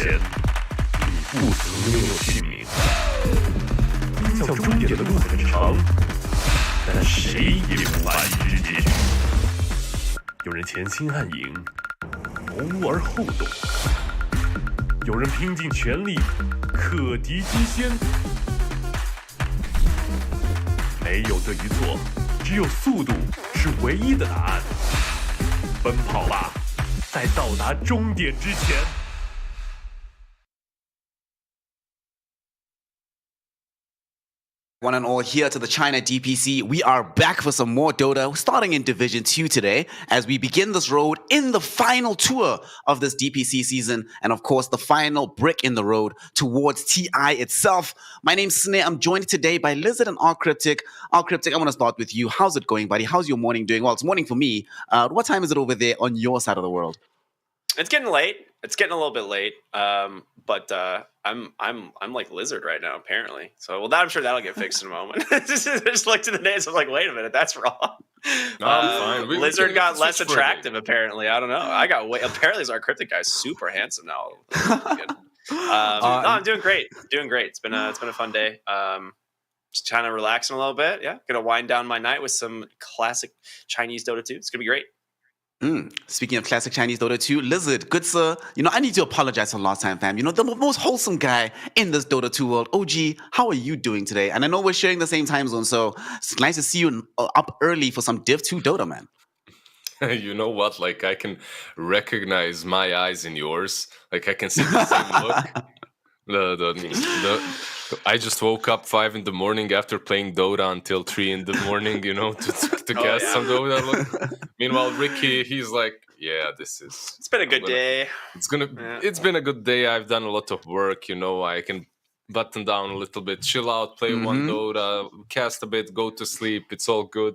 前，你不曾拥有姓名。奔向终点的路很长，但谁也无法预知结局。有人前倾暗影，谋而后动；有人拼尽全力，克敌机先。没有对与错，只有速度是唯一的答案。奔跑吧，在到达终点之前。One and all here to the China DPC. We are back for some more Dota, starting in Division 2 today, as we begin this road in the final tour of this DPC season, and of course, the final brick in the road towards TI itself. My name's Sneh. I'm joined today by Lizard and Cryptic. Cryptic, I want to start with you. How's it going, buddy? How's your morning doing? Well, it's morning for me. What time is it over there on your side of the world? It's getting late. It's getting a little bit late. But I'm like Lizard right now, apparently. So I'm sure that'll get fixed in a moment. Just looked at the names. I'm like, wait a minute, that's wrong. No, I'm fine. Lizard got less attractive, apparently. I don't know. Apparently, our Cryptic guy's super handsome now. I'm doing great. Doing great. It's been a fun day. Just trying to relax a little bit. Yeah, gonna wind down my night with some classic Chinese Dota 2. It's gonna be great. Speaking of classic Chinese Dota 2, Lizard, good sir. I need to apologize for last time, fam. The most wholesome guy in this Dota 2 world. OG, how are you doing today? And I know we're sharing the same time zone, so it's nice to see you up early for some Div 2 Dota, man. You know what? Like, I can recognize my eyes in yours. Like, I can see the same look. I just woke up 5 in the morning after playing Dota until 3 in the morning, to guess some Dota look. Meanwhile, Ricky, he's like, yeah, It's been a good day. It's been a good day. I've done a lot of work, I can button down a little bit, chill out, play one Dota, cast a bit, go to sleep. It's all good.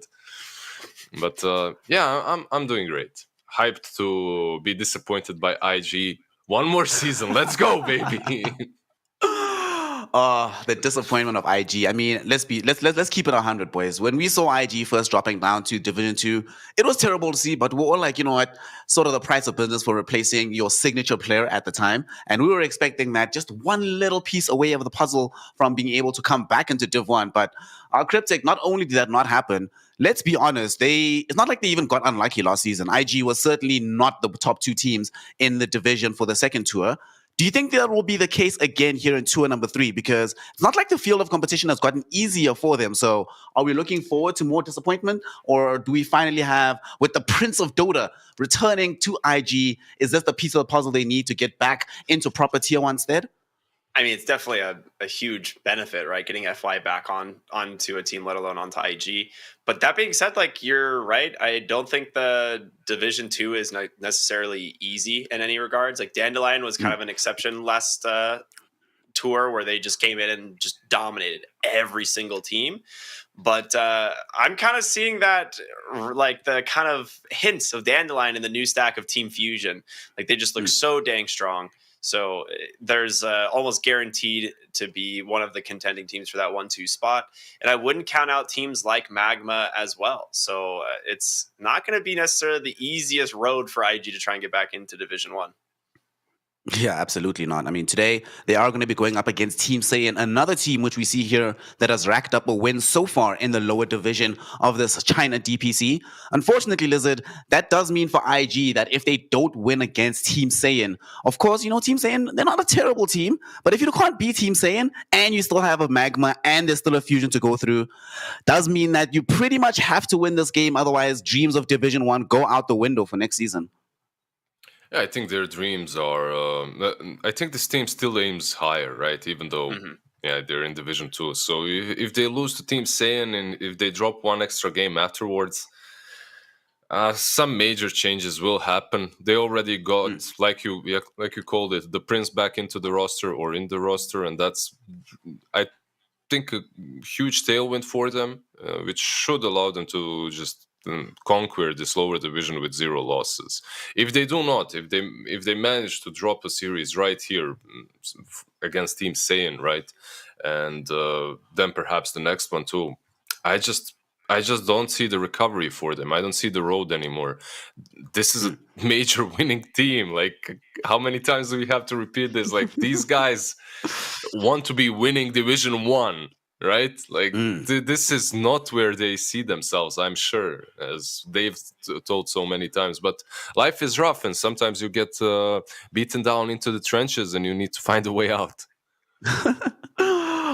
But I'm doing great. Hyped to be disappointed by IG. One more season. Let's go, baby. The disappointment of IG. I mean, let's keep it 100, boys. When we saw IG first dropping down to Division 2, it was terrible to see, but we were all like, sort of the price of business for replacing your signature player at the time. And we were expecting that just one little piece away of the puzzle from being able to come back into Div 1. But our Cryptic, not only did that not happen, let's be honest, it's not like they even got unlucky last season. IG was certainly not the top 2 teams in the division for the second tour. Do you think that will be the case again here in tour number 3? Because it's not like the field of competition has gotten easier for them. So are we looking forward to more disappointment? Or do we finally have, with the Prince of Dota returning to IG, is this the piece of the puzzle they need to get back into proper tier 1 stead? I mean, it's definitely a huge benefit, right? Getting FY back onto a team, let alone onto IG. But that being said, like, you're right. I don't think the Division 2 is necessarily easy in any regards. Like, Dandelion was kind of an exception last tour where they just came in and just dominated every single team. But I'm kind of seeing that, like, the kind of hints of Dandelion in the new stack of Team Fusion. Like, they just look so dang strong. So there's almost guaranteed to be one of the contending teams for that 1-2 spot. And I wouldn't count out teams like Magma as well. So it's not going to be necessarily the easiest road for IG to try and get back into Division 1. Yeah, absolutely not. I mean, today they are going to be going up against Team Saiyan, another team which we see here that has racked up a win so far in the lower division of this China DPC. Unfortunately, Lizard, that does mean for IG that if they don't win against Team Saiyan, of course, Team Saiyan, they're not a terrible team, but if you can't beat Team Saiyan and you still have a Magma and there's still a Fusion to go through, does mean that you pretty much have to win this game. Otherwise, dreams of Division 1 go out the window for next season. Yeah, I think their dreams are. I think this team still aims higher, right? Even though, they're in Division 2. So if they lose to Team Saiyan and if they drop one extra game afterwards, some major changes will happen. They already got, like you called it, the Prince back into the roster or in the roster, and that's, I think, a huge tailwind for them, which should allow them to just conquer this lower division with 0 losses. If they do not, if they manage to drop a series right here against Team Saiyan, right, and then perhaps the next one too, I just don't see the recovery for them. I don't see the road anymore. This is a major winning team. Like, how many times do we have to repeat this? Like, these guys want to be winning Division 1, right? Like, this is not where they see themselves, I'm sure, as they've told so many times. But life is rough, and sometimes you get beaten down into the trenches, and you need to find a way out.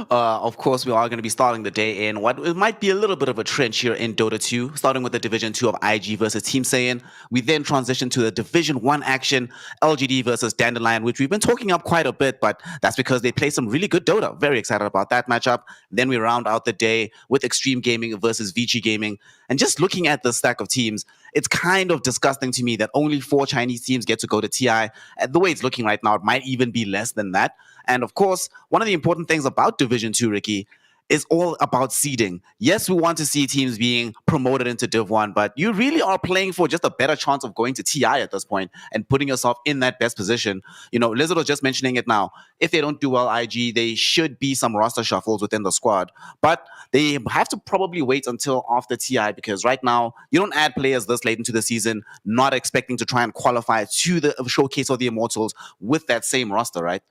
Of course, we are going to be starting the day in what it might be a little bit of a trench here in Dota 2, starting with the Division 2 of IG versus Team Saiyan. We then transition to the Division 1 action, LGD versus Dandelion, which we've been talking up quite a bit, but that's because they play some really good Dota. Very excited about that matchup. Then we round out the day with Xtreme Gaming versus ViCi Gaming. And just looking at the stack of teams, it's kind of disgusting to me that only 4 Chinese teams get to go to TI. And the way it's looking right now, it might even be less than that. And of course, one of the important things about Division 2, Ricky, is all about seeding. Yes, we want to see teams being promoted into Div 1, but you really are playing for just a better chance of going to TI at this point and putting yourself in that best position. You know, Lizard was just mentioning it now. If they don't do well IG, they should be some roster shuffles within the squad. But they have to probably wait until after TI, because right now, you don't add players this late into the season, not expecting to try and qualify to the showcase of the Immortals with that same roster, right?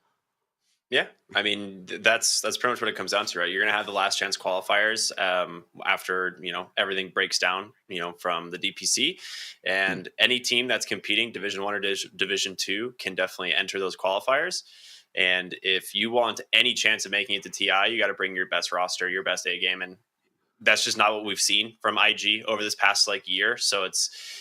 Yeah, I mean that's pretty much what it comes down to, right? You're gonna have the last chance qualifiers after everything breaks down, from the DPC, and any team that's competing Division 1 or Division 2 can definitely enter those qualifiers. And if you want any chance of making it to TI, you got to bring your best roster, your best A game, and that's just not what we've seen from IG over this past year. So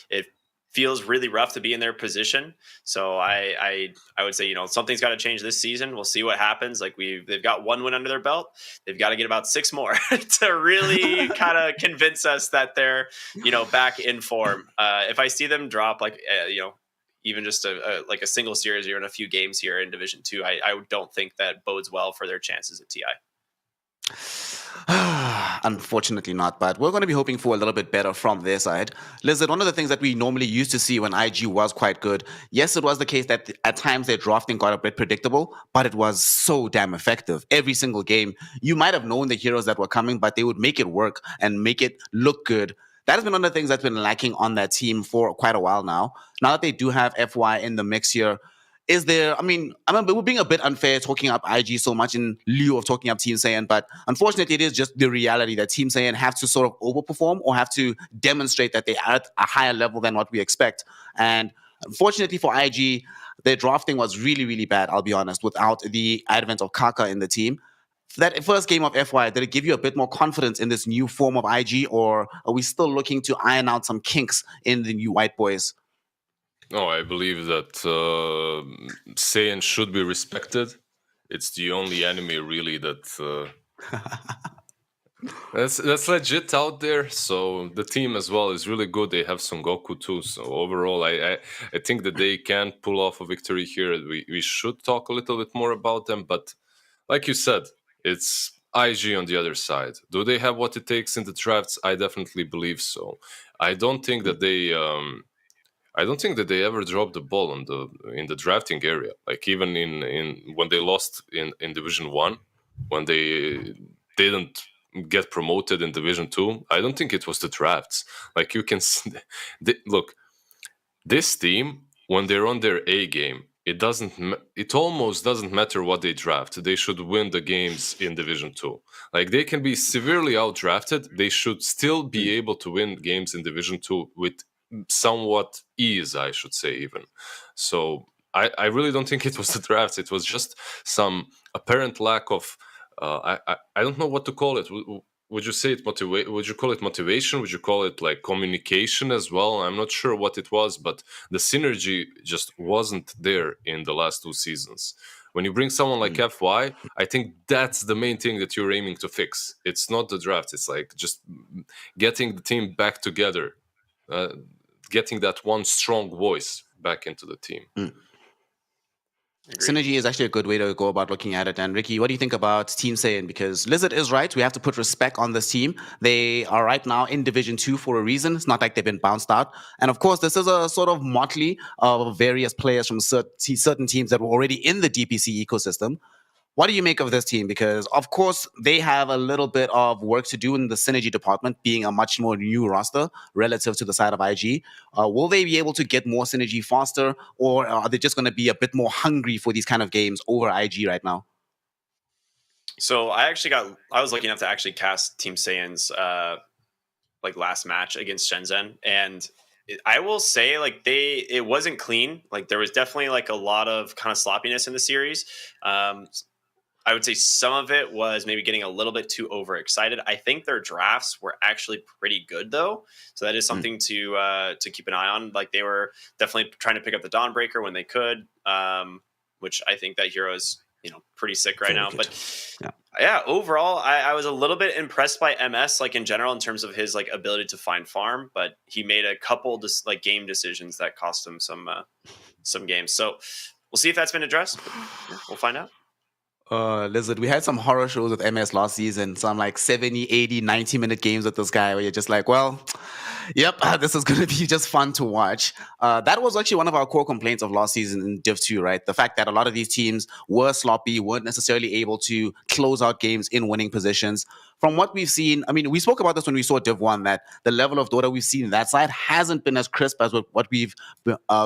it feels really rough to be in their position. So I would say, something's got to change this season. We'll see what happens. They've got 1 win under their belt. They've got to get about 6 more to really kind of convince us that they're, back in form. If I see them drop even just a single series or in a few games here in Division 2, I don't think that bodes well for their chances at TI. Unfortunately not, but we're going to be hoping for a little bit better from their side. Lizard, one of the things that we normally used to see when IG was quite good, yes, it was the case that at times their drafting got a bit predictable, but it was so damn effective. Every single game, you might have known the heroes that were coming, but they would make it work and make it look good. That has been one of the things that's been lacking on that team for quite a while now. Now that they do have FY in the mix here, is there, we're being a bit unfair talking up IG so much in lieu of talking up Team Saiyan, but unfortunately it is just the reality that Team Saiyan have to sort of overperform or have to demonstrate that they are at a higher level than what we expect. And unfortunately for IG, their drafting was really, really bad, I'll be honest, without the advent of Kaka in the team. That first game of FY, did it give you a bit more confidence in this new form of IG, or are we still looking to iron out some kinks in the new White Boys? No, I believe that Saiyan should be respected. It's the only enemy really that that's legit out there. So the team as well is really good. They have Son Goku too. So overall, I think that they can pull off a victory here. We should talk a little bit more about them. But like you said, it's IG on the other side. Do they have what it takes in the drafts? I definitely believe so. I don't think that they ever dropped the ball in the drafting area. Like even in when they lost in Division 1, when they didn't get promoted in Division 2, I don't think it was the drafts. Like you can look, this team when they're on their A game, it almost doesn't matter what they draft. They should win the games in Division 2. Like they can be severely outdrafted. They should still be able to win games in Division 2 with somewhat ease, I should say, even. So I really don't think it was the drafts. It was just some apparent lack of I don't know what to call it. Would you say it would you call it motivation? Would you call it like communication as well? I'm not sure what it was, but the synergy just wasn't there in the last 2 seasons. When you bring someone like FY, I think that's the main thing that you're aiming to fix. It's not the draft. It's like just getting the team back together. Getting that one strong voice back into the team. Synergy is actually a good way to go about looking at it. And Ricky, what do you think about Team Saiyan? Because Lizard is right. We have to put respect on this team. They are right now in Division 2 for a reason. It's not like they've been bounced out. And of course, this is a sort of motley of various players from certain teams that were already in the DPC ecosystem. What do you make of this team? Because, of course, they have a little bit of work to do in the synergy department, being a much more new roster relative to the side of IG. Will they be able to get more synergy faster, or are they just going to be a bit more hungry for these kind of games over IG right now? So I was lucky enough to actually cast Team Saiyan's like last match against Shenzhen, and I will say like it wasn't clean. Like there was definitely like a lot of kind of sloppiness in the series. I would say some of it was maybe getting a little bit too overexcited. I think their drafts were actually pretty good though, so that is something to keep an eye on. Like they were definitely trying to pick up the Dawnbreaker when they could, which I think that hero is pretty sick right now. But yeah, overall, I was a little bit impressed by MS like in general in terms of his like ability to find farm, but he made a couple like game decisions that cost him some games. So we'll see if that's been addressed. But, we'll find out. Lizard, we had some horror shows with MS last season, some like 70, 80, 90-minute games with this guy where you're just like, well, yep, this is going to be just fun to watch. That was actually one of our core complaints of last season in Div 2, right? The fact that a lot of these teams were sloppy, weren't necessarily able to close out games in winning positions. From what we've seen, I mean, we spoke about this when we saw Div 1, that the level of Dota we've seen on that side hasn't been as crisp as what we've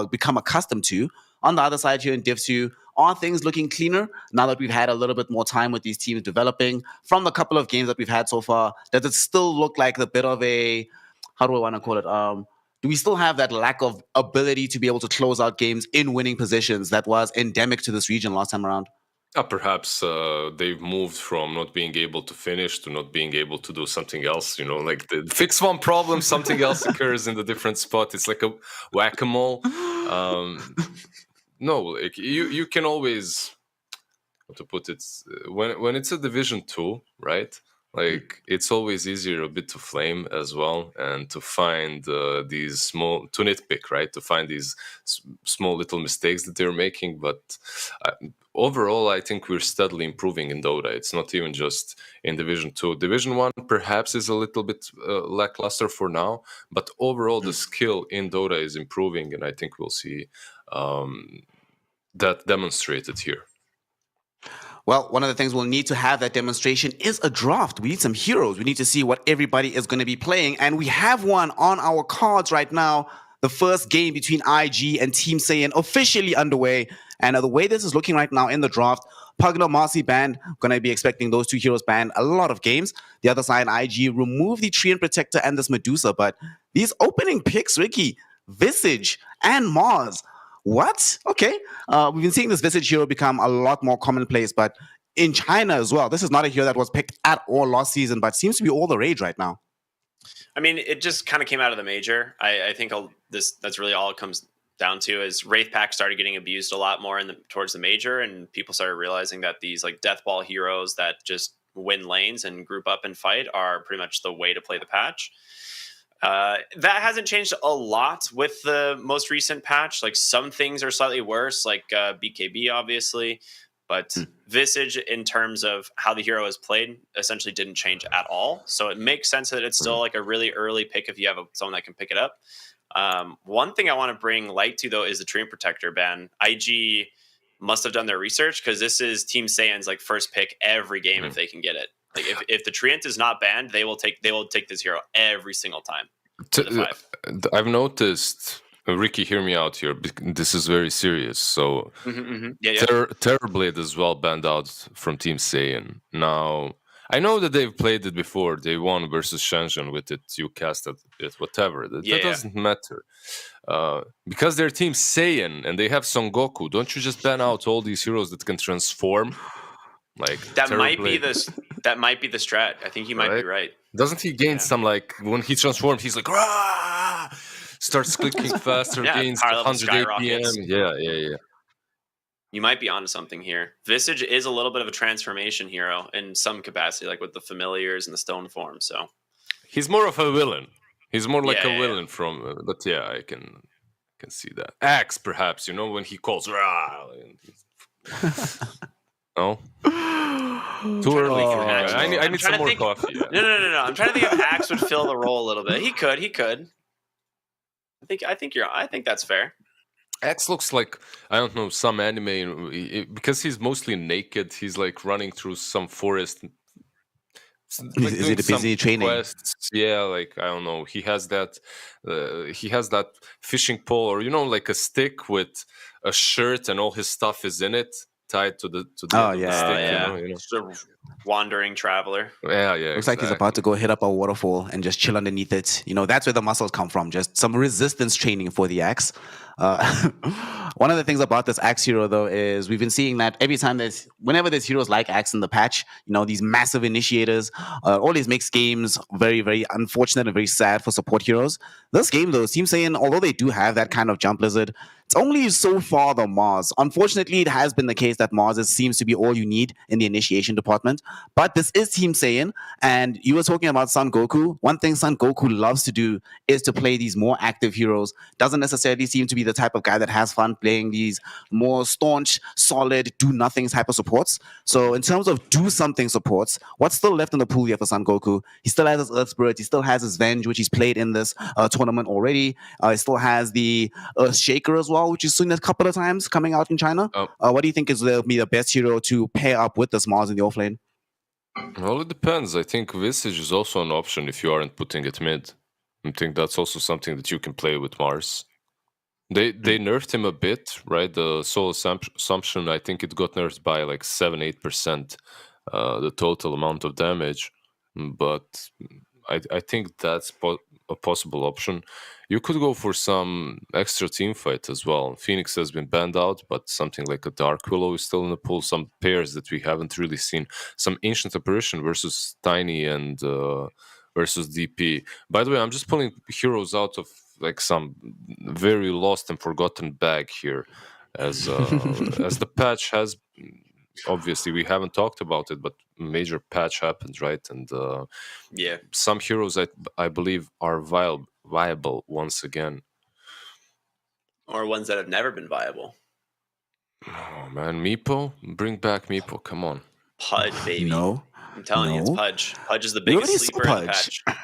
become accustomed to. On the other side here in Div 2, are things looking cleaner now that we've had a little bit more time with these teams developing? From the couple of games that we've had so far, does it still look like a bit of a, how do I want to call it? Do we still have that lack of ability to be able to close out games in winning positions that was endemic to this region last time around? Perhaps they've moved from not being able to finish to not being able to do something else. Like fix one problem, something else occurs in the different spot. It's like a whack-a-mole. No, like you can always, how to put it, when it's a Division 2, right? Like it's always easier a bit to flame as well and to find these small, to nitpick, right? To find these small little mistakes that they're making. But overall, I think we're steadily improving in Dota. It's not even just in Division 2. Division 1 perhaps is a little bit lackluster for now, but overall the skill in Dota is improving, and I think we'll see that demonstrated here. Well, one of the things we'll need to have that demonstration is a draft. We need some heroes. We need to see what everybody is going to be playing. And we have one on our cards right now. The first game between IG and Team Saiyan officially underway. And the way this is looking right now in the draft, Pugner, Marcy banned. Going to be expecting those two heroes banned a lot of games. The other side, IG, remove the Treant Protector and this Medusa. But these opening picks, Ricky, ViCi and Mars. What? Okay. We've been seeing this ViCi hero become a lot more commonplace, but in China as well. This is not a hero that was picked at all last season, but seems to be all the rage right now. I mean, it just kind of came out of the major. I think that's really all it comes down to is Wraith Pack started getting abused a lot more towards the major, and people started realizing that these like death ball heroes that just win lanes and group up and fight are pretty much the way to play the patch. That hasn't changed a lot with the most recent patch. Like some things are slightly worse, like BKB obviously, but ViCi in terms of how the hero is played essentially didn't change at all. So it makes sense that it's still like a really early pick if you have someone that can pick it up. One thing I want to bring light to though is the Treant Protector ban. IG must have done their research because this is Team Saiyan's like first pick every game if they can get it. Like if the Treant is not banned, they will take this hero every single time. I've noticed, Ricky, hear me out here. This is very serious. So Terrorblade as well banned out from Team Saiyan. Now I know that they've played it before. They won versus Shenzhen with it. You casted it, whatever. That doesn't matter. Because they're Team Saiyan and they have Son Goku. Don't you just ban out all these heroes that can transform? Like that might be the strat. I think you might be right. Doesn't he gain some like when he transforms? He's like Rah! Starts clicking faster, gains 100 APM. Yeah. You might be onto something here. ViCi is a little bit of a transformation hero in some capacity, like with the familiars and the stone form. So he's more of a villain. He's more like a villain from. But yeah, I can see that. Axe, perhaps, when he calls Rah! No. Too early for Axe. I need some more coffee. Yeah. No. I'm trying to think if Axe would fill the role a little bit. He could. I think that's fair. X looks like, I don't know, some anime because he's mostly naked. He's like running through some forest, like Is doing it a some busy training? quests. Yeah, like I don't know. He has that fishing pole, or like a stick with a shirt, and all his stuff is in it, tied to the Oh end of the yeah, stick. yeah. Just a wandering traveler. Yeah, Looks like he's about to exactly. go hit up a waterfall and just chill underneath it. That's where the muscles come from. Just some resistance training for the axe. Uh, one of the things about this axe hero, though, is we've been seeing that whenever there's heroes like axe in the patch, these massive initiators, always makes games very, very unfortunate and very sad for support heroes. This game, though, seems saying, although they do have that kind of jump lizard, it's only so far the Mars. Unfortunately, it has been the case that Mars seems to be all you need in the initiation department. But this is Team Saiyan, and you were talking about Son Goku. One thing Son Goku loves to do is to play these more active heroes. Doesn't necessarily seem to be the type of guy that has fun playing these more staunch, solid, do nothing type of supports. So in terms of do something supports, what's still left in the pool here for Son Goku? He still has his Earth Spirit. He still has his Venge, which he's played in this tournament already. He still has the Earth Shaker as well, which he's seen a couple of times coming out in China. Oh, What do you think is will be the best hero to pair up with this Mars in the offlane? well, it depends. I think Visage is also an option if you aren't putting it mid. I think that's also something that you can play with Mars. They nerfed him a bit, right? The soul assumption, I think it got nerfed by like 7-8%, the total amount of damage. But I think that's a possible option. You could go for some extra team fight as well. Phoenix has been banned out, but something like a Dark Willow is still in the pool. Some pairs that we haven't really seen. Some Ancient Apparition versus Tiny and versus DP. By the way, I'm just pulling heroes out of like some very lost and forgotten bag here, as as the patch has. Obviously, we haven't talked about it, but major patch happened, right? And Yeah. some heroes I believe are viable once again. Or ones that have never been viable. Oh man, Meepo, bring back Meepo! Come on. Pudge, baby. No. I'm telling you, it's No. Pudge. Pudge is the We already biggest saw sleeper in the Pudge. patch.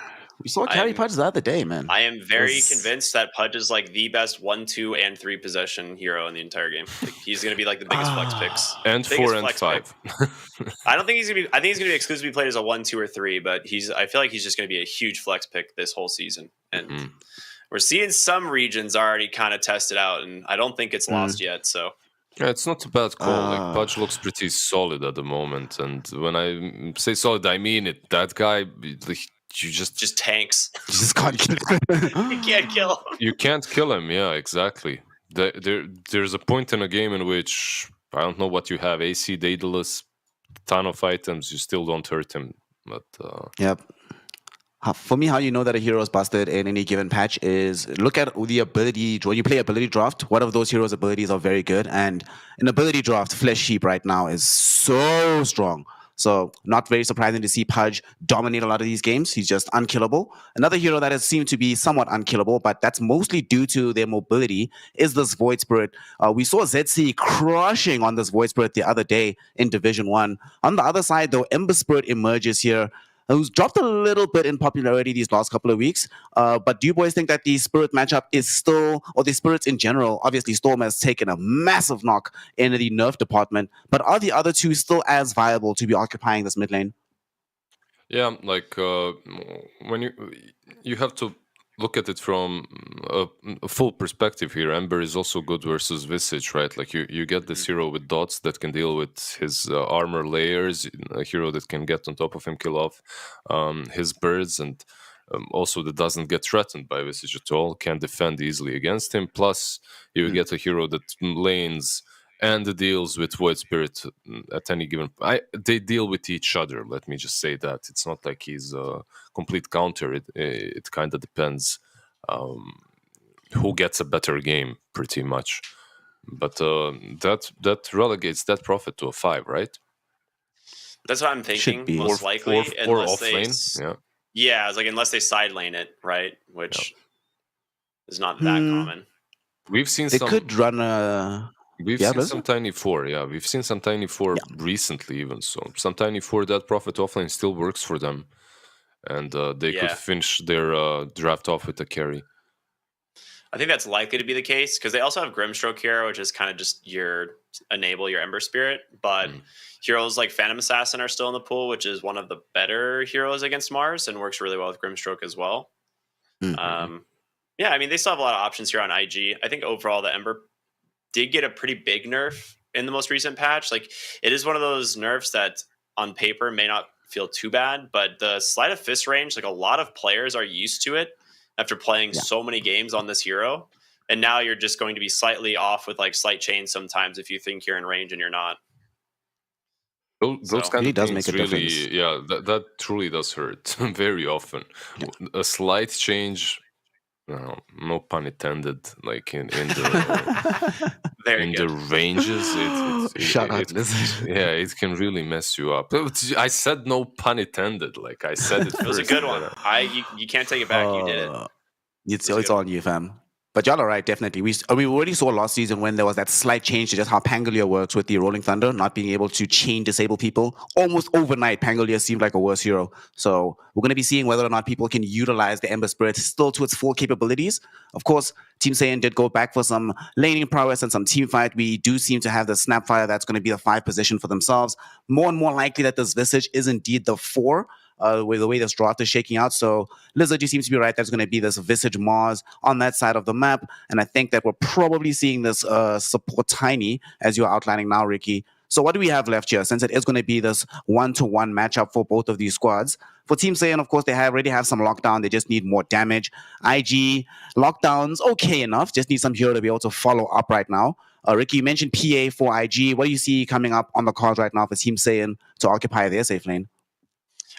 We saw Carry Pudge the other day, man. I am very Was- convinced that Pudge is like the best 1, 2, and 3 possession hero in the entire game. Like, he's going to be like the biggest flex picks. And Biggest 4 and flex 5. I don't think he's gonna be. I think he's gonna be exclusively played as a 1, 2, or 3. But I feel like he's just gonna be a huge flex pick this whole season. And we're seeing some regions already kind of tested out, and I don't think it's lost yet. So Yeah, it's not a bad call. Like Pudge looks pretty solid at the moment, and when I say solid, I mean it. That guy, like, you just tanks. You just can't kill You can't kill him. you can't kill him. Yeah, exactly. There's a point in a game in which I don't know what you have: AC, Daedalus, ton of items. You still don't hurt him. But Yep. For me, how you know that a hero is busted in any given patch is look at the ability. When you play ability draft, one of those heroes' abilities are very good. And in ability draft, Flesh Sheep right now is so strong. So not very surprising to see Pudge dominate a lot of these games. He's just unkillable. Another hero that has seemed to be somewhat unkillable, but that's mostly due to their mobility, is this Void Spirit. We saw ZC crushing on this Void Spirit the other day in Division 1. On the other side, though, Ember Spirit emerges here, who's dropped a little bit in popularity these last couple of weeks. But do you boys think that the Spirit matchup is still, or the Spirits in general, obviously Storm has taken a massive knock in the nerf department, but are the other two still as viable to be occupying this mid lane? yeah, like when you have to look at it from a full perspective here. Ember is also good versus Visage, right? Like you get this hero with dots that can deal with his armor layers, a hero that can get on top of him, kill off his birds, and also that doesn't get threatened by Visage at all, can defend easily against him. Plus, you get a hero that lanes and deals with Void Spirit at any given. They deal with each other. Let me just say that it's not like he's a complete counter. It kind of depends who gets a better game, pretty much. But that relegates that Prophet to a 5, right? That's what I'm thinking. be. Most likely, or unless off they lane. Yeah. Yeah, it's like unless they side lane it, right? Which is not that common. We've seen They some. could run a. We've Yeah, seen Blizzard? some Tiny 4, yeah. We've seen some Tiny 4 recently, even. So some Tiny 4, that Prophet offlane still works for them. And they could finish their draft off with a carry. I think that's likely to be the case because they also have Grimstroke here, which is kind of just your enable your Ember Spirit. But heroes like Phantom Assassin are still in the pool, which is one of the better heroes against Mars and works really well with Grimstroke as well. Yeah, I mean, they still have a lot of options here on IG. I think overall the Ember did get a pretty big nerf in the most recent patch. Like, it is one of those nerfs that on paper may not feel too bad, but the Sleight of Fist range, like a lot of players are used to it after playing so many games on this hero. And now you're just going to be slightly off with like Slight Chain sometimes if you think you're in range and you're not. Those kind really of does things make a really, difference. yeah, that truly does hurt very often. A slight change, no pun intended, like in the Very good. the ranges, Shut up, Lizard. yeah, it can really mess you up. I said no pun intended, like I said it It was a first. good one. You can't take it back. You did it. It's on you, fam. But y'all are right, definitely. We already saw last season when there was that slight change to just how Pangolier works with the Rolling Thunder, not being able to chain disable people. Almost overnight, Pangolier seemed like a worse hero. So we're going to be seeing whether or not people can utilize the Ember Spirit still to its full capabilities. Of course, Team Saiyan did go back for some laning prowess and some team fight. We do seem to have the Snapfire that's going to be the 5 position for themselves. More and more likely that this Visage is indeed the 4. With the way this draft is shaking out. So Lizard, you seem to be right. There's going to be this Visage Mars on that side of the map. And I think that we're probably seeing this support Tiny, as you're outlining now, Ricky. So what do we have left here? Since it is going to be this 1-to-1 matchup for both of these squads. For Team Saiyan, of course, they already have some lockdown. They just need more damage. IG, lockdowns, okay enough. Just need some hero to be able to follow up right now. Ricky, you mentioned PA for IG. What do you see coming up on the cards right now for Team Saiyan to occupy their safe lane?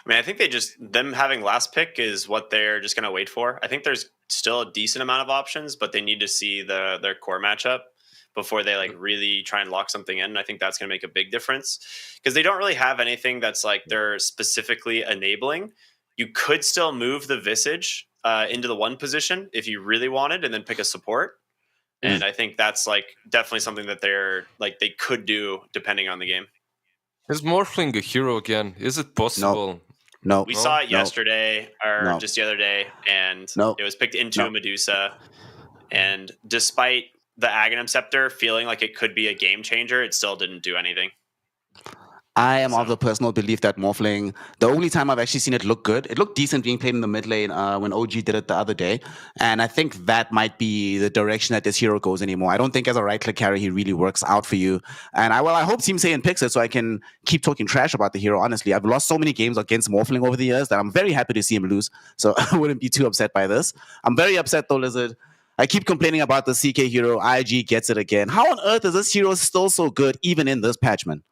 I mean, I think them having last pick is what they're just going to wait for. I think there's still a decent amount of options, but they need to see their core matchup before they like really try and lock something in. And I think that's going to make a big difference because they don't really have anything that's like they're specifically enabling. You could still move the Visage into the 1 position if you really wanted, and then pick a support. And I think that's like definitely something that they could do depending on the game. Is Morphling a hero again? Is it possible? No. We saw it yesterday or just the other day, and it was picked into a Medusa. And despite the Aghanim Scepter feeling like it could be a game changer, it still didn't do anything. I am of the personal belief that Morphling, the only time I've actually seen it look good, it looked decent being played in the mid lane when OG did it the other day. And I think that might be the direction that this hero goes anymore. I don't think as a right-click carry, he really works out for you. And I hope Team Saiyan picks it so I can keep talking trash about the hero, honestly. I've lost so many games against Morphling over the years that I'm very happy to see him lose. So I wouldn't be too upset by this. I'm very upset though, Lizard. I keep complaining about the CK hero. IG gets it again. How on earth is this hero still so good even in this patch, man?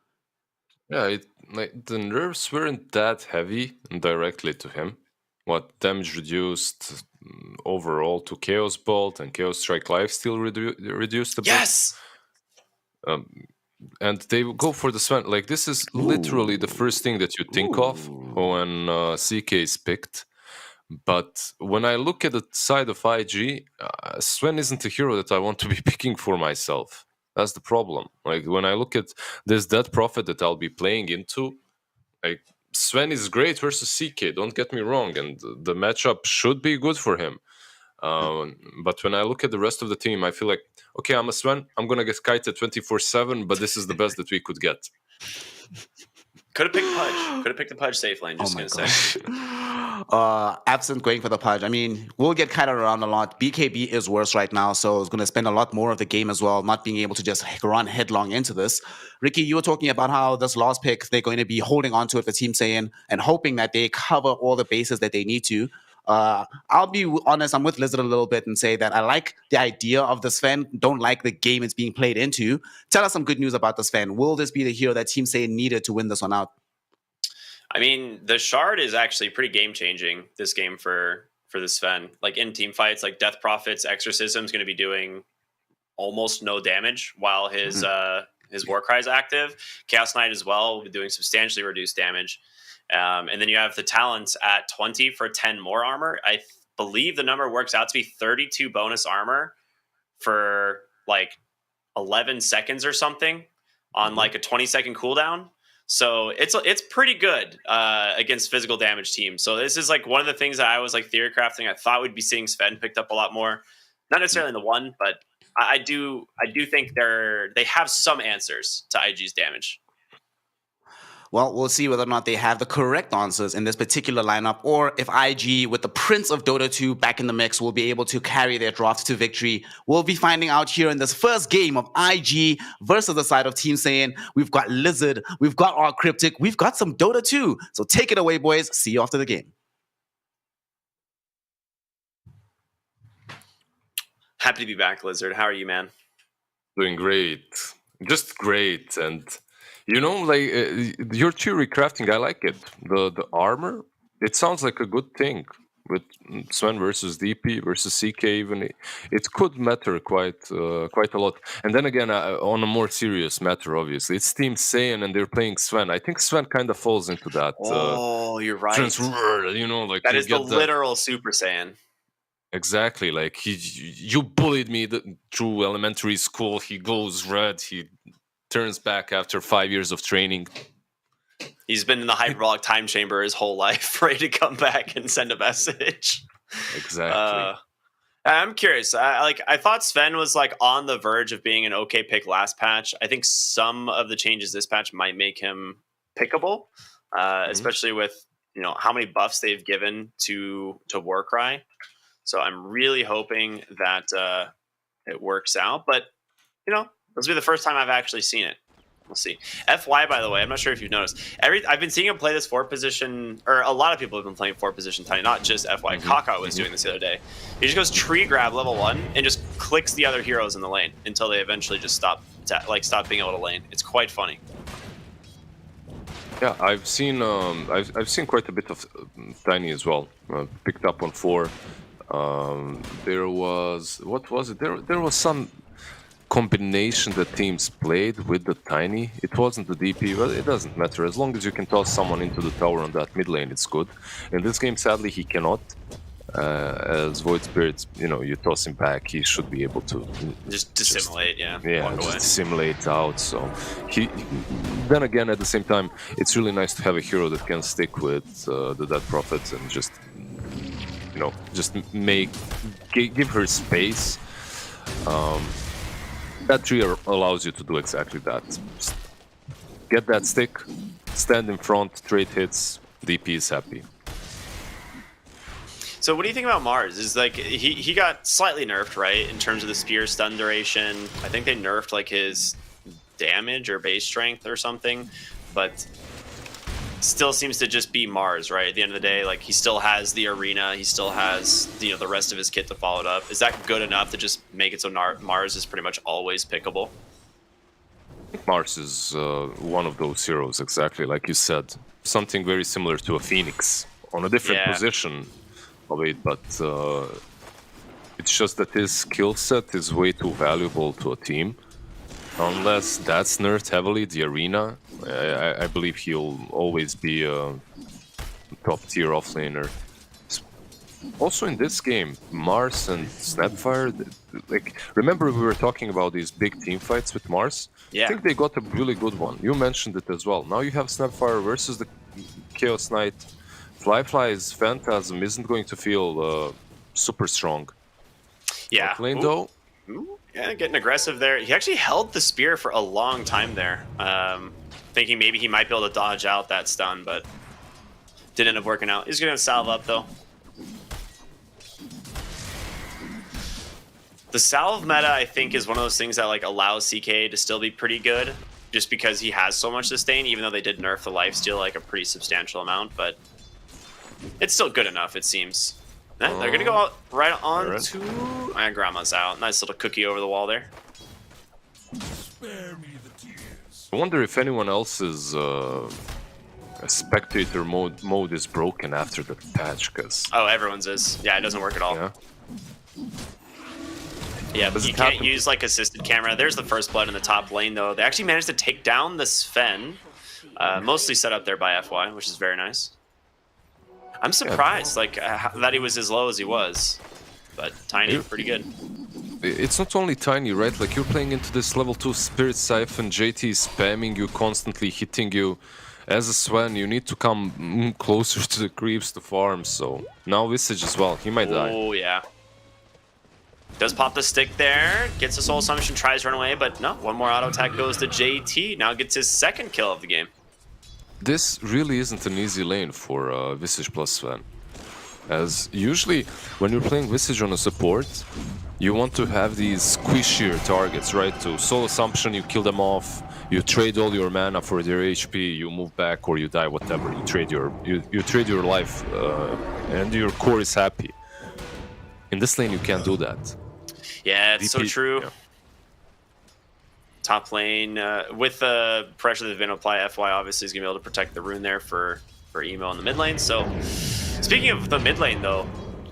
Yeah, the nerfs weren't that heavy directly to him. What damage reduced overall to Chaos Bolt and Chaos Strike Lifesteal reduced a bit. Yes! And they go for the Sven. Like, this is literally the first thing that you think of when CK is picked. But when I look at the side of IG, Sven isn't a hero that I want to be picking for myself. That's the problem. Like, when I look at this Dead Prophet that I'll be playing into, like, Sven is great versus CK, don't get me wrong, and the matchup should be good for him. But when I look at the rest of the team, I feel like, okay, I'm a Sven, I'm going to get kited 24/7, but this is the best that we could get. Could have picked Pudge. Could have picked the Pudge safe lane, just going to say. Absent going for the Pudge. I mean, we'll get kited around a lot. BKB is worse right now, so it's going to spend a lot more of the game as well, not being able to just run headlong into this. Ricky, you were talking about how this last pick, they're going to be holding on to it for Team Saiyan and hoping that they cover all the bases that they need to. I'll be honest, I'm with Lizard a little bit and say that I like the idea of the Sven, don't like the game it's being played into. Tell us some good news about the Sven. Will this be the hero that Team Saiyan needed to win this one out? I mean, the Shard is actually pretty game-changing this game for the Sven. Like, in team fights, like Death Prophet's Exorcism is going to be doing almost no damage while his Warcry is active. Chaos Knight as well will be doing substantially reduced damage. And then you have the talents at 20 for 10 more armor. I believe the number works out to be 32 bonus armor for like 11 seconds or something on like a 20-second cooldown. So it's pretty good against physical damage teams. So this is like one of the things that I was like theory crafting. I thought we'd be seeing Sven picked up a lot more. Not necessarily in the one, but I do think they have some answers to IG's damage. Well, we'll see whether or not they have the correct answers in this particular lineup, or if IG, with the Prince of Dota 2 back in the mix, will be able to carry their draft to victory. We'll be finding out here in this first game of IG versus the side of Team Saiyan. We've got Lizard, we've got our Cryptic, we've got some Dota 2. So take it away, boys. See you after the game. Happy to be back, Lizard. How are you, man? Doing great. Just great. And your theory crafting, I like it. The armor, it sounds like a good thing. With Sven versus DP versus CK, even it could matter quite a lot. And then again, on a more serious matter, obviously, it's Team Saiyan and they're playing Sven. I think Sven kind of falls into that. You're right. Transfer, that is the literal Super Saiyan. Exactly, like you bullied me through elementary school. He goes red. He turns back after 5 years of training. He's been in the hyperbolic time chamber his whole life, ready to come back and send a message. Exactly. I'm curious. I thought Sven was like on the verge of being an okay pick last patch. I think some of the changes this patch might make him pickable, especially with how many buffs they've given to Warcry. So I'm really hoping that it works out. But this will be the first time I've actually seen it. We'll see. FY, by the way, I'm not sure if you've noticed. I've been seeing him play this 4-position, or a lot of people have been playing 4-position Tiny, not just FY. Kaka was doing this the other day. He just goes tree grab level 1 and just clicks the other heroes in the lane until they eventually just stop being able to lane. It's quite funny. Yeah, I've seen quite a bit of Tiny as well. Picked up on 4. There was There was some combination that teams played with the Tiny. It wasn't the DP, but it doesn't matter. As long as you can toss someone into the tower on that mid lane, it's good. In this game, sadly, he cannot. As Void Spirits, you toss him back, he should be able to just dissimulate, just dissimulate out. So then again, at the same time, it's really nice to have a hero that can stick with the Dead Prophet and just give her space. That tree allows you to do exactly that. Just get that stick, stand in front, trade hits, DP is happy. So what do you think about Mars? Is he got slightly nerfed, right, in terms of the spear stun duration. I think they nerfed his damage or base strength or something, but still seems to just be Mars, right? At the end of the day, he still has the arena, he still has the rest of his kit to follow it up. Is that good enough to just make it so Mars is pretty much always pickable? Mars is one of those heroes, exactly like you said. Something very similar to a Phoenix on a different position of it, but it's just that his skill set is way too valuable to a team. Unless that's nerfed heavily, the arena, I believe he'll always be a top-tier offlaner. Also in this game, Mars and Snapfire, remember we were talking about these big team fights with Mars? Yeah. I think they got a really good one. You mentioned it as well. Now you have Snapfire versus the Chaos Knight. Fly's Phantasm isn't going to feel super strong. Yeah. Lane, though. Yeah, getting aggressive there. He actually held the spear for a long time there, thinking maybe he might be able to dodge out that stun, but didn't end up working out. He's going to salve up, though. The salve meta, I think, is one of those things that allows CK to still be pretty good, just because he has so much sustain, even though they did nerf the lifesteal a pretty substantial amount, but it's still good enough, it seems. They're going to go out right on to... My grandma's out. Nice little cookie over the wall there. I wonder if anyone else's spectator mode is broken after the patch, because... Oh, everyone's is. Yeah, it doesn't work at all. Yeah, but you can't use assisted camera. There's the first blood in the top lane, though. They actually managed to take down the Sven. Mostly set up there by FY, which is very nice. I'm surprised, that he was as low as he was. But Tiny, pretty good. It's not only Tiny, right? You're playing into this level 2 Spirit Siphon, JT is spamming you, constantly hitting you. As a Sven, you need to come closer to the creeps to farm, so... Now Visage as well, he might die. Oh, yeah. Does pop the stick there, gets a soul assumption, tries to run away, but no, one more auto attack goes to JT. Now gets his second kill of the game. This really isn't an easy lane for ViCi plus Sven. As usually, when you're playing ViCi on a support, you want to have these squishier targets, right? To soul assumption, you kill them off, you trade all your mana for their HP, you move back or you die, whatever. You trade your life, and your core is happy. In this lane, you can't do that. Yeah, it's so true. Yeah. Top lane, with the pressure that's been applied, FY obviously is going to be able to protect the rune there for Emo in the mid lane. So, speaking of the mid lane though,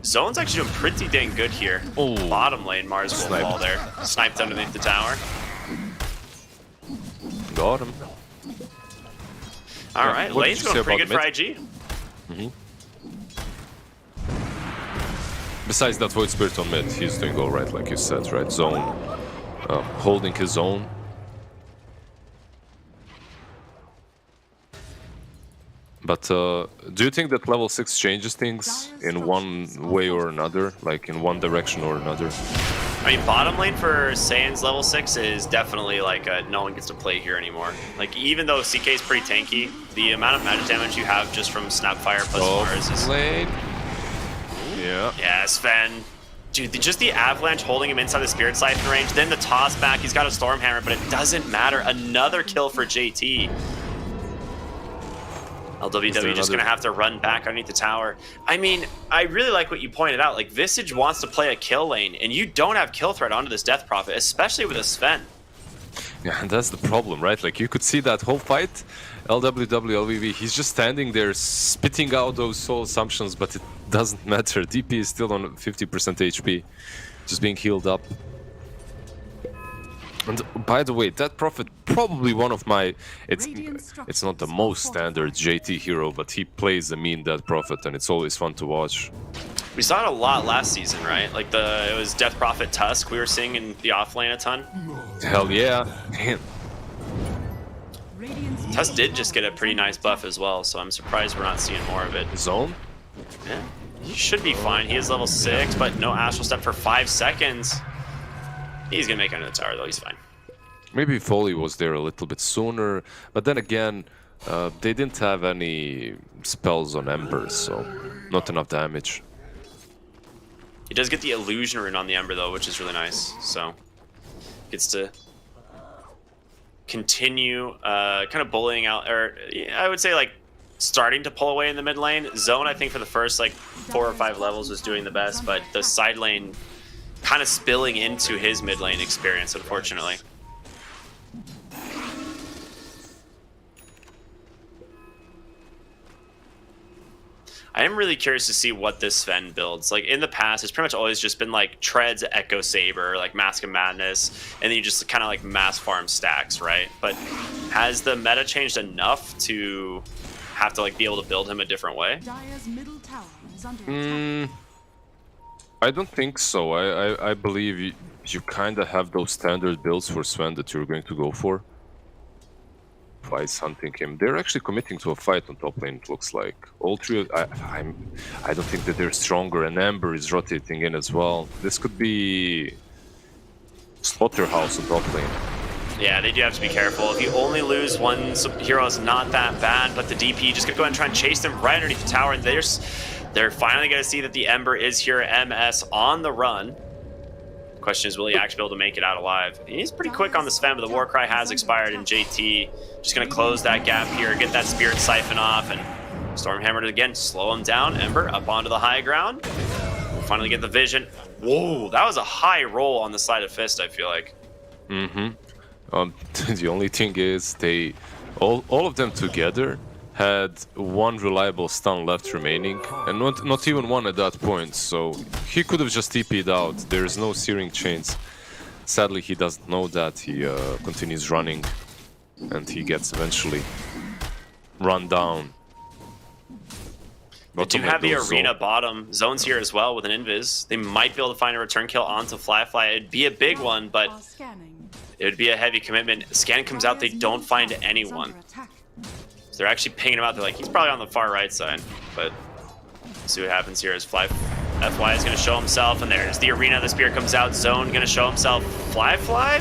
Zone's actually doing pretty dang good here. Oh. Bottom lane, Mars will fall there. Sniped underneath the tower. Got him. Alright, lane's going pretty good for IG. Besides that Void Spirit on mid, he's doing alright, like you said, right? Zone, holding his own. But do you think that level 6 changes things in one way or another? Like in one direction or another? I mean, bottom lane for Saiyan's level 6 is definitely like no one gets to play here anymore. Like, even though CK is pretty tanky, the amount of magic damage you have just from Snapfire plus Mars is... Lane. Yeah. Yeah, Sven. Dude, just the avalanche holding him inside the Spirit Siphon range, then the toss back, he's got a Storm Hammer, but it doesn't matter. Another kill for JT. LWW just going to have to run back underneath the tower. I mean, I really like what you pointed out. Like, ViCi wants to play a kill lane, and you don't have kill threat onto this Death Prophet, especially with a Sven. Yeah, and that's the problem, right? Like, you could see that whole fight, LWW, he's just standing there spitting out those soul assumptions, but it doesn't matter. DP is still on 50% HP, just being healed up. And by the way, that Prophet, probably one of my... It's not the most standard JT hero, but he plays the mean Death Prophet, and it's always fun to watch. We saw it a lot last season, right? Like, it was Death Prophet Tusk we were seeing in the offlane a ton. Hell yeah. Man. Tusk did just get a pretty nice buff as well, so I'm surprised we're not seeing more of it. Zone? Yeah, he should be fine. He is level 6, but no Astral Step for 5 seconds. He's gonna make it under the tower though, he's fine. Maybe Foley was there a little bit sooner, but then again, they didn't have any spells on Embers, so not enough damage. He does get the Illusion Rune on the Ember though, which is really nice, so gets to continue kind of bullying out, or I would say like starting to pull away in the mid lane. Zone, I think for the first like 4 or 5 levels was doing the best, but the side lane kind of spilling into his mid lane experience, unfortunately. I am really curious to see what this Sven builds. Like, in the past, it's pretty much always just been like Treads, Echo Saber, like Mask of Madness, and then you just kind of like mass farm stacks, right? But has the meta changed enough to have to like be able to build him a different way? I don't think so. I believe you kind of have those standard builds for Sven that you're going to go for. Vice hunting him. They're actually committing to a fight on top lane, it looks like. All three, I don't think that they're stronger, and Ember is rotating in as well. This could be Slaughterhouse on top lane. Yeah, they do have to be careful. If you only lose one hero, it's not that bad, but the DP just gonna go ahead and try and chase them right underneath the tower, and they're finally gonna see that the Ember is here, MS on the run. Question is, will he actually be able to make it out alive? He's pretty quick on the Sven, but the Warcry has expired, and JT just going to close that gap here, get that Spirit Siphon off, and Stormhammer it again, slow him down. Ember up onto the high ground. We'll finally get the vision. Whoa, that was a high roll on the side of Fist, I feel like. The only thing is, all of them together had one reliable stun left remaining, and not even one at that point, so he could have just TP'd out. There's no Searing Chains. Sadly, he doesn't know that. He continues running, and he gets eventually run down. They do have the arena bottom. Zone's here as well with an Invis. They might be able to find a return kill onto Flyfly. It'd be a big one, but it would be a heavy commitment. Scan comes out, they don't find anyone. They're actually pinging him out. They're like, he's probably on the far right side. But see what happens here as FY is going to show himself, and there's the arena. The spear comes out. Zone going to show himself. Fly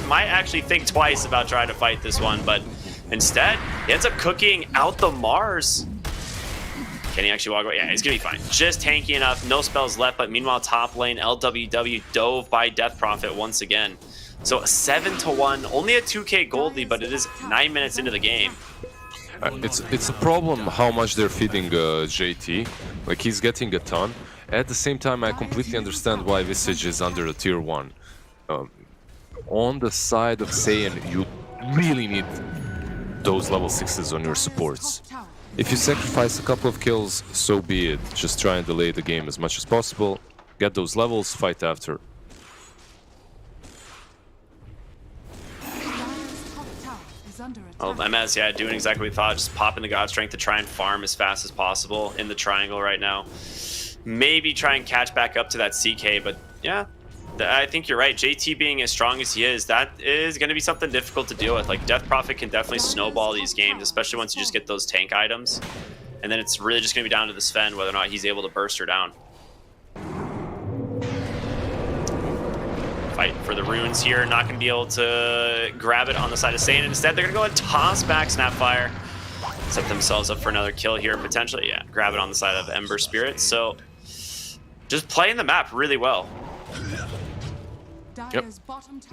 might actually think twice about trying to fight this one, but instead, he ends up cooking out the Mars. Can he actually walk away? Yeah, he's going to be fine. Just tanky enough. No spells left, but meanwhile, top lane, LWW dove by Death Prophet once again. So a 7-1, only a 2k gold lead, but it is 9 minutes into the game. It's a problem how much they're feeding JT. Like, he's getting a ton. At the same time, I completely understand why ViCi is under a tier 1. On the side of Saiyan, you really need those level 6s on your supports. If you sacrifice a couple of kills, so be it. Just try and delay the game as much as possible. Get those levels, fight after. Well, MS, yeah, doing exactly what we thought, just popping the God Strength to try and farm as fast as possible in the triangle right now. Maybe try and catch back up to that CK, but yeah, I think you're right. JT being as strong as he is, that is going to be something difficult to deal with. Like, Death Prophet can definitely snowball these games, especially once you just get those tank items. And then it's really just going to be down to the Sven whether or not he's able to burst her down. Fight for the runes here, not going to be able to grab it on the side of Saiyan. Instead, they're going to go and toss back Snapfire. Set themselves up for another kill here, potentially. Yeah, grab it on the side of Ember Spirit. So, just playing the map really well. Yep.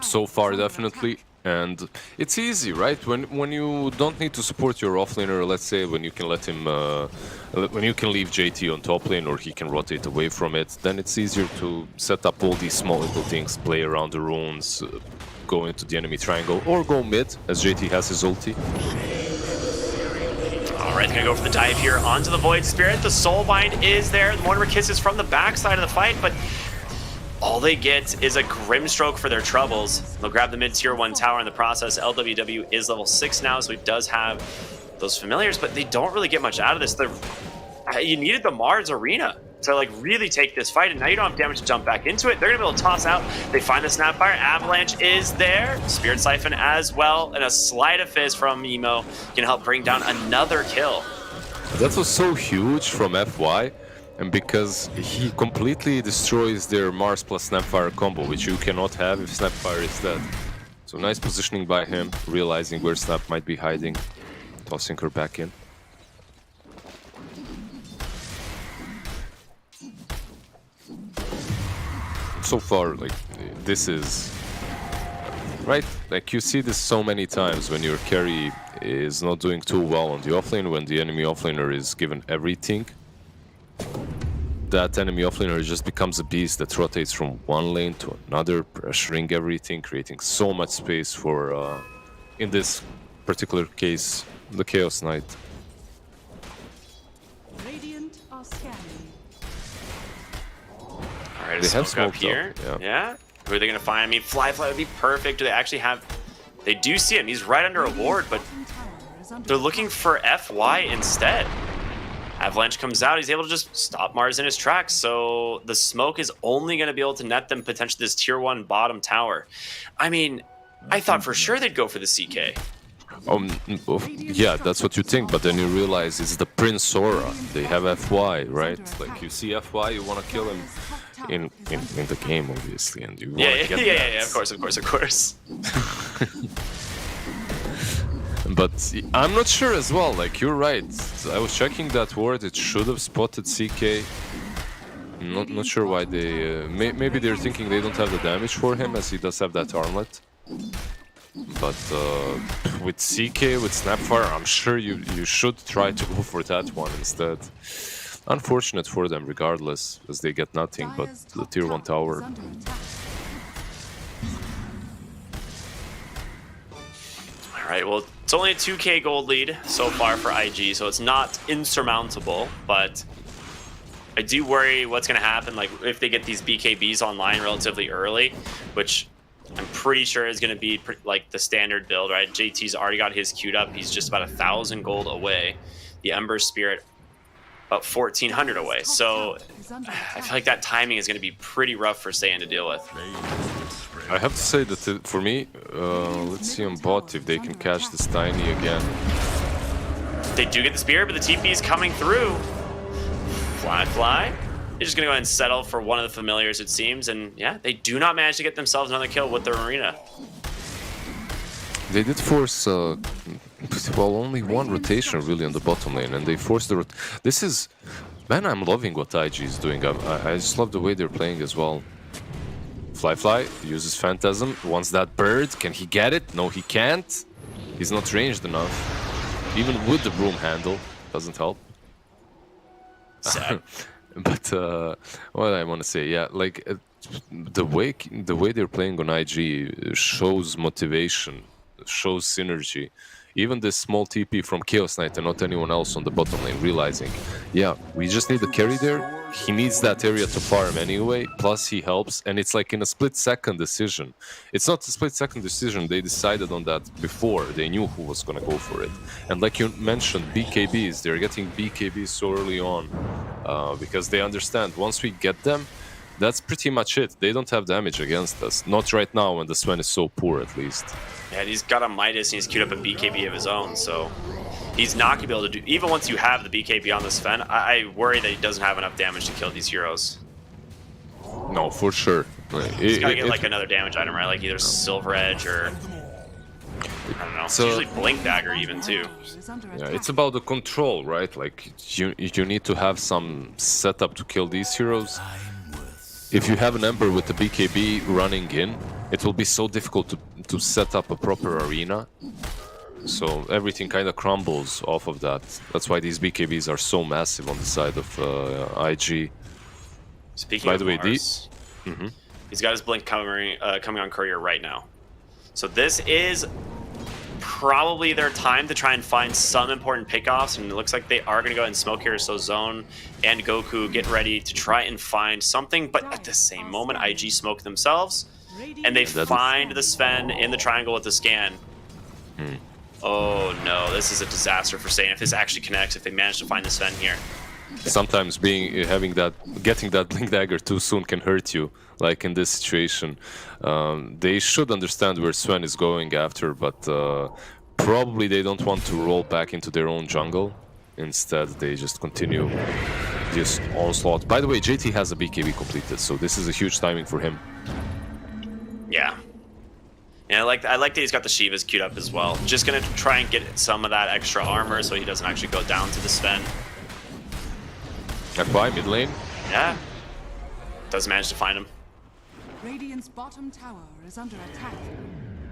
So far, definitely. And it's easy, right? When you don't need to support your offlaner, let's say when you can let him, when you can leave JT on top lane or he can rotate away from it, then it's easier to set up all these small little things, play around the runes, go into the enemy triangle, or go mid, as JT has his ulti. Alright, gonna go for the dive here onto the Void Spirit. The Soulbind is there. The Mortimer kisses from the backside of the fight, but all they get is a Grimstroke for their troubles. They'll grab the mid-tier 1 tower in the process. LWW is level 6 now, so he does have those familiars, but they don't really get much out of this. You needed the Mars Arena to like really take this fight, and now you don't have damage to jump back into it. They're gonna be able to toss out. They find the Snapfire. Avalanche is there. Spirit Siphon as well, and a Sleight of Fist from Emo can help bring down another kill. That was so huge from FY. And because he completely destroys their Mars plus Snapfire combo, which you cannot have if Snapfire is dead. So nice positioning by him, realizing where Snap might be hiding, tossing her back in. So far, like, this is... Right? Like, you see this so many times when your carry is not doing too well on the offlane, when the enemy offlaner is given everything. That enemy offlaner just becomes a beast that rotates from one lane to another, pressuring everything, creating so much space for, in this particular case, the Chaos Knight. Radiant are scanning. Alright, They have smoke up smoked here. up, Yeah. Who are they gonna find? I mean, Fly would be perfect. Do they actually have... They do see him. He's right under a ward, but they're looking for FY instead. Avalanche comes out, he's able to just stop Mars in his tracks, so the smoke is only going to be able to net them potentially this tier 1 bottom tower. I mean, I thought for sure they'd go for the CK. Yeah, that's what you think, but then you realize it's the Prince Sora. They have FY, right? Like, you see FY, you want to kill him in the game, obviously, and you want to get yeah, of course. But I'm not sure as well, like, you're right. I was checking that ward, it should have spotted CK. Not sure why they... maybe they're thinking they don't have the damage for him, as he does have that armlet. But with CK, with Snapfire, I'm sure you should try to go for that one instead. Unfortunate for them regardless, as they get nothing but the tier 1 tower. Alright, well, it's only a 2k gold lead so far for IG, so it's not insurmountable, but I do worry what's going to happen, like, if they get these BKBs online relatively early, which I'm pretty sure is going to be, like, the standard build, right? JT's already got his queued up. He's just about 1,000 gold away. The Ember Spirit, about 1,400 away. So I feel like that timing is going to be pretty rough for Saiyan to deal with. I have to say that for me, let's see on bot if they can catch this Tiny again. They do get the spear, but the TP is coming through. Fly They're just going to go ahead and settle for one of the familiars, it seems. And yeah, they do not manage to get themselves another kill with their arena. They did force, well, only one rotation really on the bottom lane, and they forced the. This is, man, I'm loving what IG is doing. I just love the way they're playing as well. Fly uses Phantasm, wants that bird. Can he get it? No, he can't. He's not ranged enough. Even with the broom handle, doesn't help. Sad. But what I want to say, yeah, like the way they're playing on IG shows motivation, shows synergy. Even this small TP from Chaos Knight and not anyone else on the bottom lane realizing, yeah, we just need the carry there. He needs that area to farm anyway, plus he helps, and it's like in a split-second decision. It's not a split-second decision, they decided on that before, they knew who was gonna go for it. And like you mentioned, BKBs, they're getting BKBs so early on, because they understand, once we get them, that's pretty much it. They don't have damage against us. Not right now when the Sven is so poor, at least. Yeah, he's got a Midas and he's queued up a BKB of his own, so he's not going to be able to do... Even once you have the BKB on the Sven, I worry that he doesn't have enough damage to kill these heroes. No, for sure. He's got to get like another damage item, right? Like either Silver Edge or... I don't know. It's usually Blink Dagger even, too. Yeah, it's about the control, right? Like, you need to have some setup to kill these heroes. If you have an Ember with the BKB running in, it will be so difficult to set up a proper arena. So everything kind of crumbles off of that. That's why these BKBs are so massive on the side of IG. Speaking By of the way, Mars, he's got his Blink coming on Courier right now. So this is probably their time to try and find some important pickoffs, and it looks like they are going to go ahead and smoke here. So Zone and Goku get ready to try and find something, but at the same moment, IG smoke themselves, and they find the Sven in the triangle with the scan. Oh no, this is a disaster for Saiyan if this actually connects, if they manage to find the Sven here. Sometimes getting that Blink Dagger too soon can hurt you, like in this situation. They should understand where Sven is going after, but probably they don't want to roll back into their own jungle. Instead, they just continue just onslaught. By the way, JT has a BKB completed, so this is a huge timing for him. Yeah. And I like that he's got the Shivas queued up as well. Just gonna try and get some of that extra armor so he doesn't actually go down to the Sven. FY mid lane. Yeah. Doesn't manage to find him. Radiant's bottom tower is under attack.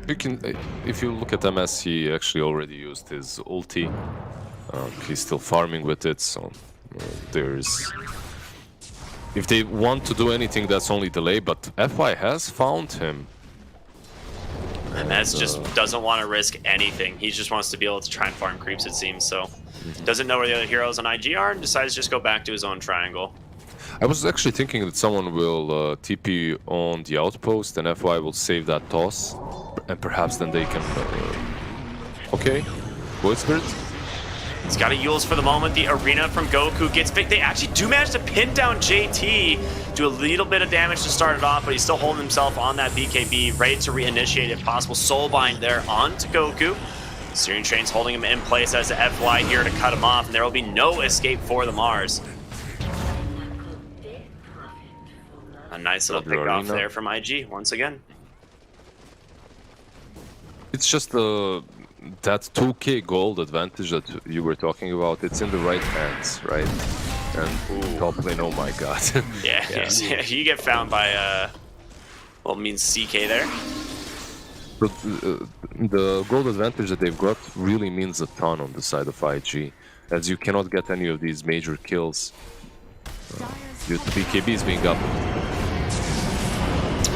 You can, if you look at MS, he actually already used his ulti. He's still farming with it, so there's... If they want to do anything, that's only delay, but FY has found him. And MS just doesn't want to risk anything. He just wants to be able to try and farm creeps, it seems, so... Doesn't know where the other heroes on IG are and decides to just go back to his own triangle. I was actually thinking that someone will TP on the outpost and FY will save that toss, and perhaps then they can... Okay, Void Spirit. He's got a Yules for the moment. The arena from Goku gets big. They actually do manage to pin down JT, do a little bit of damage to start it off, but he's still holding himself on that BKB, ready to reinitiate if possible. Soulbind there onto Goku. Searing Train's holding him in place as a FY here to cut him off, and there will be no escape for the Mars. A nice little pick off there from IG once again. It's just that 2k gold advantage that you were talking about. It's in the right hands, right? And top lane, oh my god. Yeah. You get found by, well, means CK there. But the gold advantage that they've got really means a ton on the side of IG, as you cannot get any of these major kills due to BKBs being up.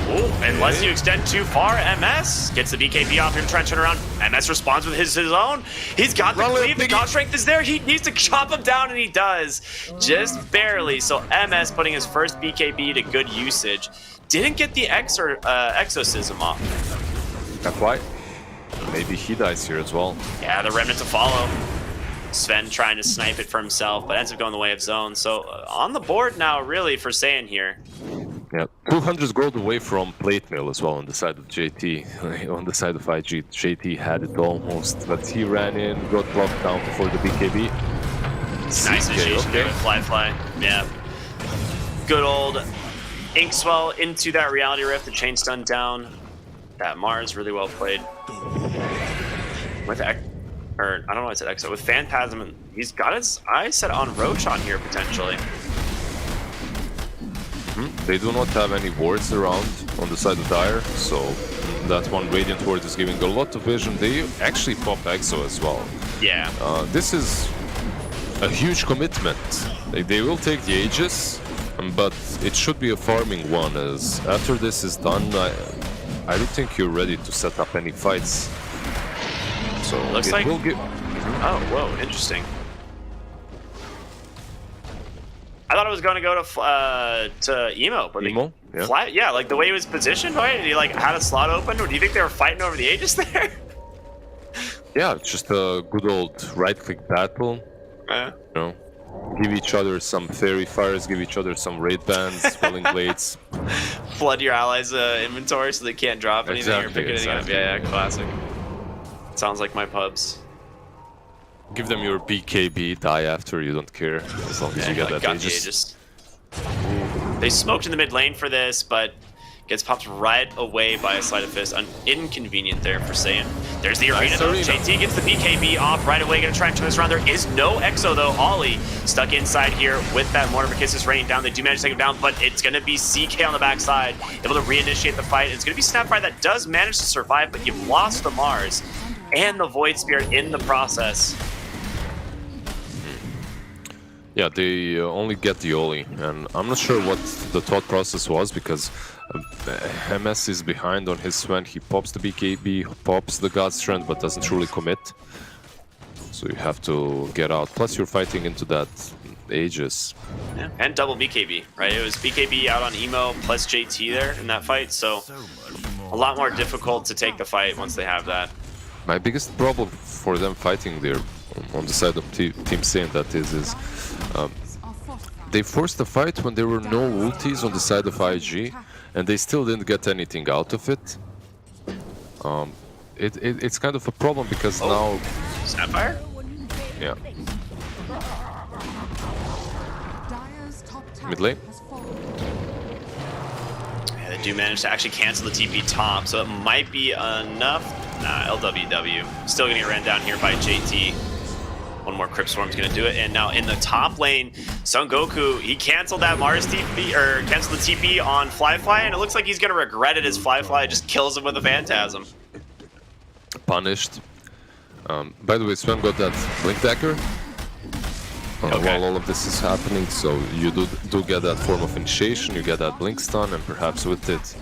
Oh, unless you extend too far, MS gets the BKB off him, trying to turn around. MS responds with his own. He's got the cleave, the God Strength is there. He needs to chop him down, and he does. Just barely. So MS putting his first BKB to good usage. Didn't get the Exorcism off. FY, maybe he dies here as well. Yeah, the Remnant to follow. Sven trying to snipe it for himself, but ends up going the way of Zone. So on the board now, really, for Saiyan here. Yeah, 200 gold away from plate mail as well on the side of JT. On the side of IG, JT had it almost, but he ran in, got blocked down before the BKB. Nice initiation there with Fly. Yeah. good old Inkswell into that Reality Rift, the chain stun down. That Mars, really well played. With I don't know why I said Exo. With Phantasm, and he's got his eyes set on Roshan here, potentially. They do not have any wards around on the side of Dire, so that one Radiant Ward is giving a lot of vision. They actually pop Exo as well. Yeah. This is a huge commitment. Like, they will take the Aegis, but it should be a farming one, as after this is done, I don't think you're ready to set up any fights. So Looks it like... will give... Oh, whoa, interesting. I thought it was going to go to Emo, but Emo? Yeah. yeah, like the way he was positioned, right? He like had a slot open, or do you think they were fighting over the Aegis there? Yeah, it's just a good old right-click battle. You know, give each other some fairy fires, give each other some raid bands, spelling blades. Flood your allies' inventory so they can't drop anything or pick anything up. Yeah, classic. Sounds like my pubs. Give them your BKB, die after, you don't care, as long as you get that Aegis. They smoked in the mid lane for this, but gets popped right away by a Sleight of Fist. Inconvenient there for Saiyan. There's the arena though. JT gets the BKB off right away, gonna try and turn this around. There is no Exo though. Ollie stuck inside here with that Mortar of Kisses raining down. They do manage to take him down, but it's gonna be CK on the backside, able to reinitiate the fight. It's gonna be Snapfire that does manage to survive, but you've lost the Mars and the Void Spirit in the process. Yeah, they only get the Oli, and I'm not sure what the thought process was, because MS is behind on his Sven. He pops the BKB, pops the God Strand, but doesn't truly commit. So you have to get out. Plus you're fighting into that Aegis. Yeah, and double BKB, right? It was BKB out on Emo plus JT there in that fight, so a lot more difficult to take the fight once they have that. My biggest problem for them fighting there, on the side of Team Saiyan, that is they forced the fight when there were no ultis on the side of IG, and they still didn't get anything out of it. It's kind of a problem because now... Snapfire? Yeah. Mid lane? Yeah, they do manage to actually cancel the TP top, so it might be enough. Nah, LWW. Still gonna get ran down here by JT. One more Crypt Swarm's gonna do it, and now in the top lane, Son Goku, he canceled that Mars TP, or canceled the TP on Fly, and it looks like he's gonna regret it as Fly just kills him with a Phantasm. Punished. By the way, Sven got that Blink Dagger while all of this is happening, so you do get that form of initiation, you get that Blink Stun, and perhaps with it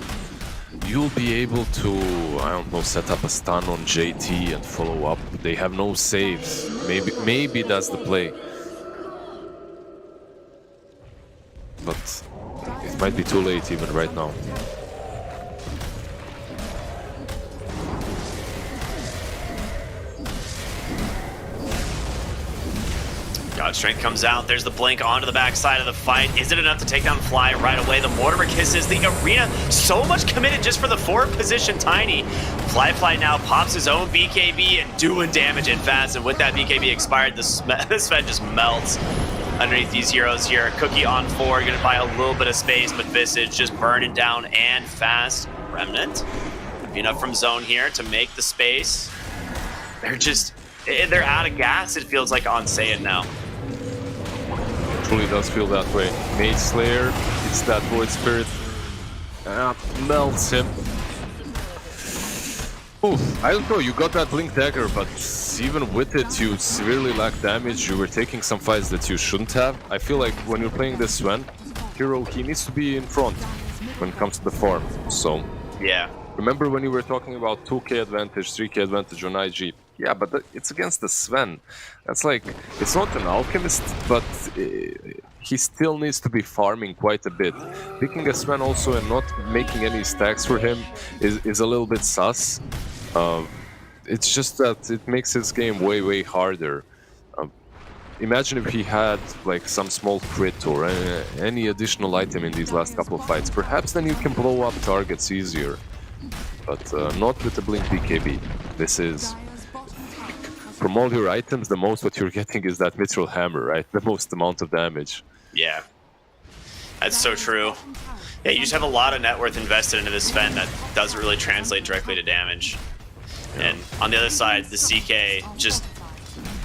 you'll be able to, I don't know, set up a stun on JT and follow up. They have no saves. Maybe that's the play. But it might be too late even right now. God Strength comes out. There's the blink onto the backside of the fight. Is it enough to take down Fly right away? The Mortimer kisses the arena. So much committed just for the forward position. Tiny. Fly now pops his own BKB and doing damage in fast. And with that BKB expired, the Sven just melts underneath these heroes here. Cookie on 4, gonna buy a little bit of space, but Visage just burning down and fast. Remnant. Enough from zone here to make the space. They're out of gas, it feels like, on Saiyan now. Truly does feel that way. Mage Slayer, it's that Void Spirit. Melts him. Oof, I don't know, you got that Blink Dagger, but even with it, you severely lack damage. You were taking some fights that you shouldn't have. I feel like when you're playing this Sven hero, he needs to be in front when it comes to the farm. So, yeah. Remember when you were talking about 2k advantage, 3k advantage on IG? Yeah, but it's against the Sven. That's like, it's not an alchemist, but he still needs to be farming quite a bit. Picking a Sven also and not making any stacks for him is a little bit sus. It's just that it makes his game way harder. Imagine if he had like some small crit or any additional item in these last couple of fights. Perhaps then you can blow up targets easier. But not with the Blink BKB. This is... From all your items, the most what you're getting is that Mithril Hammer, right? The most amount of damage. Yeah. That's so true. Yeah, you just have a lot of net worth invested into this Sven that doesn't really translate directly to damage. And on the other side, the CK just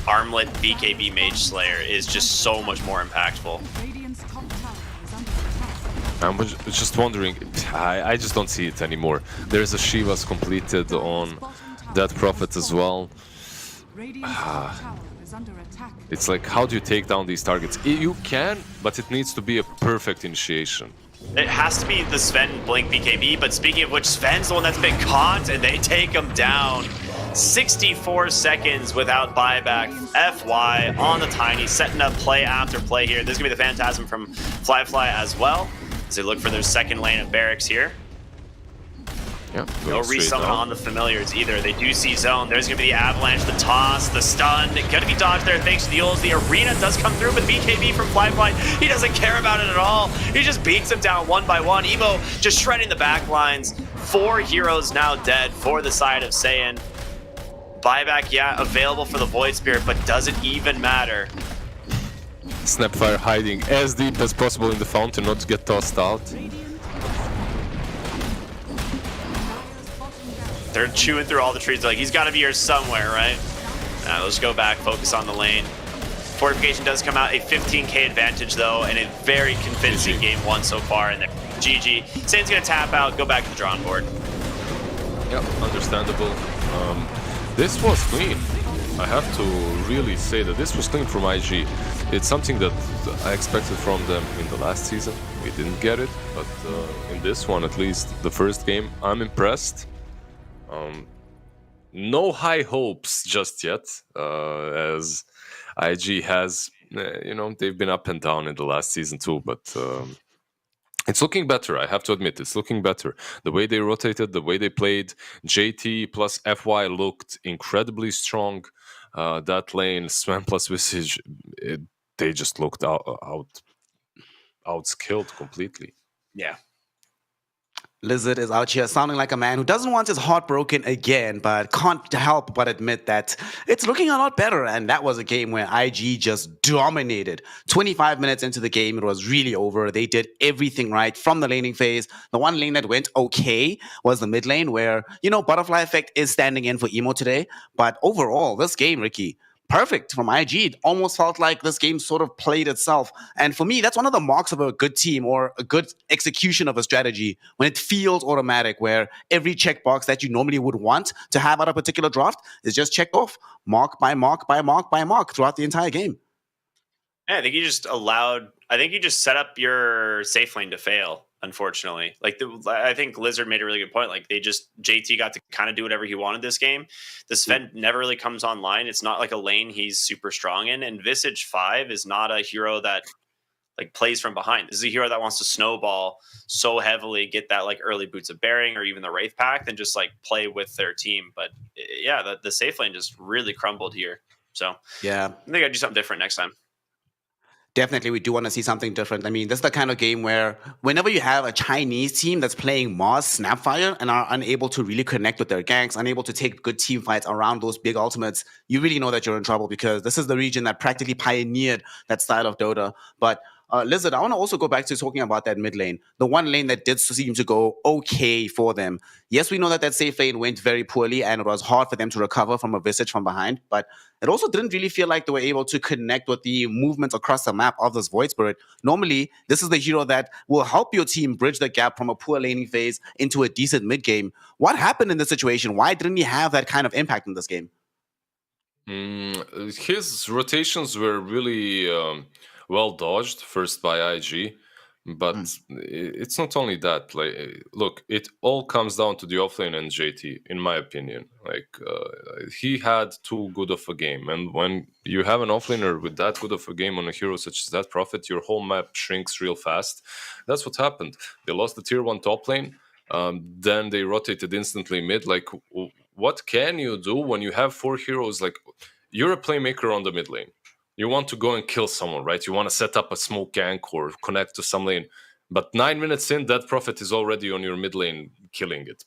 armlet BKB Mage Slayer is just so much more impactful. Radiant's top tower is under attack. I'm just wondering, I just don't see it anymore. There's a Shiva's completed on that Prophet as well. Radiant's top tower is under attack. It's like, how do you take down these targets? You can, but it needs to be a perfect initiation. It has to be the Sven Blink BKB, but speaking of which, Sven's the one that's been caught, and they take him down. 64 seconds without buyback. FY on the Tiny, setting up play after play here. There's going to be the Phantasm from Fly as well, as they look for their second lane of barracks here. Yeah, No resummon on the familiars either. They do see zone. There's going to be the avalanche, the toss, the stun. Going to be dodged there thanks to the ults. The arena does come through, but BKB from Fly, he doesn't care about it at all. He just beats them down one by one. Evo just shredding the back lines. 4 heroes now dead for the side of Saiyan. Buyback, yeah, available for the Void Spirit, but does it even matter? Snapfire hiding as deep as possible in the fountain, not to get tossed out. They're chewing through all the trees. They're like, he's got to be here somewhere, right? Let's go back, focus on the lane. Fortification does come out, a 15k advantage though, and a very convincing game one so far. And GG. Sain's gonna tap out, go back to the drawing board. Yep, understandable. This was clean. I have to really say that this was clean from IG. It's something that I expected from them in the last season. We didn't get it, but in this one, at least the first game, I'm impressed. No high hopes just yet, as IG has, they've been up and down in the last season too, but it's looking better, I have to admit, it's looking better. The way they rotated, the way they played, JT plus FY looked incredibly strong. That lane, Sven plus Visage, they just looked outskilled completely. Yeah. Lizard is out here sounding like a man who doesn't want his heart broken again, but can't help but admit that it's looking a lot better. And that was a game where IG just dominated. 25 minutes into the game, it was really over. They did everything right from the laning phase. The one lane that went okay was the mid lane where, Butterfly Effect is standing in for Emo today. But overall, this game, Ricky, perfect from IG. It almost felt like this game sort of played itself. And for me, that's one of the marks of a good team or a good execution of a strategy when it feels automatic, where every checkbox that you normally would want to have out a particular draft is just checked off mark by mark by mark by mark throughout the entire game. Yeah, I think you just set up your safe lane to fail, unfortunately. I think Lizard made a really good point. JT got to kind of do whatever he wanted this game. The Sven never really comes online. It's not like a lane he's super strong in. And Visage 5 is not a hero that plays from behind. This is a hero that wants to snowball so heavily, get that early boots of bearing or even the Wraith Pact and just play with their team. But yeah, the safe lane just really crumbled here. So yeah, I think I'd do something different next time. Definitely, we do want to see something different. I mean, this is the kind of game where whenever you have a Chinese team that's playing Mars Snapfire and are unable to really connect with their ganks, unable to take good team fights around those big ultimates, you really know that you're in trouble, because this is the region that practically pioneered that style of Dota. But Lizard, I want to also go back to talking about that mid lane, the one lane that did seem to go okay for them. Yes, we know that safe lane went very poorly and it was hard for them to recover from a Visage from behind, but it also didn't really feel like they were able to connect with the movements across the map of this Void Spirit. Normally, this is the hero that will help your team bridge the gap from a poor laning phase into a decent mid game. What happened in this situation? Why didn't he have that kind of impact in this game? His rotations were really well dodged, first by IG, but it's not only that. Look, it all comes down to the offlane and JT, in my opinion. He had too good of a game, and when you have an offlaner with that good of a game on a hero such as that Prophet, your whole map shrinks real fast. That's what happened. They lost the tier 1 top lane, then they rotated instantly mid. What can you do when you have 4 heroes? You're a playmaker on the mid lane. You want to go and kill someone, right? You want to set up a smoke gank or connect to some lane. But 9 minutes in, that Prophet is already on your mid lane killing it.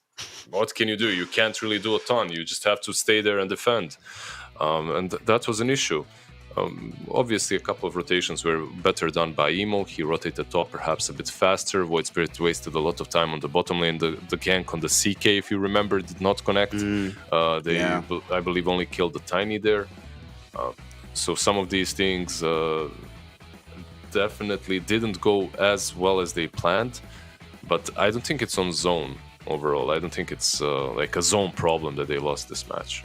What can you do? You can't really do a ton. You just have to stay there and defend. And that was an issue. Obviously, a couple of rotations were better done by Emo. He rotated top perhaps a bit faster. Void Spirit wasted a lot of time on the bottom lane. The gank on the CK, if you remember, did not connect. I believe, only killed the Tiny there. So some of these things definitely didn't go as well as they planned. But I don't think it's on zone overall. I don't think it's like a zone problem that they lost this match.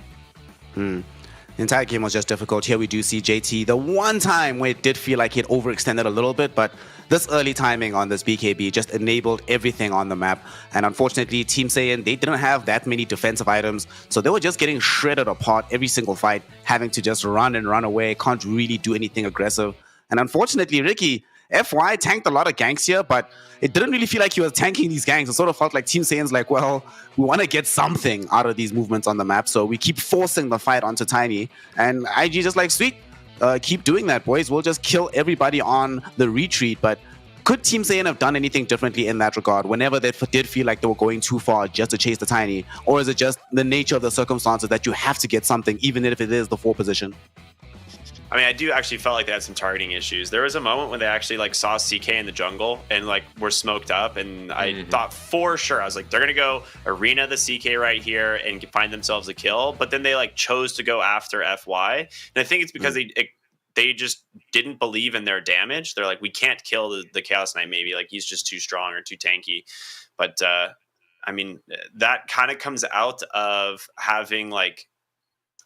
The entire game was just difficult. Here we do see JT, the one time where it did feel like it overextended a little bit, but this early timing on this BKB just enabled everything on the map. And unfortunately, Team Saiyan, they didn't have that many defensive items, so they were just getting shredded apart every single fight, having to just run and run away, can't really do anything aggressive. And unfortunately, Ricky, FY tanked a lot of ganks here, but it didn't really feel like he was tanking these ganks. It sort of felt like Team Saiyan's like, well, we want to get something out of these movements on the map, so we keep forcing the fight onto Tiny. And IG just like, sweet, keep doing that, boys. We'll just kill everybody on the retreat. But could Team Saiyan have done anything differently in that regard whenever they did feel like they were going too far just to chase the Tiny? Or is it just the nature of the circumstances that you have to get something, even if it is the 4 position? I mean, I do actually felt like they had some targeting issues. There was a moment when they actually like saw CK in the jungle and like were smoked up, and I thought for sure, I was like, they're gonna go arena the CK right here and find themselves a kill. But then they like chose to go after FY, and I think it's because they just didn't believe in their damage. They're like, we can't kill the Chaos Knight. Maybe like he's just too strong or too tanky. But I mean, that kind of comes out of having like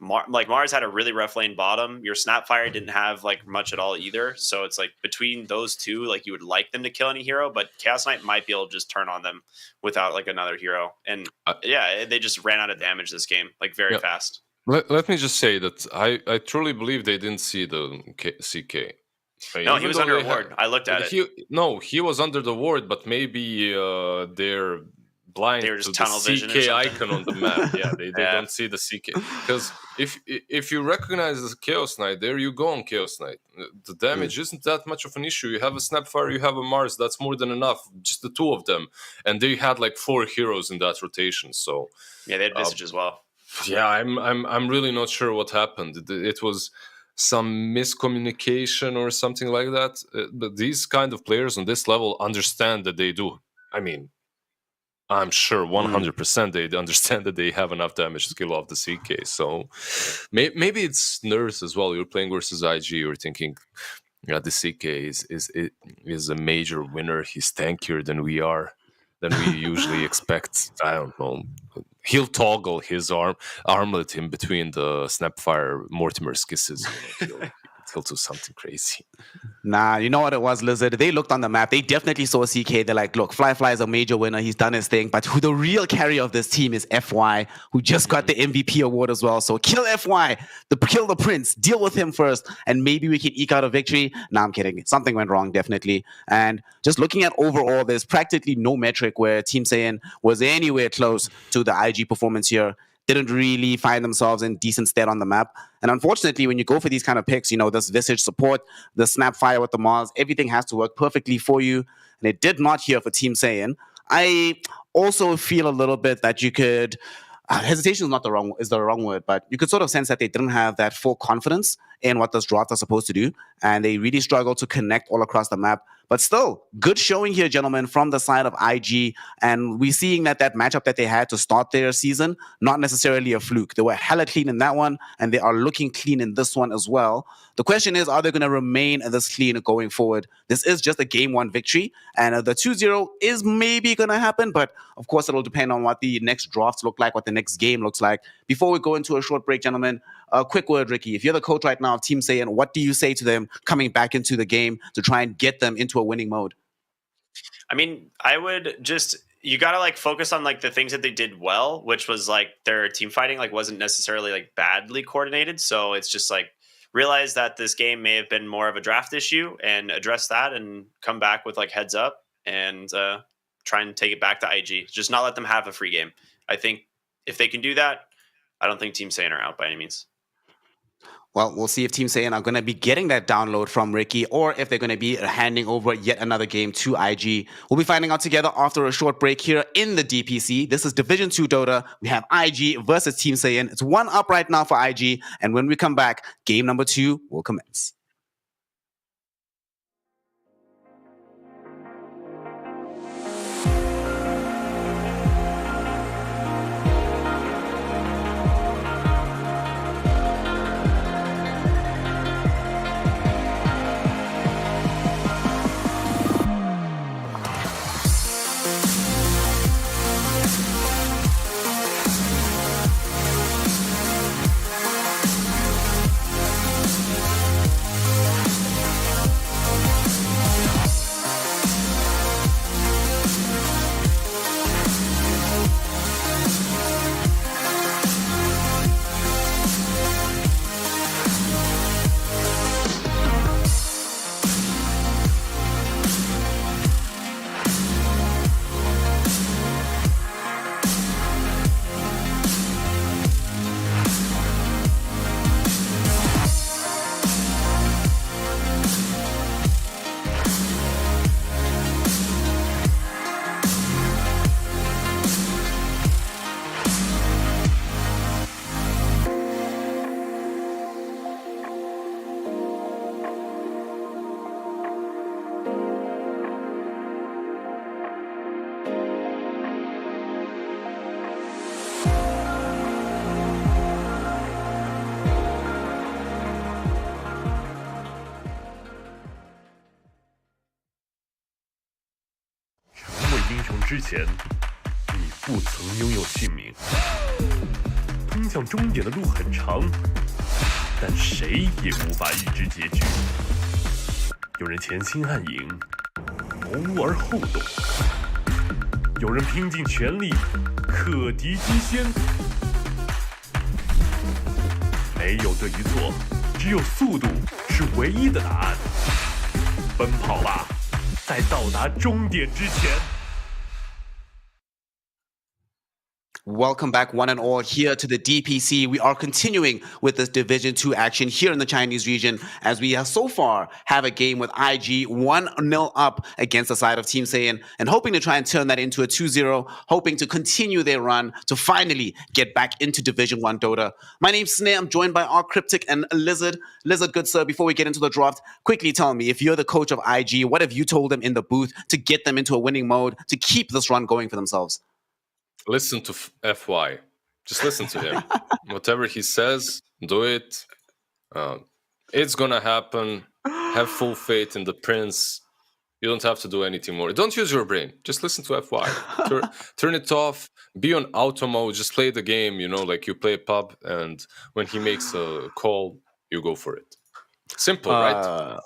Mars had a really rough lane bottom. Your Snapfire didn't have like much at all either. So it's like between those two, like you would like them to kill any hero, but Chaos Knight might be able to just turn on them without like another hero. And yeah, they just ran out of damage this game, like very fast. Let me just say that I truly believe they didn't see the CK. No, he was under a ward. I looked at it. He was under the ward, but maybe they're blind to the tunnel CK icon on the map. Yeah, they don't see the CK. Because if you recognize the Chaos Knight, there you go on Chaos Knight. The damage isn't that much of an issue. You have a Snapfire, you have a Mars. That's more than enough. Just the 2 of them, and they had like 4 heroes in that rotation. So yeah, they had Visage as well. Yeah, I'm really not sure what happened. It was some miscommunication or something like that. But these kind of players on this level understand that they do. I mean, I'm sure 100% they understand that they have enough damage to kill off the CK. So maybe it's nerves as well. You're playing versus IG. You're thinking, yeah, the CK is a major winner. He's tankier than we are. Than we usually expect. I don't know. He'll toggle his armlet in between the Snapfire Mortimer's kisses. He'll do something crazy. Nah, you know what it was, Lizard? They looked on the map. They definitely saw CK. They're like, look, Fly is a major winner. He's done his thing. But who the real carrier of this team is FY, who just got the MVP award as well. So kill FY, kill the Prince, deal with him first, and maybe we can eke out a victory. Nah, I'm kidding. Something went wrong, definitely. And just looking at overall, there's practically no metric where Team Saiyan was anywhere close to the IG performance here. Didn't really find themselves in decent stead on the map. And unfortunately, when you go for these kind of picks, you know, this Visage support, the Snapfire with the Mars, everything has to work perfectly for you. And it did not here for Team Saiyan. I also feel a little bit that you could... hesitation is the wrong word, but you could sort of sense that they didn't have that full confidence in what those drafts are supposed to do, and they really struggled to connect all across the map. But still, good showing here, gentlemen, from the side of IG, and we're seeing that matchup that they had to start their season, not necessarily a fluke. They were hella clean in that one, and they are looking clean in this one as well. The question is, are they going to remain this clean going forward? This is just a game 1 victory, and the 2-0 is maybe going to happen, but of course it'll depend on what the next drafts look like, what the next game looks like. Before we go into a short break, gentlemen, a quick word, Ricky. If you're the coach right now of Team Saiyan, what do you say to them coming back into the game to try and get them into a winning mode? I mean, I would just... You got to like focus on like the things that they did well, which was like their team fighting like wasn't necessarily like badly coordinated. So it's just like realize that this game may have been more of a draft issue and address that and come back with like heads up and try and take it back to IG. Just not let them have a free game. I think if they can do that, I don't think Team Saiyan are out by any means. Well, we'll see if Team Saiyan are going to be getting that download from Ricky or if they're going to be handing over yet another game to IG. We'll be finding out together after a short break here in the DPC. This is Division 2 Dota. We have IG versus Team Saiyan. It's 1-up right now for IG. And when we come back, game number 2 will commence.之前，你不曾拥有姓名。通向终点的路很长，但谁也无法预知结局。有人前心暗影，谋而后动；有人拼尽全力，克敌机先。没有对与错，只有速度是唯一的答案。奔跑吧，在到达终点之前。Welcome back, one and all, here to the DPC. We are continuing with this Division 2 action here in the Chinese region as we so far have a game with IG 1-0 up against the side of Team Saiyan and hoping to try and turn that into a 2-0, hoping to continue their run to finally get back into Division 1 Dota. My name's Snare. I'm joined by our Cryptic and Lizard. Lizard, good sir, before we get into the draft, quickly tell me, if you're the coach of IG, what have you told them in the booth to get them into a winning mode, to keep this run going for themselves? Listen to FY. Just listen to him. Whatever he says, do it. It's gonna happen. Have full faith in the prince. You don't have to do anything more. Don't use your brain. Just listen to FY. Turn it off. Be on auto mode. Just play the game, like you play pub. And when he makes a call, you go for it. Simple, right?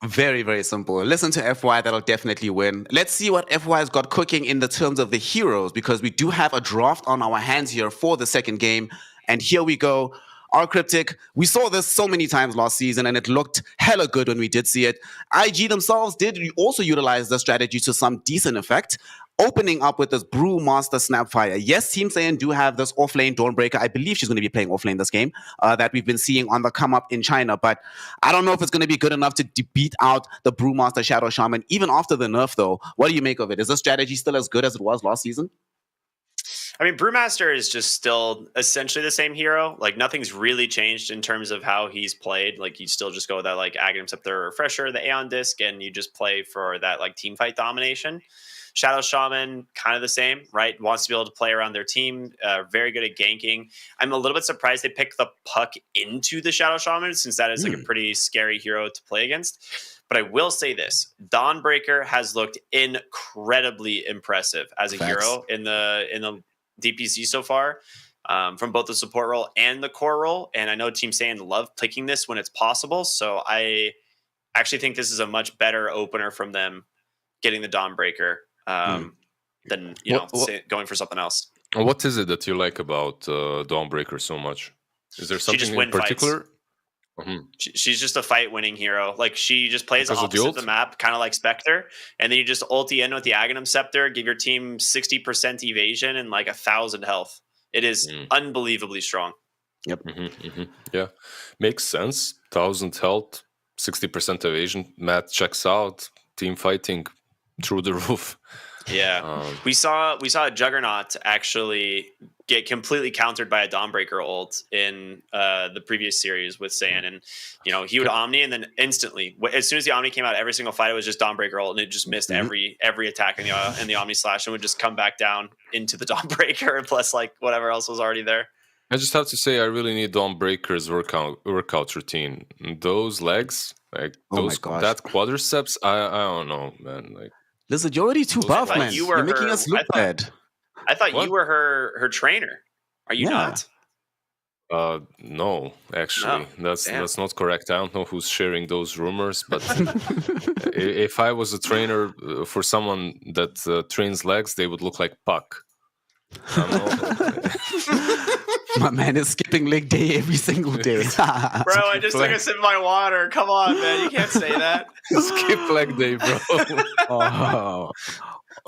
Very, very simple. Listen to FY, that'll definitely win. Let's see what FY has got cooking in the terms of the heroes, because we do have a draft on our hands here for the second game. And here we go. Our Cryptic, we saw this so many times last season, and it looked hella good when we did see it. IG themselves did also utilize the strategy to some decent effect, opening up with this Brewmaster Snapfire. Yes, Team Saiyan do have this offlane Dawnbreaker. I believe she's going to be playing offlane this game, that we've been seeing on the come up in China. But I don't know if it's going to be good enough to beat out the Brewmaster Shadow Shaman, even after the nerf, though. What do you make of it? Is the strategy still as good as it was last season? I mean, Brewmaster is just still essentially the same hero. Like, nothing's really changed in terms of how he's played. Like, you still just go with that, like, Aghanim Scepter Refresher, the Aeon Disc, and you just play for that, like, team fight domination. Shadow Shaman, kind of the same, right? Wants to be able to play around their team. Very good at ganking. I'm a little bit surprised they picked the puck into the Shadow Shaman, since that is like a pretty scary hero to play against. But I will say this: Dawnbreaker has looked incredibly impressive as a hero in the DPC so far, from both the support role and the core role. And I know Team Saiyan love picking this when it's possible. So I actually think this is a much better opener from them getting the Dawnbreaker than going for something else. What is it that you like about Dawnbreaker so much? Is there something in particular? She's just a fight-winning hero. Like, she just plays opposite the map, kind of like Spectre, and then you just ulti in with the Aghanim Scepter, give your team 60% evasion and like 1,000 health. It is unbelievably strong. Yep. Yeah, makes sense. 1,000 health, 60% evasion. Matt checks out. Team fighting through the roof. Yeah, we saw a Juggernaut actually get completely countered by a Dawnbreaker ult in the previous series with Saiyan, and he would Omni, and then instantly, as soon as the Omni came out, every single fight it was just Dawnbreaker ult, and it just missed every attack in the Omni slash, and would just come back down into the Dawnbreaker, plus like whatever else was already there. I just have to say, I really need Dawnbreaker's workout routine. Those legs, like those that quadriceps, I don't know, man. Like, listen, you're already too buff, man. You're making us look bad. I thought you were her trainer. Are you not? No, actually, that's not correct. I don't know who's sharing those rumors, but if I was a trainer for someone that trains legs, they would look like Puck. My man is skipping leg day every single day. Bro, I just took a sip of my water. Come on, man. You can't say that. Skip leg day, bro. Oh.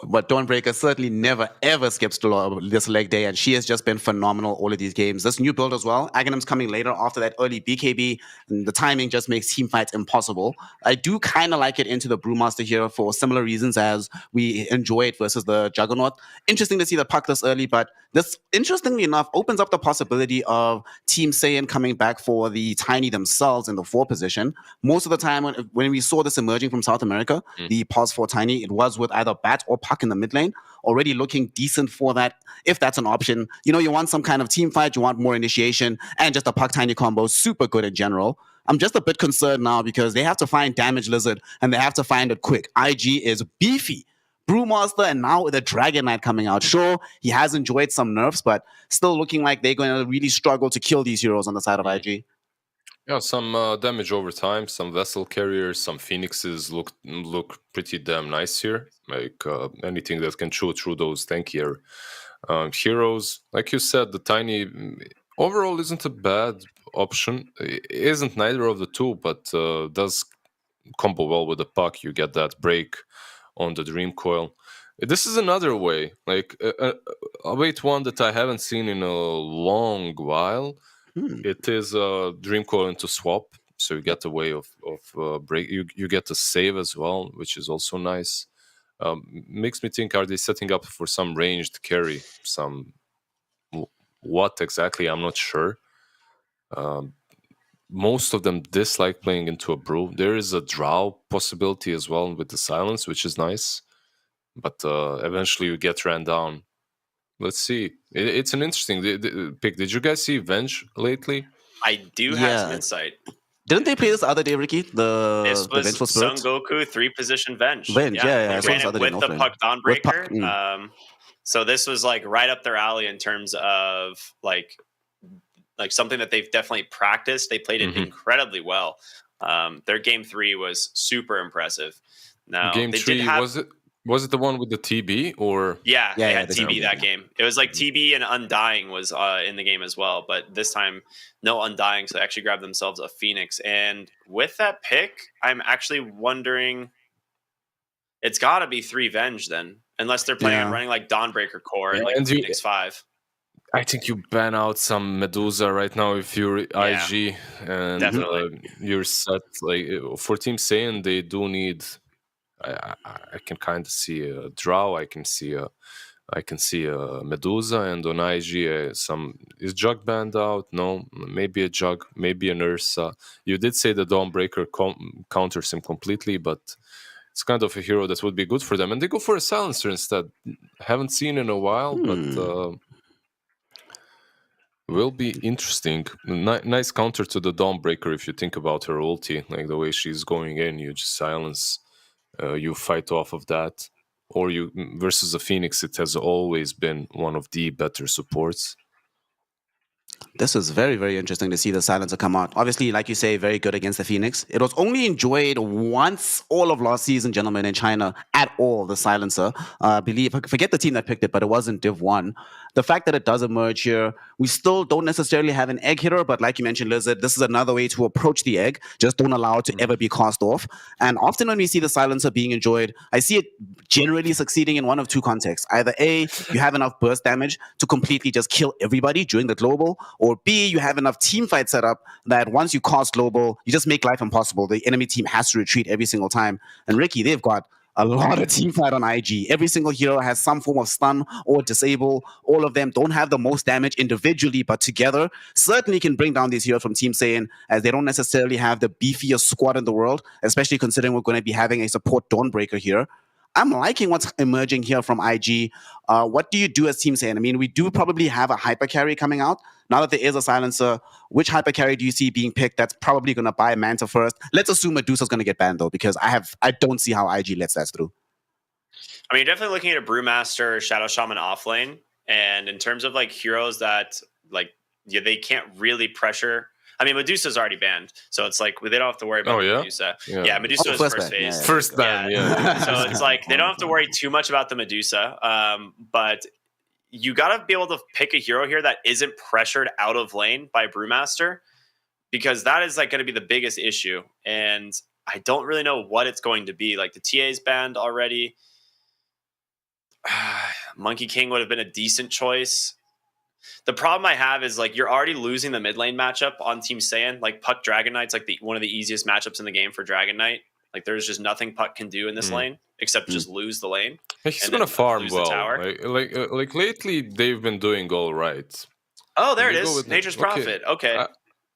But Dawnbreaker certainly never, ever skips this leg day, and she has just been phenomenal all of these games. This new build as well, Aghanim's coming later after that early BKB, and the timing just makes team fights impossible. I do kind of like it into the Brewmaster here for similar reasons as we enjoy it versus the Juggernaut. Interesting to see the Puck this early, but this, interestingly enough, opens up the possibility of Team Saiyan coming back for the Tiny themselves in the 4 position. Most of the time when we saw this emerging from South America, the pause for Tiny, it was with either Bat or Puck in the mid lane, already looking decent for that, if that's an option. You want some kind of team fight, you want more initiation, and just a Puck Tiny combo, super good in general. I'm just a bit concerned now because they have to find Damage Lizard, and they have to find it quick. IG is beefy. Brewmaster, and now the Dragon Knight coming out. Sure, he has enjoyed some nerfs, but still looking like they're going to really struggle to kill these heroes on the side of IG. Yeah, some damage over time, some vessel carriers, some phoenixes look pretty damn nice here. Like anything that can chew through those tankier heroes. Like you said, the Tiny overall isn't a bad option. It isn't neither of the two, but does combo well with the Puck. You get that break on the Dream Coil. This is another way, like a wait one that I haven't seen in a long while. It is a Dream Coil into swap, so you get a way of break. You get to save as well, which is also nice. Makes me think: are they setting up for some ranged carry? What exactly? I'm not sure. Most of them dislike playing into a brew. There is a drow possibility as well with the silence, which is nice. But eventually you get ran down. Let's see. It's an interesting pick. Did you guys see Venge lately? I do have some insight. Didn't they play this the other day, Ricky? This was Son Goku 3-position Venge. They ran it with the Puck Dawnbreaker. So this was like right up their alley in terms of like something that they've definitely practiced. They played it incredibly well. Their game 3 was super impressive. Now game 3 was it the one with the TB or? Yeah, they had TB that game. It was like TB and Undying was in the game as well, but this time no Undying, so they actually grabbed themselves a Phoenix. And with that pick, I'm actually wondering, it's got to be 3 Venge then, unless they're planning on running like Dawnbreaker core and like Phoenix 5. I think you ban out some Medusa right now if you're IG, and you're set. Like for Team Saiyan, they do need. I can kind of see a Drow. I can see a Medusa, and on IG is Jug banned out? No, maybe a Jug, maybe an Ursa. You did say the Dawnbreaker counters him completely, but it's kind of a hero that would be good for them, and they go for a Silencer instead. Haven't seen in a while, but will be interesting. Nice counter to the Dawnbreaker if you think about her ulti, like the way she's going in. You just silence. You fight off of that, or you versus a Phoenix. It has always been one of the better supports. This is very, very interesting to see the Silencer come out. Obviously, like you say, very good against the Phoenix. It was only enjoyed once all of last season, gentlemen, in China at all, the Silencer. I forget the team that picked it, but it wasn't Div 1. the fact that it does emerge here, we still don't necessarily have an egg hitter, but like you mentioned, Lizard, this is another way to approach the egg. Just don't allow it to ever be cast off. And often when we see the silencer being enjoyed, I see it generally succeeding in one of two contexts. Either A, you have enough burst damage to completely just kill everybody during the global, or B, you have enough team fight set up that once you cast global, you just make life impossible. The enemy team has to retreat every single time. And Ricky, they've got a lot of team fight on IG. Every single hero has some form of stun or disable. All of them don't have the most damage individually, but together certainly can bring down these heroes from Team Saiyan, as they don't necessarily have the beefiest squad in the world, especially considering we're going to be having a support Dawnbreaker here. I'm liking what's emerging here from IG. What do you do as Team Saiyan? I mean, we do probably have a hyper carry coming out. Now that there is a silencer, which hyper carry do you see being picked that's probably going to buy Manta first? Let's assume Medusa's going to get banned, though, because I don't see how IG lets that through. I mean, you're definitely looking at a Brewmaster, Shadow Shaman offlane. And in terms of like heroes that like they can't really pressure. I mean, Medusa's already banned, so it's like they don't have to worry about Medusa. Yeah, Medusa is first phase. Yeah. First ban, yeah. So it's like they don't have to worry too much about the Medusa. But you got to be able to pick a hero here that isn't pressured out of lane by Brewmaster, because that is like going to be the biggest issue. And I don't really know what it's going to be. Like the TA's banned already. Monkey King would have been a decent choice. The problem I have is like you're already losing the mid lane matchup on Team Saiyan. Like Puck Dragon Knight's like one of the easiest matchups in the game for Dragon Knight. Like there's just nothing Puck can do in this lane except just lose the lane. He's gonna farm well. Like lately, they've been doing all right. Oh, there it is. Nature's Prophet. Okay.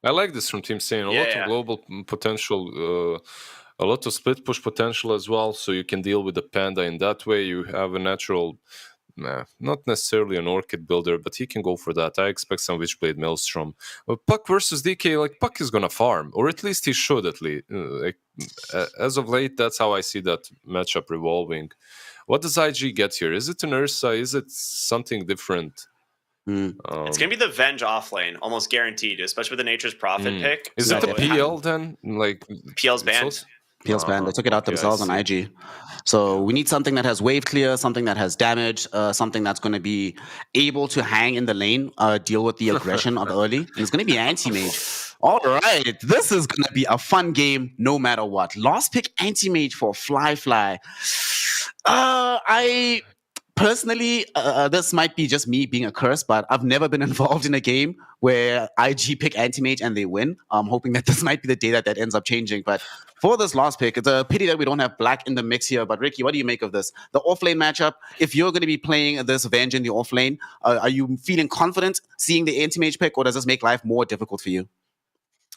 I like this from Team Saiyan. A lot of global potential, a lot of split push potential as well. So you can deal with the Panda in that way. You have a natural, not necessarily an Orchid builder, but he can go for that. I expect some Witchblade Maelstrom. Puck versus DK, like Puck is gonna farm, or at least he should. At least, as of late, that's how I see that matchup revolving. What does IG get here? Is it an Ursa? Is it something different? It's gonna be the Venge offlane, almost guaranteed, especially with the Nature's Prophet pick. Is it the PL then? Like PL's banned. PL's banned. They took it out themselves on IG. So we need something that has wave clear, something that has damage, something that's going to be able to hang in the lane, deal with the aggression of early. And it's going to be anti-mage. All right, this is going to be a fun game no matter what. Last pick anti-mage for Fly. I personally, this might be just me being a curse, but I've never been involved in a game where IG pick anti-mage and they win. I'm hoping that this might be the day that ends up changing. But for this last pick, it's a pity that we don't have Black in the mix here. But Ricky, what do you make of this? The offlane matchup, if you're going to be playing this Venge in the offlane, are you feeling confident seeing the anti-mage pick, or does this make life more difficult for you?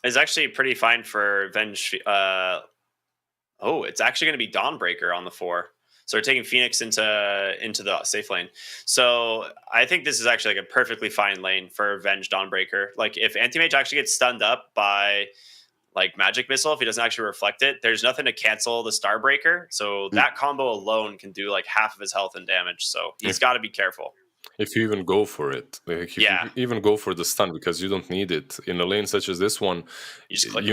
It's actually pretty fine for Venge. It's actually going to be Dawnbreaker on the 4. So we're taking Phoenix into the safe lane. So I think this is actually like a perfectly fine lane for Venge Dawnbreaker. Like if Anti-Mage actually gets stunned up by like Magic Missile, if he doesn't actually reflect it, there's nothing to cancel the Starbreaker. So that combo alone can do like half of his health and damage. So he's got to be careful. If you even go for it, like if you even go for the stun, because you don't need it in a lane such as this one. You just click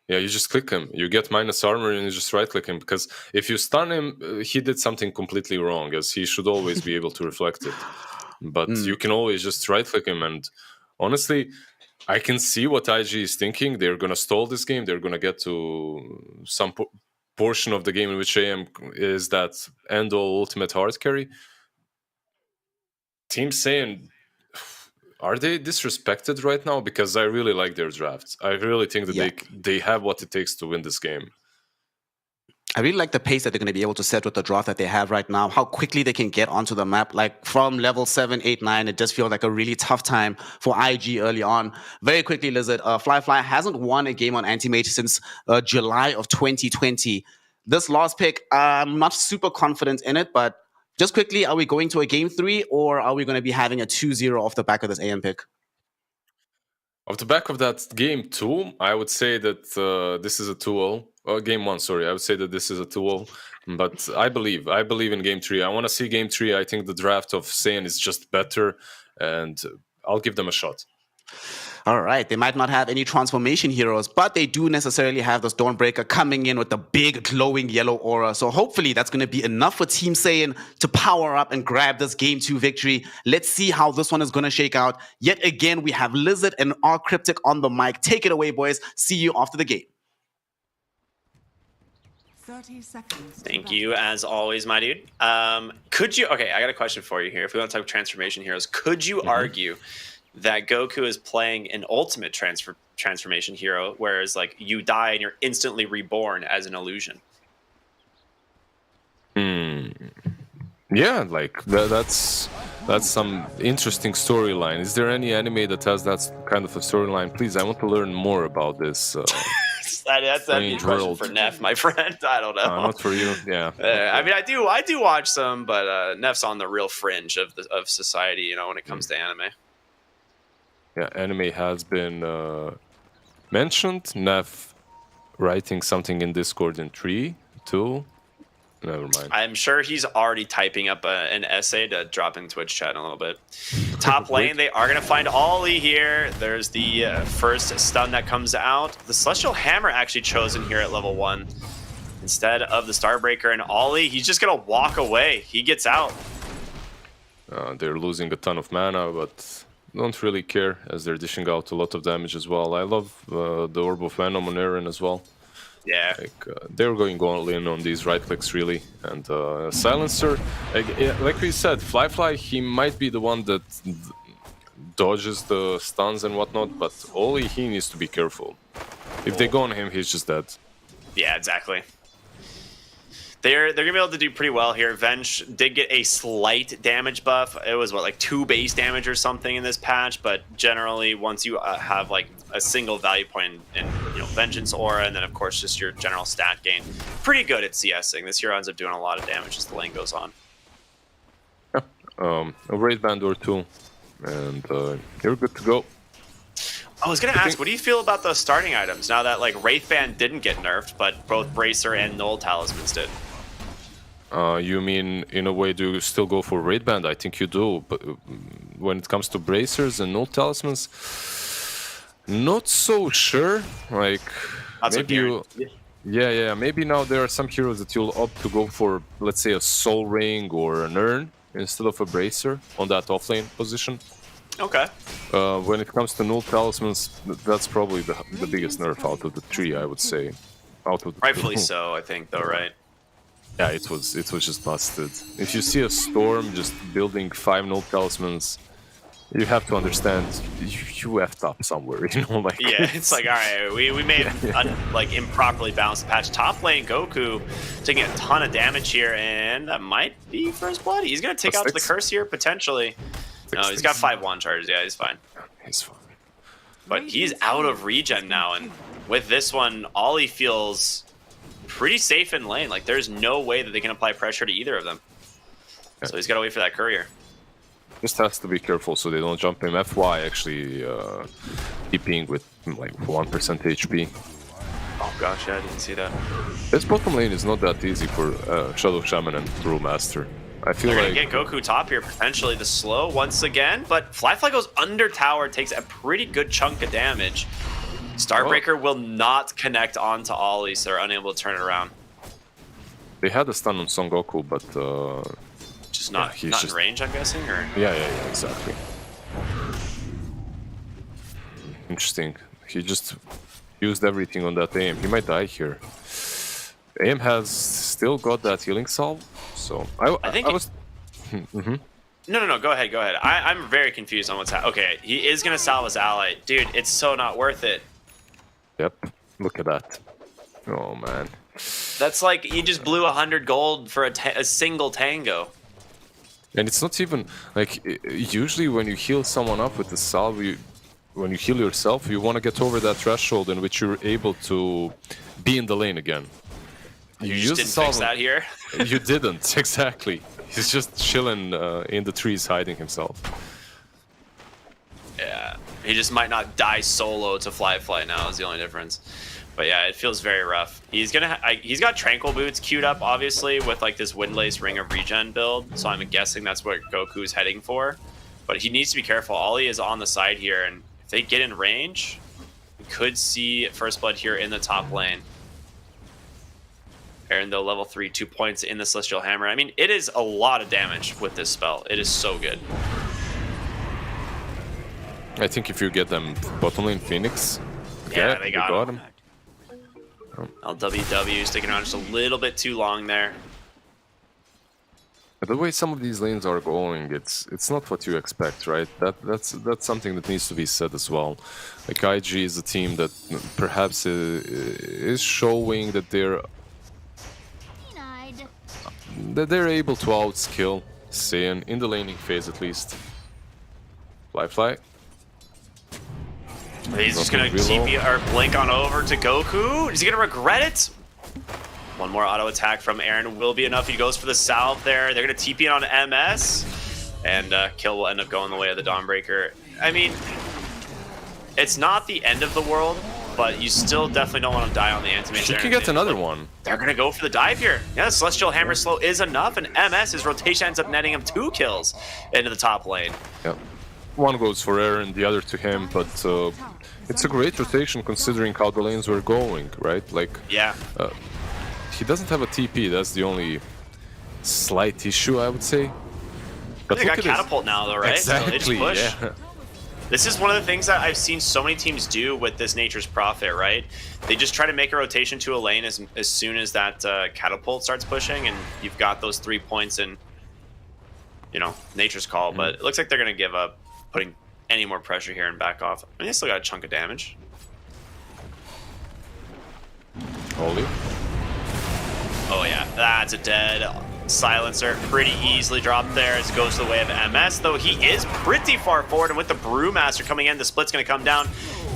you just click him. You get minus armor and you just right click him, because if you stun him, he did something completely wrong, as he should always be able to reflect it. But you can always just right click him. And honestly, I can see what IG is thinking. They're going to stall this game. They're going to get to some portion of the game in which AM is that end-all ultimate hard carry. Team Saiyan, are they disrespected right now? Because I really like their drafts. I really think that they have what it takes to win this game. I really like the pace that they're going to be able to set with the draft that they have right now, how quickly they can get onto the map. Like from level 7, 8, 9, it does feel like a really tough time for IG early on. Very quickly, Lizard, Fly hasn't won a game on Anti-Mage since July of 2020. This last pick, I'm not super confident in it, but just quickly, are we going to a game 3, or are we going to be having a 2-0 off the back of this AM pick? Off the back of that game 2, I would say that this is a 2-0. Game 1, sorry. I would say that this is a 2-0. But I believe in game 3. I want to see game 3. I think the draft of Saiyan is just better, and I'll give them a shot. All right, they might not have any transformation heroes, but they do necessarily have the Stormbreaker coming in with the big glowing yellow aura. So hopefully that's going to be enough for Team Saiyan to power up and grab this Game 2 victory. Let's see how this one is going to shake out. Yet again, we have Lizard and R Cryptic on the mic. Take it away, boys. See you after the game. 30 seconds. Thank you, as always, my dude. Could you... Okay, I got a question for you here. If we want to talk transformation heroes, could you argue that Goku is playing an ultimate transformation hero, whereas like you die and you're instantly reborn as an illusion? Yeah, like that's some interesting storyline. Is there any anime that has that kind of a storyline? Please, I want to learn more about this. That'd be a question for Neff, my friend. I don't know. Not for you. Yeah. I mean, I do watch some, but Neff's on the real fringe of society, you know, when it comes to anime. Yeah, anime has been mentioned. Neff writing something in Discord in 3, 2. Never mind. I'm sure he's already typing up an essay to drop in Twitch chat in a little bit. Top lane, they are going to find Ollie here. There's the first stun that comes out. The Celestial Hammer actually chosen here at level 1 instead of the Starbreaker. And Ollie, he's just going to walk away. He gets out. They're losing a ton of mana, but don't really care as they're dishing out a lot of damage as well. I love the Orb of Venom on Eren as well. Yeah. Like, they're going all in on these right clicks, really. And Silencer, like we said, Fly, he might be the one that dodges the stuns and whatnot, but Ollie, he needs to be careful. If they go on him, he's just dead. Yeah, exactly. They're gonna be able to do pretty well here. Venge did get a slight damage buff. It was what, like 2 base damage or something in this patch, but generally once you have like a single value point in Vengeance Aura, and then of course just your general stat gain, pretty good at CSing. This hero ends up doing a lot of damage as the lane goes on. Yeah, a Wraith Band or 2, and you're good to go. I was gonna ask, what do you feel about the starting items now that like Wraith Band didn't get nerfed, but both Bracer and Null Talismans did? You mean, in a way, do you still go for Raid Band? I think you do, but when it comes to Bracers and Null Talismans, not so sure. Like, That's maybe you... Yeah, maybe now there are some heroes that you'll opt to go for, let's say, a Soul Ring or an Urn instead of a Bracer on that offlane position. Okay. When it comes to Null Talismans, that's probably the biggest nerf out of the 3, I would say. Out of the Rightfully 2. so, I think, though, right? Yeah, it was just busted. If you see a Storm just building 5 Null Talismans, you have to understand you effed up somewhere, you know, like... Yeah, it's like, alright, we made like improperly balanced patch. Top lane Goku taking a ton of damage here, and that might be first blood. He's gonna take out the curse here, potentially. No, he's got 5 wand charges, yeah, he's fine. He's fine. But he's out of regen now, and with this one, Ollie feels pretty safe in lane. Like, there's no way that they can apply pressure to either of them. Yeah. So he's got to wait for that courier. Just has to be careful so they don't jump him. FY actually TPing with like 1% HP. Oh gosh, yeah, I didn't see that. This bottom lane is not that easy for Shadow Shaman and Brewmaster. I feel They're like... gonna get Goku top here, potentially the slow once again, but Fly goes under tower, takes a pretty good chunk of damage. Starbreaker will not connect onto Ollie, so they're unable to turn it around. They had a stun on Son Goku, but... Just not in range, I'm guessing? Or? Yeah, exactly. Interesting. He just used everything on that aim. He might die here. Aim has still got that healing salve, so... I think I was... No, go ahead. I'm very confused on what's happening. Okay, he is going to salve his ally. Dude, it's so not worth it. Yep, look at that. Oh, man. That's like, you just blew 100 gold for a single tango. And it's not even, like, usually when you heal someone up with the salve, when you heal yourself, you want to get over that threshold in which you're able to be in the lane again. You just didn't fix that here? You didn't, exactly. He's just chilling in the trees, hiding himself. Yeah, he just might not die solo to Fly now is the only difference. But yeah, it feels very rough. He's got Tranquil Boots queued up, obviously, with like this Windlace Ring of Regen build. So I'm guessing that's what Goku's heading for. But he needs to be careful. Ollie is on the side here, and If they get in range, we could see First Blood here in the top lane. Aaron, though, level 3, 2 points in the Celestial Hammer. I mean, it is a lot of damage with this spell. It is so good. I think if you get them bottom lane Phoenix, Yeah, they got him. LWW sticking around just a little bit too long there. But the way some of these lanes are going, it's not what you expect, right? That's something that needs to be said as well. Like IG is a team that perhaps is showing that they're able to outskill Saiyan in the laning phase at least. Fly. He's just gonna TP or blink on over to Goku. Is he gonna regret it? One more auto attack from Aaron will be enough. He goes for the salve there. They're gonna TP in on MS, and kill will end up going the way of the Dawnbreaker. I mean, it's not the end of the world, but you still definitely don't want to die on the anti-mage. She can get another one. They're gonna go for the dive here. Yeah, the Celestial Hammer slow is enough, and MS, his rotation ends up netting him 2 kills into the top lane. Yep. One goes for Aaron, the other to him, but it's a great rotation considering how the lanes were going, right? Like, yeah. He doesn't have a TP, that's the only slight issue, I would say. But They got catapult now, though, right? Exactly, so they just push. yeah. This is one of the things that I've seen so many teams do with this Nature's Prophet, right? They just try to make a rotation to a lane as soon as that catapult starts pushing, and you've got those 3 points in, you know, Nature's Call. But it looks like they're going to give up putting any more pressure here and back off. I mean, they still got a chunk of damage. Holy. Oh yeah, that's a dead silencer. Pretty easily dropped there as it goes to the way of MS, though he is pretty far forward, and with the Brewmaster coming in, the split's going to come down,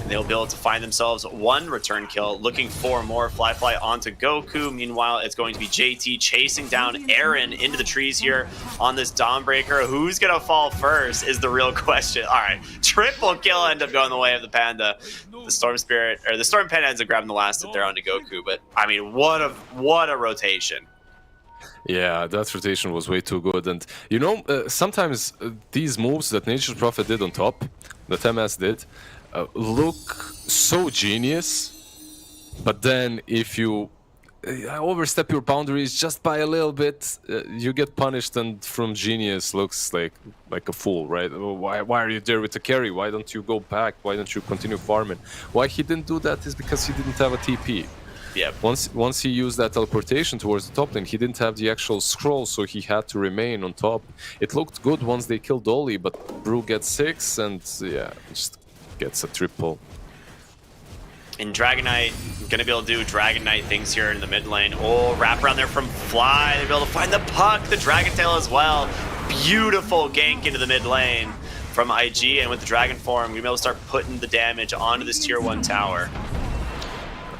and they'll be able to find themselves 1 return kill, looking for more Fly onto Goku. Meanwhile, it's going to be JT chasing down Aaron into the trees here on this Dawnbreaker. Who's going to fall first is the real question. All right, triple kill end up going the way of the Panda. The Storm Spirit, or the Storm Panda ends up grabbing the last hit there onto Goku, but I mean, what a rotation. Yeah, that rotation was way too good. And, you know, sometimes these moves that Nature's Prophet did on top, that MS did, look so genius. But then if you overstep your boundaries just by a little bit, you get punished, and from genius looks like a fool, right? Why are you there with the carry? Why don't you go back? Why don't you continue farming? Why he didn't do that is because he didn't have a TP. Yep. Once he used that teleportation towards the top lane, he didn't have the actual scroll, so he had to remain on top. It looked good once they killed Oli, but Brew gets 6, and yeah, just gets a triple. And Dragon Knight, gonna be able to do Dragon Knight things here in the mid lane. Oh, wrap around there from Fly. They'll be able to find the puck, the Dragon Tail as well. Beautiful gank into the mid lane from IG, and with the Dragon form, we'll be able to start putting the damage onto this tier 1 tower.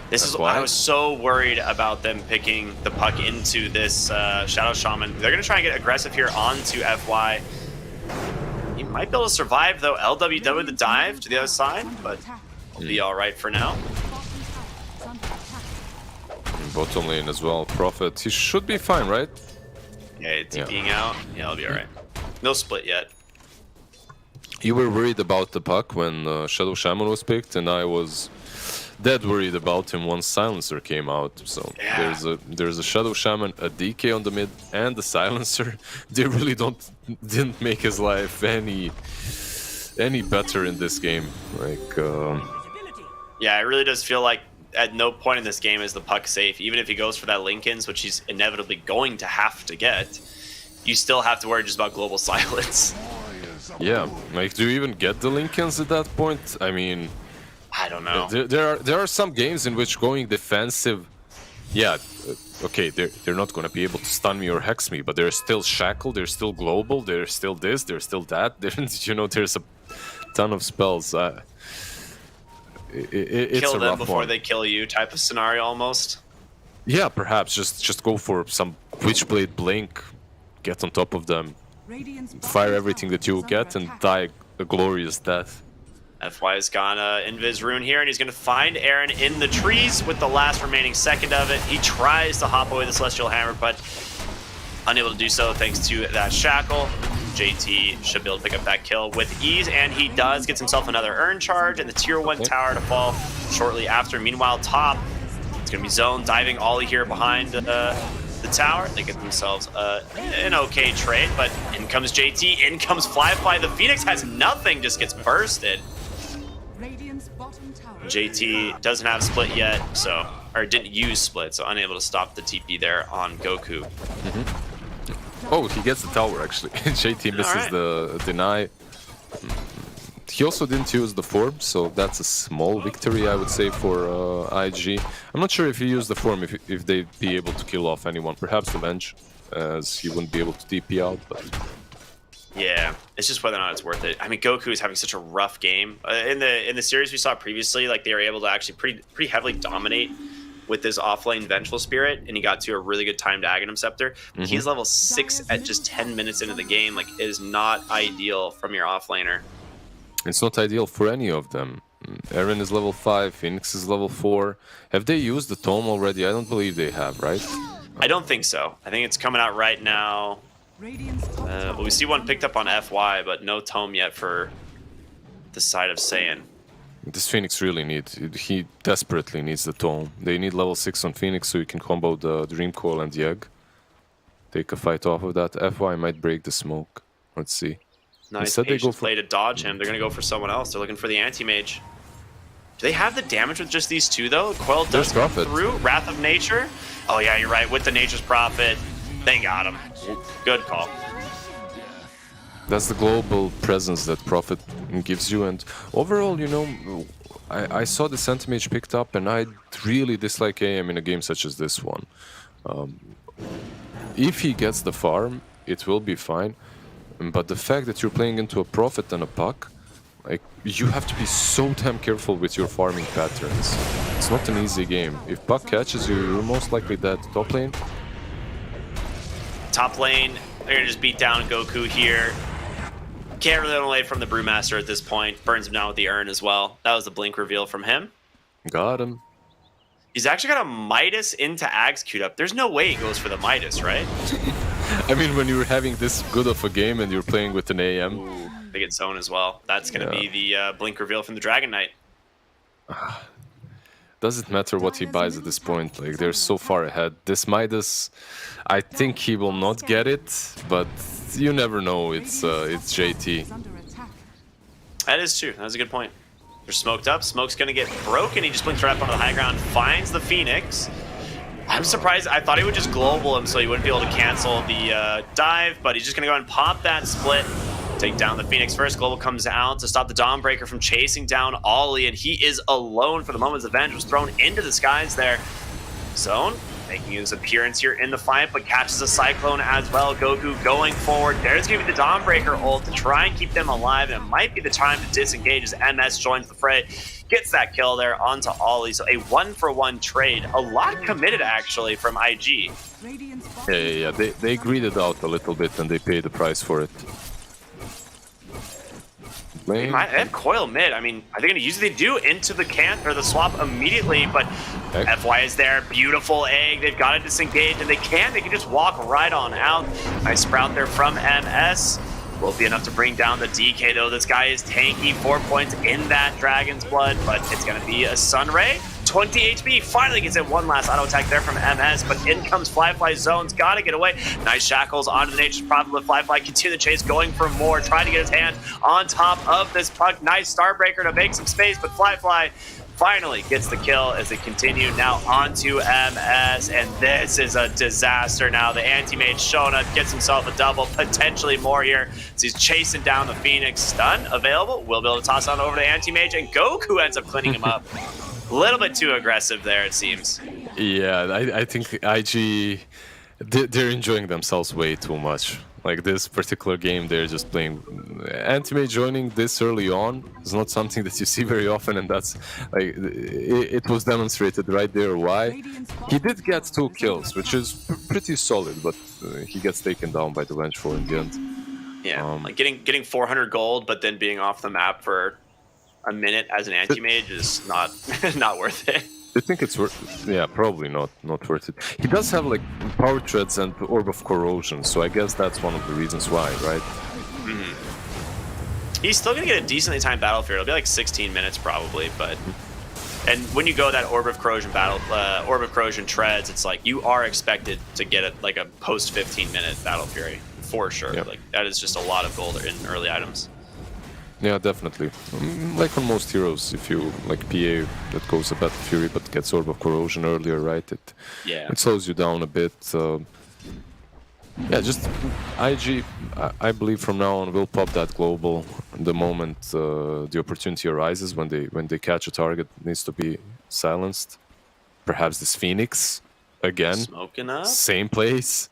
This is why I was so worried about them picking the puck into this Shadow Shaman. They're going to try and get aggressive here onto FY. He might be able to survive, though. LWW the dive to the other side, but he'll be all right for now. Bottom lane as well. Prophet, he should be fine, right? Yeah, TPing out. Yeah, he'll be all right. No split yet. You were worried about the puck when Shadow Shaman was picked, and I was dead worried about him once Silencer came out. So yeah. there's a Shadow Shaman, a DK on the mid, and the Silencer. They really didn't make his life any better in this game. Like, yeah, it really does feel like at no point in this game is the puck safe. Even if he goes for that Linken's, which he's inevitably going to have to get, you still have to worry just about global silence. Yeah, like, do you even get the Linken's at that point? I mean, I don't know. There are some games in which going defensive, yeah, okay, they're not going to be able to stun me or hex me, but they're still shackle, they're still global, they're still this, they're still that. You know, there's a ton of spells. It's kill a them rough before one. they kill you type of scenario almost. Yeah, perhaps just go for some Witchblade Blink, get on top of them, fire everything that you get, and die a glorious death. FY has gone Invis Rune here, and he's going to find Aaron in the trees with the last remaining second of it. He tries to hop away the Celestial Hammer, but unable to do so thanks to that Shackle. JT should be able to pick up that kill with ease, and he does. Gets himself another urn charge, and the tier 1 tower to fall shortly after. Meanwhile, top, it's going to be Zone diving Ollie here behind the tower. They get themselves an okay trade, but in comes JT, in comes Fly. The Phoenix has nothing, just gets bursted. Radiant's bottom tower. JT doesn't have split yet, or didn't use split, so unable to stop the TP there on Goku. Oh, he gets the tower actually. JT misses the deny. He also didn't use the form, so that's a small victory, I would say, for IG. I'm not sure if he used the form, if they'd be able to kill off anyone. Perhaps the Venge, as he wouldn't be able to DP out, but... Yeah, it's just whether or not it's worth it. I mean, Goku is having such a rough game. In the series we saw previously, like, they were able to actually pretty heavily dominate with this offlane Vengeful Spirit, and he got to a really good timed Aghanim Scepter. He's level 6 at just 10 minutes into the game. Like, it is not ideal from your offlaner. It's not ideal for any of them. Eren is level 5, Phoenix is level 4. Have they used the Tome already? I don't believe they have, right? I don't think so. I think it's coming out right now. Well, we see one picked up on FY, but no Tome yet for the side of Saiyan. This Phoenix really needs, he desperately needs the Tome. They need level 6 on Phoenix so you can combo the Dream Coil and the Egg. Take a fight off of that. FY might break the smoke. Let's see. Nice patience play to dodge him. They're going to go for someone else. They're looking for the anti-mage. Do they have the damage with just these two, though? Coil does come through. Wrath of Nature. Oh, yeah, you're right. With the Nature's Prophet, they got him. Good call. That's the global presence that Prophet gives you. And overall, you know, I saw the Anti-Mage picked up, and I really dislike AM in a game such as this one. If he gets the farm, it will be fine. But the fact that you're playing into a Prophet and a Puck, like, you have to be so damn careful with your farming patterns. It's not an easy game. If Puck catches you, you're most likely dead. Top lane? Top lane, they're going to just beat down Goku here. Can't really run away from the Brewmaster at this point. Burns him down with the urn as well. That was the blink reveal from him. Got him. He's actually got a Midas into Ags queued up. There's no way he goes for the Midas, right? I mean, when you're having this good of a game and you're playing with an AM. Ooh, they get zone as well. That's going to be the blink reveal from the Dragon Knight. Doesn't matter what he buys at this point. Like, they're so far ahead. This Midas, I think he will not get it, but you never know. It's JT. That is true. That's a good point. They're smoked up. Smoke's going to get broken. He just blinks right up onto the high ground, finds the Phoenix. I'm surprised. I thought he would just global him so he wouldn't be able to cancel the dive, but he's just going to go and pop that split. Take down the Phoenix first. Global comes out to stop the Dawnbreaker from chasing down Ollie, and he is alone for the moment. Avenge was thrown into the skies there. Zone making his appearance here in the fight, but catches a Cyclone as well. Goku going forward. There's going to be the Dawnbreaker ult to try and keep them alive, and it might be the time to disengage as MS joins the fray. Gets that kill there onto Ollie. So a 1-for-1 trade. A lot committed, actually, from IG. Yeah. They greeded out a little bit, and they paid the price for it. They have Coil mid. I mean, are they going to use it? They do into the the swap immediately, but FY is there. Beautiful egg. They've got to disengage, and they can just walk right on out. Nice sprout there from MS. Will be enough to bring down the DK, though. This guy is tanky. 4 points in that Dragon's Blood, but it's going to be a Sunray. 20 HP, finally gets in one last auto attack there from MS, but in comes Fly. Zone's got to get away. Nice shackles onto the Nature's Prophet with Fly. Continue the chase, going for more, trying to get his hand on top of this Puck. Nice Starbreaker to make some space, but Fly finally gets the kill as they continue now onto MS, and this is a disaster now. The anti-mage showing up, gets himself a double, potentially more here. So he's chasing down the Phoenix. Stun available. We'll be able to toss on over to anti-mage, and Goku ends up cleaning him up. A little bit too aggressive there, it seems. Yeah, I think IG, they're enjoying themselves way too much. Like, this particular game, they're just playing. Anti-Mage joining this early on is not something that you see very often, and that's, like, it was demonstrated right there why. He did get 2 kills, which is pretty solid, but he gets taken down by the Vengeful in the end. Yeah, like getting 400 gold, but then being off the map for a minute as an anti-mage is not worth it. I think it's worth it. Yeah, probably not worth it. He does have, like, Power Treads and Orb of Corrosion, so I guess that's one of the reasons why, right? He's still going to get a decently timed battlefield. It'll be like 16 minutes probably, but... And when you go that Orb of Corrosion Orb of Corrosion treads, it's like you are expected to get it like a post 15-minute Battle Fury for sure. Yep. Like that is just a lot of gold in early items. Yeah, definitely. Like on most heroes, if you like PA that goes a Battle Fury but gets Orb of Corrosion earlier, right? It slows you down a bit. Yeah, just IG, I believe from now on will pop that global the moment the opportunity arises when they catch a target that needs to be silenced. Perhaps this Phoenix again, Smoking up. same place.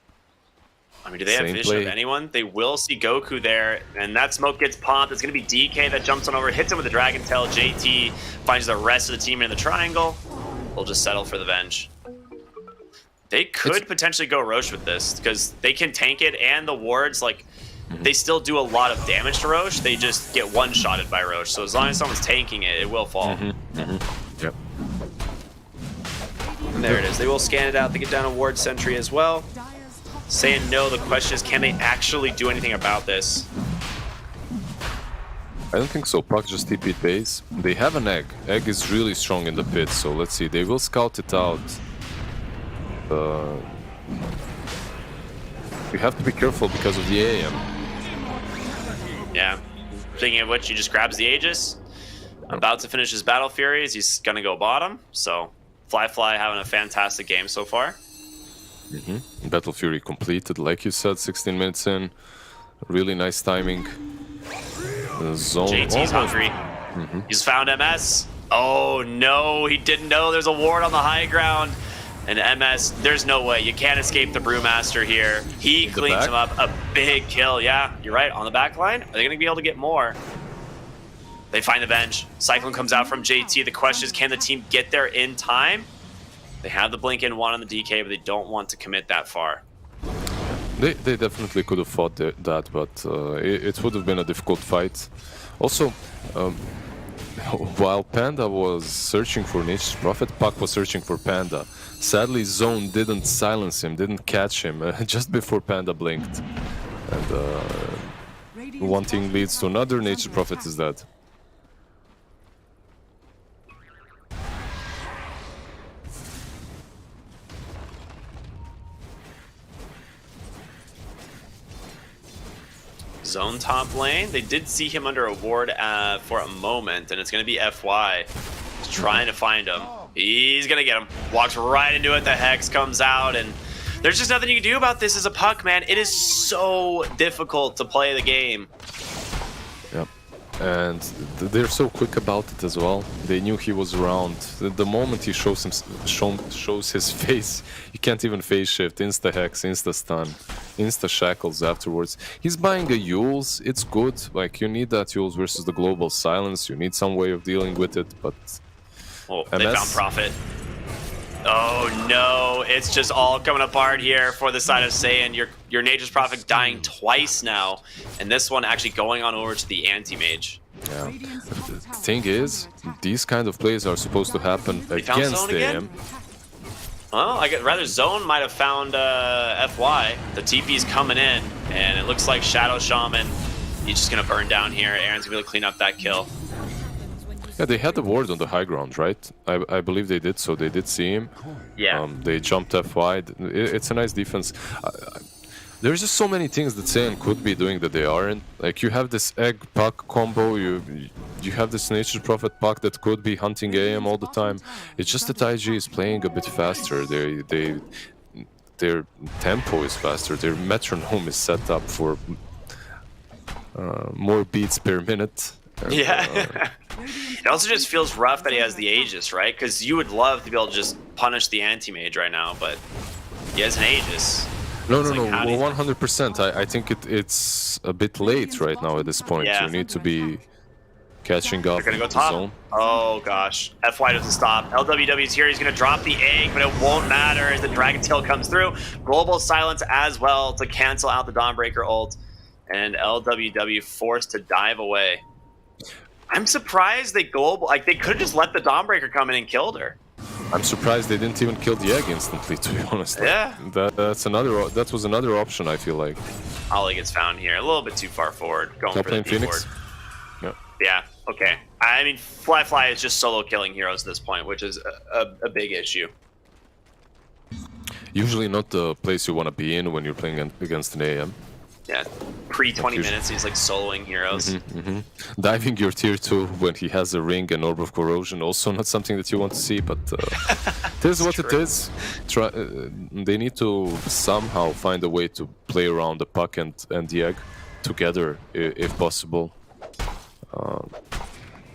I mean, do they have Same vision play. of anyone? They will see Goku there, and that smoke gets popped. It's going to be DK that jumps on over, hits him with the Dragon Tail. JT finds the rest of the team in the triangle. We'll just settle for the Venge. They could potentially go Roche with this, because they can tank it, and the wards, like, they still do a lot of damage to Roche. They just get one-shotted by Roche. So as long as someone's tanking it, it will fall. Yep. And there it is. They will scan it out. They get down a ward sentry as well. Saying no, the question is, can they actually do anything about this? I don't think so. Puck just TP'd base. They have an egg. Egg is really strong in the pit, so let's see. They will scout it out. You have to be careful because of the AM. Yeah. Speaking of which, he just grabs the Aegis. About to finish his Battle Furies. He's going to go bottom. So, Fly having a fantastic game so far. Battle Fury completed, like you said, 16 minutes in. Really nice timing. The zone JT's hungry. He's found MS. Oh no, he didn't know there's a ward on the high ground. And MS, there's no way. You can't escape the Brewmaster here. He cleans him up. A big kill. Yeah, you're right. On the back line, are they going to be able to get more? They find the bench. Cyclone comes out from JT. The question is, can the team get there in time? They have the blink in one on the DK, but they don't want to commit that far. They definitely could have fought that, but it would have been a difficult fight. Also, while Panda was searching for Nature's Prophet, Puck was searching for Panda. Sadly, Zone didn't silence him, didn't catch him just before Panda blinked. And one thing leads to another. Nature's Prophet is dead. Zone top lane. They did see him under a ward for a moment, and it's going to be FY. He's trying to find him. He's going to get him. Walks right into it. The Hex comes out, and there's just nothing you can do about this as a Puck, man. It is so difficult to play the game. Yep. And they're so quick about it as well. They knew he was around. The moment he shows his face, you can't even phase shift. Insta Hex, insta stun, insta shackles afterwards. He's buying a Yules. It's good. Like, you need that Yules versus the global silence. You need some way of dealing with it, but... Oh, they found Prophet. Oh no, it's just all coming apart here for the side of Saiyan. Your Nature's Prophet dying twice now, and this one actually going on over to the Anti-Mage. Yeah. The thing is, these kind of plays are supposed to happen against the AM. Well, rather Zone might have found FY. The TP's coming in, and it looks like Shadow Shaman, he's just gonna burn down here. Aaron's gonna really clean up that kill. Yeah, they had the ward on the high ground, right? I believe they did, so they did see him. Yeah. They jumped FY. It's a nice defense. There's just so many things that Saiyan could be doing that they aren't. Like, you have this Egg Puck combo, you have this Nature's Prophet Puck that could be hunting AM all the time. It's just that IG is playing a bit faster. Their tempo is faster. Their metronome is set up for more beats per minute. And, yeah. It also just feels rough that he has the Aegis, right? Because you would love to be able to just punish the Anti-Mage right now, but he has an Aegis. No, 100%. I think it's a bit late right now at this point. Yeah. You need to be catching up. They're gonna go with the top. zone. Oh gosh, FY doesn't stop. LWW's here. He's gonna drop the egg, but it won't matter as the Dragon Tail comes through. Global silence as well to cancel out the Dawnbreaker ult, and LWW forced to dive away. I'm surprised they they could have just let the Dawnbreaker come in and killed her. I'm surprised they didn't even kill the egg instantly, to be honest. Yeah. That was another option, I feel like. Ollie gets found here. A little bit too far forward. Going Top for the lane D Phoenix. board. Yeah. Yeah, okay. I mean, Fly is just solo killing heroes at this point, which is a big issue. Usually not the place you want to be in when you're playing against an AM. Yeah, pre-20 minutes, he's like soloing heroes. Diving your tier 2 when he has a ring and Orb of Corrosion, also not something that you want to see, but it is what it is. They need to somehow find a way to play around the puck and the egg together, if possible.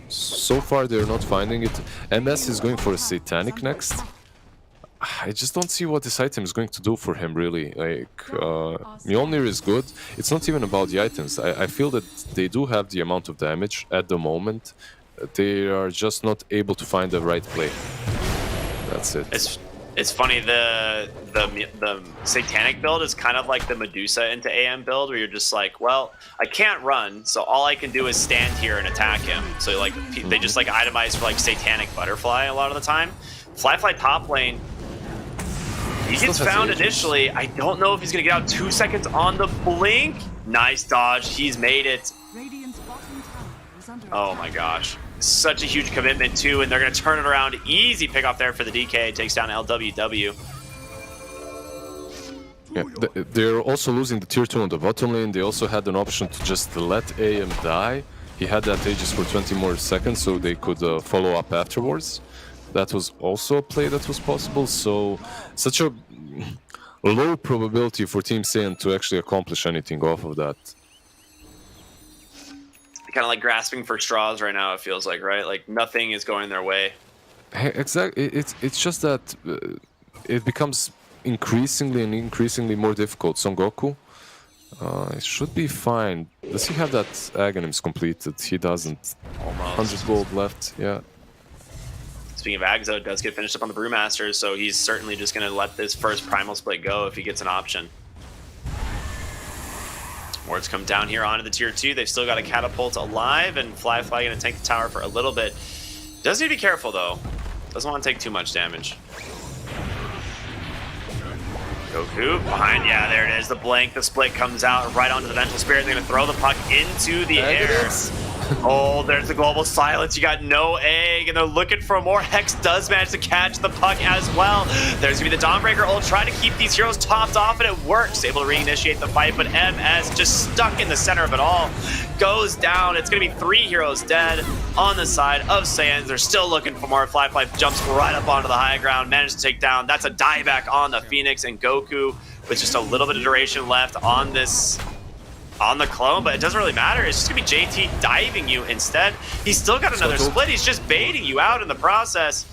So far, they're not finding it. MS is going for a Satanic next. I just don't see what this item is going to do for him, really. Like, Mjolnir is good. It's not even about the items. I feel that they do have the amount of damage at the moment. They are just not able to find the right play. That's it. It's funny, the Satanic build is kind of like the Medusa into AM build, where you're just like, well, I can't run, so all I can do is stand here and attack him. So like they just like itemize for like Satanic Butterfly a lot of the time. Fly top lane, he gets found initially. I don't know if he's gonna get out 2 seconds on the blink. Nice dodge, he's made it. Radiant's bottom tower is under Oh my gosh. Such a huge commitment too, and they're gonna turn it around. Easy pick off there for the DK, takes down LWW. Yeah, they're also losing the tier 2 on the bottom lane. They also had an option to just let AM die. He had that Aegis for 20 more seconds, so they could follow up afterwards. That was also a play that was possible, so such a low probability for Team Saiyan to actually accomplish anything off of that. Kind of like grasping for straws right now, it feels like, right? Like nothing is going their way. Exactly. It's just that it becomes increasingly more difficult. Son Goku, it should be fine. Does he have that Aghanims completed? He doesn't. Almost. 100 gold left, yeah. Speaking of Agzo, it does get finished up on the Brewmasters, so he's certainly just going to let this first Primal Split go if he gets an option. Wards come down here onto the tier 2. They've still got a Catapult alive, and Fly going to tank the tower for a little bit. Does need to be careful, though. Doesn't want to take too much damage. Goku behind, yeah, there it is. The blink, the split comes out right onto the Vengeful Spirit. They're going to throw the puck into the air. Oh, there's the global silence. You got no egg, and they're looking for more. Hex does manage to catch the puck as well. There's going to be the Dawnbreaker ult, trying to keep these heroes topped off, and it works. Able to reinitiate the fight, but MS just stuck in the center of it all. Goes down. It's going to be 3 heroes dead on the side of Saiyans. They're still looking for more. Fly jumps right up onto the high ground, managed to take down. That's a dieback on the Phoenix, and Goku with just a little bit of duration left on this... on the clone, but it doesn't really matter. It's just gonna be JT diving you instead. He's still got another split. He's just baiting you out in the process.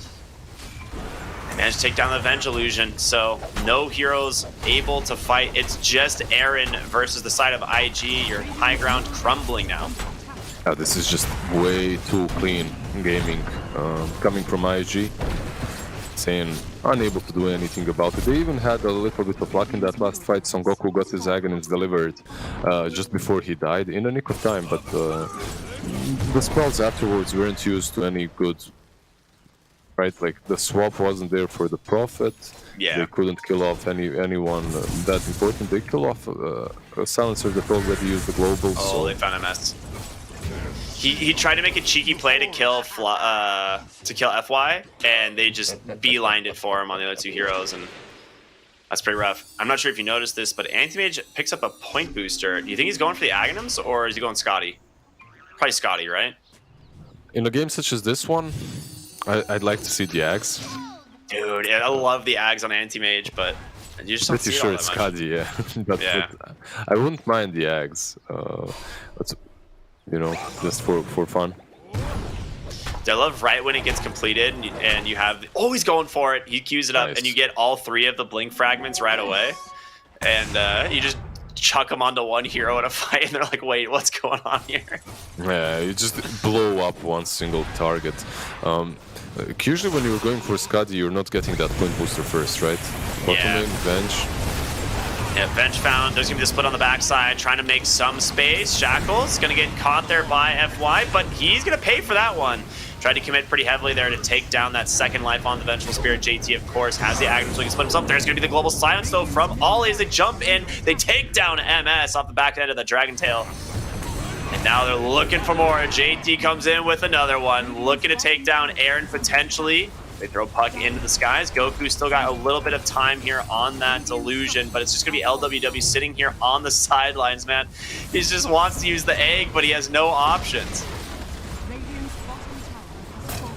They managed to take down the Venge Illusion, so no heroes able to fight. It's just Aaron versus the side of IG. Your high ground crumbling now. This is just way too clean gaming coming from IG. Saiyan unable to do anything about it. They even had a little bit of luck in that last fight. Son Goku got his Aghanims delivered just before he died in the nick of time, but the spells afterwards weren't used to any good. Right, like the swap wasn't there for the Prophet. Yeah. They couldn't kill off anyone that important. They kill off a silencer that already used the global. Oh, so. they found a mess. He tried to make a cheeky play to kill FY, and they just beelined it for him on the other 2 heroes, and that's pretty rough. I'm not sure if you noticed this, but Anti-Mage picks up a point booster. Do you think he's going for the Aghanims, or is he going Scotty? Probably Scotty, right? In a game such as this one, I'd like to see the Ags. Dude, I love the Ags on Anti-Mage, but you just don't Pretty see it sure all it's that much. Scotty, yeah. but Yeah. I wouldn't mind the Ags. But, you know, just for fun. I love right when it gets completed and you have always going for it. He queues it up Nice. and you get all 3 of the blink fragments right away, and you just chuck them onto one hero in a fight, and they're like, "Wait, what's going on here?" Yeah, you just blow up one single target. Usually when you're going for Scotty, you're not getting that point booster first, right? Bottom Yeah. lane, bench. Yeah, Bench found. There's gonna be the split on the backside, trying to make some space. Shackle's gonna get caught there by FY, but he's gonna pay for that one. Tried to commit pretty heavily there to take down that second life on the Vengeful Spirit. JT, of course, has the Aghanim, so he can split himself. There's going to be the Global Silence, though, from Ollie as they jump in. They take down MS off the back end of the Dragon Tail. And now they're looking for more. JT comes in with another one, looking to take down Aaron potentially. They throw Puck into the skies. Goku still got a little bit of time here on that Delusion, but it's just going to be LWW sitting here on the sidelines, man. He just wants to use the egg, but he has no options. Radiant's bottom tower has fallen.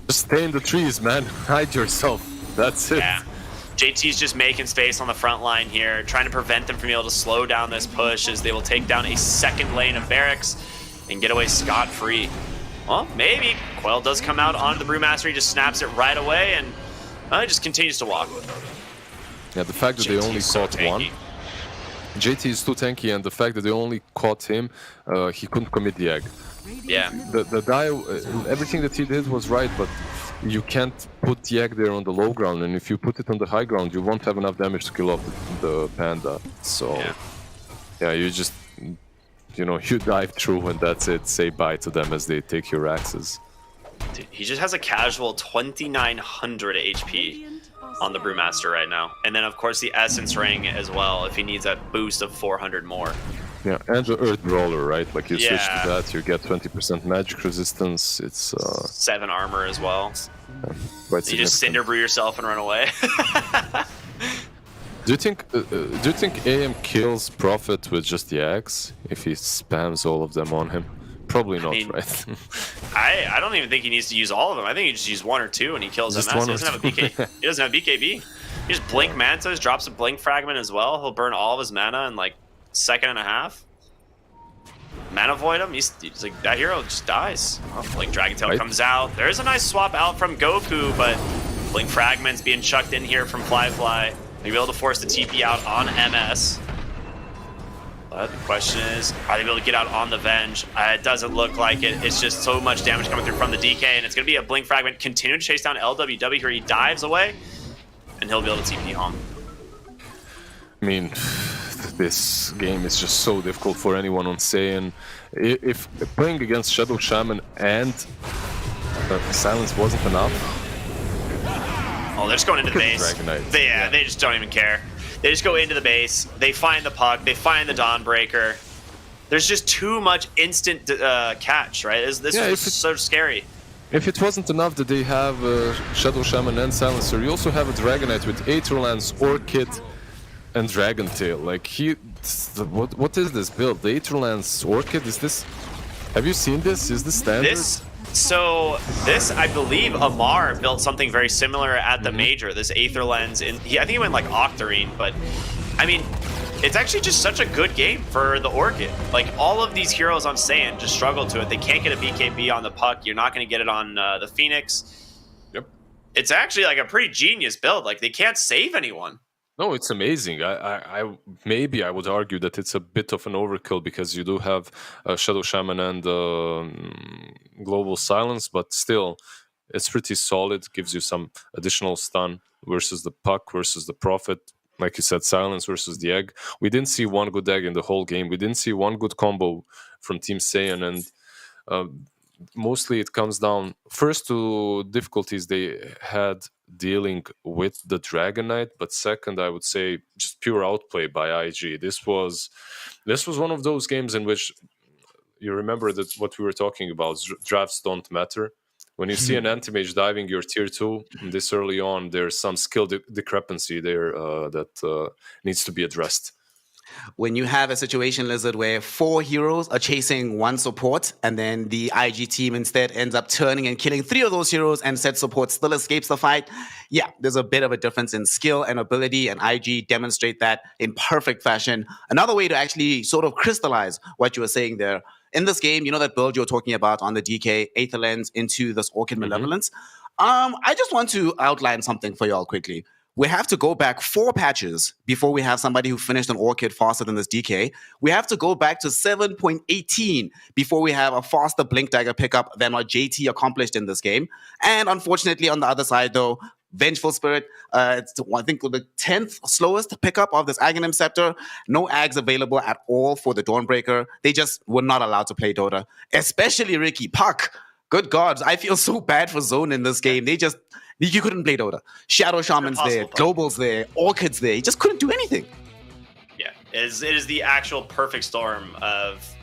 Just stay in the trees, man. Hide yourself. That's it. Yeah. JT's just making space on the front line here, trying to prevent them from being able to slow down this push as they will take down a second lane of barracks and get away scot-free. Well, maybe. Quail does come out onto the Brewmaster. He just snaps it right away and he just continues to walk. Yeah, the fact that they only caught one. JT is too tanky, and the fact that they only caught him, he couldn't commit the egg. Yeah. The guy, everything that he did was right, but you can't put the egg there on the low ground, and if you put it on the high ground, you won't have enough damage to kill off the panda. So, yeah, you just, you know, you dive through and that's it. Say bye to them as they take your axes. Dude, he just has a casual 2,900 HP on the Brewmaster right now. And then, of course, the Essence Ring as well, if he needs that boost of 400 more. Yeah, and the Earth Brawler, right? Like, you switch to that, you get 20% magic resistance. It's 7 armor as well. Quite you just Cinder Brew yourself and run away. Do you think AM kills Prophet with just the axe if he spams all of them on him? Probably not, right? I don't even think he needs to use all of them. I think he just use 1 or 2 and he kills Just MS. 1 He or doesn't have a 2. BK. He doesn't have BKB. He just blink Mantas, drops a blink fragment as well. He'll burn all of his mana in like a second and a half. Mana void him. He's like, that hero just dies. Oh, Blink Dragon Tail comes out. There's a nice swap out from Goku, but blink fragments being chucked in here from Fly. Maybe able to force the TP out on MS. But the question is, are they able to get out on the Venge? It doesn't look like it. It's just so much damage coming through from the DK, and it's going to be a Blink Fragment. Continue to chase down LWW here. He dives away, and he'll be able to TP home. I mean, this game is just so difficult for anyone on Saiyan. If playing against Shadow Shaman and Silence wasn't enough... Oh, they're just going into the base. They just don't even care. They just go into the base. They find the Puck. They find the Dawnbreaker. There's just too much instant catch, right? This was so scary. If it wasn't enough that they have Shadow Shaman and Silencer, you also have a Dragonite with Aetherlance, Orchid, and Dragon Tail. Like, what is this build? The Aetherlance Orchid? Is this... Have you seen this? Is this standard? This, I believe, Amar built something very similar at the Major. This Aether Lens, I think he went like Octarine, but I mean, it's actually just such a good game for the Orchid. Like, all of these heroes on Saiyan just struggle to it. They can't get a BKB on the Puck. You're not going to get it on the Phoenix. Yep. It's actually like a pretty genius build. Like, they can't save anyone. No, it's amazing. I maybe I would argue that it's a bit of an overkill because you do have Shadow Shaman and Global Silence, but still, it's pretty solid. Gives you some additional stun versus the Puck versus the Prophet. Like you said, Silence versus the Egg. We didn't see one good Egg in the whole game. We didn't see one good combo from Team Saiyan, and mostly it comes down first to difficulties they had dealing with the Dragonite, but second, I would say just pure outplay by IG. This was one of those games in which you remember that what we were talking about, drafts don't matter. When you see an anti-mage diving your tier 2 this early on, there's some skill discrepancy there that needs to be addressed. When you have a situation, Lizard, where 4 heroes are chasing 1 support, and then the IG team instead ends up turning and killing 3 of those heroes, and said support still escapes the fight, yeah, there's a bit of a difference in skill and ability, and IG demonstrate that in perfect fashion. Another way to actually sort of crystallize what you were saying there. In this game, you know that build you're talking about on the DK, Aether Lens into this Orchid Malevolence? I just want to outline something for y'all quickly. We have to go back 4 patches before we have somebody who finished an Orchid faster than this DK. We have to go back to 7.18 before we have a faster Blink Dagger pickup than what JT accomplished in this game. And unfortunately, on the other side, though, Vengeful Spirit, it's, I think, the 10th slowest pickup of this Aghanim Scepter. No Ags available at all for the Dawnbreaker. They just were not allowed to play Dota. Especially Ricky Puck. Good gods, I feel so bad for Zone in this game. You couldn't play Dota. Shadow Shaman's there, Global's there, Orchid's there. You just couldn't do anything. Yeah, it is the actual perfect storm of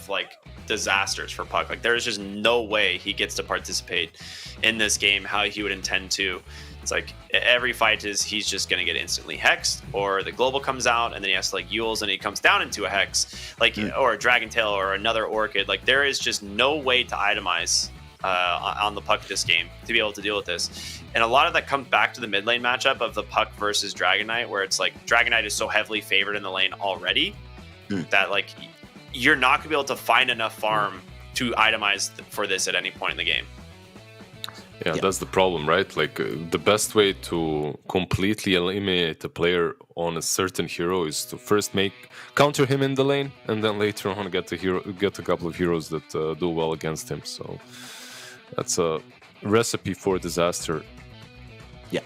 like disasters for Puck. Like there's just no way he gets to participate in this game how he would intend to. It's like every fight he's just gonna get instantly hexed, or the global comes out and then he has to like Yules and he comes down into a hex, like or a Dragon Tail or another Orchid. Like there is just no way to itemize on the Puck this game to be able to deal with this. And a lot of that comes back to the mid lane matchup of the Puck versus Dragon Knight, where it's like Dragon Knight is so heavily favored in the lane already that like you're not gonna be able to find enough farm to itemize for this at any point in the game. Yeah, that's the problem, right? Like the best way to completely eliminate a player on a certain hero is to first counter him in the lane, and then later on get a couple of heroes that do well against him. So that's a recipe for disaster. Yeah.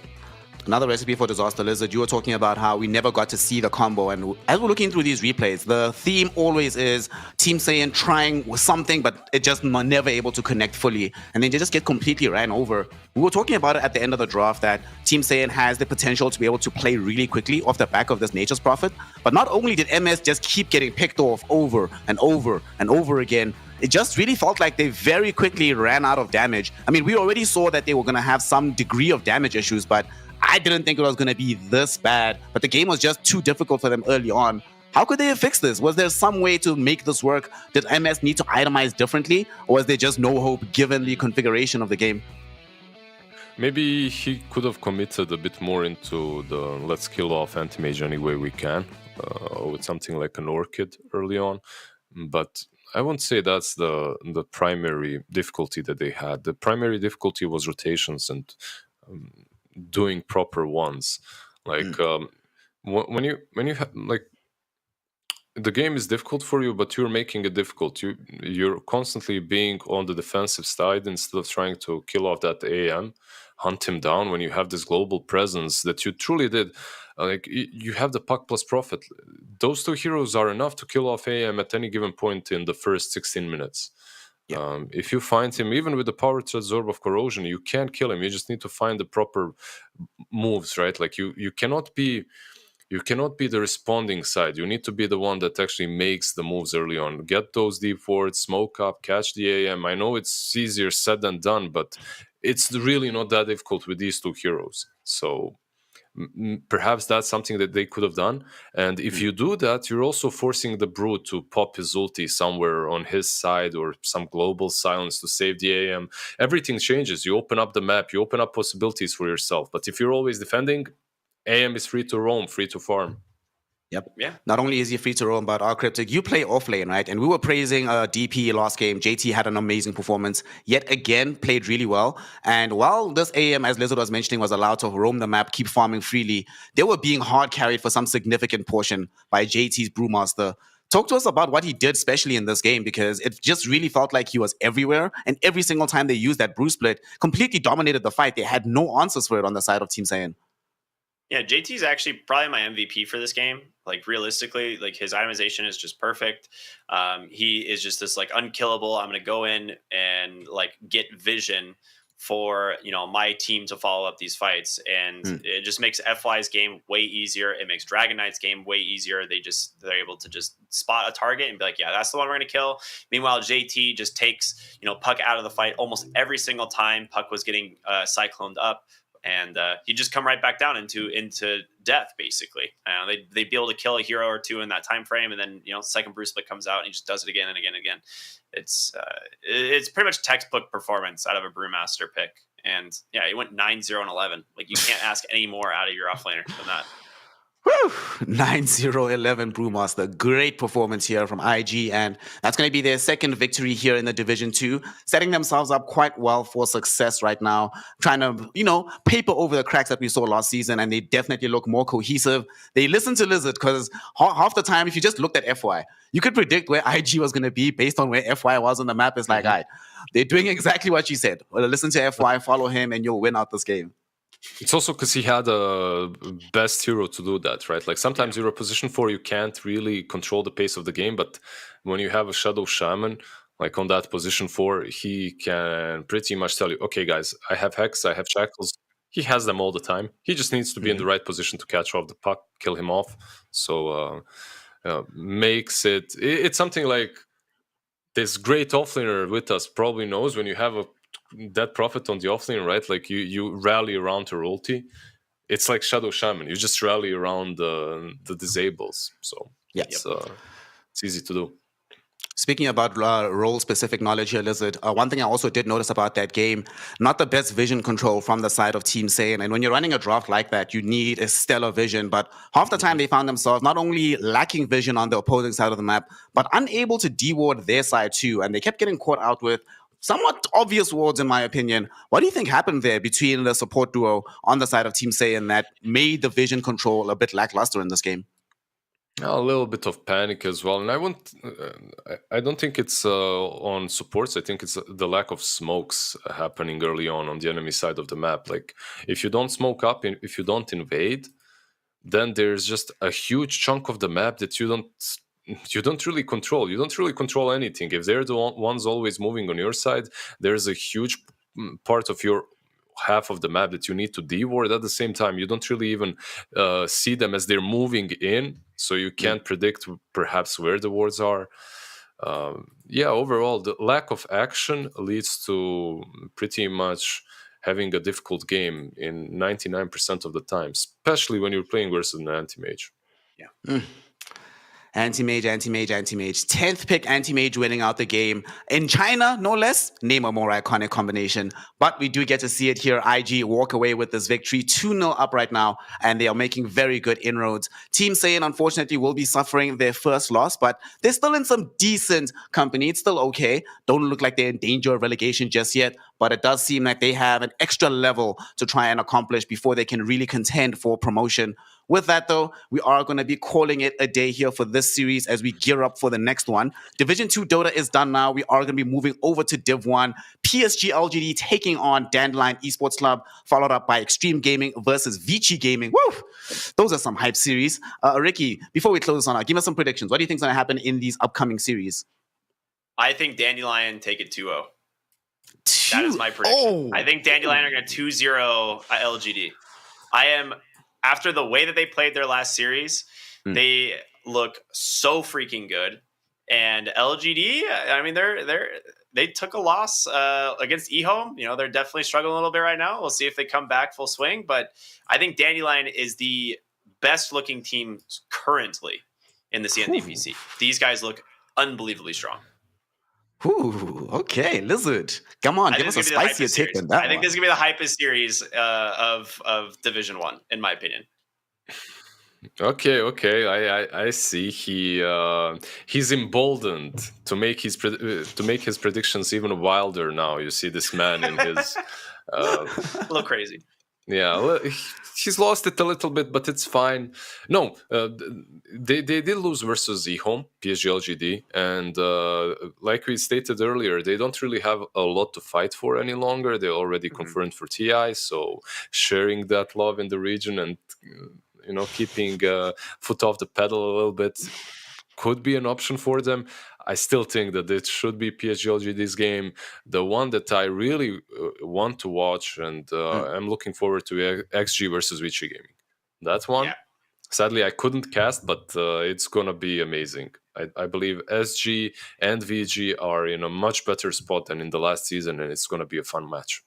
Another recipe for disaster, Lizard. You were talking about how we never got to see the combo, and as we're looking through these replays, the theme always is Team Saiyan trying something, but it just never able to connect fully, and then they just get completely ran over. We were talking about it at the end of the draft that Team Saiyan has the potential to be able to play really quickly off the back of this Nature's Prophet, but not only did MS just keep getting picked off over and over and over again, it just really felt like they very quickly ran out of damage. I mean, we already saw that they were going to have some degree of damage issues, but I didn't think it was going to be this bad, but the game was just too difficult for them early on. How could they have fixed this? Was there some way to make this work? Did MS need to itemize differently, or was there just no hope given the configuration of the game? Maybe he could have committed a bit more into the let's kill off anti-mage any way we can, with something like an Orchid early on. But I won't say that's the primary difficulty that they had. The primary difficulty was rotations and doing proper ones. Like when you like the game is difficult for you, but you're making it difficult. You're constantly being on the defensive side instead of trying to kill off that AM, hunt him down when you have this global presence that you truly did. Like you have the Puck plus Prophet. Those two heroes are enough to kill off AM at any given point in the first 16 minutes. Yeah. If you find him, even with the power to absorb of corrosion, you can't kill him. You just need to find the proper moves, right? Like you cannot be the responding side. You need to be the one that actually makes the moves early on. Get those deep wards, smoke up, catch the AM. I know it's easier said than done, but it's really not that difficult with these two heroes. So perhaps that's something that they could have done. And if you do that, you're also forcing the Brute to pop his ulti somewhere on his side or some global silence to save the AM. Everything changes. You open up the map, you open up possibilities for yourself. But if you're always defending, AM is free to roam, free to farm. Yep. Yeah. Not only is he free to roam, but our Cryptic, you play off lane, right? And we were praising DP last game. JT had an amazing performance. Yet again, played really well. And while this AM, as Lizard was mentioning, was allowed to roam the map, keep farming freely, they were being hard carried for some significant portion by JT's Brewmaster. Talk to us about what he did, especially in this game, because it just really felt like he was everywhere. And every single time they used that brew split, completely dominated the fight. They had no answers for it on the side of Team Saiyan. Yeah, JT's actually probably my MVP for this game. Like realistically, like his itemization is just perfect. He is just this like unkillable. I'm gonna go in and like get vision for my team to follow up these fights, and it just makes FY's game way easier. It makes Dragon Knight's game way easier. They're able to just spot a target and be like, yeah, that's the one we're gonna kill. Meanwhile, JT just takes Puck out of the fight almost every single time Puck was getting cycloned up. And you just come right back down into death, basically. They'd be able to kill a hero or two in that time frame, and then second Bruce Split comes out and he just does it again and again and again. It's pretty much textbook performance out of a Brewmaster pick. And yeah, he went 9-0-11. Like you can't ask any more out of your offlaner than that. Woo! 9-0-11 Brewmaster. Great performance here from IG, and that's going to be their second victory here in the Division 2, setting themselves up quite well for success right now, trying to, paper over the cracks that we saw last season, and they definitely look more cohesive. They listen to Lizard because half the time, if you just looked at FY, you could predict where IG was going to be based on where FY was on the map. It's like, all right, they're doing exactly what you said. Well, listen to FY, follow him, and you'll win out this game. It's also because he had a best hero to do that, right? Like sometimes you're a position 4, you can't really control the pace of the game, but when you have a Shadow Shaman, like on that position 4, he can pretty much tell you, okay, guys, I have Hex, I have Shackles. He has them all the time. He just needs to be in the right position to catch off the puck, kill him off. So makes it's something like this great offlaner with us probably knows when you have that prophet on the offlane, right? Like you rally around her ulti. It's like Shadow Shaman. You just rally around the disables. So it's easy to do. Speaking about role-specific knowledge here, Lizard, one thing I also did notice about that game, not the best vision control from the side of Team Saiyan. And when you're running a draft like that, you need a stellar vision. But half the time they found themselves not only lacking vision on the opposing side of the map, but unable to deward their side too. And they kept getting caught out with somewhat obvious wards, in my opinion. What do you think happened there between the support duo on the side of Team Saiyan that made the vision control a bit lackluster in this game? A little bit of panic as well, and I don't think it's on supports. I think it's the lack of smokes happening early on the enemy side of the map. Like if you don't smoke up, if you don't invade, then there's just a huge chunk of the map that you don't really control. You don't really control anything. If they're the ones always moving on your side, there's a huge part of your half of the map that you need to deward. At the same time, you don't really even see them as they're moving in, so you can't predict perhaps where the wards are. Overall, the lack of action leads to pretty much having a difficult game in 99% of the time, especially when you're playing versus an anti-mage. Anti-mage. 10th pick anti-mage winning out the game. In China, no less. Name a more iconic combination. But we do get to see it here. IG walk away with this victory. 2-0 up right now, and they are making very good inroads. Team Saiyan, unfortunately, will be suffering their first loss, but they're still in some decent company. It's still okay. Don't look like they're in danger of relegation just yet, but it does seem like they have an extra level to try and accomplish before they can really contend for promotion. With that, though, we are going to be calling it a day here for this series as we gear up for the next one. Division 2 Dota is done now. We are going to be moving over to Div 1. PSG LGD taking on Dandelion Esports Club, followed up by Xtreme Gaming versus ViCi Gaming. Woo! Those are some hype series. Ricky, before we close this on, give us some predictions. What do you think is going to happen in these upcoming series? I think Dandelion take it 2-0. That is my prediction. I think Dandelion are going to 2-0 LGD. After the way that they played their last series, they look so freaking good. And LGD, I mean, they took a loss against eHome. You know, they're definitely struggling a little bit right now. We'll see if they come back full swing. But I think Dandelion is the best looking team currently in the CNDPC. These guys look unbelievably strong. Ooh, okay, Lizard. Come on, give us a spicier take than that. I think this is going to be the hypest series of Division 1, in my opinion. Okay. I see. He's emboldened to make his predictions even wilder now. You see this man in his a little crazy. Yeah, he's lost it a little bit, but it's fine. No, they did lose versus eHome, PSG LGD, and like we stated earlier, they don't really have a lot to fight for any longer. They already confirmed for TI, so sharing that love in the region and keeping foot off the pedal a little bit could be an option for them. I still think that it should be PSG LGD's game, the one that I really want to watch, and I'm looking forward to XG versus ViCi Gaming. That one, sadly, I couldn't cast, but it's going to be amazing. I believe SG and VG are in a much better spot than in the last season, and it's going to be a fun match.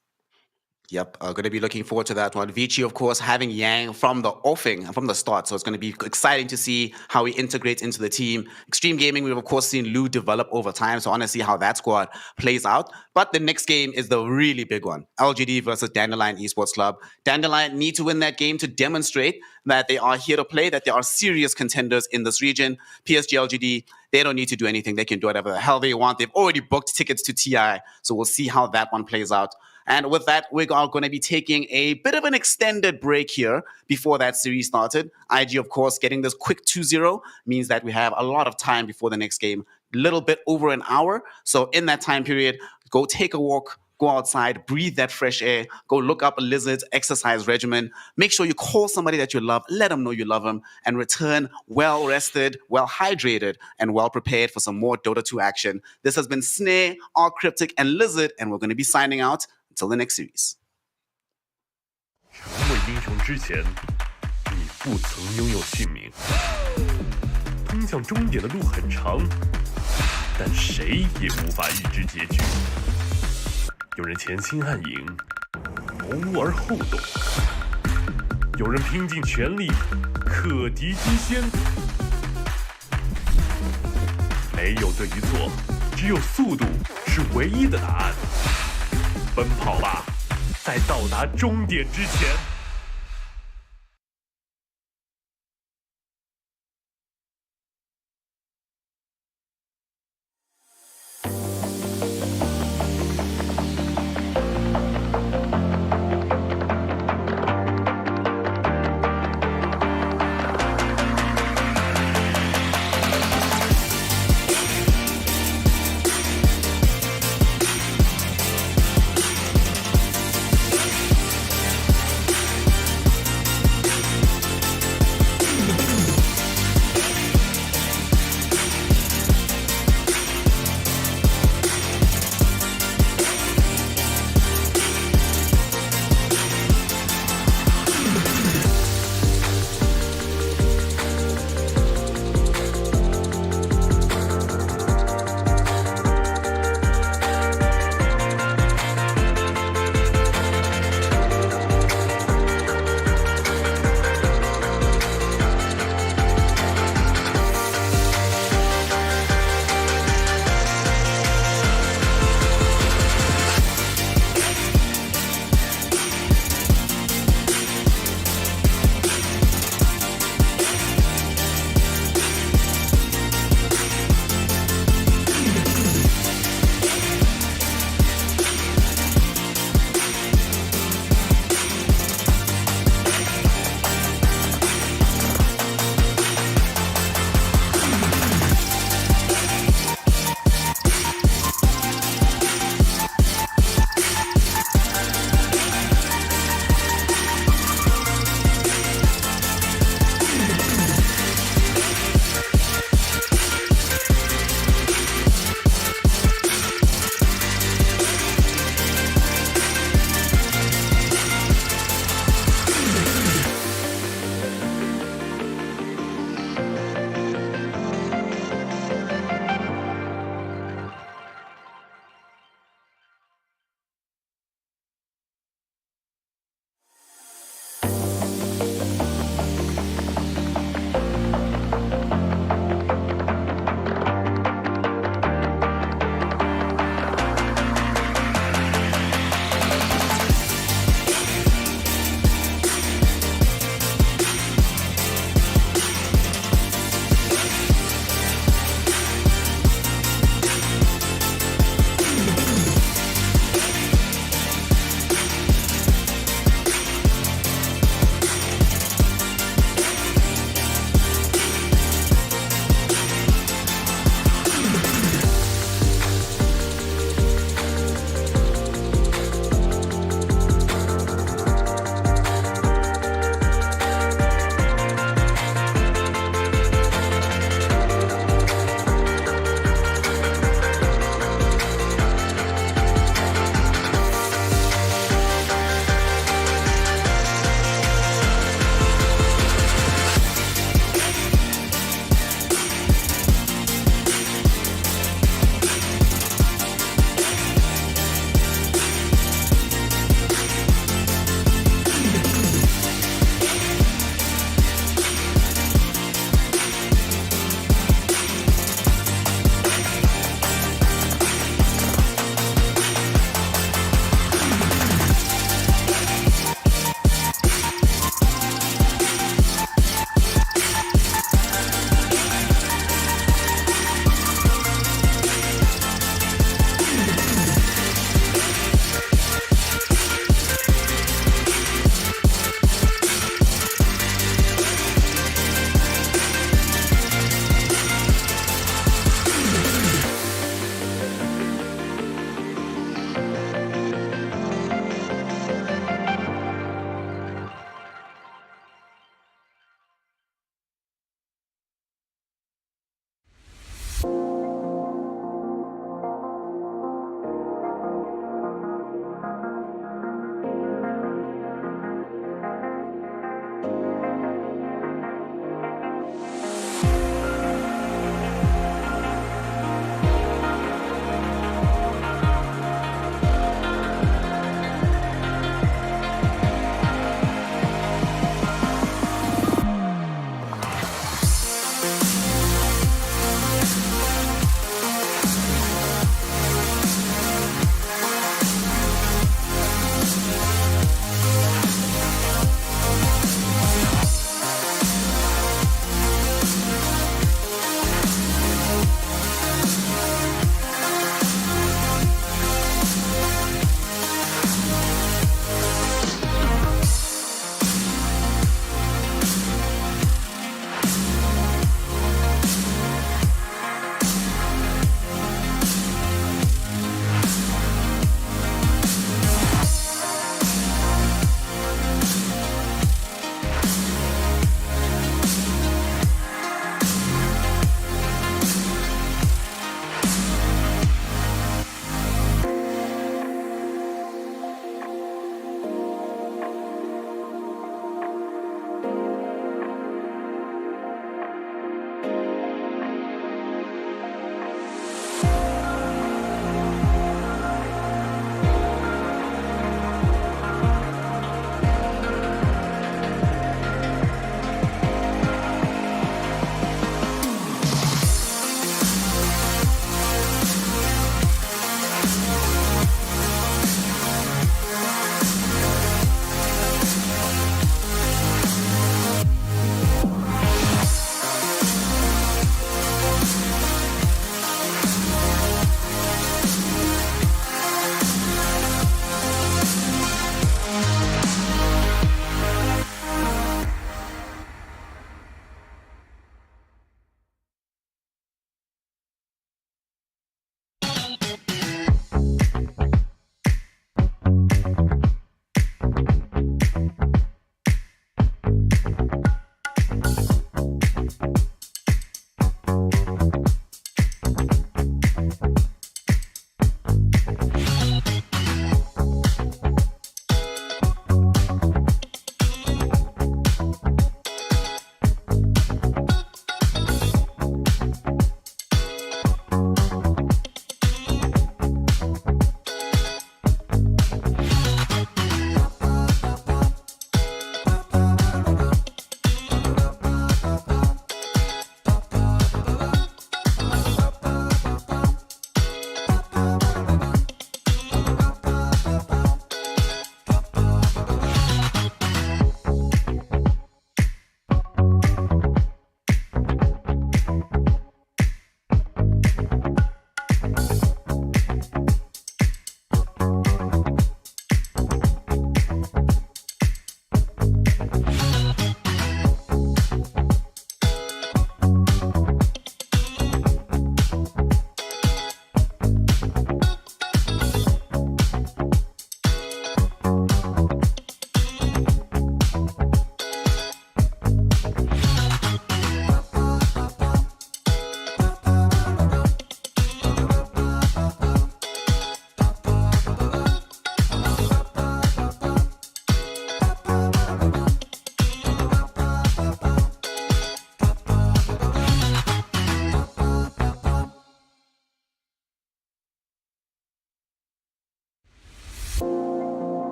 Yep, going to be looking forward to that one. ViCi, of course, having Yang from the offing, from the start. So it's going to be exciting to see how he integrates into the team. Xtreme Gaming, we've, of course, seen Lou develop over time. So I want to see how that squad plays out. But the next game is the really big one. LGD versus Dandelion Esports Club. Dandelion need to win that game to demonstrate that they are here to play, that they are serious contenders in this region. PSG LGD, they don't need to do anything. They can do whatever the hell they want. They've already booked tickets to TI. So we'll see how that one plays out. And with that, we are going to be taking a bit of an extended break here before that series started. IG, of course, getting this quick 2-0 means that we have a lot of time before the next game, a little bit over an hour. So in that time period, go take a walk, go outside, breathe that fresh air, go look up a Lizard's exercise regimen. Make sure you call somebody that you love, let them know you love them, and return well rested, well hydrated, and well prepared for some more Dota 2 action. This has been Snare, R Cryptic, and Lizard, and we're going to be signing out until the next series. 成为英雄之前，你不曾拥有姓名。通向终点的路很长，但谁也无法预知结局。有人前倾暗影，谋而后动；有人拼尽全力，克敌机先。没有对与错，只有速度是唯一的答案。奔跑吧，在到达终点之前。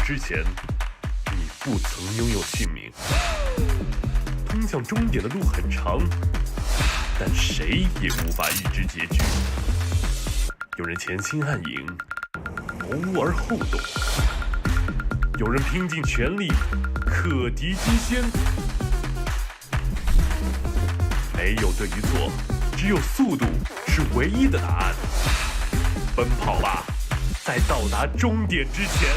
之前，你不曾拥有姓名。通向终点的路很长，但谁也无法预知结局。有人前倾暗影，谋而后动；有人拼尽全力，克敌机先。没有对与错，只有速度是唯一的答案。奔跑吧，在到达终点之前。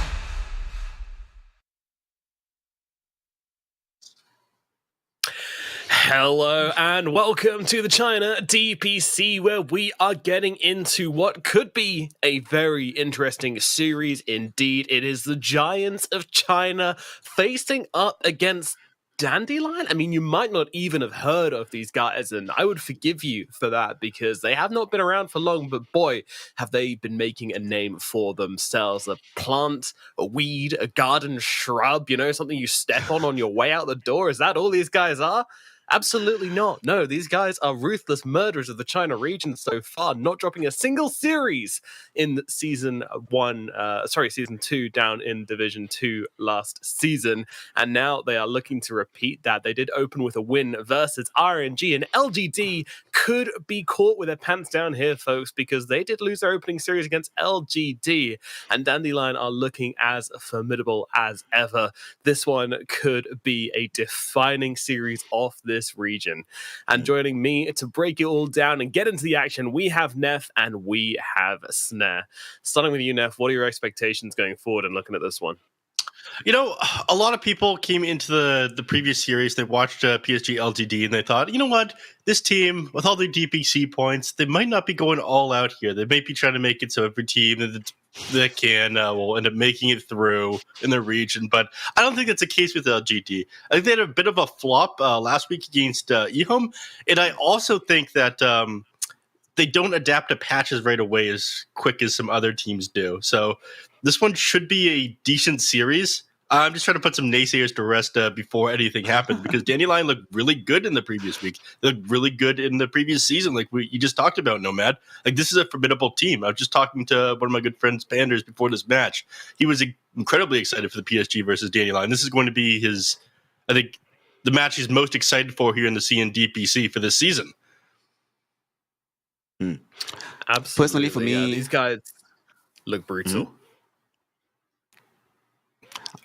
Hello and welcome to the China DPC, where we are getting into what could be a very interesting series indeed. It is the Giants of China facing up against Dandelion. I mean, you might not even have heard of these guys, and I would forgive you for that because they have not been around for long, but boy, have they been making a name for themselves. A plant, a weed, a garden shrub, you know, something you step on your way out the door. Is that all these guys are? Absolutely not. No, these guys are ruthless murderers of the China region so far, not dropping a single series in season 2 down in Division 2 last season. And now they are looking to repeat that. They did open with a win versus RNG, and LGD could be caught with their pants down here, folks, because they did lose their opening series against LGD, and Dandelion are looking as formidable as ever. This one could be a defining series of this region. And joining me to break it all down and get into the action, we have Neff and we have Snare. Starting with you, Neff, what are your expectations going forward and looking at this one? You know, a lot of people came into the previous series, they watched PSG LGD, and they thought, you know what, this team, with all their DPC points, they might not be going all out here. They might be trying to make it so every team that can will end up making it through in the region, but I don't think that's the case with LGD. I think they had a bit of a flop last week against eHome, and I also think that they don't adapt to patches right away as quick as some other teams do. So this one should be a decent series. I'm just trying to put some naysayers to rest before anything happens, because Dandelion looked really good in the previous week. They looked really good in the previous season, like you just talked about, Nomad. Like, this is a formidable team. I was just talking to one of my good friends, Panders, before this match. He was incredibly excited for the PSG versus Dandelion. This is going to be I think, the match he's most excited for here in the CNDPC for this season. Absolutely. Personally, for me, these guys look brutal.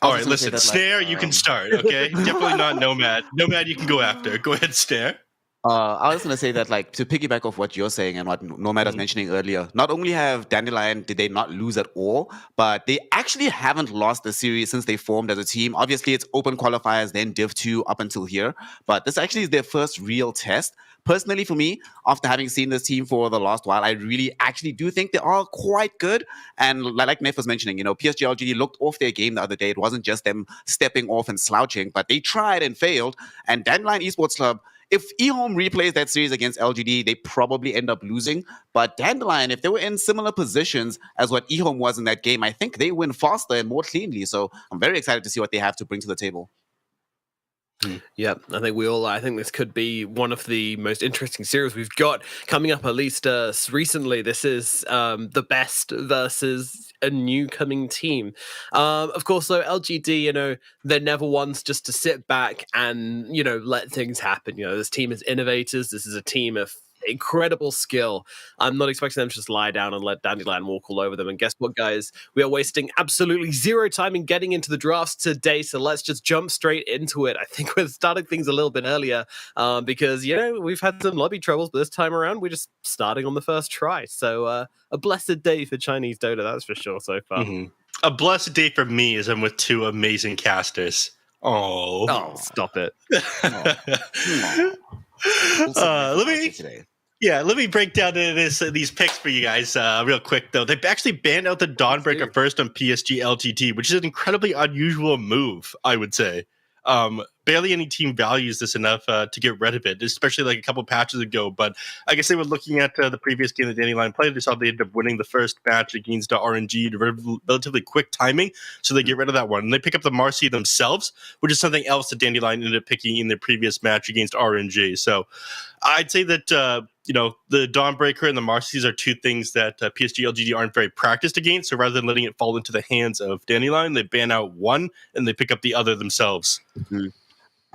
All right, listen, Snare, you can start, okay? Definitely not Nomad. Nomad, you can go after. Go ahead, Snare. I was going to say that, like, to piggyback off what you're saying and what Nomad was mentioning earlier, not only have Dandelion, did they not lose at all, but they actually haven't lost the series since they formed as a team. Obviously, it's open qualifiers, then Div 2 up until here, but this actually is their first real test. Personally, for me, after having seen this team for the last while, I really actually do think they are quite good. And like Neff was mentioning, you know, PSG LGD looked off their game the other day. It wasn't just them stepping off and slouching, but they tried and failed. And Dandelion Esports Club, if eHome replays that series against LGD, they probably end up losing. But Dandelion, if they were in similar positions as what eHome was in that game, I think they win faster and more cleanly. So I'm very excited to see what they have to bring to the table. Yeah, I think this could be one of the most interesting series we've got coming up, at least recently. This is the best versus a new coming team. Of course, though, LGD, you know, they're never ones just to sit back and, you know, let things happen. You know, this team is innovators. This is a team of incredible skill. I'm not expecting them to just lie down and let Dandelion walk all over them. And guess what, guys? We are wasting absolutely zero time in getting into the drafts today, so let's just jump straight into it. I think we're starting things a little bit earlier because, you know, we've had some lobby troubles, but this time around, we're just starting on the first try. So a blessed day for Chinese Dota, that's for sure so far. Mm-hmm. A blessed day for me is I'm with two amazing casters. Oh, stop it. Let me break down these picks for you guys real quick, though. They've actually banned out the Dawnbreaker first on PSG LTT, which is an incredibly unusual move, I would say. barely any team values this enough to get rid of it, especially like a couple patches ago. But I guess they were looking at the previous game that Dandelion played. They saw they ended up winning the first match against RNG to relatively quick timing, so they get rid of that one. And they pick up the Marcy themselves, which is something else that Dandelion ended up picking in their previous match against RNG. So I'd say that the Dawnbreaker and the Marcy's are two things that PSG LGD aren't very practiced against. So rather than letting it fall into the hands of Dandelion, they ban out one and they pick up the other themselves. Mm-hmm.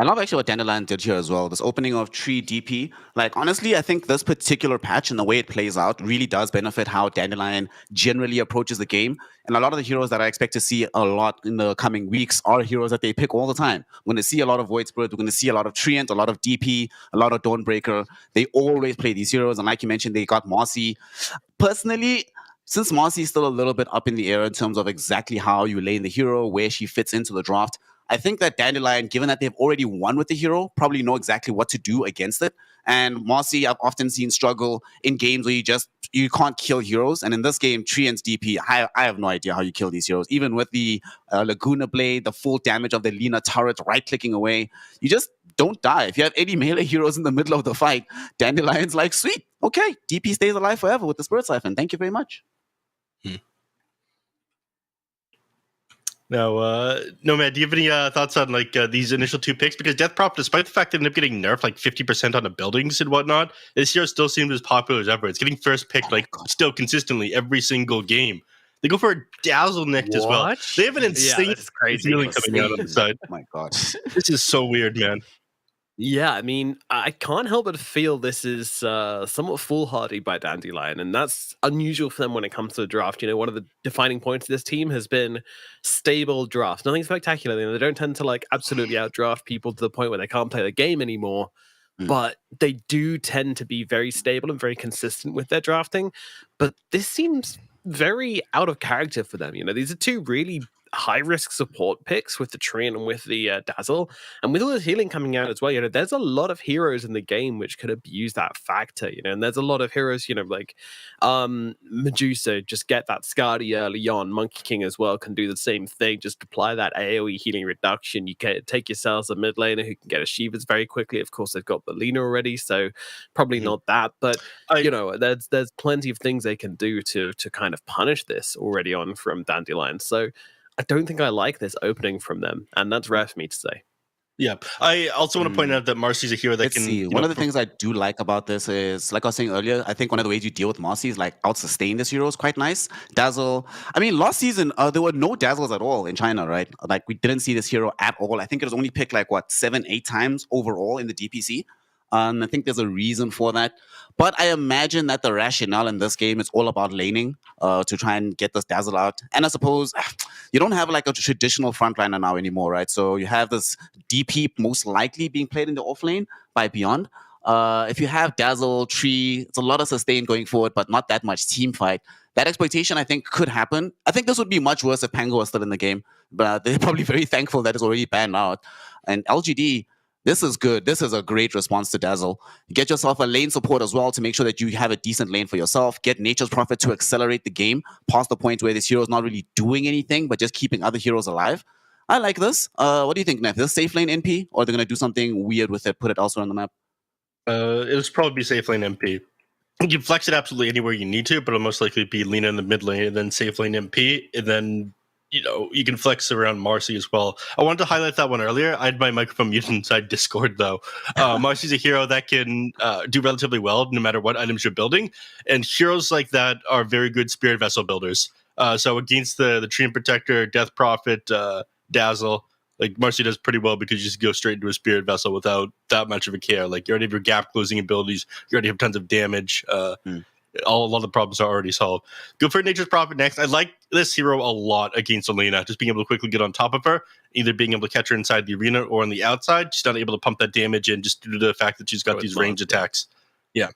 I love actually what Dandelion did here as well. This opening of Tree DP. Like, honestly, I think this particular patch and the way it plays out really does benefit how Dandelion generally approaches the game. And a lot of the heroes that I expect to see a lot in the coming weeks are heroes that they pick all the time. We're going to see a lot of Void Spirit. We're going to see a lot of Treant, a lot of DP, a lot of Dawnbreaker. They always play these heroes. And like you mentioned, they got Marcy. Personally, since Marcy is still a little bit up in the air in terms of exactly how you lane the hero, where she fits into the draft, I think that Dandelion, given that they've already won with the hero, probably know exactly what to do against it. And Marcy, I've often seen struggle in games where you can't kill heroes. And in this game, Treant's DP, I have no idea how you kill these heroes. Even with the Laguna Blade, the full damage of the Lina turret, right-clicking away, you just don't die. If you have any melee heroes in the middle of the fight, Dandelion's like, sweet, okay, DP stays alive forever with the Spirit Siphon. Thank you very much. Now, Nomad, do you have any thoughts on like these initial two picks? Because Death Prop, despite the fact that it ended up getting nerfed like 50% on the buildings and whatnot, this hero still seems as popular as ever. It's getting first pick still consistently every single game. They go for a Dazzle next as well. They have an insane feeling coming out on the side. Oh my god. This is so weird, man. Yeah, I mean, I can't help but feel this is somewhat foolhardy by Dandelion, and that's unusual for them when it comes to the draft. One of the defining points of this team has been stable draft. Nothing spectacular. They don't tend to like absolutely outdraft people to the point where they can't play the game anymore, but they do tend to be very stable and very consistent with their drafting. But this seems very out of character for them. These are two really high-risk support picks with the Treant and with the Dazzle. And with all the healing coming out as well, there's a lot of heroes in the game which could abuse that factor, and there's a lot of heroes, like Medusa, just get that Skadi early on. Monkey King as well can do the same thing, just apply that AoE healing reduction. You can take yourselves a mid laner who can get a Shivas very quickly. Of course, they've got the Lina already, so probably not that, but there's plenty of things they can do to kind of punish this already on from Dandelion. So I don't think I like this opening from them, and that's rare for me to say. Yeah, I also want to point out that Marcy's a hero that can. One of the things I do like about this is, like I was saying earlier, I think one of the ways you deal with Marcy is like out-sustain this hero is quite nice. Dazzle. I mean, last season there were no Dazzles at all in China, right? Like we didn't see this hero at all. I think it was only picked like 7-8 times overall in the DPC. I think there's a reason for that. But I imagine that the rationale in this game is all about laning to try and get this Dazzle out. And I suppose you don't have like a traditional frontliner now anymore, right? So you have this DP most likely being played in the off lane by Beyond. If you have Dazzle, Tree, it's a lot of sustain going forward, but not that much team fight. That exploitation, I think, could happen. I think this would be much worse if Pango was still in the game. But they're probably very thankful that it's already banned out. And LGD... this is good. This is a great response to Dazzle. Get yourself a lane support as well to make sure that you have a decent lane for yourself. Get Nature's Prophet to accelerate the game past the point where this hero is not really doing anything, but just keeping other heroes alive. I like this. What do you think, Neff? Is this safe lane NP, or are they going to do something weird with it, put it elsewhere on the map? It'll probably be safe lane MP. You can flex it absolutely anywhere you need to, but it'll most likely be Lina in the mid lane and then safe lane MP, and then you can flex around Marcy as well. I wanted to highlight that one earlier. I had my microphone muted inside Discord, though. Marcy's a hero that can do relatively well no matter what items you're building, and heroes like that are very good Spirit Vessel builders. So against the Treant Protector, Death Prophet, Dazzle, like Marcy does pretty well because you just go straight into a Spirit Vessel without that much of a care. Like you already have your gap closing abilities, you already have tons of damage. A lot of the problems are already solved. Go for Nature's Prophet next. I like this hero a lot against Elena. Just being able to quickly get on top of her, either being able to catch her inside the arena or on the outside. She's not able to pump that damage in just due to the fact that she's got these range attacks. Yeah.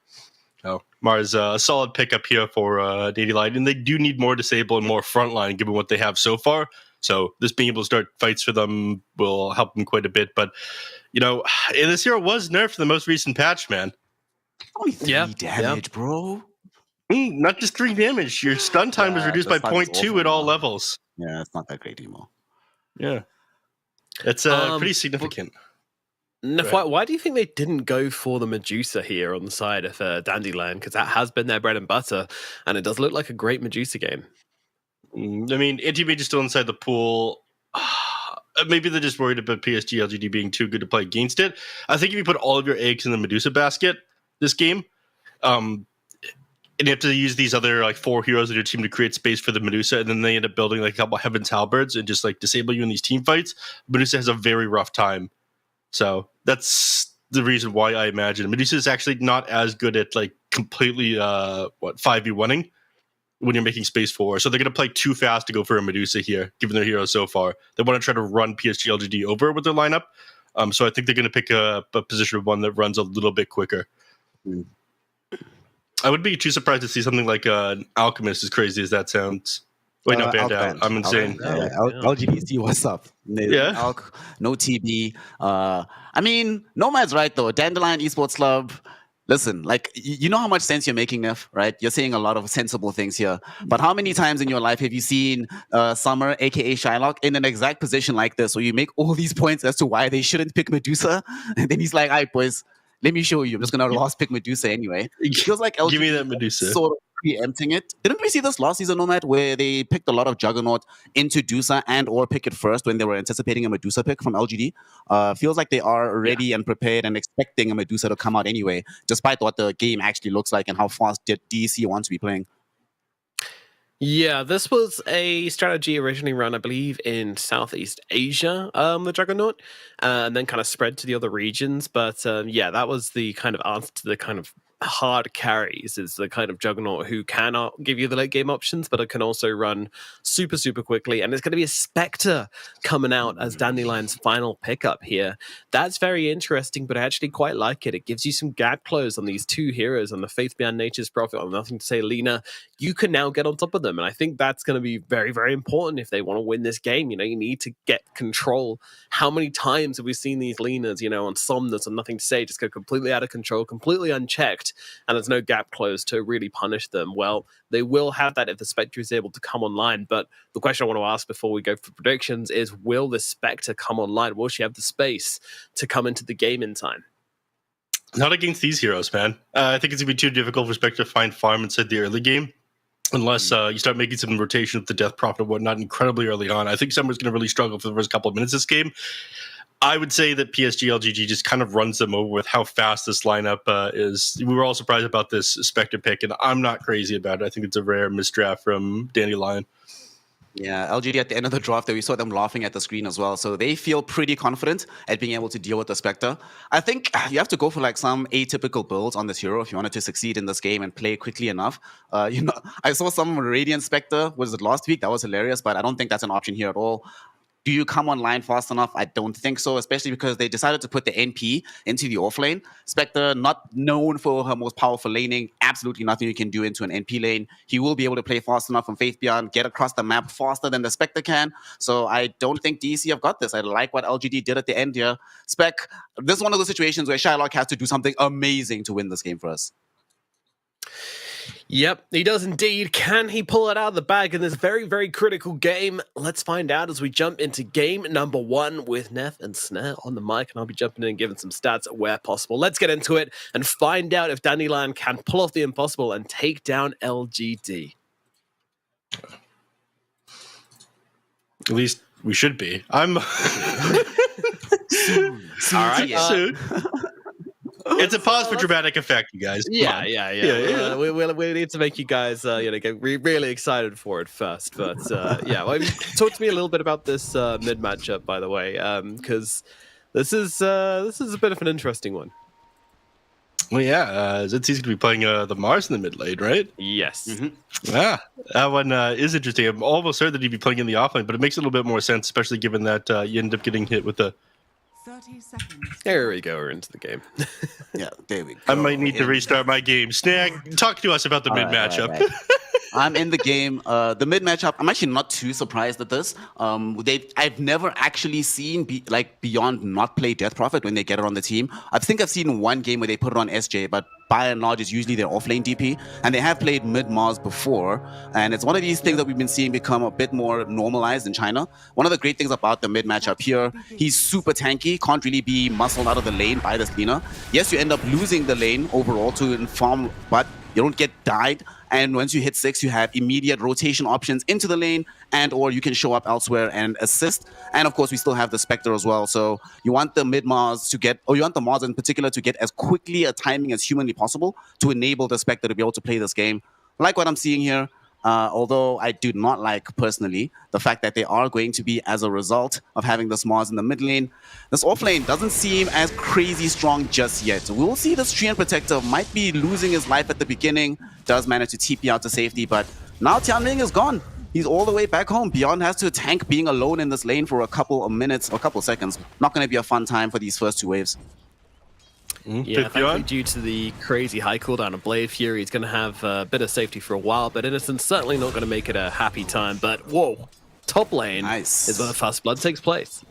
So Mars, a solid pickup here for Dandelion, and they do need more disable and more frontline given what they have so far. So this being able to start fights for them will help them quite a bit. But, and this hero was nerfed in the most recent patch, man. Only 3 damage, bro. Not just 3 damage. Your stun time is reduced by 0.2 at all levels. Yeah, it's not that great anymore. Yeah. It's pretty significant. Nef, why do you think they didn't go for the Medusa here on the side of Dandelion? Because that has been their bread and butter, and it does look like a great Medusa game. I mean, anti-mage is still inside the pool. Maybe they're just worried about PSG LGD being too good to play against it. I think if you put all of your eggs in the Medusa basket this game, and you have to use these other like 4 heroes in your team to create space for the Medusa, and then they end up building like a couple Heaven's Halberds and just like disable you in these team fights, Medusa has a very rough time. So that's the reason why I imagine Medusa is actually not as good at like completely 5v1ing when you're making space for. So they're going to play too fast to go for a Medusa here, given their heroes so far. They want to try to run PSG LGD over with their lineup. So I think they're going to pick a position of one that runs a little bit quicker. I would be too surprised to see something like an Alchemist, as crazy as that sounds. Wait, no, banned out. I'm insane. LGBC, what's up? Yeah. No TB. I mean, Nomad's right, though. Dandelion Esports Club. Listen, like, you know how much sense you're making, Nef, right? You're saying a lot of sensible things here. But how many times in your life have you seen Summer, a.k.a. Shylock, in an exact position like this, where you make all these points as to why they shouldn't pick Medusa? And then he's like, all right, boys, let me show you. I'm just going to lost pick Medusa anyway. It feels like LG Give me that Medusa. Sort of preempting it. Didn't we see this last season, Nomad, where they picked a lot of Juggernaut into Dusa and or pick it first when they were anticipating a Medusa pick from LGD? Feels like they are ready and prepared and expecting a Medusa to come out anyway, despite what the game actually looks like and how fast DEC wants to be playing. Yeah, this was a strategy originally run, I believe, in Southeast Asia, the Juggernaut, and then kind of spread to the other regions. But yeah, that was the kind of answer to the kind of hard carries, is the kind of Juggernaut who cannot give you the late game options, but it can also run super, super quickly. And it's going to be a Spectre coming out as Dandelion's final pickup here. That's very interesting, but I actually quite like it. It gives you some gap close on these two heroes, on the Faith Beyond Nature's Prophet, on Nothing to Say Lena. You can now get on top of them. And I think that's going to be very, very important if they want to win this game. You know, you need to get control. How many times have we seen these Lenas, you know, on Somnus and Nothing to Say, just go completely out of control, completely unchecked, and there's no gap close to really punish them? Well, they will have that if the Spectre is able to come online. But the question I want to ask before we go for predictions is, will the Spectre come online? Will she have the space to come into the game in time? Not against these heroes, man. I think it's going to be too difficult for Spectre to find farm inside the early game. Unless you start making some rotation with the Death Prophet and whatnot incredibly early on. I think Summer's going to really struggle for the first couple of minutes of this game. I would say that PSG LGG just kind of runs them over with how fast this lineup is. We were all surprised about this Spectre pick, and I'm not crazy about it. I think it's a rare misdraft from Dandelion. Yeah, LGD at the end of the draft, we saw them laughing at the screen as well. So they feel pretty confident at being able to deal with the Spectre. I think you have to go for like some atypical builds on this hero if you wanted to succeed in this game and play quickly enough. You know, I saw some Radiant Spectre, was it last week? That was hilarious, but I don't think that's an option here at all. Do you come online fast enough? I don't think so, especially because they decided to put the NP into the offlane. Spectre, not known for her most powerful laning, absolutely nothing you can do into an NP lane. He will be able to play fast enough from Faith Beyond, get across the map faster than the Spectre can. So I don't think DEC have got this. I like what LGD did at the end here. Spec, this is one of those situations where Shylock has to do something amazing to win this game for us. Yep, he does indeed. Can he pull it out of the bag in this very, very critical game? Let's find out as we jump into game number 1 with Neff and Snare on the mic, and I'll be jumping in and giving some stats where possible. Let's get into it and find out if Dandelion can pull off the impossible and take down LGD. At least we should be. I'm All right. soon. It's a pause for dramatic effect, you guys. Yeah. We need to make you guys, get really excited for it first. But talk to me a little bit about this mid matchup, by the way, because this is a bit of an interesting one. Well, yeah, Zitzi's going to be playing the Mars in the mid lane, right? Yes. Mm-hmm. Yeah, that one is interesting. I'm almost certain that he'd be playing in the offlane, but it makes a little bit more sense, especially given that you end up getting hit with the 30 seconds. There we go. We're into the game. Yeah, there we go. I might need to restart my game. Snag, talk to us about the mid matchup. Right. I'm in the game. The mid matchup, I'm actually not too surprised at this. I've never actually seen Beyond not play Death Prophet when they get it on the team. I think I've seen one game where they put it on SJ, but by and large is usually their off-lane DP, and they have played mid-Mars before, and it's one of these things that we've been seeing become a bit more normalized in China. One of the great things about the mid matchup here, he's super tanky, can't really be muscled out of the lane by this Lina. Yes, you end up losing the lane overall to inform, but you don't get died, and once you hit 6, you have immediate rotation options into the lane, and or you can show up elsewhere and assist. And of course, we still have the Spectre as well, so you want the mid-Mars to get, or you want the Mars in particular to get as quickly a timing as humanly possible to enable the Spectre to be able to play this game. Like what I'm seeing here, although I do not like, personally, the fact that they are going to be as a result of having this Mars in the mid lane. This off lane doesn't seem as crazy strong just yet. We will see this Treant Protector might be losing his life at the beginning, does manage to TP out to safety, but now Tianming is gone. He's all the way back home. Beyond has to tank being alone in this lane for a couple of minutes or a couple of seconds. Not going to be a fun time for these first 2 waves. Yeah, thankfully due to the crazy high cooldown of Blade Fury, he's going to have a bit of safety for a while, but Innocent's certainly not going to make it a happy time. But whoa, top lane is where the Fast Blood takes place.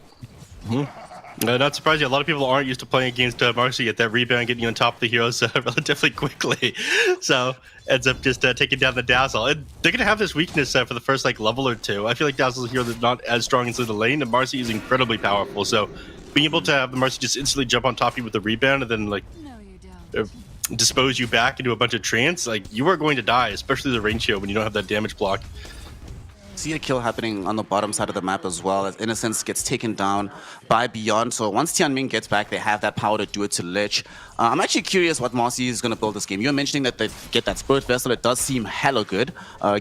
Not surprising. A lot of people aren't used to playing against Marcy at that rebound, getting on top of the heroes relatively quickly. So ends up just taking down the Dazzle. And they're going to have this weakness for the first level or two. I feel like Dazzle's hero is not as strong inside the lane, and Marcy is incredibly powerful. So being able to have the Marcy just instantly jump on top of you with a rebound and then dispose you back into a bunch of trance, you are going to die, especially the range hero when you don't have that damage block. See a kill happening on the bottom side of the map as well, as Innocence gets taken down by Beyond. So once Tianming gets back, they have that power to do it to Lich. I'm actually curious what Marcy is going to build this game. You're mentioning that they get that Spirit Vessel. It does seem hella good,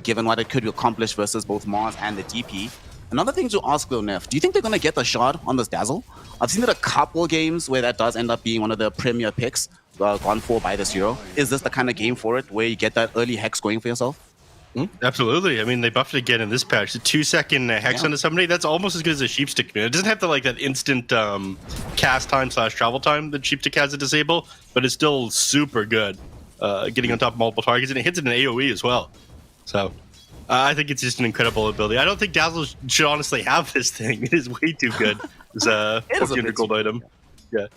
given what it could accomplish versus both Mars and the DP. Another thing to ask though, Neff, do you think they're going to get the shard on this Dazzle? I've seen it a couple games where that does end up being one of the premier picks gone for by this hero. Is this the kind of game for it, where you get that early hex going for yourself? Absolutely. I mean, they buffed it again in this patch. The 2-second hex onto somebody, that's almost as good as a Sheepstick. It doesn't have that instant cast time / travel time that Sheepstick has to disable, but it's still super good getting on top of multiple targets, and it hits it in AoE as well. So I think it's just an incredible ability. I don't think Dazzle should honestly have this thing. It is way too good. It's a 1400 gold item. Yeah.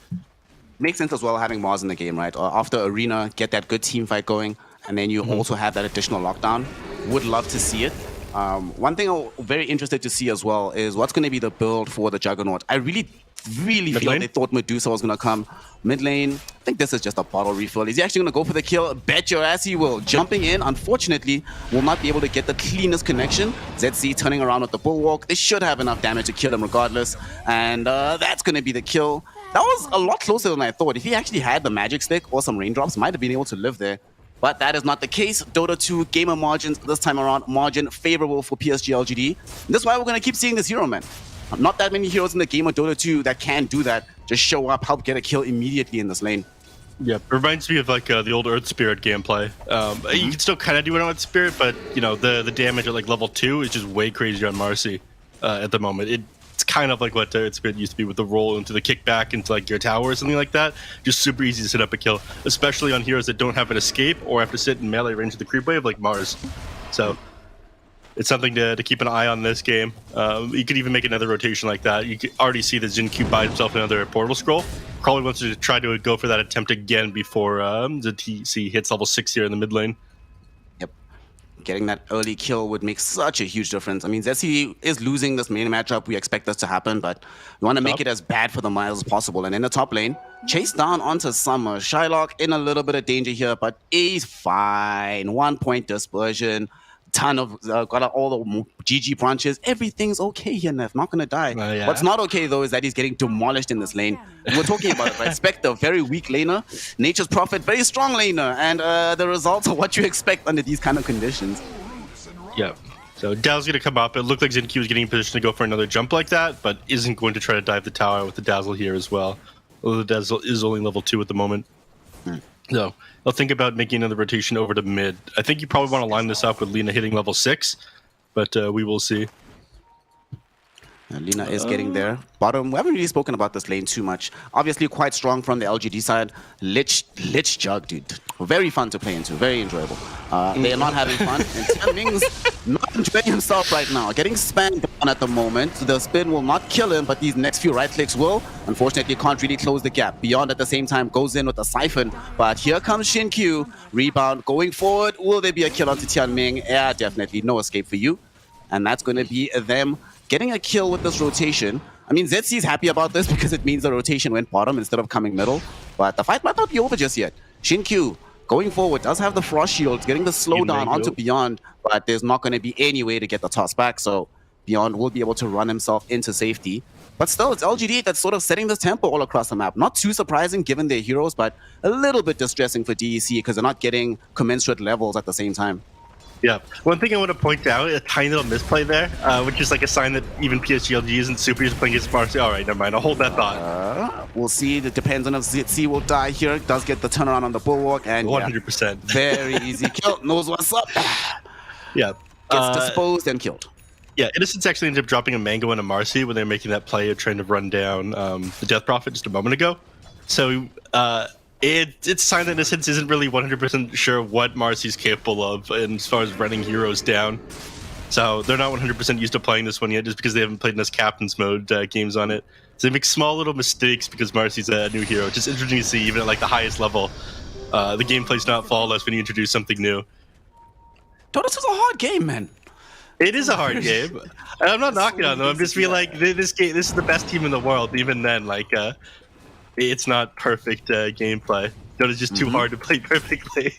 Makes sense as well having Mars in the game, right? After Arena, get that good team fight going, and then you also have that additional lockdown. Would love to see it. One thing I'm very interested to see as well is what's going to be the build for the Juggernaut. I really feel they thought Medusa was going to come mid lane. I think this is just a bottle refill. Is he actually going to go for the kill? Bet your ass he will. Jumping in, unfortunately, will not be able to get the cleanest connection. ZZ turning around with the Bulwark. They should have enough damage to kill him regardless. And that's going to be the kill. That was a lot closer than I thought. If he actually had the magic stick or some raindrops, might have been able to live there. But that is not the case. Dota 2 gamer margins this time around, margin favorable for PSG LGD. And that's why we're going to keep seeing this hero, man. Not that many heroes in the game of Dota 2 that can do that. Just show up, help get a kill immediately in this lane. Yeah, it reminds me of the old Earth Spirit gameplay. You can still kind of do it on Earth Spirit, but the damage at level 2 is just way crazier on Marcy at the moment. It's kind of like what Earth Spirit used to be with the roll into the kickback into your tower or something like that. Just super easy to set up a kill, especially on heroes that don't have an escape or have to sit in melee range of the creep wave like Mars. So it's something to keep an eye on this game. You could even make another rotation like that. You could already see that Xinqiu buys himself another portal scroll. Probably wants to try to go for that attempt again before the TC hits level 6 here in the mid lane. Yep. Getting that early kill would make such a huge difference. I mean, Zessi is losing this main matchup. We expect this to happen, but we want to make it as bad for the Miles as possible. And in the top lane, chase down onto Summer. Shylock in a little bit of danger here, but he's fine. 1 point dispersion. Ton of got all the GG branches. Everything's okay here, Neff. Not gonna die. Yeah. What's not okay though is that he's getting demolished in this lane. We're talking about it, right? Spectre, very weak laner. Nature's Prophet, very strong laner, and the results are what you expect under these kind of conditions. Yeah. So Dazzle's gonna come up. It looked like Xinqiu was getting in position to go for another jump like that, but isn't going to try to dive the tower with the Dazzle here as well. Although the Dazzle is only level 2 at the moment. So I'll think about making another rotation over to mid. I think you probably want to line this up with Lina hitting level 6, but we will see. Lina is getting there. Bottom, we haven't really spoken about this lane too much. Obviously quite strong from the LGD side. Lich Jug, dude. Very fun to play into, very enjoyable. They are not having fun, and Tianming's not enjoying himself right now, getting spammed on at the moment. The spin will not kill him, but these next few right clicks will. Unfortunately, can't really close the gap. Beyond at the same time goes in with a siphon, but here comes Xinkyu. Rebound going forward. Will there be a kill onto Tianming? Yeah, definitely no escape for you. And that's going to be them getting a kill with this rotation. I mean, ZC is happy about this because it means the rotation went bottom instead of coming middle. But the fight might not be over just yet. Xinkyu going forward does have the frost shield, getting the slowdown onto Beyond, but there's not going to be any way to get the toss back. So Beyond will be able to run himself into safety. But still, it's LGD that's sort of setting this tempo all across the map. Not too surprising given their heroes, but a little bit distressing for DEC because they're not getting commensurate levels at the same time. Yeah. One thing I want to point out, a tiny little misplay there, which is like a sign that even PSG isn't super used to playing against Marcy. All right, never mind. I'll hold that thought. We'll see. It depends on if ZC will die here. Does get the turnaround on the bulwark. And 100%. Very easy kill. Knows what's up. Yeah. Gets disposed and killed. Yeah, Innocence actually ended up dropping a Mango and a Marcy when they were making that play of trying to run down the Death Prophet just a moment ago. So it's a sign that Innocence isn't really 100% sure what Marcy's capable of as far as running heroes down. So they're not 100% used to playing this one yet just because they haven't played in this Captain's Mode games on it. So they make small little mistakes because Marcy's a new hero. It's just interesting to see even at like the highest level, the gameplay's not flawless when you introduce something new. This is a hard game, man. It is a hard game. I'm not knocking on them. I'm just being like, this is the best team in the world. Even then, like, it's not perfect gameplay. Dota's just too hard to play perfectly.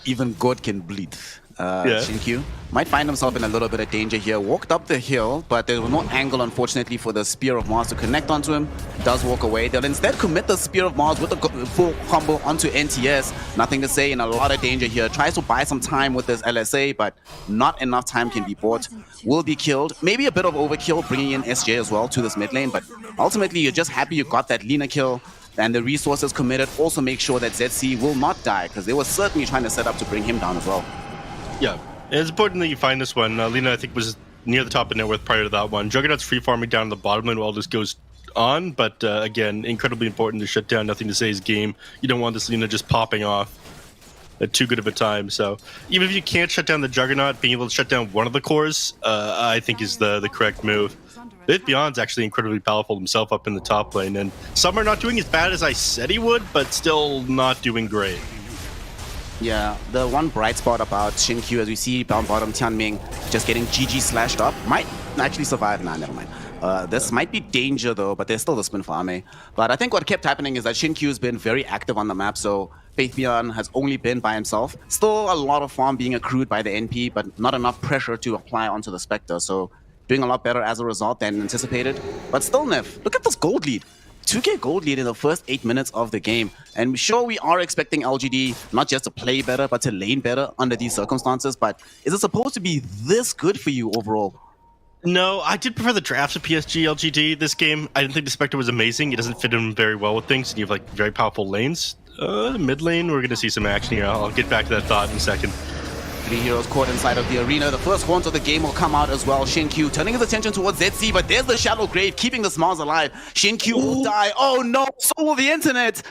Even God can bleed. Xinkyu might find himself in a little bit of danger here. Walked up the hill, but there was no angle, unfortunately, for the Spear of Mars to connect onto him. Does walk away. They'll instead commit the Spear of Mars with a full combo onto NTS. Nothing to say, in a lot of danger here. Tries to buy some time with this LSA, but not enough time can be bought. Will be killed. Maybe a bit of overkill, bringing in SJ as well to this mid lane, but ultimately, you're just happy you got that Lina kill. And the resources committed also make sure that ZC will not die, because they were certainly trying to set up to bring him down as well. Yeah, it's important that you find this one. Lina, I think, was near the top of net worth prior to that one. Juggernaut's free farming down in the bottom lane while this goes on, but again, incredibly important to shut down Nothing to Say's game. You don't want this Lina just popping off at too good of a time. So even if you can't shut down the Juggernaut, being able to shut down one of the cores, I think is the correct move. Beyond's actually incredibly powerful himself up in the top lane, and some are not doing as bad as I said he would, but still not doing great. Yeah, the one bright spot about Xinkyu, as we see down bottom, Tianming just getting GG slashed up, might actually survive. Nah, never mind. This might be danger though, but there's still the spin for Ame. But I think what kept happening is that Xinkyu's been very active on the map, so Faith Beyond has only been by himself. Still a lot of farm being accrued by the NP, but not enough pressure to apply onto the Spectre, so doing a lot better as a result than anticipated. But still, Nev, look at this gold lead. 2k gold lead in the first 8 minutes of the game. And sure, we are expecting LGD not just to play better, but to lane better under these circumstances. But is it supposed to be this good for you overall? No, I did prefer the drafts of PSG LGD this game. I didn't think the Spectre was amazing. It doesn't fit in very well with things. And you have like very powerful lanes. Mid lane, we're going to see some action here. I'll get back to that thought in a second. 3 heroes caught inside of the arena. The first horns of the game will come out as well. Xinkyu turning his attention towards ZC, but there's the Shallow Grave keeping the Smalls alive. Xinkyu will die. Oh no, so will the internet.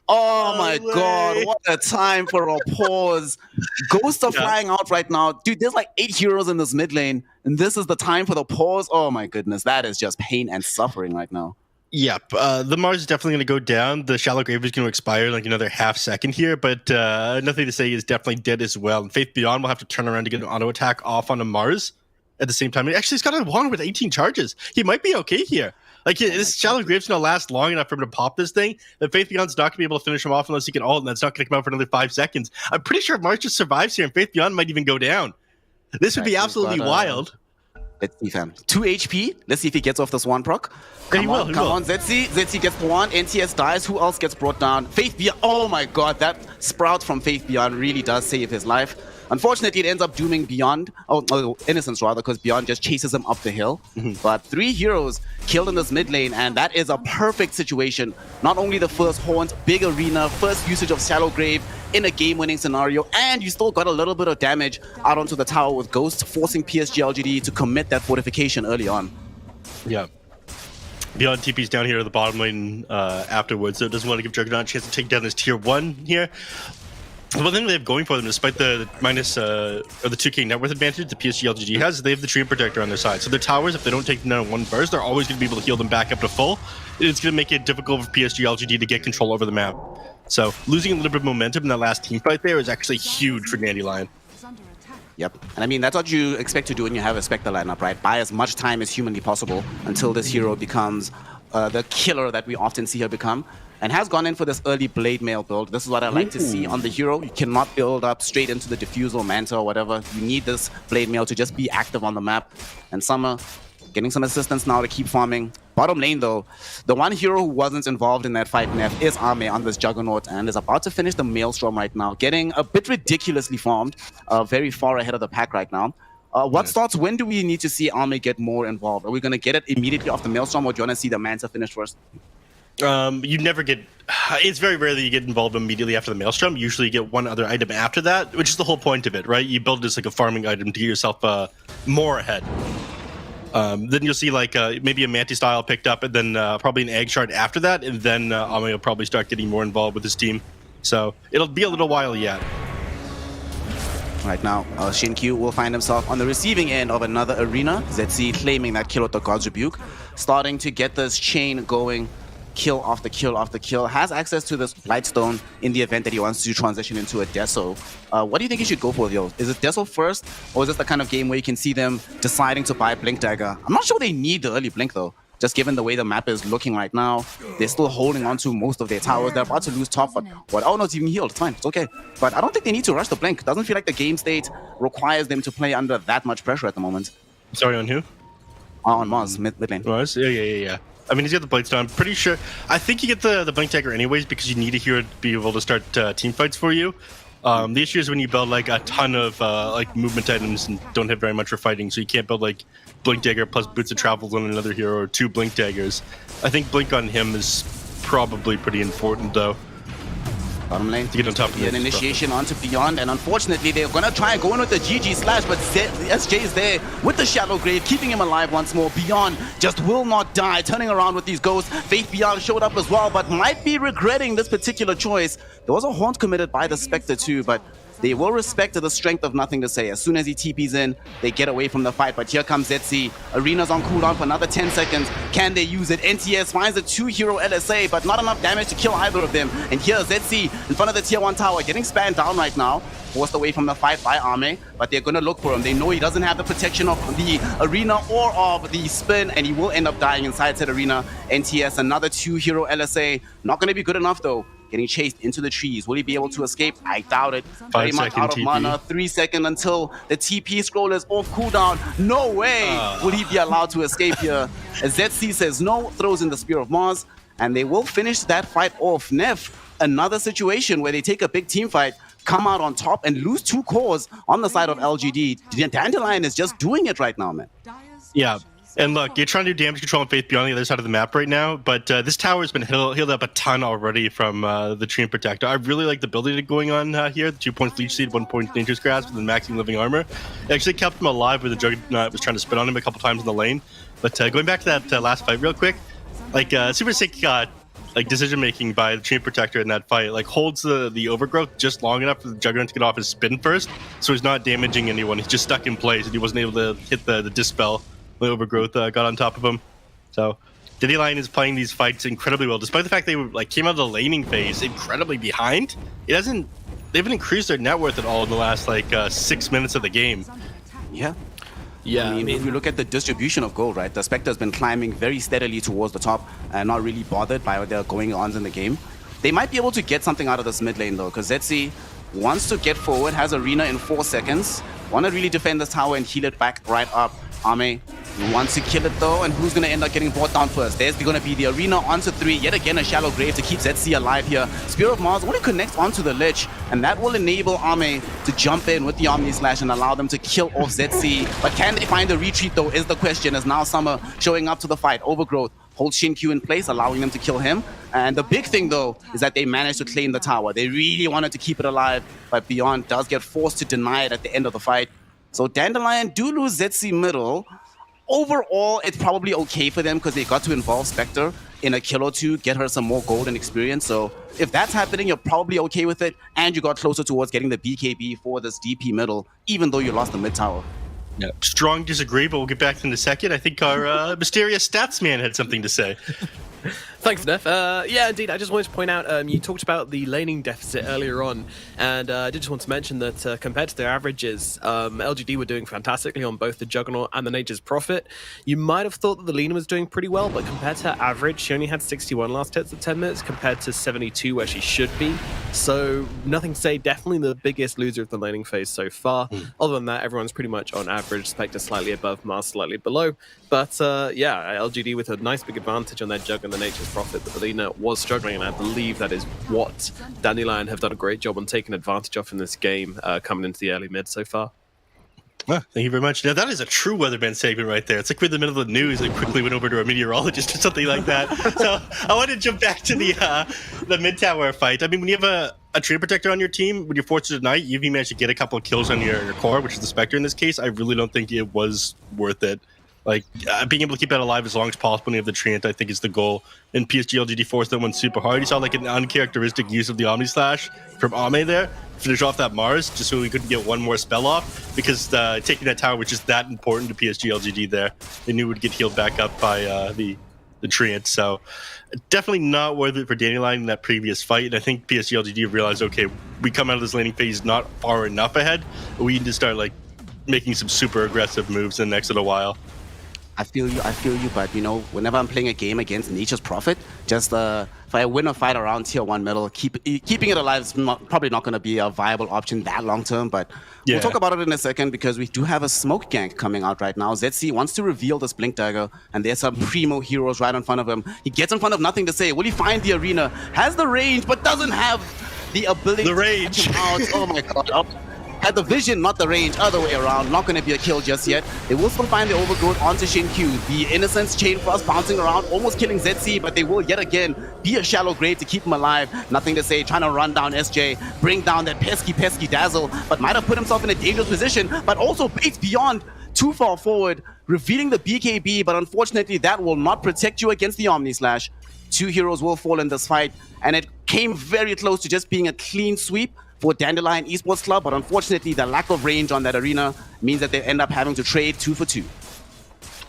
Oh my god, what a time for a pause. Ghosts are flying out right now. Dude, there's like 8 heroes in this mid lane, and this is the time for the pause. Oh my goodness, that is just pain and suffering right now. Yep, the Mars is definitely going to go down. The Shallow Grave is going to expire in like another half second here, but Nothing to Say is definitely dead as well. And Faith Beyond will have to turn around to get an auto attack off on a Mars at the same time. Actually, he's got a wand with 18 charges. He might be okay here. Like, this Shallow Grave's going to last long enough for him to pop this thing. And Faith Beyond's not going to be able to finish him off unless he can ult, and that's not going to come out for another 5 seconds. I'm pretty sure if Mars just survives here, and Faith Beyond might even go down. This would be absolutely wild. Let's see, fam. 2 HP. Let's see if he gets off this one proc. Come on, ZC. ZC gets the one. NTS dies. Who else gets brought down? Faith Beyond. Oh my god, that sprout from Faith Beyond really does save his life. Unfortunately, it ends up dooming Beyond. Oh, Innocence rather, because Beyond just chases him up the hill. But 3 heroes killed in this mid lane, and that is a perfect situation. Not only the first horns, big arena, first usage of Shallow Grave in a game-winning scenario, and you still got a little bit of damage out onto the tower with Ghost, forcing PSG LGD to commit that fortification early on. Yeah. Beyond TP's down here at the bottom lane afterwards, so it doesn't want to give Juggernaut a chance to take down this tier 1 here. The one thing they have going for them, despite the minus or the 2k net worth advantage the PSG LGD has, they have the Xtreme Protector on their side. So their towers, if they don't take them down in one burst, they're always going to be able to heal them back up to full. It's going to make it difficult for PSG LGD to get control over the map. So losing a little bit of momentum in that last team fight there is actually huge for Dandelion. Is under attack. Yep. And I mean, that's what you expect to do when you have a Spectre lineup, right? Buy as much time as humanly possible until this hero becomes the killer that we often see her become. And has gone in for this early Blade Mail build. This is what I like to see on the hero. You cannot build up straight into the Diffusal, Manta, or whatever. You need this Blade Mail to just be active on the map. And Summer getting some assistance now to keep farming. Bottom lane, though, the one hero who wasn't involved in that fight, Neff, is Arme on this Juggernaut and is about to finish the Maelstrom right now, getting a bit ridiculously farmed, very far ahead of the pack right now. What thoughts? When do we need to see Arme get more involved? Are we going to get it immediately off the Maelstrom, or do you want to see the Manta finish first? You never get. It's very rare that you get involved immediately after the Maelstrom. Usually, you get one other item after that, which is the whole point of it, right? You build this like a farming item to get yourself more ahead. Then you'll see like maybe a Manti style picked up, and then probably an Egg Shard after that, and then Ame will probably start getting more involved with his team. So it'll be a little while yet. Right now, Shinkyu will find himself on the receiving end of another arena. ZC claiming that kill with the God's Rebuke, starting to get this chain going. Kill after kill after kill, has access to this Blightstone in the event that he wants to transition into a Deso. What do you think he should go for, though? Is it Deso first, or is this the kind of game where you can see them deciding to buy Blink Dagger? I'm not sure they need the early Blink, though, just given the way the map is looking right now. They're still holding on to most of their towers. They're about to lose top, but what? Oh, no, it's even healed. It's fine. It's okay. But I don't think they need to rush the Blink. Doesn't feel like the game state requires them to play under that much pressure at the moment. Sorry, on who? On Mars, mid lane. Mars? Yeah. I mean, he's got the Blightstone. I'm pretty sure. I think you get the Blink Dagger anyways because you need a hero to be able to start team fights for you. The issue is when you build like a ton of like movement items and don't have very much for fighting, so you can't build like Blink Dagger plus Boots of Travel on another hero or 2 Blink Daggers. I think Blink on him is probably pretty important though. Bottom lane, to get on top of an initiation onto Beyond, and unfortunately they're gonna try and go in with the GG slash, but SJ is there with the Shallow Grave, keeping him alive once more. Beyond just will not die, turning around with these ghosts. Faith Beyond showed up as well, but might be regretting this particular choice. There was a haunt committed by the Spectre too, but they will respect the strength of Nothing to Say. As soon as he TPs in, they get away from the fight. But here comes ZC. Arena's on cooldown for another 10 seconds. Can they use it? NTS finds a 2-hero LSA, but not enough damage to kill either of them. And here, ZC in front of the tier 1 tower, getting spanned down right now. Forced away from the fight by Arme, but they're going to look for him. They know he doesn't have the protection of the arena or of the spin, and he will end up dying inside said arena. NTS, another 2-hero LSA. Not going to be good enough, though. Getting chased into the trees. Will he be able to escape? I doubt it. Very much out of TP. mana. 3 seconds until the TP scroll is off cooldown. No way will he be allowed to escape here. As ZC says no, throws in the Spear of Mars, and they will finish that fight off. Neff, another situation where they take a big team fight, come out on top, and lose 2 cores on the side of LGD. Dandelion is just doing it right now, man. Yeah. And look, you're trying to do damage control and Faith Beyond the other side of the map right now, but this tower has been healed up a ton already from the Xtreme Protector. I really like the ability going on here. The 2 points Leech Seed, 1 point Dangerous Grasp, and then maxing Living Armor. It actually kept him alive when the Juggernaut was trying to spit on him a couple times in the lane. But going back to that last fight real quick, like super sick like decision making by the Xtreme Protector in that fight, like holds the overgrowth just long enough for the Juggernaut to get off his spin first, so he's not damaging anyone. He's just stuck in place, and he wasn't able to hit the dispel. The overgrowth got on top of him. So Dandelion is playing these fights incredibly well, despite the fact they came out of the laning phase incredibly behind. They haven't increased their net worth at all in the last 6 minutes of the game. Yeah. Yeah, I mean, if you look at the distribution of gold, right, the Spectre has been climbing very steadily towards the top and not really bothered by what they're going on in the game. They might be able to get something out of this mid lane, though, because ZC wants to get forward, has Arena in 4 seconds, want to really defend this tower and heal it back right up. Arme wants to kill it, though, and who's going to end up getting brought down first? There's going to be the Arena onto 3, yet again a Shallow Grave to keep ZC alive here. Spear of Mars only connects onto the Lich, and that will enable Arme to jump in with the Omni Slash and allow them to kill off ZC. But can they find a retreat, though, is the question, as now Summer showing up to the fight. Overgrowth holds Shinkyu in place, allowing them to kill him. And the big thing, though, is that they managed to claim the tower. They really wanted to keep it alive, but Beyond does get forced to deny it at the end of the fight. So Dandelion do lose ZC middle. Overall, it's probably okay for them because they got to involve Spectre. in a kill or two, get her some more gold and experience. So if that's happening, you're probably okay with it. And you got closer towards getting the BKB for this DP middle, even though you lost the mid tower. Yeah. Strong disagree, but we'll get back to it in a second. I think our mysterious stats man had something to say. Thanks, Neff. Yeah, indeed. I just wanted to point out, you talked about the laning deficit earlier on, and I did just want to mention that compared to their averages, LGD were doing fantastically on both the Juggernaut and the Nature's Prophet. You might have thought that the Lina was doing pretty well, but compared to her average, she only had 61 last hits at 10 minutes compared to 72 where she should be. So nothing to say, definitely the biggest loser of the laning phase so far. Other than that, everyone's pretty much on average, Spectre slightly above, Mars slightly below. But yeah, LGD with a nice big advantage on their Jug and the Nature's Prophet, but the Lina was struggling, and I believe that is what Dandelion have done a great job on taking advantage of in this game, coming into the early mid so far. Well, thank you very much. Now, that is a true weatherman segment right there. It's like we're in the middle of the news and quickly went over to a meteorologist or something like that. So I want to jump back to the mid-tower fight. I mean, when you have a tree protector on your team, when you're fortunate tonight, you've managed to get a couple of kills on your core, which is the Spectre in this case. I really don't think it was worth it. Like, being able to keep that alive as long as possible when you have the Treant, I think, is the goal. And PSG LGD forced that one super hard. You saw, like, an uncharacteristic use of the Omni Slash from Ame there. Finish off that Mars, just so we couldn't get one more spell off. Because taking that tower was just that important to PSG LGD there. They knew it would get healed back up by the Treant. So, definitely not worth it for Dandelion in that previous fight. And I think PSG LGD realized, okay, we come out of this laning phase not far enough ahead. We need to start, like, making some super aggressive moves in the next little while. I feel you, but you know, whenever I'm playing a game against Nature's Prophet, just if I win a fight around tier 1 middle, keeping it alive is probably not going to be a viable option that long term, but yeah. We'll talk about it in a second because we do have a smoke gank coming out right now. ZC wants to reveal this Blink Dagger, and there's some primo heroes right in front of him. He gets in front of nothing to say. Will he find the arena? Has the range, but doesn't have the ability the range. to catch him out. Oh my god. Oh. Had the vision, not the range, other way around. Not going to be a kill just yet. They will still find the overgrowth onto Shin-Q. The Innocence Chain Frost bouncing around, almost killing ZC, but they will yet again be a shallow grave to keep him alive. Nothing to say, trying to run down SJ, bring down that pesky Dazzle, but might have put himself in a dangerous position, but also baits beyond too far forward, revealing the BKB, but unfortunately that will not protect you against the Omni Slash. 2 heroes will fall in this fight, and it came very close to just being a clean sweep for Dandelion Esports Club, but unfortunately the lack of range on that arena means that they end up having to trade 2 for 2.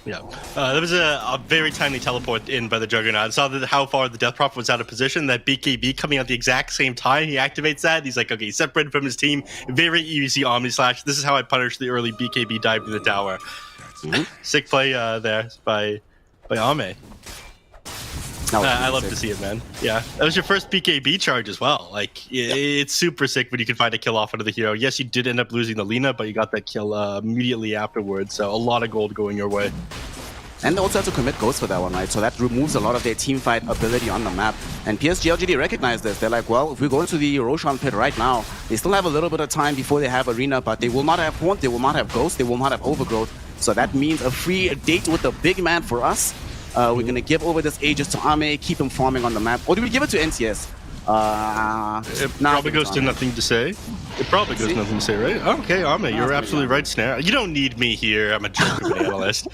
Yeah, there was a very timely teleport in by the Juggernaut. I saw how far the Death Prophet was out of position. That BKB coming out the exact same time. He activates that. He's like, okay, he's separated from his team. Very easy Omni Slash. This is how I punish the early BKB dive to the tower. Sick play there by Ame. I love to see it, man. Yeah, that was your first BKB charge as well. Like, it's super sick when you can find a kill off onto the hero. Yes, you did end up losing the Lina, but you got that kill immediately afterwards. So a lot of gold going your way. And they also have to commit Ghost for that one, right? So that removes a lot of their team fight ability on the map. And PSG LGD recognize this. They're like, well, if we go into the Roshan pit right now, they still have a little bit of time before they have Arena, but they will not have Haunt, they will not have Ghost, they will not have Overgrowth. So that means a free date with the big man for us. We're going to give over this Aegis to Ame, keep him farming on the map. Or do we give it to NTS? It probably goes to nothing to say. It probably goes to nothing to say, right? Okay, Ame, you're absolutely right, Snare. You don't need me here. I'm a joke of an analyst.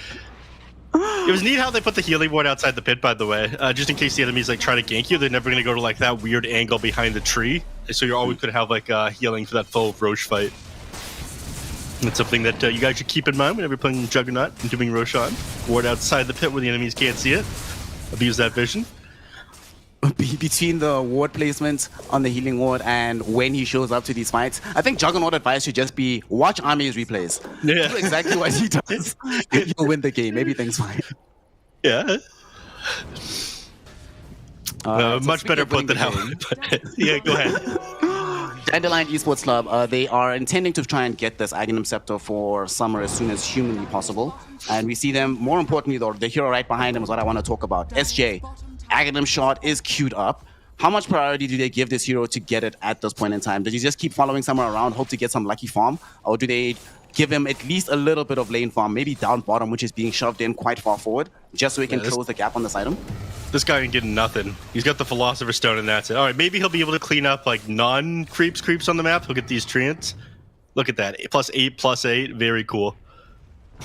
It was neat how they put the healing ward outside the pit, by the way. Just in case the enemies like try to gank you, they're never going to go to like that weird angle behind the tree. So you're always going to have like healing for that full Roche fight. That's something that you guys should keep in mind whenever you're playing Juggernaut and doing Roshan. Ward outside the pit where the enemies can't see it. Abuse that vision. Between the ward placement on the healing ward and when he shows up to these fights, I think Juggernaut advice should just be watch Ame's replays. Yeah. Do exactly what he does. You'll win the game. Maybe things fine. Yeah. Much better put than how. Yeah, go ahead. Dandelion Esports Club, they are intending to try and get this Aghanim Scepter for summer as soon as humanly possible. And we see them, more importantly though, the hero right behind them is what I want to talk about. SJ, Aghanim shot is queued up. How much priority do they give this hero to get it at this point in time? Does he just keep following somewhere around, hope to get some lucky farm? Or do they give him at least a little bit of lane farm, maybe down bottom, which is being shoved in quite far forward, just so he can close the gap on this item? This guy ain't getting nothing. He's got the Philosopher's Stone and that's it. All right, maybe he'll be able to clean up like non-creeps on the map. He'll get these treants. Look at that. +8/+8. Very cool.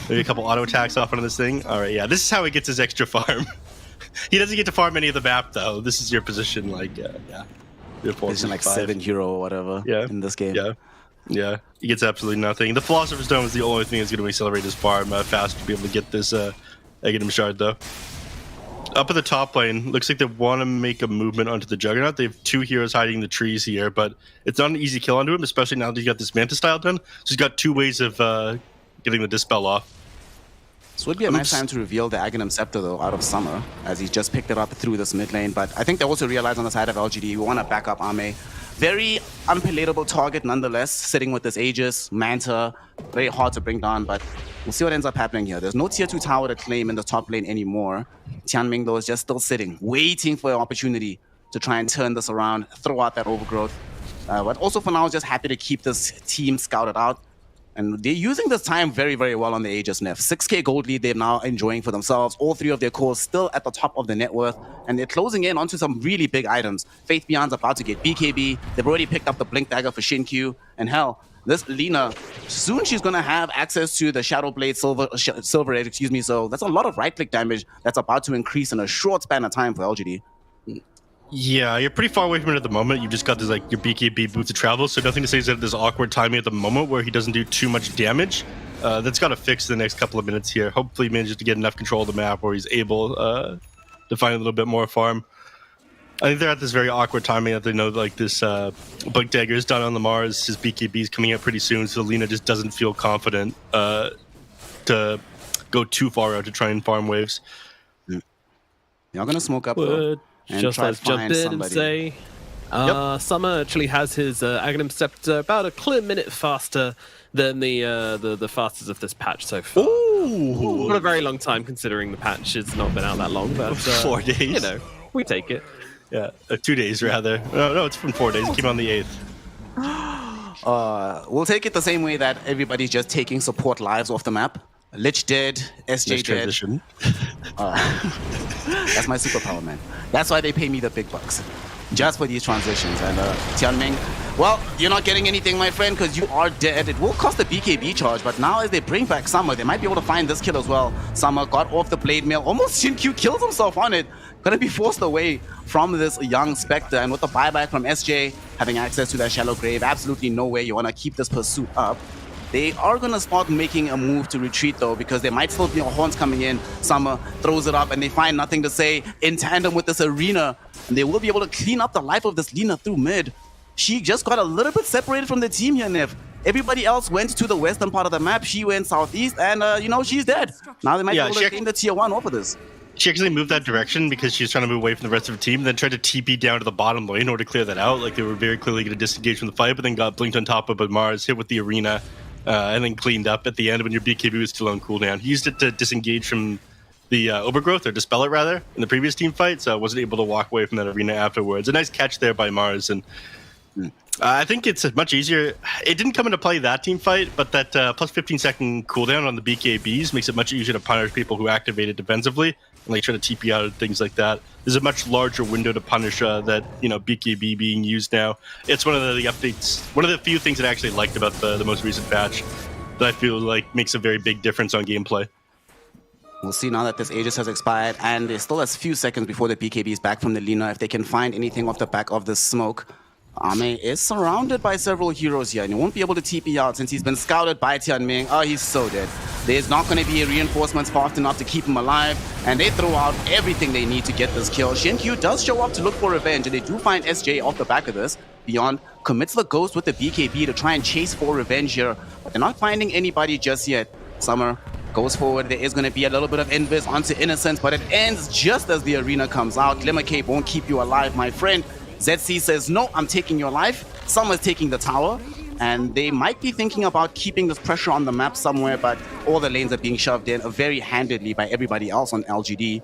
Maybe a couple auto attacks off onto this thing. All right, yeah. This is how he gets his extra farm. He doesn't get to farm any of the map though. This is your position, like yeah. Your Position like 4-5. 7 hero or whatever in this game. Yeah. He gets absolutely nothing. The Philosopher's Stone is the only thing that's going to accelerate his farm fast to be able to get this Aghanim Shard though. Up at the top lane, looks like they want to make a movement onto the Juggernaut. They have 2 heroes hiding in the trees here, but it's not an easy kill onto him, especially now that he's got this Manta style done. So he's got 2 ways of getting the Dispel off. This would be a nice time to reveal the Aghanim Scepter, though, out of Summer, as he's just picked it up through this mid lane. But I think they also realize on the side of LGD, we want to back up Ame. Very unpalatable target, nonetheless, sitting with this Aegis, Manta, very hard to bring down, but we'll see what ends up happening here. There's no tier 2 tower to claim in the top lane anymore. Tianming, though, is just still sitting, waiting for an opportunity to try and turn this around, throw out that overgrowth. But also for now, just happy to keep this team scouted out. And they're using this time very, very well on the Aegis nerf. 6k gold lead they're now enjoying for themselves. All 3 of their cores still at the top of the net worth. And they're closing in onto some really big items. Faith Beyond's about to get BKB. They've already picked up the Blink Dagger for Shinkyu. And hell, this Lina, soon she's going to have access to the Shadow Blade Silver Edge, excuse me. So that's a lot of right-click damage that's about to increase in a short span of time for LGD. Yeah, you're pretty far away from it at the moment. You've just got this, like, your BKB boots of travel, so nothing to say is that there's awkward timing at the moment where he doesn't do too much damage. That's got to fix the next couple of minutes here. Hopefully he manages to get enough control of the map where he's able to find a little bit more farm. I think they're at this very awkward timing that they know, like, this Blink Dagger is done on the Mars, his BKB is coming out pretty soon, so Lina just doesn't feel confident to go too far out to try and farm waves. You're going to smoke up, though. And just let's jump in somebody. and say Summer actually has his Aghanim Scepter about a clear minute faster than the fastest of this patch so far. Ooh! Not a very long time considering the patch has not been out that long, but 4 days. You know, we take it. Yeah, 2 days rather. No, it's from 4 days. It came on the 8th. We'll take it the same way that everybody's just taking support lives off the map. Lich dead, SJ Nice dead. transition. That's my superpower, man. That's why they pay me the big bucks. Just for these transitions. And Tianming, well, you're not getting anything, my friend, because you are dead. It will cost the BKB charge, but now as they bring back Summer, they might be able to find this kill as well. Summer got off the blade mail. Almost Shinkyu kills himself on it. Gonna be forced away from this young Spectre. And with the buyback from SJ, having access to that shallow grave, absolutely no way you want to keep this pursuit up. They are going to start making a move to retreat, though, because there might still be horns coming in. Summer throws it up, and they find nothing to say in tandem with this arena. And they will be able to clean up the life of this Lina through mid. She just got a little bit separated from the team here, Nev. Everybody else went to the western part of the map. She went southeast, and, she's dead. Now they might be able to gain the tier 1 off of this. She actually moved that direction because she was trying to move away from the rest of her team, then tried to TP down to the bottom lane in order to clear that out. Like, they were very clearly going to disengage from the fight, but then got blinked on top of a Mars, hit with the arena. And then cleaned up at the end when your BKB was still on cooldown. He used it to disengage from the overgrowth, or dispel it rather, in the previous team fight, so I wasn't able to walk away from that arena afterwards. A nice catch there by Mars, and I think it's much easier. It didn't come into play that team fight, but that plus 15-second cooldown on the BKBs makes it much easier to punish people who activated defensively and like try to TP out and things like that. There's a much larger window to punish that BKB being used now. It's one of the updates, one of the few things that I actually liked about the most recent patch that I feel like makes a very big difference on gameplay. We'll see now that this Aegis has expired, and there's still a few seconds before the BKB is back from the Lina. If they can find anything off the back of the smoke, Ame is surrounded by several heroes here, and he won't be able to TP out since he's been scouted by Tianming. Oh, he's so dead. There's not going to be reinforcements fast enough to keep him alive, and they throw out everything they need to get this kill. Shinkyu does show up to look for revenge, and they do find SJ off the back of this. Beyond commits the ghost with the BKB to try and chase for revenge here, but they're not finding anybody just yet. Summer goes forward. There is going to be a little bit of invis onto Innocence, but it ends just as the arena comes out. Glimmer Cape won't keep you alive, my friend. ZC says, no, I'm taking your life. Summer's taking the tower. And they might be thinking about keeping this pressure on the map somewhere, but all the lanes are being shoved in very handedly by everybody else on LGD.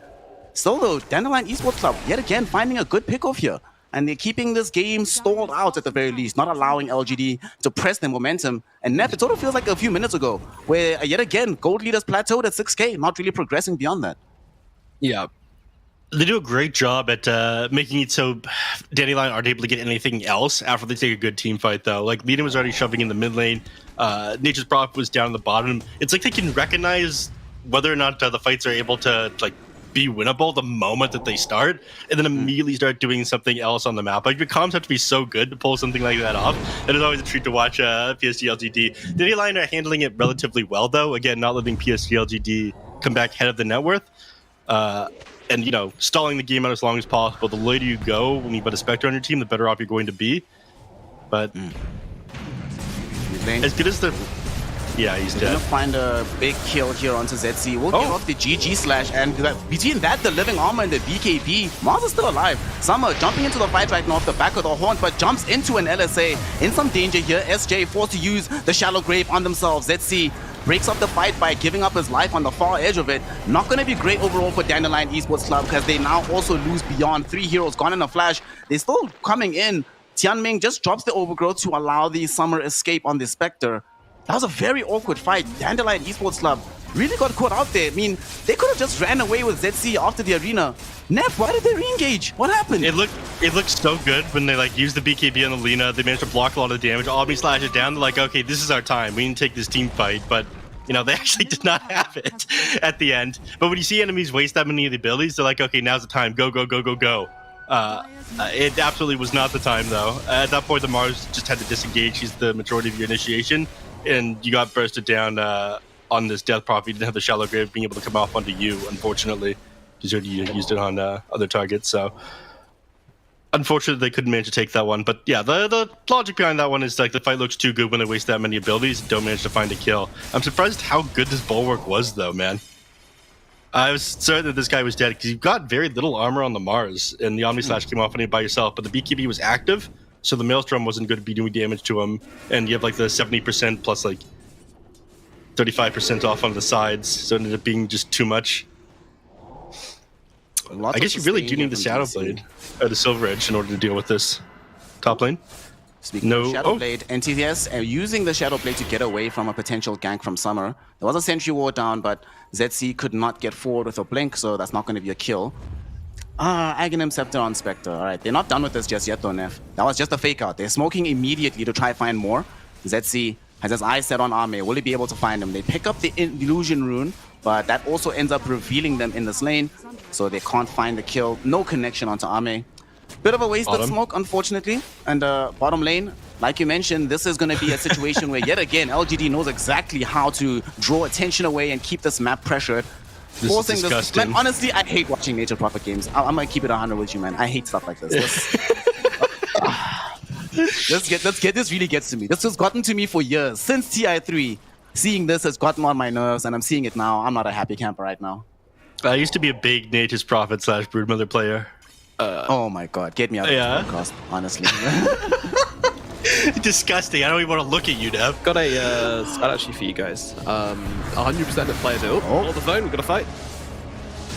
Still though, Dandelion Esports Club, yet again, finding a good pick-off here. And they're keeping this game stalled out at the very least, not allowing LGD to press their momentum. And Neff, it sort of feels like a few minutes ago, where yet again, gold leaders plateaued at 6k, not really progressing beyond that. Yeah. They do a great job at making it so Dandelion aren't able to get anything else after they take a good team fight, though. Like, Lina was already shoving in the mid lane. Nature's Prophet was down in the bottom. It's like they can recognize whether or not the fights are able to, like, be winnable the moment that they start, and then immediately start doing something else on the map. Like, your comms have to be so good to pull something like that off. It is always a treat to watch PSG LGD. The line are handling it relatively well, though. Again, not letting PSG LGD come back head of the net worth. And, you know, stalling the game out as long as possible. The later you go, when you've got a Spectre on your team, the better off you're going to be. But as good as the... Yeah, he's dead. Gonna find a big kill here onto ZC. We'll get off the GG slash, and between that, the living armor and the BKB, Mars is still alive. Summer jumping into the fight right now off the back of the horn, but jumps into an LSA. In some danger here, SJ forced to use the shallow grave on themselves. ZC breaks up the fight by giving up his life on the far edge of it. Not going to be great overall for Dandelion Esports Club, because they now also lose beyond. 3 heroes gone in a flash. They're still coming in. Tianming just drops the overgrowth to allow the Summer escape on the Spectre. That was a very awkward fight. Dandelion Esports Club really got caught out there. I mean, they could have just ran away with ZC after the arena. Neff, why did they re-engage? What happened? It looked so good when they like used the BKB on the Lina. They managed to block a lot of the damage. Omni slash it down. They're like, okay, this is our time. We need to take this team fight. But you know, they actually did not have it at the end. But when you see enemies waste that many of the abilities, they're like, okay, now's the time. Go, go, go, go, go. It absolutely was not the time, though. At that point, the Mars just had to disengage. He's the majority of your initiation. And you got bursted down on this Death Prophet. You didn't have the Shallow Grave being able to come off onto you, unfortunately, because you used it on other targets. So, unfortunately, they couldn't manage to take that one. But yeah, the logic behind that one is like the fight looks too good when they waste that many abilities and don't manage to find a kill. I'm surprised how good this Bulwark was, though, man. I was certain that this guy was dead because you've got very little armor on the Mars, and the Omni Slash came off on it by yourself, but the BKB was active. So the Maelstrom wasn't going to be doing damage to him, and you have like the 70% plus like 35% off on the sides, so it ended up being just too much. I guess you really do need the Shadow Blade, or the Silver Edge, in order to deal with this top lane. Speaking of Shadow Blade, NTS using the Shadow Blade to get away from a potential gank from Summer. There was a Sentry Ward down, but ZC could not get forward with a blink, so that's not going to be a kill. Aghanim Scepter on Spectre. Alright, they're not done with this just yet though, Neff. That was just a fake out. They're smoking immediately to try find more. ZC has his eyes set on Ame. Will he be able to find him? They pick up the Illusion Rune, but that also ends up revealing them in this lane, so they can't find the kill. No connection onto Ame. Bit of a wasted smoke, unfortunately. And bottom lane, like you mentioned, this is going to be a situation where yet again, LGD knows exactly how to draw attention away and keep this map pressured. Forcing this, man, honestly, I hate watching Nature Prophet games. I'm gonna keep it 100 with you, man. I hate stuff like this. Let's get this really gets to me. This has gotten to me for years. Since TI3, seeing this has gotten on my nerves, and I'm seeing it now. I'm not a happy camper right now. I used to be a big Nature's Prophet / Broodmother player. Oh my god, get me out of this podcast, honestly. Disgusting. I don't even want to look at you, Dev. Got a side actually for you guys. 100% of player build. On the phone, we've got a fight.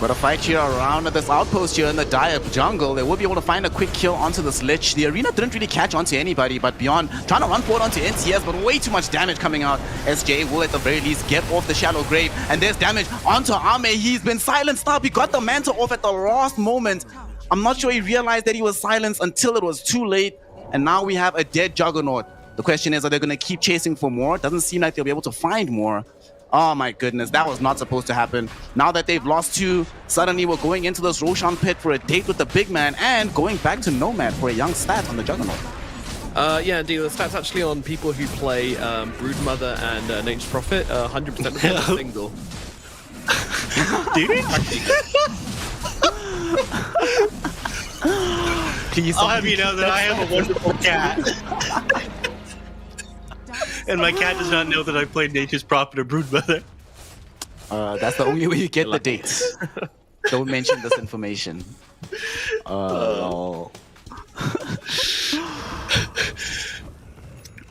Got a fight here around this outpost here in the dire jungle. They will be able to find a quick kill onto this Lich. The arena didn't really catch onto anybody, but Beyond trying to run forward onto NTS, but way too much damage coming out. SJ will at the very least get off the Shallow Grave, and there's damage onto Ame. He's been silenced up. He got the mantle off at the last moment. I'm not sure he realized that he was silenced until it was too late. And now we have a dead Juggernaut. The question is, are they going to keep chasing for more? Doesn't seem like they'll be able to find more. Oh my goodness, that was not supposed to happen. Now that they've lost 2, suddenly we're going into this Roshan pit for a date with the big man and going back to Nomad for a young stat on the Juggernaut. Yeah, indeed. The stats actually on people who play Broodmother and Nature's Prophet, 100% of them are single. Dude? Please, I'll have you know that I have a wonderful cat. And my cat does not know that I played Nature's Prophet or Broodmother. That's the only way you get the dates. Don't mention this information.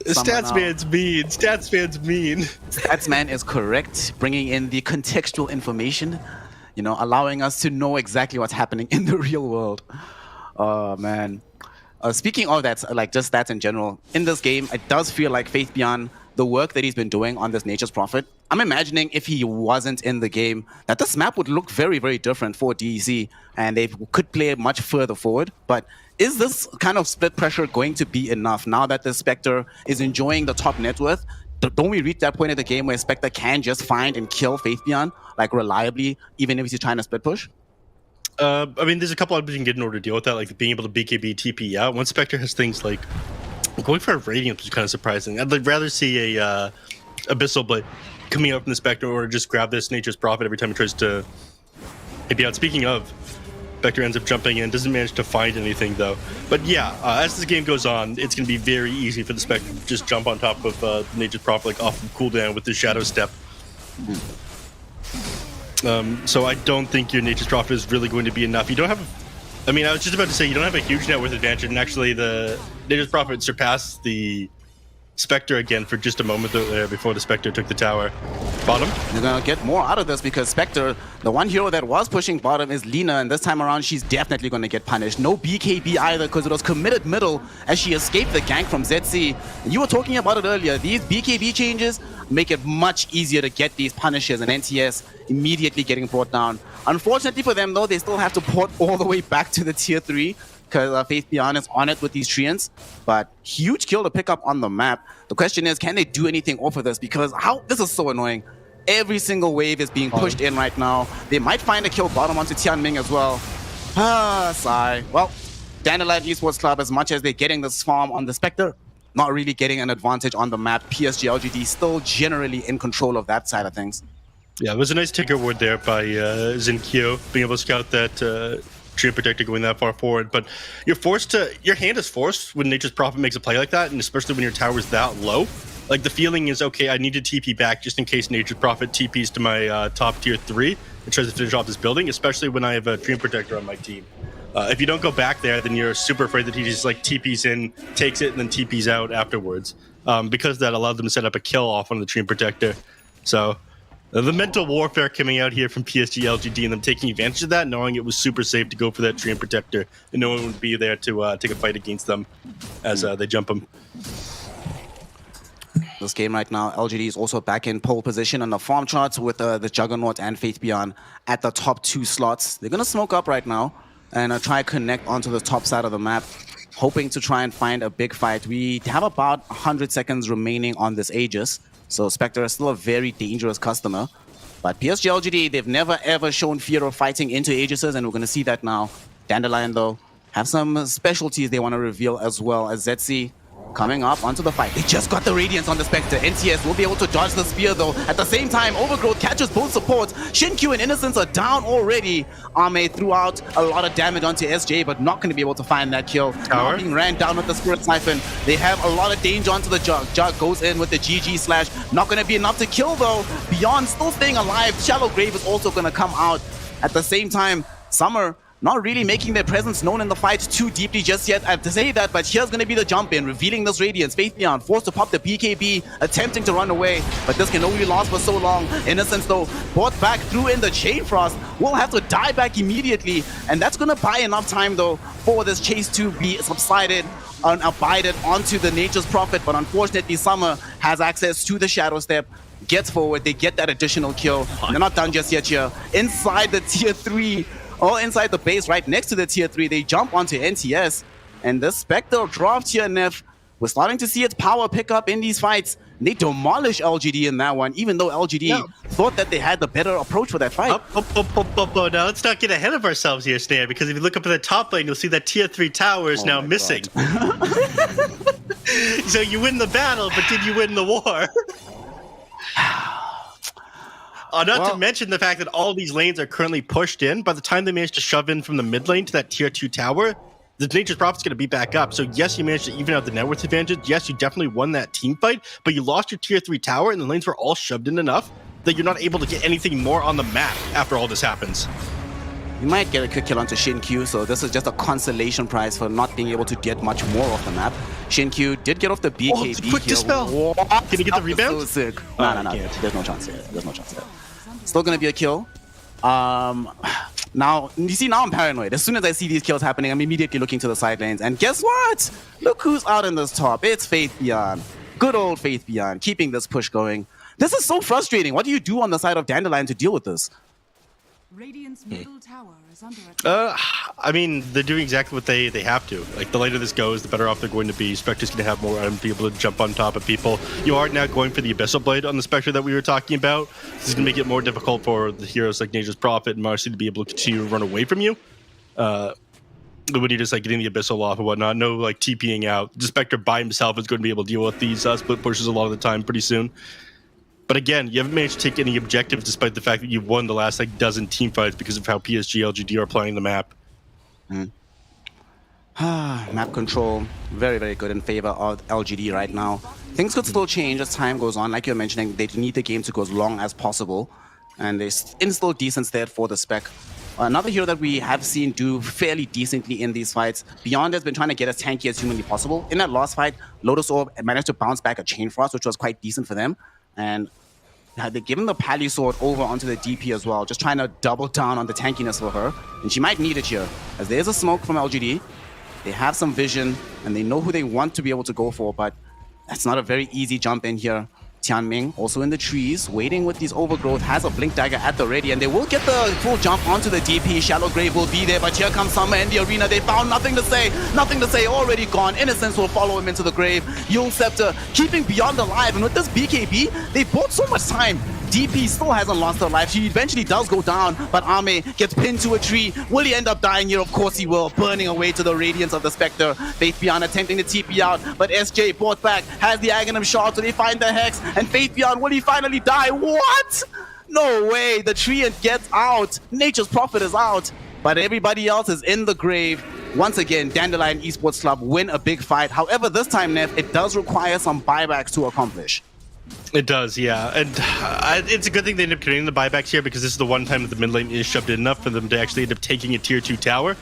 Statsman's mean. Statsman's mean. Statsman is correct, bringing in the contextual information, you know, allowing us to know exactly what's happening in the real world. Oh, man. Speaking of that, like just stats in general, in this game, it does feel like Faith Beyond, the work that he's been doing on this Nature's Prophet, I'm imagining if he wasn't in the game, that this map would look very, very different for DEC, and they could play much further forward. But is this kind of split pressure going to be enough now that the Spectre is enjoying the top net worth? Don't we reach that point in the game where Spectre can just find and kill Faith Beyond, like reliably, even if he's trying to split push? I mean, there's a couple of things you can get in order to deal with that, like being able to BKB TP out. One Spectre has things like going for a Radiant, which is kind of surprising. I'd rather see a Abyssal Blade coming out from the Spectre or just grab this Nature's Prophet every time he tries to maybe out. Speaking of, Spectre ends up jumping in, doesn't manage to find anything though. But yeah, as this game goes on, it's going to be very easy for the Spectre to just jump on top of Nature's Prophet, like off of cooldown with the Shadow Step. So I don't think your Nature's Prophet is really going to be enough. You don't have, I mean, I was just about to say you don't have a huge net worth advantage, and actually the Nature's Prophet surpassed the Spectre again for just a moment there before the Spectre took the tower. Bottom. They're gonna get more out of this because Spectre, the one hero that was pushing bottom is Lina, and this time around she's definitely gonna get punished. No BKB either because it was committed middle as she escaped the gank from ZC. And you were talking about it earlier. These BKB changes make it much easier to get these punishes, and NTS immediately getting brought down. Unfortunately for them though, they still have to port all the way back to the tier 3 because Faith Beyond is on it with these treants. But huge kill to pick up on the map. The question is, can they do anything off of this? Because this is so annoying. Every single wave is being pushed in right now. They might find a kill bottom onto Tianming as well. Sigh. Well, Dandelion Esports Club, as much as they're getting this farm on the Spectre, not really getting an advantage on the map. PSG LGD still generally in control of that side of things. Yeah, it was a nice ticker ward there by Zinkyo, being able to scout that Treant Protector going that far forward. But your hand is forced when Nature's Prophet makes a play like that, and especially when your tower is that low. Like, the feeling is, okay, I need to TP back just in case Nature's Prophet TPs to my top tier 3 and tries to finish off this building, especially when I have a Treant Protector on my team. If you don't go back there, then you're super afraid that he just like TPs in, takes it, and then TPs out afterwards. Because that allowed them to set up a kill off on the Treant Protector. So the mental warfare coming out here from PSG LGD and them taking advantage of that, knowing it was super safe to go for that Treant Protector and no one would be there to take a fight against them as they jump them. This game right now, LGD is also back in pole position on the farm charts with the Juggernaut and Faith Beyond at the top 2 slots. They're going to smoke up right now and try to connect onto the top side of the map, hoping to try and find a big fight. We have about 100 seconds remaining on this Aegis, so Spectre is still a very dangerous customer. But PSG LGD, they've never ever shown fear of fighting into Aegises, and we're going to see that now. Dandelion, though, have some specialties they want to reveal as well as ZC coming up onto the fight. They just got the Radiance on the Spectre. NTS will be able to dodge the spear though. At the same time, Overgrowth catches both supports. Shinkyu and Innocence are down already. Ame threw out a lot of damage onto SJ, but not going to be able to find that kill. Now being ran down with the Spirit Siphon. They have a lot of danger onto the Jug. Jug goes in with the GG slash. Not going to be enough to kill though. Beyond still staying alive. Shallow Grave is also going to come out. At the same time, Summer not really making their presence known in the fight too deeply just yet. I have to say that, but here's going to be the jump in, revealing this Radiance. Faith Beyond forced to pop the BKB, attempting to run away, but this can only last for so long. Innocence, though, brought back through in the Chain Frost, will have to die back immediately, and that's going to buy enough time, though, for this chase to be subsided and abided onto the Nature's Prophet, but unfortunately, Summer has access to the Shadow Step, gets forward, they get that additional kill. They're not done just yet here. Inside the tier 3, or inside the base right next to the tier 3, they jump onto NTS. And the Spectre dropped here, Neff. We're starting to see its power pick up in these fights. They demolish LGD in that one, even though LGD thought that they had the better approach for that fight. Now, let's not get ahead of ourselves here, Snare, because if you look up at the top lane, you'll see that tier 3 tower is now missing. So you win the battle, but did you win the war? Not to mention the fact that all these lanes are currently pushed in. By the time they manage to shove in from the mid lane to that tier 2 tower, the Nature's Prophet's going to be back up. So yes, you managed to even out the net worth advantage. Yes, you definitely won that team fight, but you lost your tier 3 tower and the lanes were all shoved in enough that you're not able to get anything more on the map after all this happens. You might get a quick kill onto Shinkyu, so this is just a consolation prize for not being able to get much more off the map. Shinkyu did get off the BKB quick dispel. Can he get the rebound? So sick. No. There's no chance here. There's no chance here. Still gonna be a kill. Now, you see, now I'm paranoid. As soon as I see these kills happening, I'm immediately looking to the side lanes. And guess what? Look who's out in this top. It's Faith Beyond. Good old Faith Beyond, keeping this push going. This is so frustrating. What do you do on the side of Dandelion to deal with this? Radiant's middle tower is under attack. I mean, they're doing exactly what they have to. Like, the later this goes, the better off they're going to be. Spectre's going to have more items, be able to jump on top of people. You are now going for the Abyssal Blade on the Spectre that we were talking about. This is going to make it more difficult for the heroes like Nature's Prophet and Marcy to be able to continue to run away from you. When you're just like getting the Abyssal off and whatnot, no like TPing out. The Spectre by himself is going to be able to deal with these split pushes a lot of the time pretty soon. But again, you haven't managed to take any objectives despite the fact that you've won the last like dozen team fights because of how PSG LGD are playing the map. Map control, very, very good in favor of LGD right now. Things could still change as time goes on. Like you're mentioning, they need the game to go as long as possible. And they still decent state for the Spec. Another hero that we have seen do fairly decently in these fights, Beyond has been trying to get as tanky as humanly possible. In that last fight, Lotus Orb managed to bounce back a Chain Frost, which was quite decent for them. And they've given the Pally Sword over onto the DP as well, just trying to double down on the tankiness for her. And she might need it here, as there's a smoke from LGD. They have some vision, and they know who they want to be able to go for, but that's not a very easy jump in here. Tianming also in the trees, waiting with these overgrowth, has a Blink Dagger at the ready, and they will get the full jump onto the DP. Shallow Grave will be there, but here comes Summer in the arena. They found nothing to say, already gone. Innocence will follow him into the grave. Yule Scepter keeping Beyond alive, and with this BKB, they bought so much time. DP still hasn't lost her life. She eventually does go down, but Ame gets pinned to a tree. Will he end up dying here? Of course he will, burning away to the radiance of the Spectre. Faith Beyond attempting to TP out, but SJ brought back, has the Aghanim Shard, so they find the Hex, and Faith Beyond, will he finally die? What? No way, the Treant gets out. Nature's Prophet is out, but everybody else is in the grave. Once again, Dandelion Esports Club win a big fight. However, this time, Neff, it does require some buybacks to accomplish. It does, yeah. And it's a good thing they end up creating the buybacks here because this is the one time that the mid lane is shoved in enough for them to actually end up taking a tier 2 tower.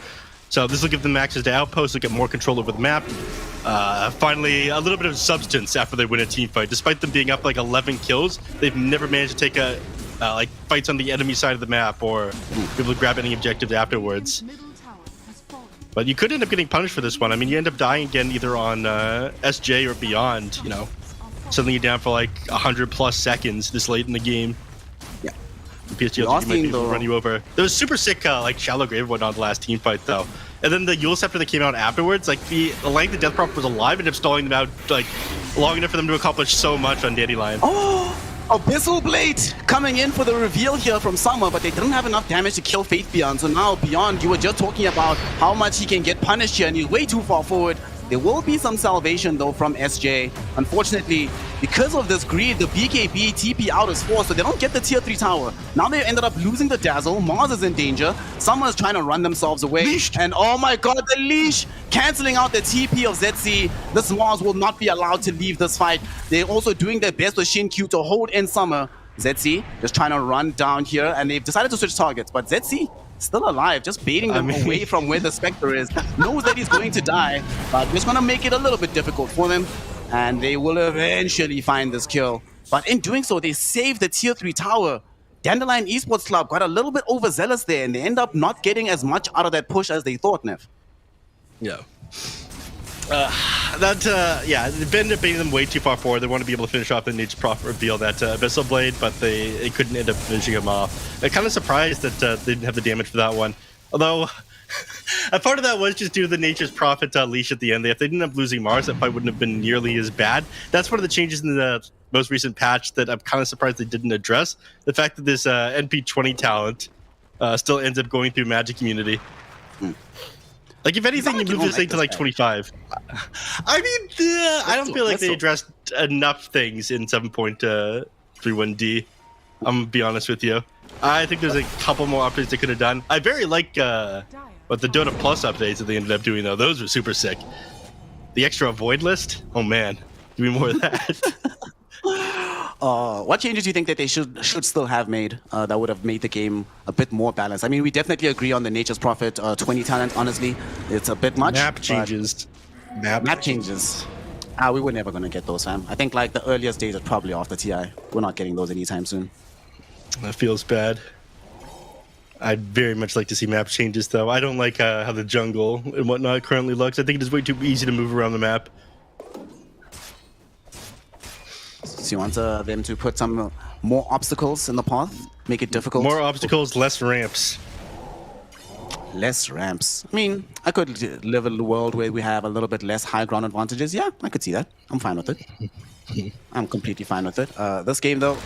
So this will give them access to outposts, they'll get more control over the map. Finally, a little bit of substance after they win a team fight. Despite them being up like 11 kills, they've never managed to take like fights on the enemy side of the map or be able to grab any objectives afterwards. But you could end up getting punished for this one. I mean, you end up dying again either on SJ or Beyond, you know. Suddenly you're down for like 100+ seconds this late in the game. Yeah. PSG might be able to run you over. There was super sick like Shallow Grave went on the last team fight though. And then the Yule Scepter that came out afterwards, like the length of Death Prophet was alive and ended up stalling them out like long enough for them to accomplish so much on Dandelion. Oh! Abyssal Blade coming in for the reveal here from Summer, but they didn't have enough damage to kill Faith Beyond. So now Beyond, you were just talking about how much he can get punished here and he's way too far forward. There will be some salvation though from SJ. Unfortunately, because of this greed, the BKB TP out is forced, so they don't get the tier 3 tower. Now they ended up losing the Dazzle. Mars is in danger. Summer is trying to run themselves away. Leashed. And oh my god, the leash! Cancelling out the TP of ZC. This Mars will not be allowed to leave this fight. They're also doing their best with Shin Q to hold in Summer. ZC just trying to run down here, and they've decided to switch targets, but ZC still alive, just baiting them away from where the Spectre is. Knows that he's going to die, but just gonna make it a little bit difficult for them, and they will eventually find this kill. But in doing so, they save the tier 3 tower. Dandelion Esports Club got a little bit overzealous there, and they end up not getting as much out of that push as they thought, Nev. Yeah. Yeah, they've been baiting them way too far forward. They want to be able to finish off the Nature's Prophet reveal that Abyssal Blade, but they couldn't end up finishing him off. I'm kind of surprised that they didn't have the damage for that one. Although, a part of that was just due to the Nature's Prophet leash at the end. If they didn't end up losing Mars, that fight wouldn't have been nearly as bad. That's one of the changes in the most recent patch that I'm kind of surprised they didn't address. The fact that this NP20 talent still ends up going through Magic Community. Like, if anything, you move this thing to like 25. I mean, I don't feel like they addressed enough things in 7.31D. I'm gonna be honest with you. I think there's a couple more updates they could have done. I very like the Dota Plus updates that they ended up doing, though. Those were super sick. The extra Void list? Oh, man. Give me more of that. What changes do you think that they should still have made that would have made the game a bit more balanced? I mean, we definitely agree on the Nature's Prophet 20 talent, honestly. It's a bit much. Map changes. Map changes. We were never going to get those, fam. I think like the earliest days are probably off the TI. We're not getting those anytime soon. That feels bad. I'd very much like to see map changes, though. I don't like how the jungle and whatnot currently looks. I think it is way too easy to move around the map. So you want them to put some more obstacles in the path, make it difficult. More obstacles, less ramps. Less ramps. I mean, I could live in a world where we have a little bit less high ground advantages. Yeah, I could see that. I'm fine with it. I'm completely fine with it. This game, though,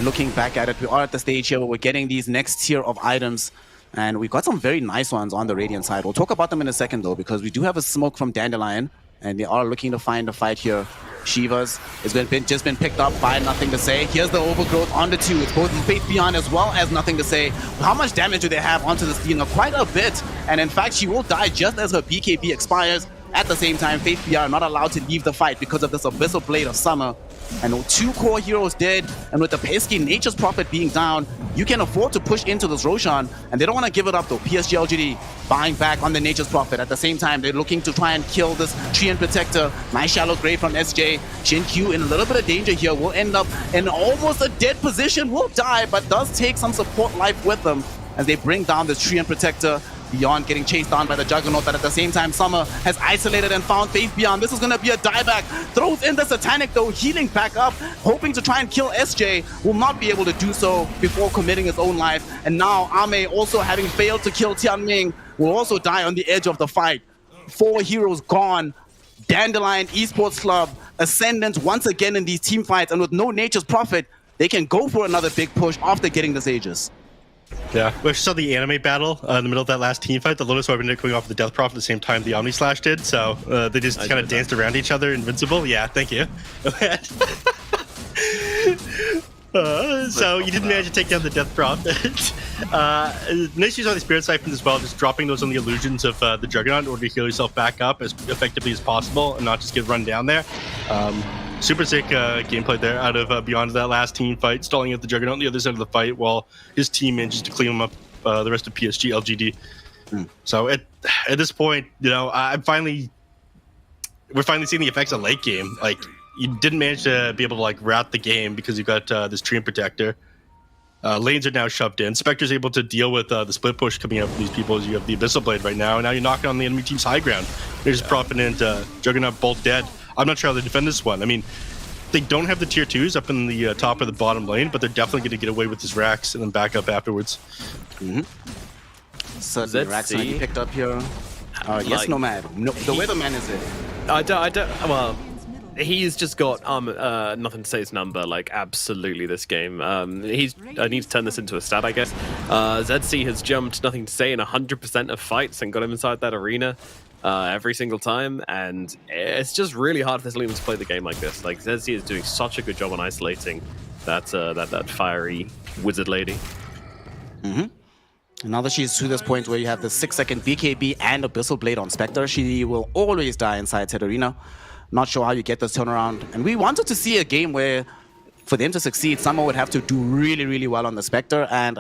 looking back at it, we are at the stage here where we're getting these next tier of items. And we've got some very nice ones on the Radiant side. We'll talk about them in a second, though, because we do have a smoke from Dandelion. And they are looking to find a fight here. Shivas has just been picked up by Nothing to Say. Here's the overgrowth on the 2. It's both Faith Beyond as well as Nothing to Say. How much damage do they have onto this Dina? Quite a bit. And in fact, she will die just as her BKB expires. At the same time, Faith Beyond not allowed to leave the fight because of this Abyssal Blade of Summer. And 2 core heroes dead, and with the pesky Nature's Prophet being down, you can afford to push into this Roshan, and they don't want to give it up though. PSG LGD buying back on the Nature's Prophet. At the same time, they're looking to try and kill this Treant Protector. Nice shallow grave from SJ. Shin Q in a little bit of danger here, will end up in almost a dead position, will die, but does take some support life with them as they bring down this Treant Protector. Beyond getting chased down by the Juggernaut, but at the same time, Summer has isolated and found Faith Beyond. This is going to be a dieback. Throws in the Satanic, though, healing back up, hoping to try and kill SJ. Will not be able to do so before committing his own life. And now, Ame, also having failed to kill Tianming, will also die on the edge of the fight. 4 heroes gone. Dandelion Esports Club, Ascendant once again in these team fights, and with no Nature's Prophet, they can go for another big push after getting this Aegis. Yeah, we saw the anime battle in the middle of that last team fight. The Lotus Orb ended up coming off the Death Prophet at the same time the Omni Slash did, so they just kind of danced around each other, invincible. Yeah, thank you. So you didn't manage to take down the Death Prophet. Nice use on the Spirit Siphons as well, just dropping those on the illusions of the Juggernaut in order to heal yourself back up as effectively as possible and not just get run down there. Super sick gameplay there out of Beyond that last team fight, stalling at the Juggernaut on the other side of the fight while his team manages to clean him up the rest of PSG LGD. So at this point, you know, we're finally seeing the effects of late game. Like, you didn't manage to be able to like route the game because you've got this Treant Protector. Lanes are now shoved in. Spectre's able to deal with the split push coming out from these people as you have the Abyssal Blade right now, and now you're knocking on the enemy team's high ground. There's Prophet and Juggernaut both dead. I'm not sure how they defend this one. I mean, they don't have the tier 2s up in the top or the bottom lane, but they're definitely going to get away with his racks and then back up afterwards. So the racks going to be picked up here. Yes, Nomad. No, the Weatherman is it. I don't. Well, he's just got Nothing to Say his number. Like, absolutely, this game. I need to turn this into a stat, I guess. ZC has jumped Nothing to Say in 100% of fights and got him inside that arena. Every single time, and it's just really hard for this Liam to play the game like this. Like, ZZ is doing such a good job on isolating that fiery wizard lady. And now that she's to this point where you have the 6-second BKB and Abyssal Blade on Spectre, she will always die inside said arena. Not sure how you get this turnaround. And we wanted to see a game where, for them to succeed, Summer would have to do really, really well on the Spectre, and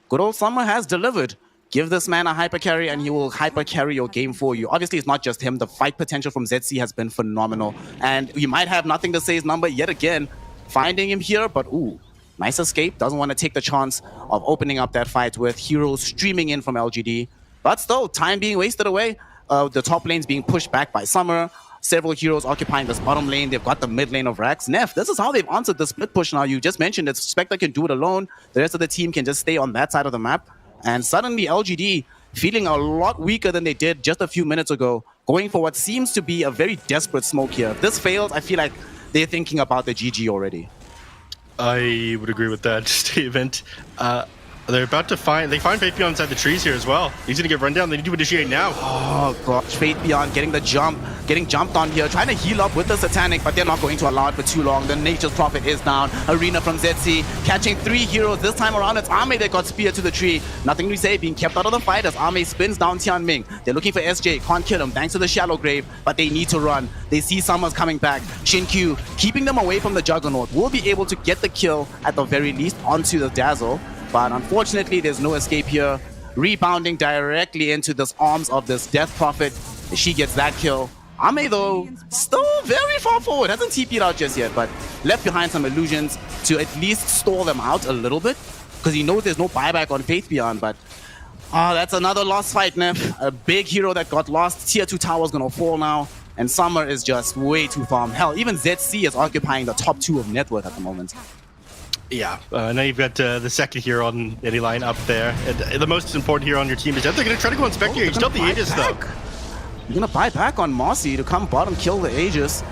good old Summer has delivered. Give this man a hyper carry and he will hyper carry your game for you. Obviously, it's not just him. The fight potential from ZC has been phenomenal. And you might have Nothing to Say his number yet again. Finding him here, but ooh, nice escape. Doesn't want to take the chance of opening up that fight with heroes streaming in from LGD. But still, time being wasted away. The top lane's being pushed back by Summer. Several heroes occupying this bottom lane. They've got the mid lane of Rax. Neff, this is how they've answered the split push now. You just mentioned that Spectre can do it alone. The rest of the team can just stay on that side of the map. And suddenly LGD feeling a lot weaker than they did just a few minutes ago, going for what seems to be a very desperate smoke here. If this fails, I feel like they're thinking about the GG already. I would agree with that statement. They're about to find Faith Beyond inside the trees here as well. He's gonna get run down. They need to initiate now. Oh gosh, Faith Beyond getting the jump, getting jumped on here, trying to heal up with the Satanic, but they're not going to allow it for too long. The Nature's Prophet is down. Arena from ZC, catching 3 heroes. This time around, it's Ame that got speared to the tree. Nothing to say, being kept out of the fight as Ame spins down Tianming. They're looking for SJ, can't kill him thanks to the shallow grave, but they need to run. They see Summer's coming back. Shin Q, keeping them away from the Juggernaut, will be able to get the kill at the very least onto the Dazzle. But unfortunately, there's no escape here. Rebounding directly into the arms of this Death Prophet. She gets that kill. Ame, though, still very far forward. Hasn't TP'd out just yet, but left behind some illusions to at least stall them out a little bit. Because he knows there's no buyback on Faith Beyond, but that's another lost fight, Neff. A big hero that got lost. Tier 2 tower's gonna fall now. And Summer is just way too far. Hell, even ZC is occupying the top 2 of net worth at the moment. Yeah, now you've got the second hero on any line up there. And the most important hero on your team is that they're going to try to go on Spectre. You still have the Aegis, though. You're going to buy back on Mossy to come bottom kill the Aegis.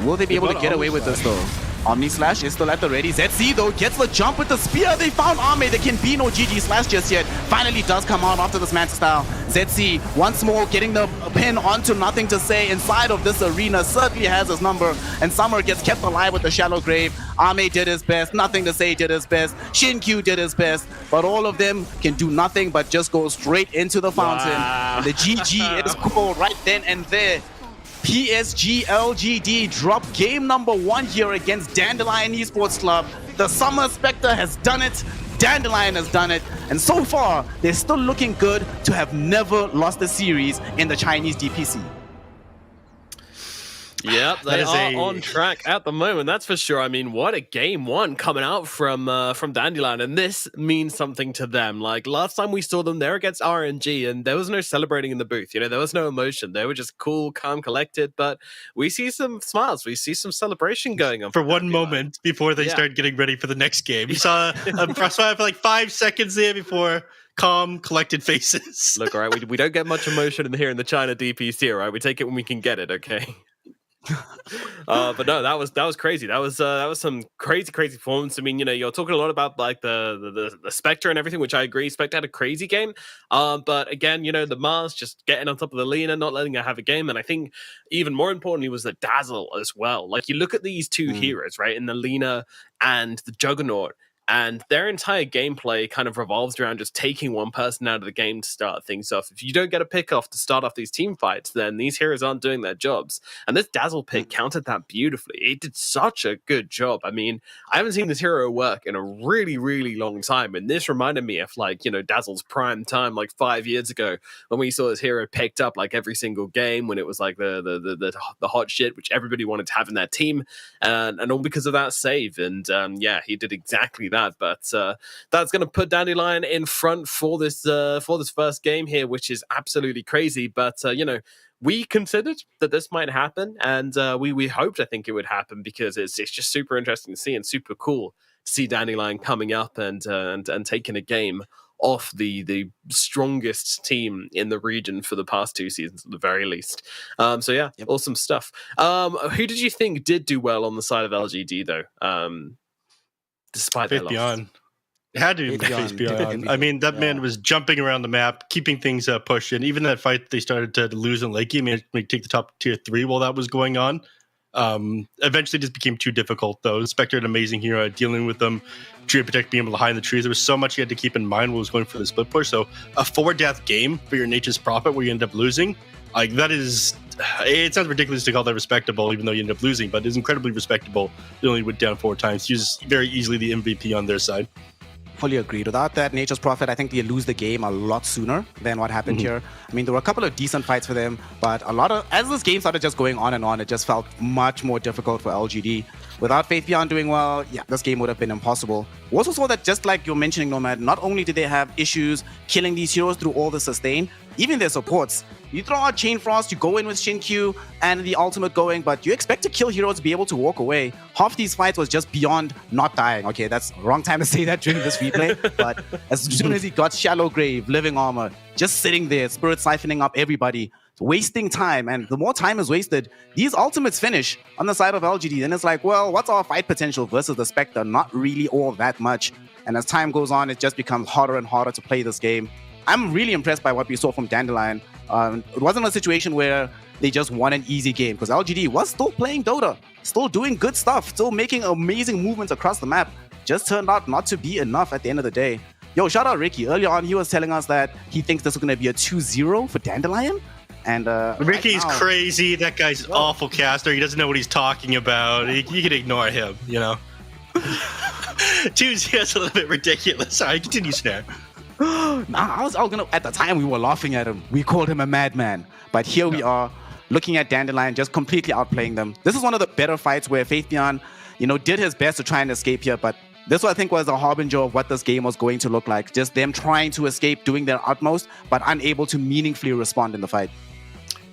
Will they be able to get away with this, though? Omni Slash is still at the ready. ZC, though, gets the jump with the spear. They found Ame. There can be no GG Slash just yet. Finally does come out after this Manta style. ZC, once more, getting the pin onto Nothing to Say inside of this arena. Certainly has his number. And Summer gets kept alive with the Shallow Grave. Ame did his best. Nothing to Say did his best. Shinkyu did his best. But all of them can do nothing but just go straight into the fountain. Wow. And the GG is called right then and there. PSG LGD drop game number 1 here against Dandelion Esports Club. The Summer Spectre has done it. Dandelion has done it. And so far, they're still looking good to have never lost a series in the Chinese DPC. Yep, they are on track at the moment, that's for sure. I mean, what a game one coming out from Dandelion, and this means something to them. Like, last time we saw them there against RNG, and there was no celebrating in the booth, you know, there was no emotion. They were just cool, calm, collected, but we see some smiles, we see some celebration going on. For one moment before they start getting ready for the next game. You saw a for like 5 seconds there before calm, collected faces. Look, all right, we don't get much emotion here in the China DPC, all right? We take it when we can get it, okay? But no, that was crazy. That was some crazy performance. I mean, you know, you're talking a lot about like the Spectre and everything, which I agree. Spectre had a crazy game, but again, you know, the Mars just getting on top of the Lena, not letting her have a game, and I think even more importantly was the Dazzle as well. Like, you look at these two heroes, right, in the Lena and the Juggernaut, and their entire gameplay kind of revolves around just taking one person out of the game to start things off. If you don't get a pick off to start off these team fights, then these heroes aren't doing their jobs. And this Dazzle pick countered that beautifully. It did such a good job. I mean, I haven't seen this hero work in a really, really long time. And this reminded me of, like, you know, Dazzle's prime time, like 5 years ago, when we saw this hero picked up like every single game, when it was like the hot shit, which everybody wanted to have in their team. And all because of that save. And yeah, he did exactly that. But that's going to put Dandelion in front for this first game here, which is absolutely crazy. But you know, we considered that this might happen, and we hoped, I think, it would happen, because it's just super interesting to see and super cool to see Dandelion coming up and taking a game off the strongest team in the region for the past 2 seasons at the very least. So yeah, awesome stuff. Who did you think did do well on the side of LGD though? Despite Faith Beyond. It had to be Faith Beyond. I mean, that man was jumping around the map, keeping things pushed. And even that fight they started to lose in late game, made take the top tier 3 while that was going on. Eventually just became too difficult, though. Spectre, an amazing hero, dealing with them. Tree Protect being able to hide in the trees. There was so much you had to keep in mind when was going for the split push. So a 4-death game for your Nature's Prophet where you end up losing, like, that is... It sounds ridiculous to call that respectable, even though you end up losing, but it's incredibly respectable. You only went down 4 times. He was very easily the MVP on their side. Fully agreed. Without that Nature's Prophet, I think they lose the game a lot sooner than what happened here. I mean, there were a couple of decent fights for them, but as this game started just going on and on, it just felt much more difficult for LGD. Without Faith Beyond doing well, yeah, this game would have been impossible. We also saw that, just like you're mentioning, Nomad, not only did they have issues killing these heroes through all the sustain, even their supports. You throw out Chain Frost, you go in with Shinkyu and the ultimate going, but you expect to kill heroes to be able to walk away. Half these fights was just beyond not dying. Okay, that's the wrong time to say that during this replay, but as soon as he got Shallow Grave, Living Armor, just sitting there, Spirit siphoning up everybody, wasting time, and the more time is wasted, these ultimates finish on the side of LGD. Then it's like, well, what's our fight potential versus the Spectre? Not really all that much. And as time goes on, it just becomes harder and harder to play this game. I'm really impressed by what we saw from Dandelion. It wasn't a situation where they just won an easy game, because LGD was still playing Dota, still doing good stuff, still making amazing movements across the map. Just turned out not to be enough at the end of the day. Yo, shout out Ricky. Earlier on, he was telling us that he thinks this is going to be a 2-0 for Dandelion. And Ricky's right now, crazy. That guy's an awful caster. He doesn't know what he's talking about. You can ignore him, you know. 2-0 is a little bit ridiculous. Sorry, continue, Snare. I was gonna. At the time, we were laughing at him. We called him a madman. But here we are, looking at Dandelion just completely outplaying them. This is one of the better fights where Faith Beyond, did his best to try and escape here. But this, I think, was a harbinger of what this game was going to look like. Just them trying to escape, doing their utmost, but unable to meaningfully respond in the fight.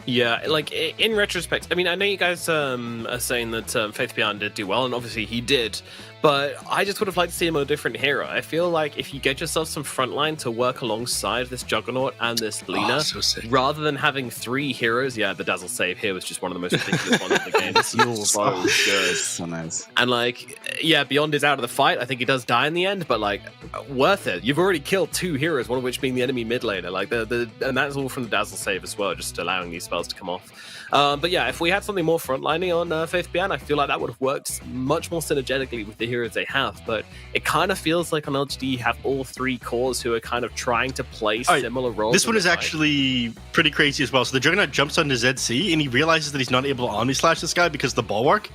Yeah, like, in retrospect, I mean, I know you guys are saying that Faith Beyond did do well, and obviously he did, But I just would have liked to see him on a different hero. I feel like if you get yourself some frontline to work alongside this Juggernaut and this Lina, so sick. rather than having 3 heroes, the Dazzle save here was just one of the most ridiculous ones in the game. It's so good. So nice. And like, Beyond is out of the fight. I think he does die in the end, but like, worth it. You've already killed 2 heroes, one of which being the enemy mid laner. Like and that's all from the Dazzle save as well, just allowing these spells to come off. But yeah, if we had something more frontlining on Faith Beyond, I feel like that would have worked much more synergetically with the heroes they have. But it kind of feels like on LGD you have all 3 cores who are kind of trying to play similar roles. This one is actually pretty crazy as well. So the Juggernaut jumps onto ZC and he realizes that he's not able to Omni Slash this guy because of the bulwark.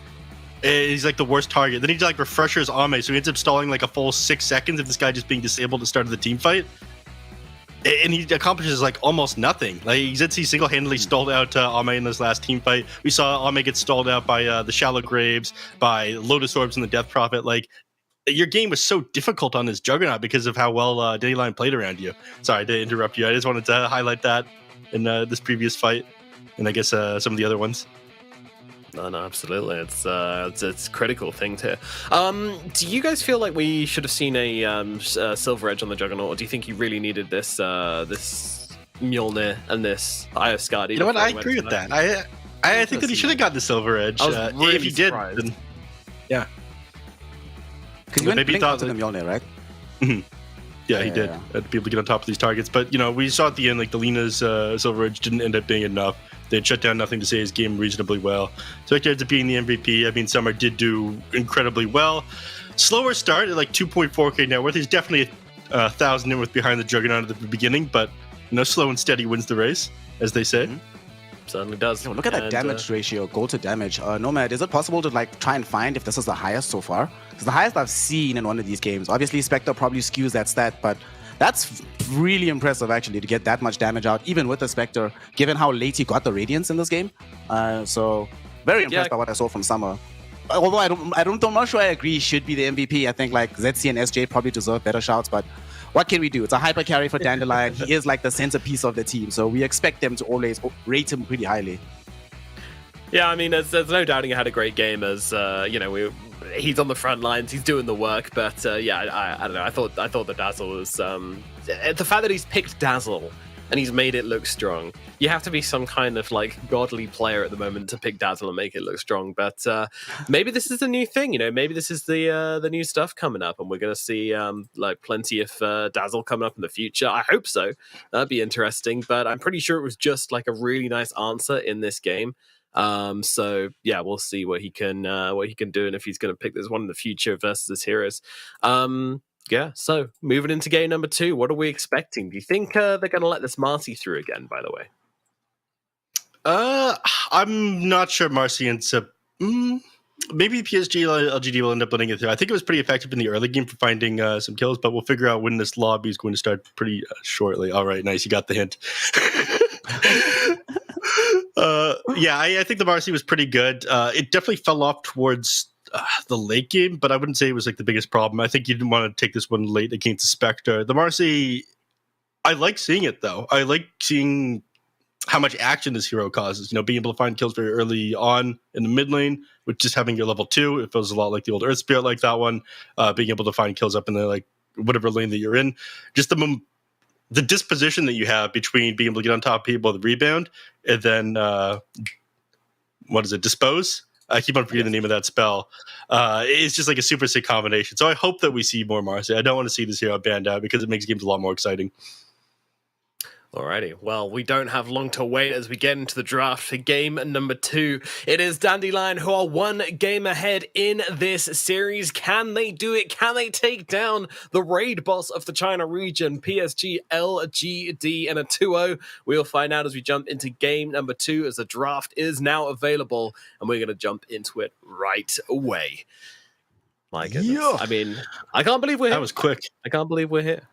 He's like the worst target. Then he like refreshes Ame, so he ends up stalling like a full 6 seconds of this guy just being disabled at the start of the team fight. And he accomplishes like almost nothing. Like ZC single-handedly stalled out Ame in this last team fight. We saw Ame get stalled out by the Shallow Graves, by Lotus Orbs and the Death Prophet. Like, your game was so difficult on this Juggernaut because of how well Dandelion played around you. Sorry to interrupt you. I just wanted to highlight that in this previous fight, and I guess some of the other ones. No, absolutely. It's a critical thing to. Do you guys feel like we should have seen a Silver Edge on the Juggernaut, or do you think you really needed this Mjolnir and this Ioscardi? You know what? I agree with that. I think that he should have got the Silver Edge. I was really if he did, surprised. then yeah. Because you maybe maybe thought thought to that- the Mjolnir, right? Yeah, he did. To be able to get on top of these targets. But, we saw at the end, like, the Lina's Silver Edge didn't end up being enough. They had shut down Nothing to Say his game reasonably well. So it ends up being the MVP. I mean, Summer did do incredibly well. Slower start at, like, 2.4k net worth. He's definitely 1,000 net worth behind the Juggernaut at the beginning. But, slow and steady wins the race, as they say. Certainly does. Look at that damage ratio, gold to damage. Nomad, is it possible to like try and find if this is the highest so far? Because the highest I've seen in one of these games. Obviously, Spectre probably skews that stat, but that's really impressive actually to get that much damage out, even with the Spectre, given how late he got the Radiance in this game. So very impressed by what I saw from Summer. Although I'm not sure I agree he should be the MVP. I think like ZC and SJ probably deserve better shouts, but what can we do? It's a hyper carry for Dandelion. He is like the centerpiece of the team, so we expect them to always rate him pretty highly. Yeah, I mean, there's no doubting he had a great game. As he's on the front lines, he's doing the work. But I don't know. I thought the Dazzle was the fact that he's picked Dazzle and he's made it look strong. You have to be some kind of like godly player at the moment to pick Dazzle and make it look strong. But maybe this is a new thing. Maybe this is the new stuff coming up, and we're gonna see like plenty of Dazzle coming up in the future. I hope so. That'd be interesting. But I'm pretty sure it was just like a really nice answer in this game. So yeah, we'll see what he can do, and if he's going to pick this one in the future versus his heroes. Yeah, so moving into game number 2, what are we expecting? Do you think they're going to let this Marcy through again, by the way? I'm not sure Marcy ends up. Maybe PSG LGD will end up letting it through. I think it was pretty effective in the early game for finding some kills, but we'll figure out when this lobby is going to start pretty shortly. All right, nice. You got the hint. I think the Marcy was pretty good. It definitely fell off towards the late game, but I wouldn't say it was like the biggest problem. I think you didn't want to take this one late against the Spectre. The Marcy, I like seeing it though. I like seeing how much action this hero causes. Being able to find kills very early on in the mid lane, with just having your level 2, it feels a lot like the old Earth Spirit, like that one. Being able to find kills up in the like whatever lane that you're in, just the disposition that you have between being able to get on top of people with rebound and then dispose. I keep on forgetting the name of that spell. It's just like a super sick combination. So I hope that we see more Marcy. I don't want to see this hero banned out because it makes games a lot more exciting. Alrighty, well, we don't have long to wait as we get into the draft for game number 2. It is Dandelion who are 1 game ahead in this series. Can they do it? Can they take down the raid boss of the China region, PSG LGD, in a 2-0? We'll find out as we jump into game number 2, as the draft is now available, and we're going to jump into it right away. My goodness. Yeah. I mean, I can't believe we're here. That was quick. I can't believe we're here.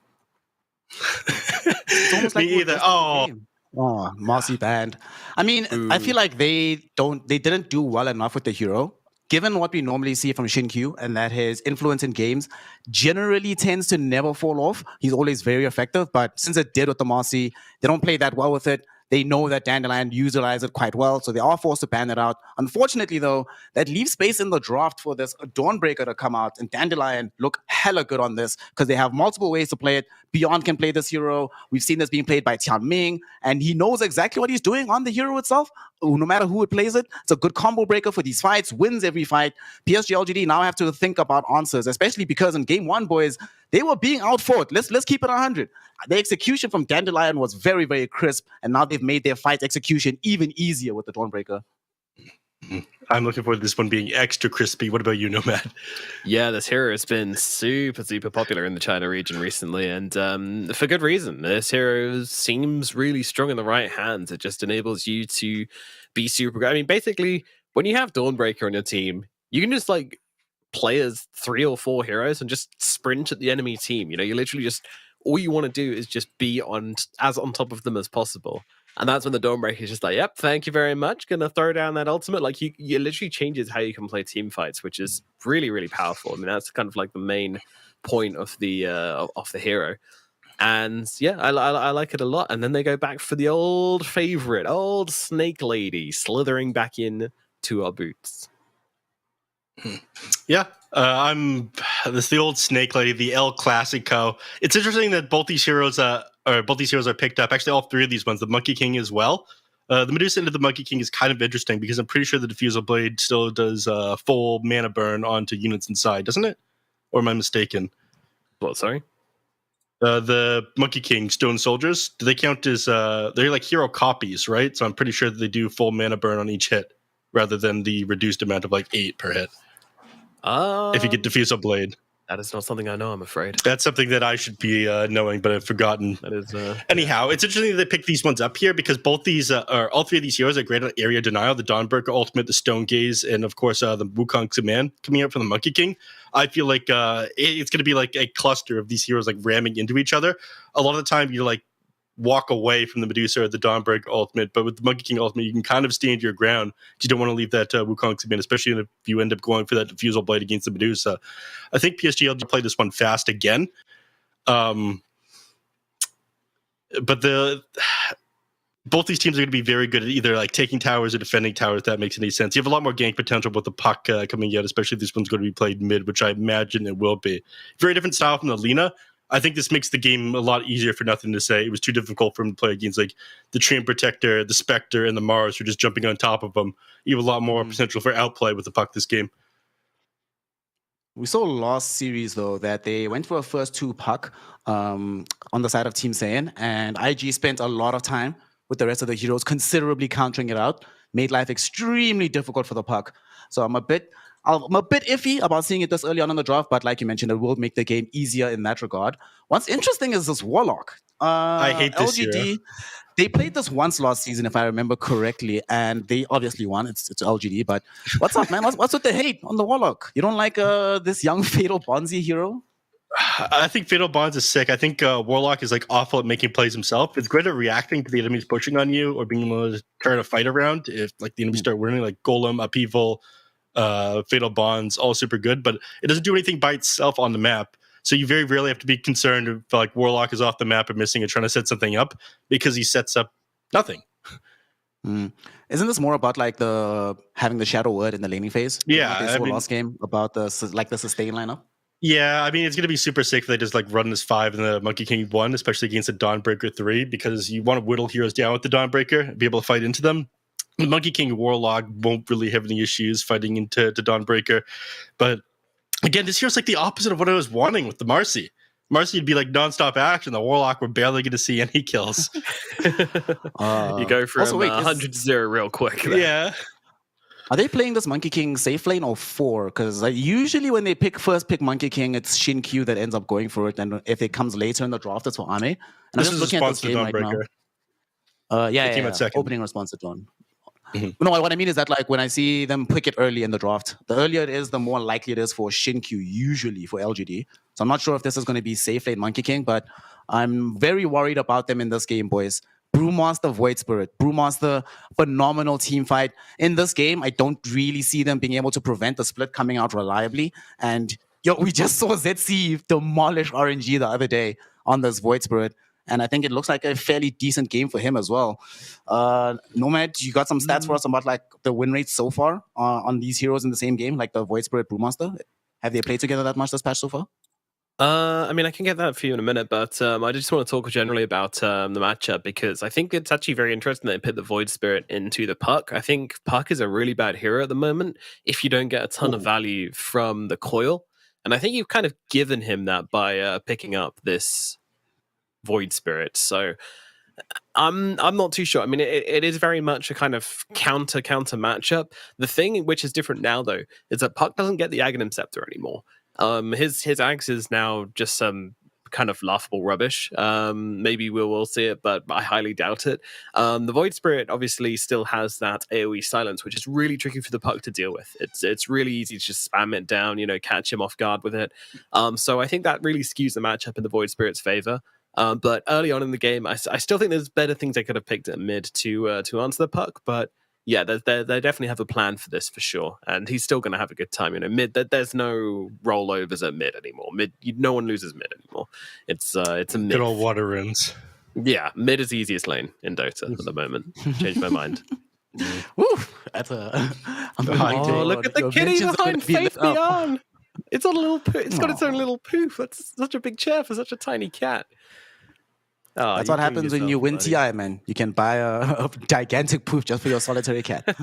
It's almost Me like we're either. just in the game. Marcy banned. I mean, I feel like they didn't do well enough with the hero. Given what we normally see from Shinkyu, and that his influence in games generally tends to never fall off. He's always very effective, but since it did with the Marcy, they don't play that well with it. They know that Dandelion utilizes it quite well, so they are forced to ban it out. Unfortunately, though, that leaves space in the draft for this Dawnbreaker to come out, and Dandelion look hella good on this because they have multiple ways to play it. Beyond can play this hero. We've seen this being played by Tian Ming, and he knows exactly what he's doing on the hero itself. No matter who it plays it, it's a good combo breaker for these fights, wins every fight. PSG LGD now have to think about answers, especially because in game one, boys, they were being outfought. Let's keep it 100. The execution from Dandelion was very, very crisp, and now they've made their fight execution even easier with the Dawnbreaker. I'm looking forward to this one being extra crispy. What about you, Nomad? Yeah, this hero has been super, super popular in the China region recently, and for good reason. This hero seems really strong in the right hands. It just enables you to be super good. I mean, basically, when you have Dawnbreaker on your team, you can just like play as 3 or 4 heroes and just sprint at the enemy team. You literally just all you want to do is just be on top of them as possible. And that's when the Dawnbreaker is just like, yep, thank you very much. Gonna throw down that ultimate. Like, you literally changes how you can play team fights, which is really, really powerful. I mean, that's kind of like the main point of the hero. And yeah, I like it a lot. And then they go back for the old favorite, old Snake Lady, slithering back in to our boots. Yeah, this the old Snake Lady, the El Clasico. It's interesting that both these heroes are picked up. Actually, all 3 of these ones, the Monkey King as well. The Medusa into the Monkey King is kind of interesting because I'm pretty sure the Diffusal Blade still does full mana burn onto units inside, doesn't it? Or am I mistaken? What? Sorry. The Monkey King Stone Soldiers, do they count as they're like hero copies, right? So I'm pretty sure that they do full mana burn on each hit rather than the reduced amount of like 8 per hit. If you get Diffusal Blade. That is not something I know, I'm afraid. That's something that I should be knowing, but I've forgotten. That is. Anyhow, it's interesting that they picked these ones up here because both these, all 3 of these heroes are great at area denial. The Dawnbreaker Ultimate, the Stone Gaze, and of course the Wukong Command coming out from the Monkey King. I feel like it's going to be like a cluster of these heroes like ramming into each other. A lot of the time, you like walk away from the Medusa or the Dawnbreaker Ultimate, but with the Monkey King Ultimate, you can kind of stand your ground. You don't want to leave that Wukong Command, especially if you end up going for that Diffusal Blade against the Medusa. I think PSG will play this one fast again. But both these teams are going to be very good at either like taking towers or defending towers, if that makes any sense. You have a lot more gank potential with the puck coming out, especially if this one's going to be played mid, which I imagine it will be. Very different style from the Lina. I think this makes the game a lot easier for Nothing to Say. It was too difficult for him to play against like the Treant Protector, the Spectre, and the Mars who are just jumping on top of him. You have a lot more potential for outplay with the puck this game. We saw last series, though, that they went for a first 2 puck on the side of Team Saiyan, and IG spent a lot of time with the rest of the heroes considerably countering it out, made life extremely difficult for the puck. So I'm a bit iffy about seeing it this early on in the draft, but like you mentioned, it will make the game easier in that regard. What's interesting is this Warlock. I hate this LGD, hero. They played this once last season, if I remember correctly, and they obviously won. It's LGD, but what's up, man? What's with the hate on the Warlock? You don't like this young Fatal Bonzi hero? I think Fatal Bonds is sick. I think Warlock is like awful at making plays himself. It's great at reacting to the enemies pushing on you or being able to turn a fight around if like the enemies start winning, like Golem, Upheaval, Fatal Bonds, all super good, but it doesn't do anything by itself on the map. So you very rarely have to be concerned if like Warlock is off the map or missing and trying to set something up because he sets up nothing. Isn't this more about like having the Shadow Word in the laning phase? Yeah, Like they saw last game about the sustain lineup. Yeah, I mean, it's going to be super sick if they just like run this 5 in the Monkey King 1, especially against a Dawnbreaker 3, because you want to whittle heroes down with the Dawnbreaker and be able to fight into them. The Monkey King Warlock won't really have any issues fighting into Dawnbreaker. But again, this here's like the opposite of what I was wanting with the Marcy. Marcy would be like nonstop action. The Warlock we're barely going to see any kills. You go from 100 to 0 real quick. There. Yeah. Are they playing this Monkey King safe lane or 4? Because usually when they pick Monkey King, it's Shin-Q that ends up going for it. And if it comes later in the draft, it's for Ame. And This I'm is just a looking at this response to game right Dawnbreaker. now. Yeah, came out second. opening response to Dawn. Mm-hmm. No, what I mean is that like when I see them pick it early in the draft, the earlier it is, the more likely it is for Shin-Q, usually for LGD. So I'm not sure if this is going to be safe lane Monkey King, but I'm very worried about them in this game, boys. Brewmaster, Void Spirit. Brewmaster, phenomenal team fight. In this game, I don't really see them being able to prevent the split coming out reliably. And we just saw ZC demolish RNG the other day on this Void Spirit. and I think it looks like a fairly decent game for him as well. Nomad, you got some stats for us about like the win rate so far on these heroes in the same game, like the Void Spirit Brewmaster? Have they played together that much this patch so far? I mean, I can get that for you in a minute, but I just want to talk generally about the matchup because I think it's actually very interesting that they put the Void Spirit into the Puck. I think Puck is a really bad hero at the moment if you don't get a ton of value from the coil. And I think you've kind of given him that by picking up this Void Spirit. So I'm not too sure. I mean, it is very much a kind of counter matchup. The thing which is different now, though, is that Puck doesn't get the Aghanim Scepter anymore. His axe is now just some kind of laughable rubbish. Maybe we'll see it, but I highly doubt it. The Void Spirit obviously still has that AoE silence, which is really tricky for the Puck to deal with. It's really easy to just spam it down, catch him off guard with it. So I think that really skews the matchup in the Void Spirit's favor. But early on in the game, I still think there's better things I could have picked at mid to answer the Puck, but yeah, they definitely have a plan for this for sure, and he's still going to have a good time. Mid, there's no rollovers at mid anymore. Mid, no one loses mid anymore. It's a mid. Good old water runes. Yeah, mid is the easiest lane in Dota at the moment. Changed my mind. Woo! That's a. Oh, look at the kitty behind Faith Beyond. It's on a little. It's got its own little poof. That's such a big chair for such a tiny cat. Oh, that's what happens when you win TI, man. You can buy a gigantic poof just for your solitary cat.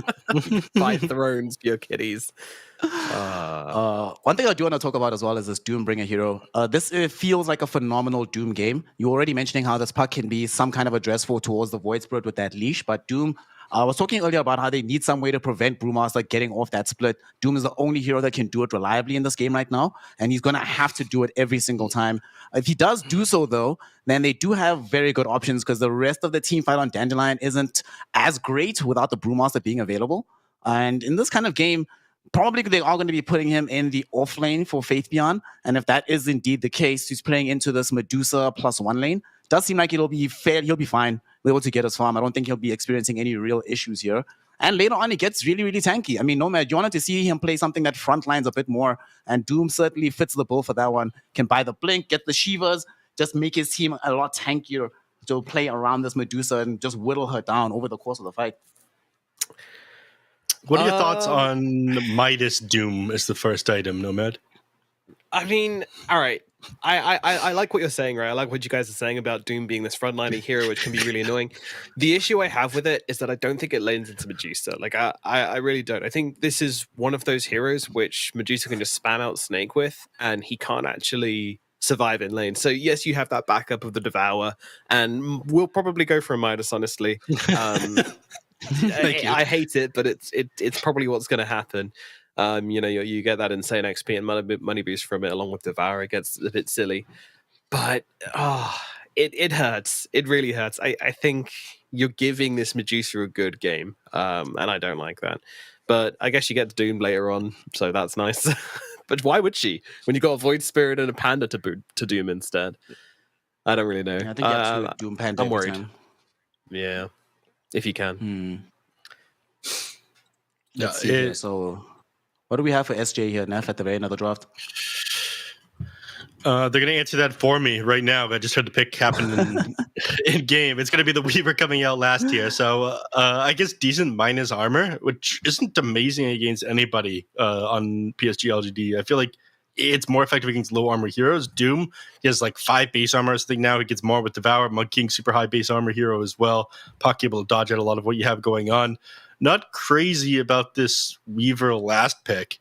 Buy thrones for your kitties. One thing I do want to talk about as well is this Doombringer hero. This feels like a phenomenal Doom game. You were already mentioning how this Puck can be some kind of a dress for towards the Void Spirit with that leash, but Doom... I was talking earlier about how they need some way to prevent Brewmaster getting off that split. Doom is the only hero that can do it reliably in this game right now, and he's going to have to do it every single time. If he does do so, though, then they do have very good options because the rest of the team fight on Dandelion isn't as great without the Brewmaster being available. And in this kind of game, probably they are going to be putting him in the off lane for Faith Beyond. And if that is indeed the case, he's playing into this Medusa +1 lane. Does seem like it'll be fair. He'll be fine. Be able to get his farm. I don't think he'll be experiencing any real issues here. And later on, he gets really, really tanky. I mean, Nomad, you wanted to see him play something that frontlines a bit more. And Doom certainly fits the bill for that one. Can buy the blink, get the Shivas, just make his team a lot tankier to play around this Medusa and just whittle her down over the course of the fight. What are your thoughts on Midas Doom as the first item, Nomad? I mean, all right. I like what you're saying, right? I like what you guys are saying about Doom being this frontlining hero, which can be really annoying. The issue I have with it is that I don't think it lanes into Medusa. Like, I really don't. I think this is one of those heroes which Medusa can just spam out Snake with, and he can't actually survive in lane. So yes, you have that backup of the Devour, and we'll probably go for a Midas, honestly. I hate it, but it's probably what's going to happen. You get that insane XP and money boost from it along with Devour. It gets a bit silly, but it hurts. It really hurts. I think you're giving this Medusa a good game, and I don't like that. But I guess you get Doom later on, so that's nice. But why would she when you got a Void Spirit and a Panda to Doom instead? I don't really know. I think you have to Doom Panda. I'm every worried. time. Yeah, if you can. Let's see here. So, what do we have for SJ here, Neff, at the very end of the draft? They're going to answer that for me right now. I just heard the pick happen in game. It's going to be the Weaver coming out last year. So I guess decent minus armor, which isn't amazing against anybody on PSG LGD. I feel like it's more effective against low armor heroes. Doom, he has like 5 base armor. I think now he gets more with Devour. Mud King, super high base armor hero as well. Puck able to dodge out a lot of what you have going on. Not crazy about this Weaver last pick.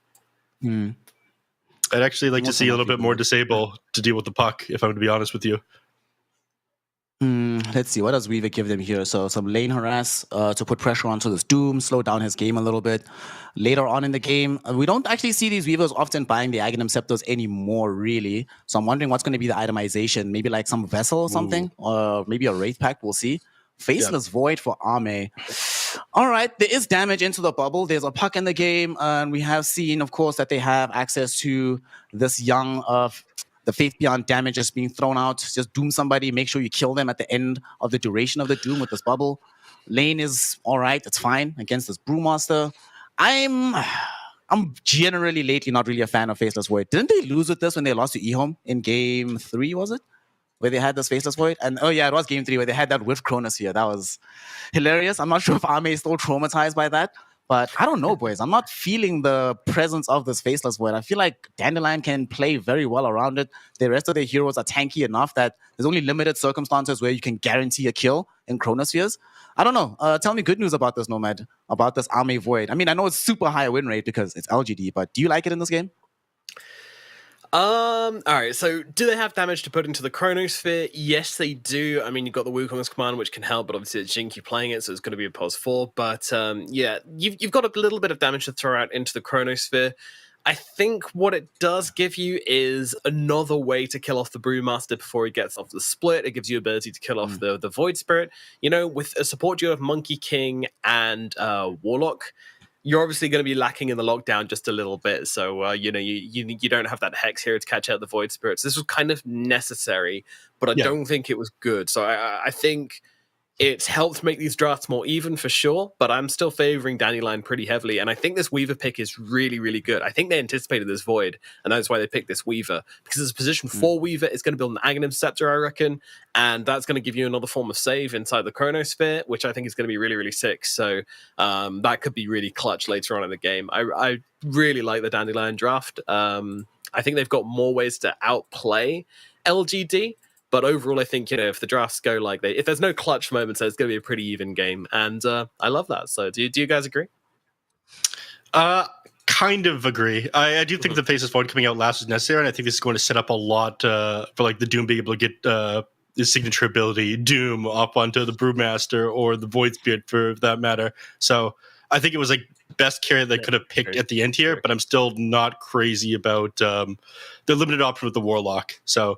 I'd actually like to see a little bit more disable to deal with the Puck, if I'm going to be honest with you. Let's see, what does Weaver give them here? So some lane harass to put pressure onto this Doom, slow down his game a little bit. Later on in the game, we don't actually see these Weavers often buying the Aghanim Scepters anymore, really. So I'm wondering what's going to be the itemization. Maybe like some Vessel or something? Or maybe a Wraith Pact, we'll see. Faceless Void for Arme. All right, there is damage into the bubble. There's a Puck in the game, and we have seen, of course, that they have access to this young the Faith Beyond damage is being thrown out. Just Doom somebody, make sure you kill them at the end of the duration of the Doom with this bubble. Lane is all right, it's fine against this Brewmaster. I'm generally lately not really a fan of Faceless Void. Didn't they lose with this when they lost to eHome in game 3, was it? where they had this Faceless Void. And oh yeah, it was game 3 where they had that with Chronosphere. That was hilarious. I'm not sure if Ame is still traumatized by that. But I don't know, boys. I'm not feeling the presence of this Faceless Void. I feel like Dandelion can play very well around it. The rest of their heroes are tanky enough that there's only limited circumstances where you can guarantee a kill in Chronospheres. I don't know. Tell me good news about this, Nomad, about this Ame Void. I mean, I know it's super high win rate because it's LGD, but do you like it in this game? All right, so do they have damage to put into the Chronosphere? Yes, they do. I mean, you've got the Wukong's command, which can help, but obviously it's Jinky playing it, so it's going to be a +4. But yeah, you've got a little bit of damage to throw out into the Chronosphere. I think what it does give you is another way to kill off the Brewmaster before he gets off the split. It gives you ability to kill off the Void Spirit. You know, with a support duo of Monkey King and Warlock, you're obviously going to be lacking in the lockdown just a little bit. So, you know, you don't have that Hex here to catch out the Void Spirits. This was kind of necessary, but I don't think it was good. So I think it's helped make these drafts more even for sure, but I'm still favoring Dandelion pretty heavily. And I think this Weaver pick is really, really good. I think they anticipated this Void, and that's why they picked this Weaver. Because it's a position 4 Weaver, it's going to build an Aghanim Scepter, I reckon, and that's going to give you another form of save inside the Chronosphere, which I think is going to be really, really sick. So that could be really clutch later on in the game. I really like the Dandelion draft. I think they've got more ways to outplay LGD. But overall, I think, you know, if the drafts go like if there's no clutch moments, it's going to be a pretty even game. And I love that. So do you guys agree? Kind of agree. I do think the Faceless Void coming out last is necessary, and I think this is going to set up a lot for like the Doom being able to get his signature ability, Doom, up onto the Brewmaster or the Void Spirit for that matter. So I think it was like best carry they could have picked at the end here, but I'm still not crazy about the limited option with the Warlock. So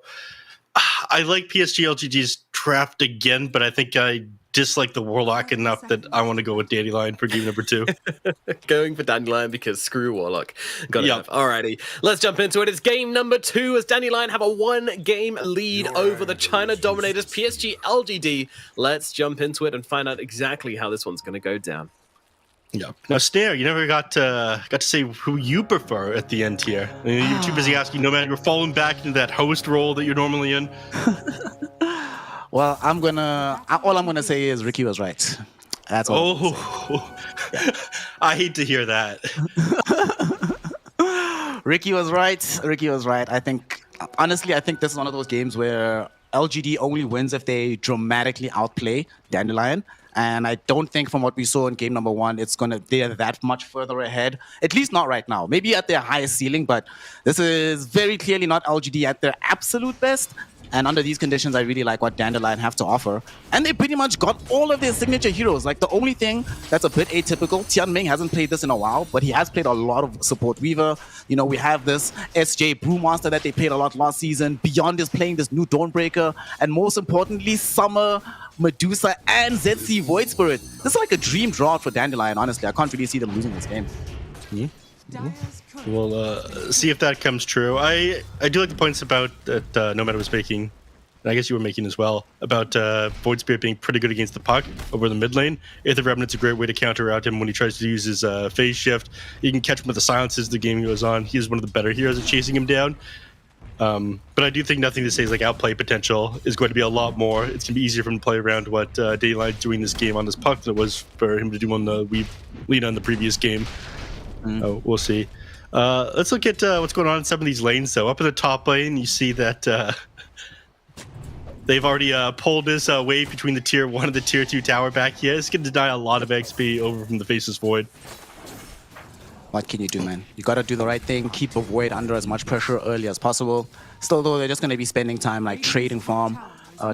I like PSG LGD's draft again, but I think I dislike the Warlock enough that I want to go with Dandelion for game number 2. Going for Dandelion because screw Warlock. Got it. Alrighty, let's jump into it. It's game number 2 as Dandelion have a 1-game lead over the China Dominators PSG LGD. Let's jump into it and find out exactly how this one's going to go down. Yeah. Now, Snare, you never got to say who you prefer at the end here. I mean, you're too busy asking, no matter you're falling back into that host role that you're normally in. Well, all I'm gonna say is Ricky was right. That's all. I hate to hear that. Ricky was right. I think, honestly, this is one of those games where LGD only wins if they dramatically outplay Dandelion. And I don't think from what we saw in game number 1, they're that much further ahead. At least not right now. Maybe at their highest ceiling, but this is very clearly not LGD at their absolute best. And under these conditions, I really like what Dandelion have to offer. And they pretty much got all of their signature heroes. Like the only thing that's a bit atypical, Tianming hasn't played this in a while, but he has played a lot of support Weaver. You know, we have this SJ Brewmaster that they played a lot last season. Beyond is playing this new Dawnbreaker. And most importantly, Summer, Medusa, and ZC Void Spirit. This is like a dream draw for Dandelion, honestly. I can't really see them losing this game. We'll see if that comes true. I do like the points about that Nomad was making, and I guess you were making as well, about Void Spirit being pretty good against the puck over the mid lane. Aether Revenant's a great way to counter out him when he tries to use his phase shift. You can catch him with the silences the game goes on. He's one of the better heroes at chasing him down. But I do think nothing to say is like outplay potential is going to be a lot more. It's going to be easier for him to play around what Dandelion doing this game on this puck than it was for him to do on the lead on the previous game. We'll see. Let's look at what's going on in some of these lanes. So up in the top lane, you see that they've already pulled this wave between the tier 1 and the tier 2 tower back here. It's going to deny a lot of XP over from the Faceless Void. What can you do, man? You gotta do the right thing, keep the Void under as much pressure early as possible. Still, though, they're just gonna be spending time like trading farm,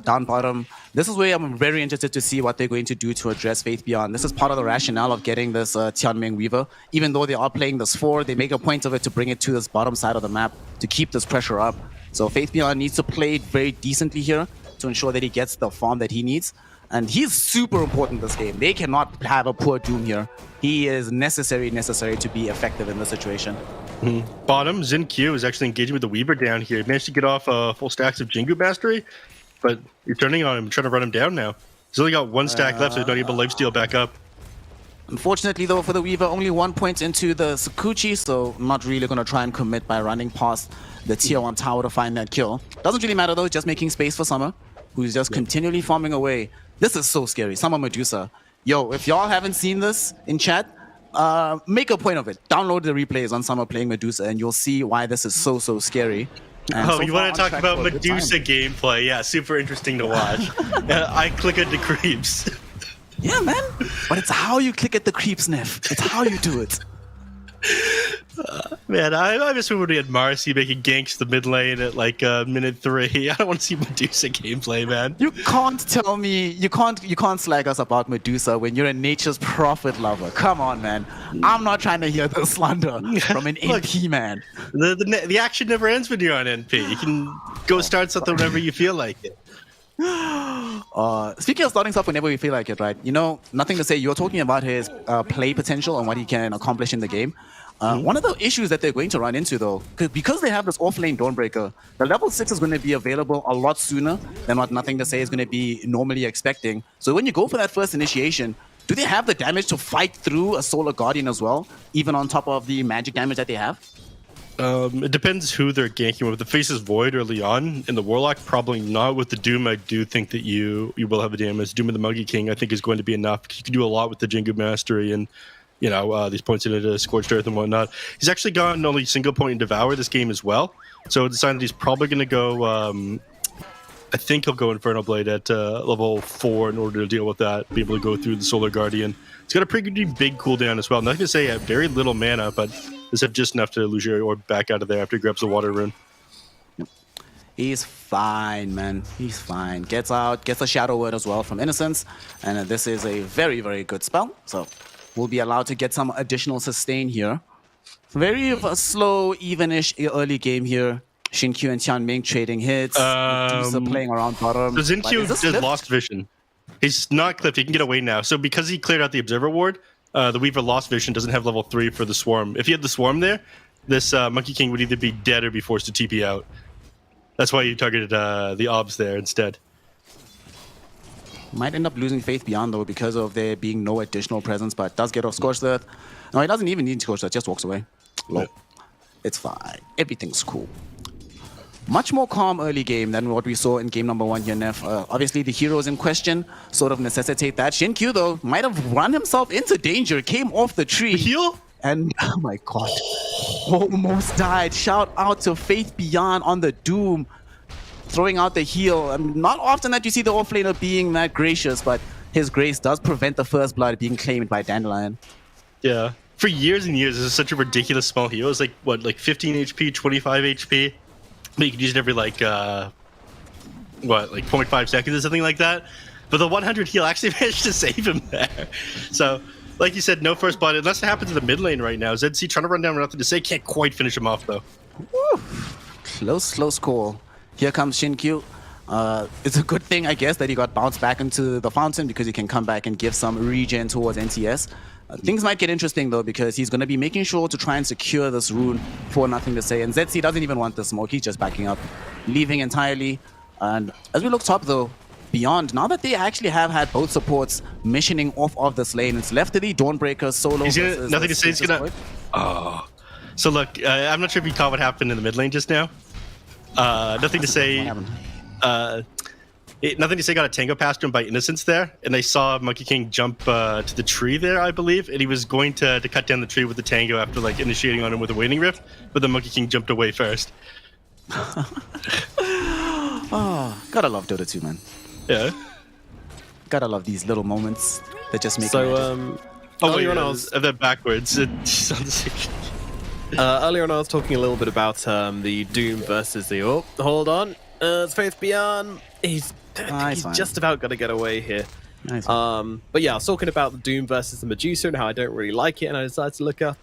down bottom. This is where I'm very interested to see what they're going to do to address Faith Beyond. This is part of the rationale of getting this Tianming Weaver. Even though they are playing this 4, they make a point of it to bring it to this bottom side of the map to keep this pressure up. So Faith Beyond needs to play very decently here to ensure that he gets the farm that he needs. And he's super important this game. They cannot have a poor Doom here. He is necessary to be effective in this situation. Bottom, Xin Q is actually engaging with the Weaver down here. He managed to get off full stacks of Jingu Mastery, but you're turning on him, trying to run him down now. He's only got 1 stack left, so he's not able to lifesteal back up. Unfortunately, though, for the Weaver, only 1 point into the Sakuchi, so I'm not really going to try and commit by running past the tier 1 tower to find that kill. Doesn't really matter, though, just making space for Summer, who's just continually farming away. This is so scary. Summer Medusa. Yo, if y'all haven't seen this in chat, make a point of it. Download the replays on Summer playing Medusa, and you'll see why this is so scary. And Oh, so you far want to on talk track about for a good Medusa time. gameplay? Yeah, super interesting to watch. I click into creeps. Yeah, man. But it's how you click at the creep sniff. It's how you do it. Man, I just remember we had Marcy making ganks the mid lane at like minute 3. I don't want to see Medusa gameplay, man. You can't tell me you can't slag us about Medusa when you're a nature's prophet lover. Come on, man. I'm not trying to hear the slander from an Look, NP man. The action never ends when you're on NP. You can go start something whenever you feel like it. Speaking of starting stuff whenever we feel like it, right? You know, nothing to say. You're talking about his play potential and what he can accomplish in the game. One of the issues that they're going to run into, though, because they have this off-lane Dawnbreaker, the level 6 is going to be available a lot sooner than what Nothing to Say is going to be normally expecting. So when you go for that first initiation, do they have the damage to fight through a Solar Guardian as well, even on top of the magic damage that they have? It depends who they're ganking with. The Faces Void early on, and the Warlock probably not. With the Doom, I do think that you will have a damage. Doom of the Monkey King, I think, is going to be enough. You can do a lot with the Jingu Mastery and, you know, these points into Scorched Earth and whatnot. He's actually gotten only single point in Devour this game as well. So it's a sign that he's probably going to go, I think he'll go Infernal Blade at level 4 in order to deal with that, be able to go through the Solar Guardian. It's got a pretty big cooldown as well. Nothing to say, very little mana, but does have just enough to lose your orb back out of there after he grabs the Water Rune. He's fine, man. He's fine. Gets out, gets a Shadow Word as well from Innocence. And this is a very, very good spell. So we'll be allowed to get some additional sustain here. Very slow, even-ish early game here. Xinkyu and Tianming trading hits. Medusa playing around bottom. So Xinqiu did Lost Vision. He's not clipped. He can get away now. So because he cleared out the Observer Ward, the Weaver Lost Vision doesn't have level 3 for the Swarm. If he had the Swarm there, this Monkey King would either be dead or be forced to TP out. That's why you targeted the Obs there instead. Might end up losing Faith Beyond, though, because of there being no additional presence, but does get off Scorched Earth. No, he doesn't even need Scorched Earth, just walks away. Low. It's fine. Everything's cool. Much more calm early game than what we saw in game number 1 here, Neff. Obviously, the heroes in question sort of necessitate that. Xinkyu, though, might have run himself into danger, came off the tree. Heal? And, oh my god, almost died. Shout out to Faith Beyond on the Doom, throwing out the heal. Not often that you see the offlaner being that gracious, but his grace does prevent the first blood being claimed by Dandelion. Yeah. For years and years, this is such a ridiculous small heal. It's like, what, like 15 HP, 25 HP? But you can use it every, like 0.5 seconds or something like that. But the 100 heal actually managed to save him there. So, like you said, no first blood. Unless it happens in the mid lane right now. ZC trying to run down with Nothing to Say. Can't quite finish him off, though. Woo. Close call. Here comes Xinkyu. It's a good thing, I guess, that he got bounced back into the fountain because he can come back and give some regen towards NTS. Things might get interesting, though, because he's going to be making sure to try and secure this rune for Nothing to Say. And ZC doesn't even want the smoke. He's just backing up, leaving entirely. And as we look top, though, Beyond, now that they actually have had both supports missioning off of this lane, it's left to the Dawnbreaker solo. He's gonna, Nothing to Say is going to... Oh. So, look, I'm not sure if you caught what happened in the mid lane just now. Nothing to Say... Nothing to Say got a tango past him by Innocence there, and they saw Monkey King jump to the tree there, I believe, and he was going to cut down the tree with the tango after like initiating on him with a Waning Rift, but the Monkey King jumped away first. Oh, gotta love Dota 2, man. Yeah. Gotta love these little moments that just make So, Earlier on, I was that backwards. Earlier on, I was talking a little bit about the Doom versus the... Oh, hold on. It's Faith Beyond. He's just about going to get away here. Nice. But yeah, I was talking about the Doom versus the Medusa and how I don't really like it, and I decided to look up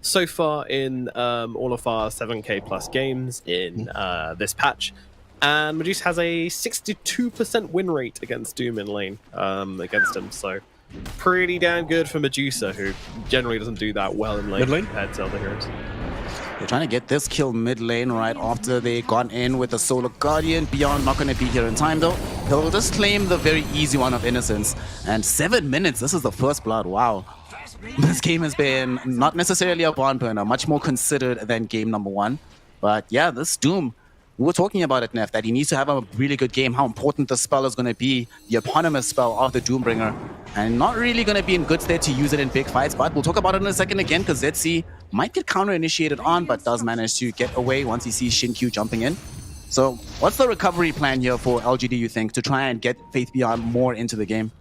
so far in all of our 7k plus games in this patch. And Medusa has a 62% win rate against Doom in lane against him, so pretty damn good for Medusa, who generally doesn't do that well in lane compared to other heroes. They're trying to get this kill mid lane right after they got in with the Solar Guardian. Beyond not going to be here in time, though. He'll just claim the very easy one of Innocence. And 7 minutes, this is the first blood, wow. This game has been not necessarily a barn burner, much more considered than game number 1. But yeah, this Doom, we were talking about it, Neff, that he needs to have a really good game, how important the spell is going to be, the eponymous spell of the Doombringer, and not really going to be in good stead to use it in big fights, but we'll talk about it in a second again, because ZC might get counter-initiated on, but does manage to get away once he sees Xinkyu jumping in. So what's the recovery plan here for LGD, you think, to try and get Faith Beyond more into the game?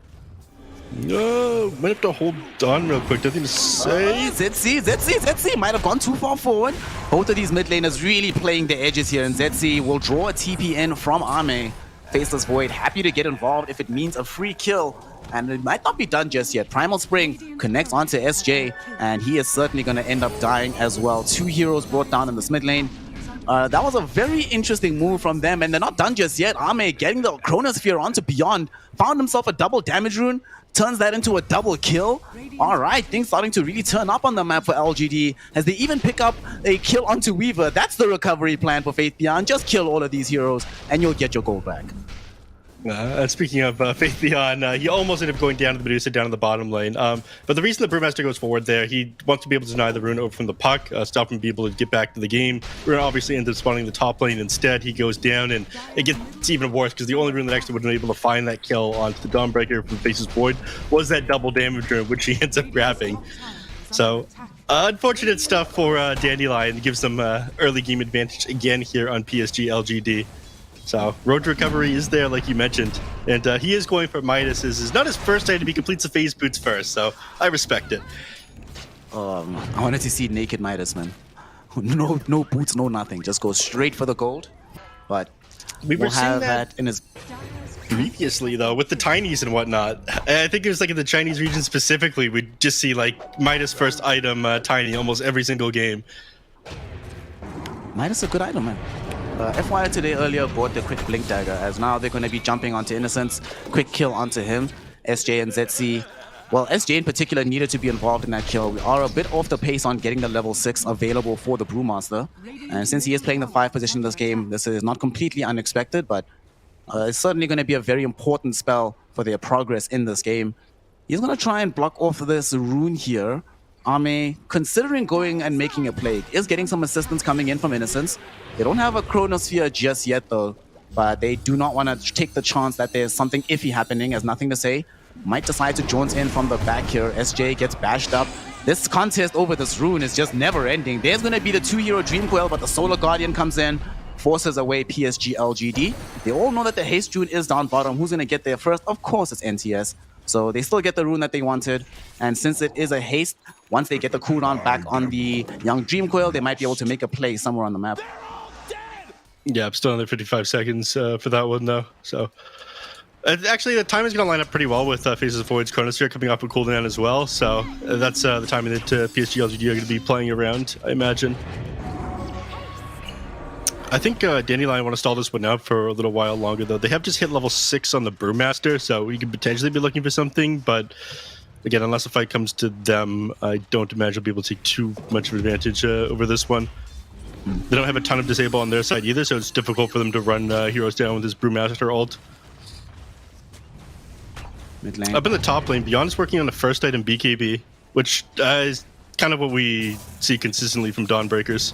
No, might have to hold on real quick. Nothing to say. ZC might have gone too far forward. Both of these mid laners really playing the edges here, and ZC will draw a TP in from Ame. Faceless Void, happy to get involved if it means a free kill. And it might not be done just yet. Primal Spring connects onto SJ, and he is certainly going to end up dying as well. 2 heroes brought down in this mid lane. That was a very interesting move from them, and they're not done just yet. Ame getting the Chronosphere onto Beyond, found himself a double damage rune, turns that into a double kill. All right, things starting to really turn up on the map for LGD as they even pick up a kill onto Weaver. That's the recovery plan for Faith Beyond. Just kill all of these heroes and you'll get your gold back. Speaking of Faith Beyond, he almost ended up going down to the Medusa down in the bottom lane. But the reason the Brewmaster goes forward there, he wants to be able to deny the rune over from the puck, stop him being able to get back to the game. Rune obviously ends up spawning the top lane instead. He goes down, and it gets even worse because the only rune that actually would have been able to find that kill onto the Dawnbreaker from Faceless Void was that double damage rune, which he ends up grabbing. So, unfortunate stuff for Dandelion. It gives them early game advantage again here on PSG LGD. So, road to recovery is there, like you mentioned. And he is going for Midas. Is not his first item. He completes the phase boots first, so I respect it. I wanted to see naked Midas, man. No boots, no nothing. Just go straight for the gold. But We were we'll seeing have that that in his... previously, though, with the Tinies and whatnot. I think it was like in the Chinese region specifically, we'd just see like Midas first item Tiny almost every single game. Midas is a good item, man. FYI today earlier bought the quick blink dagger, as now they're going to be jumping onto Innocence. Quick kill onto him. SJ and ZC. Well, SJ in particular needed to be involved in that kill. We are a bit off the pace on getting the level 6 available for the Brewmaster. And since he is playing the 5 position in this game, this is not completely unexpected, but it's certainly going to be a very important spell for their progress in this game. He's going to try and block off this rune here. Ame, considering going and making a play, is getting some assistance coming in from Innocence. They don't have a Chronosphere just yet, though, but they do not want to take the chance that there's something iffy happening, has nothing to say. Might decide to Jones in from the back here. SJ gets bashed up. This contest over this rune is just never ending. There's going to be the 2-hero Dream Coil, but the Solar Guardian comes in, forces away PSG LGD. They all know that the Haste Rune is down bottom. Who's going to get there first? Of course, it's NTS. So they still get the rune that they wanted. And since it is a haste, once they get the cooldown back on the young Dream Coil, they might be able to make a play somewhere on the map. Yeah, I'm still under 55 seconds for that one, though. So, actually, the time is going to line up pretty well with Faces of Void's Chronosphere coming off a cooldown as well. So, that's the timing that PSG LGD are going to be playing around, I imagine. I think Dandelion want to stall this one out for a little while longer, though. They have just hit level 6 on the Brewmaster, so we could potentially be looking for something, but again, unless the fight comes to them, I don't imagine we'll be able to take too much of advantage over this one. They don't have a ton of disable on their side either, so it's difficult for them to run heroes down with this Brewmaster ult. Mid lane. Up in the top lane, Beyond is working on the first item BKB, which is kind of what we see consistently from Dawnbreakers.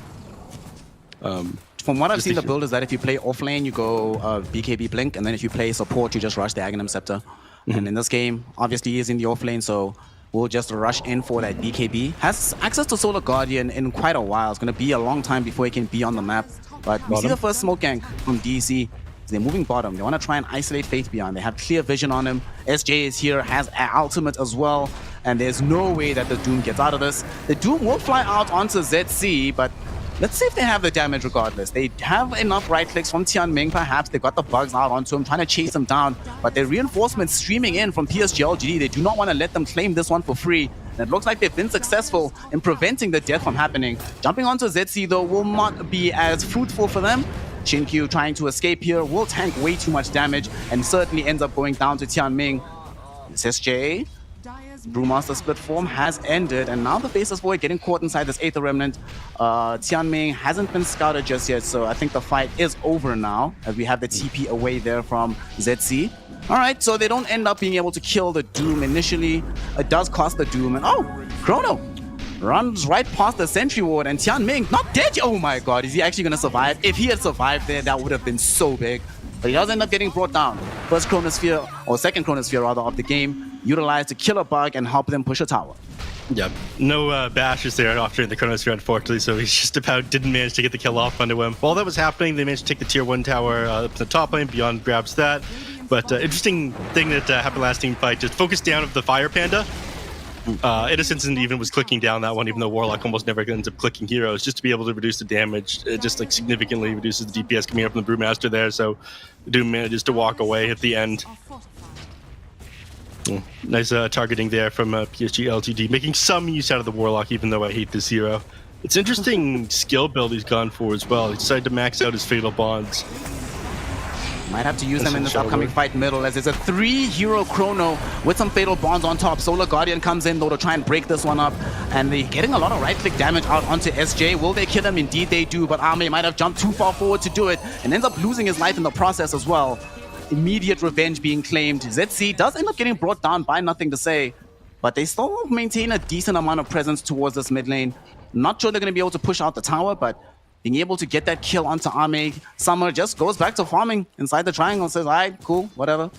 From what I've seen, the build is that if you play off lane, you go BKB Blink, and then if you play support, you just rush the Aghanim Scepter. And in this game, obviously he is in the off lane, so we'll just rush in for that BKB. Has access to Solar Guardian in quite a while. It's going to be a long time before he can be on the map. But we see the first smoke gank from DC. They're moving bottom. They want to try and isolate Faith Beyond. They have clear vision on him. SJ is here, has an ultimate as well. And there's no way that the Doom gets out of this. The Doom will fly out onto ZC, but let's see if they have the damage regardless. They have enough right clicks from Tianming, perhaps. They got the bugs out onto him, trying to chase him down. But their reinforcements streaming in from PSG LGD. They do not want to let them claim this one for free. And it looks like they've been successful in preventing the death from happening. Jumping onto ZC, though, will not be as fruitful for them. Xinkyu trying to escape here will tank way too much damage and certainly ends up going down to Tianming. This SJ. Brewmaster split form has ended, and now the Faceless Void getting caught inside this Aether Remnant. Tianming hasn't been scouted just yet, so I think the fight is over now, as we have the TP away there from ZC. Alright, so they don't end up being able to kill the Doom initially. It does cost the Doom, and oh! Chrono runs right past the sentry ward, and Tianming not dead. Oh my god, is he actually gonna survive? If he had survived there, that would have been so big. But he does end up getting brought down. First Chronosphere, or second Chronosphere rather, of the game, utilized to kill a bug and help them push a tower. Yep. No bashes there after the Chronosphere, unfortunately, so he's just about didn't manage to get the kill off onto him. While that was happening, they managed to take the tier 1 tower up to the top lane. Beyond grabs that. But interesting thing that happened last team fight, just focus down of the Fire Panda. Innocence and even was clicking down that one, even though Warlock almost never ends up clicking heroes, just to be able to reduce the damage. It just like significantly reduces the DPS coming up from the Brewmaster there, so Doom manages to walk away at the end. Nice targeting there from PSG LGD, making some use out of the Warlock, even though I hate this hero. It's interesting skill build he's gone for as well. He decided to max out his Fatal Bonds. Might have to use them in this upcoming fight middle, as it's a 3-hero Chrono with some Fatal Bonds on top. Solar Guardian comes in though to try and break this one up, and they're getting a lot of right-click damage out onto SJ. Will they kill him? Indeed they do, but Ame might have jumped too far forward to do it, and ends up losing his life in the process as well. Immediate revenge being claimed. ZC does end up getting brought down by Nothing to Say, but they still maintain a decent amount of presence towards this mid lane. Not sure they're going to be able to push out the tower, but being able to get that kill onto Ame, Summer just goes back to farming inside the triangle and says, alright, cool, whatever.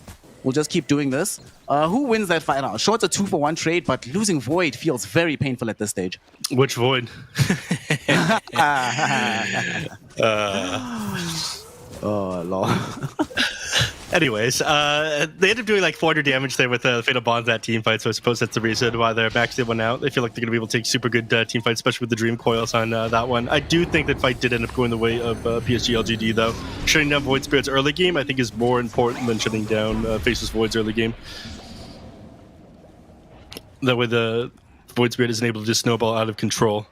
We'll just keep doing this. Who wins that fight out? Sure, it's a 2-for-1 trade, but losing Void feels very painful at this stage. Which Void? Oh, lol. Anyways, they ended up doing like 400 damage there with Fatal Bonds that team fight, so I suppose that's the reason why they're maxed one out. They feel like they're going to be able to take super good team fights, especially with the Dream Coils on that one. I do think that fight did end up going the way of PSG LGD, though. Shutting down Void Spirit's early game, I think, is more important than shutting down Faceless Void's early game. That way the Void Spirit isn't able to just snowball out of control.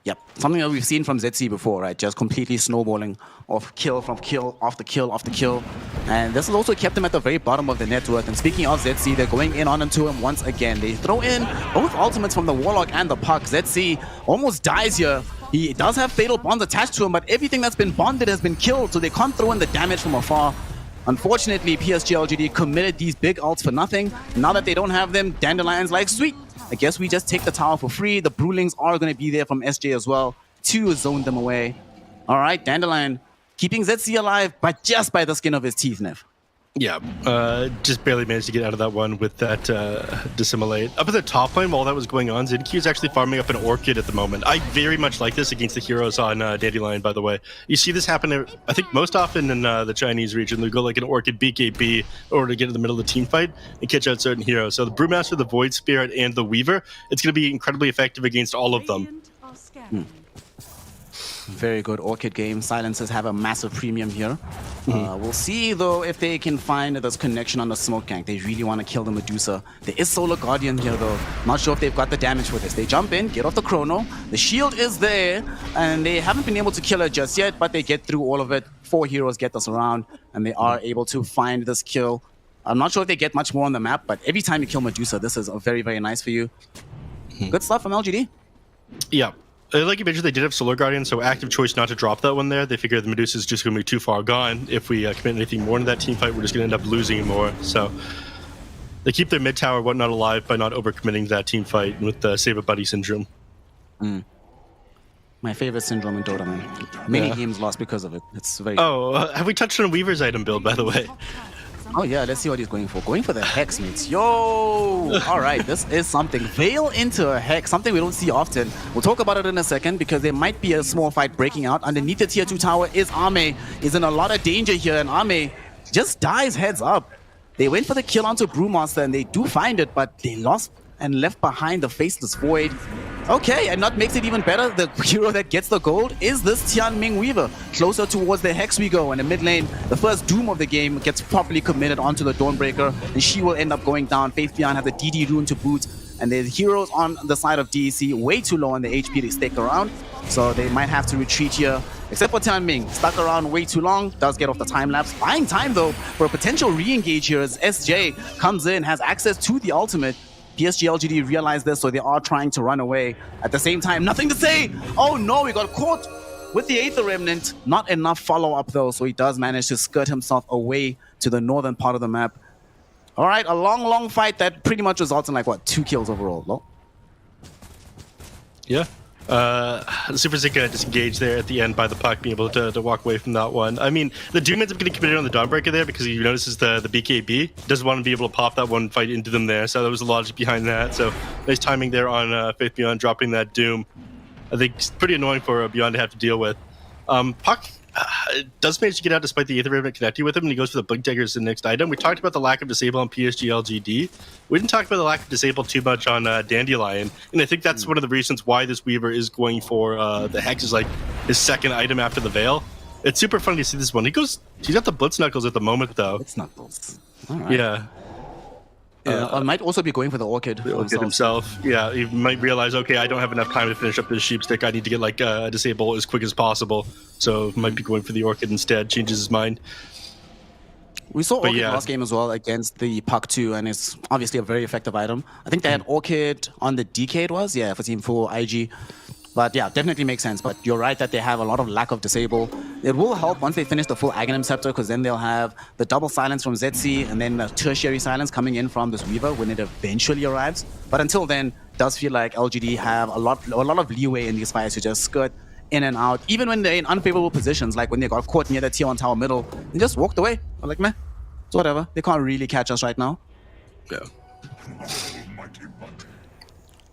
Yep, something that we've seen from ZC before, right? Just completely snowballing of kill from kill after kill after kill. And this has also kept him at the very bottom of the net worth. And speaking of ZC, they're going in on into him once again. They throw in both ultimates from the Warlock and the Puck. ZC almost dies here. He does have Fatal Bonds attached to him, but everything that's been bonded has been killed, so they can't throw in the damage from afar. Unfortunately, PSG LGD committed these big ults for nothing. Now that they don't have them, Dandelion's like, sweet, I guess we just take the tower for free. The Brewlings are going to be there from SJ as well to zone them away. All right, Dandelion keeping ZC alive, but just by the skin of his teeth, Nev. Yeah, just barely managed to get out of that one with that Dissimulate. Up at the top lane, while that was going on, Zinky is actually farming up an Orchid at the moment. I very much like this against the heroes on Dandelion, by the way. You see this happen, I think, most often in the Chinese region. They go like an Orchid BKB in order to get in the middle of the team fight and catch out certain heroes. So the Brewmaster, the Void Spirit, and the Weaver, it's going to be incredibly effective against all of them. Very good Orchid game. Silencers have a massive premium here. We'll see, though, if they can find this connection on the smoke gank. They really want to kill the Medusa. There is Solar Guardian here, though. Not sure if they've got the damage for this. They jump in, get off the Chrono. The shield is there, and they haven't been able to kill her just yet, but they get through all of it. 4 heroes get this around, and they are able to find this kill. I'm not sure if they get much more on the map, but every time you kill Medusa, this is very, very nice for you. Good stuff from LGD. Yeah. Like you mentioned, they did have Solar Guardian, so active choice not to drop that one there. They figure the Medusa's just going to be too far gone. If we commit anything more into that team fight, we're just going to end up losing more. So they keep their mid tower whatnot alive by not overcommitting that team fight with the Save a Buddy syndrome. My favorite syndrome in Dota, man. Many games lost because of it. It's very... have we touched on Weaver's item build, by the way? Oh yeah, let's see what he's going for. Going for the Hex, mates. Yo! Alright, this is something. Veil into a Hex, something we don't see often. We'll talk about it in a second because there might be a small fight breaking out. Underneath the tier 2 tower is Ame. Is in a lot of danger here, and Ame just dies heads up. They went for the kill onto Brewmaster, and they do find it, but they lost and left behind the Faceless Void. Okay, and that makes it even better. The hero that gets the gold is this Tianming Weaver. Closer towards the Hex we go. In the mid lane, the first Doom of the game gets properly committed onto the Dawnbreaker, and she will end up going down. Faith Beyond has a DD rune to boot, and the heroes on the side of DEC way too low on the HP to stick around, so they might have to retreat here. Except for Tianming, stuck around way too long, does get off the time lapse. Buying time though for a potential re-engage here as SJ comes in, has access to the ultimate. PSG LGD realized this, so they are trying to run away. At the same time, Nothing to Say! Oh no, he got caught with the Aether Remnant. Not enough follow-up though, so he does manage to skirt himself away to the northern part of the map. Alright, a long fight that pretty much results in like, what, 2 kills overall, no? Yeah. The Super Zika disengaged there at the end by the puck, being able to walk away from that one. I mean, the Doom ends up getting committed on the Dawnbreaker there because he notices the BKB. Doesn't want to be able to pop that one fight into them there, so that was the logic behind that. So nice timing there on Faith Beyond dropping that Doom. I think it's pretty annoying for Beyond to have to deal with. Puck does manage to get out despite the Aether Ribbon connecting with him, and he goes for the Blink Dagger as the next item. We talked about the lack of Disable on PSG LGD. We didn't talk about the lack of Disable too much on Dandelion, and I think that's one of the reasons why this Weaver is going for the Hex as like his second item after the Veil. It's super funny to see this one. He's got the Blitz Knuckles at the moment though. Blitz Knuckles. All right. Yeah. I might also be going for the Orchid. Himself. Yeah, he might realize, okay, I don't have enough time to finish up this Sheep Stick. I need to get like a Disable as quick as possible. So might be going for the Orchid instead. Changes his mind. We saw Orchid last game as well against the Puck 2, and it's obviously a very effective item. I think they had Orchid on the DK it was, for Team 4 IG. But yeah, definitely makes sense. But you're right that they have a lot of lack of Disable. It will help once they finish the full Aghanim Scepter, because then they'll have the double silence from ZC and then the tertiary silence coming in from this Weaver when it eventually arrives. But until then, it does feel like LGD have a lot of leeway in these fights to just skirt in and out, even when they're in unfavorable positions, like when they got caught near the tier 1 tower middle, they just walked away. I'm like, meh, it's whatever. They can't really catch us right now. Yeah.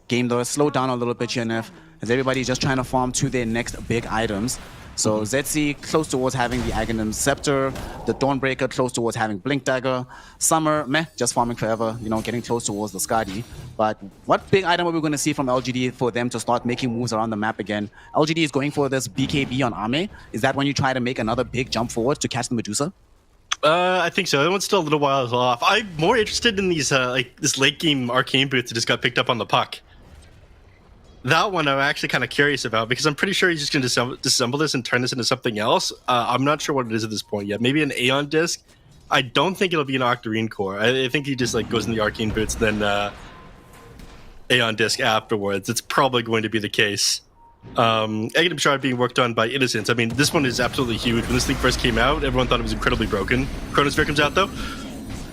Game though, slow down a little bit here, Neff, as everybody's just trying to farm to their next big items. So ZC close towards having the Aghanim Scepter, the Dawnbreaker close towards having Blink Dagger, Summer, meh, just farming forever, getting close towards the Skadi. But what big item are we going to see from LGD for them to start making moves around the map again? LGD is going for this BKB on Ame. Is that when you try to make another big jump forward to catch the Medusa? I think so. That one's still a little while off. I'm more interested in these this late game arcane booth that just got picked up on the puck. That one I'm actually kind of curious about, because I'm pretty sure he's just going to disassemble this and turn this into something else. I'm not sure what it is at this point yet. Maybe an Aeon Disc. I don't think it'll be an Octarine Core. I think he just goes in the Arcane Boots, then Aeon Disc afterwards. It's probably going to be the case. Aghanim Shard being worked on by Innocence. I mean, this one is absolutely huge. When this thing first came out, everyone thought it was incredibly broken. Chronosphere comes out though.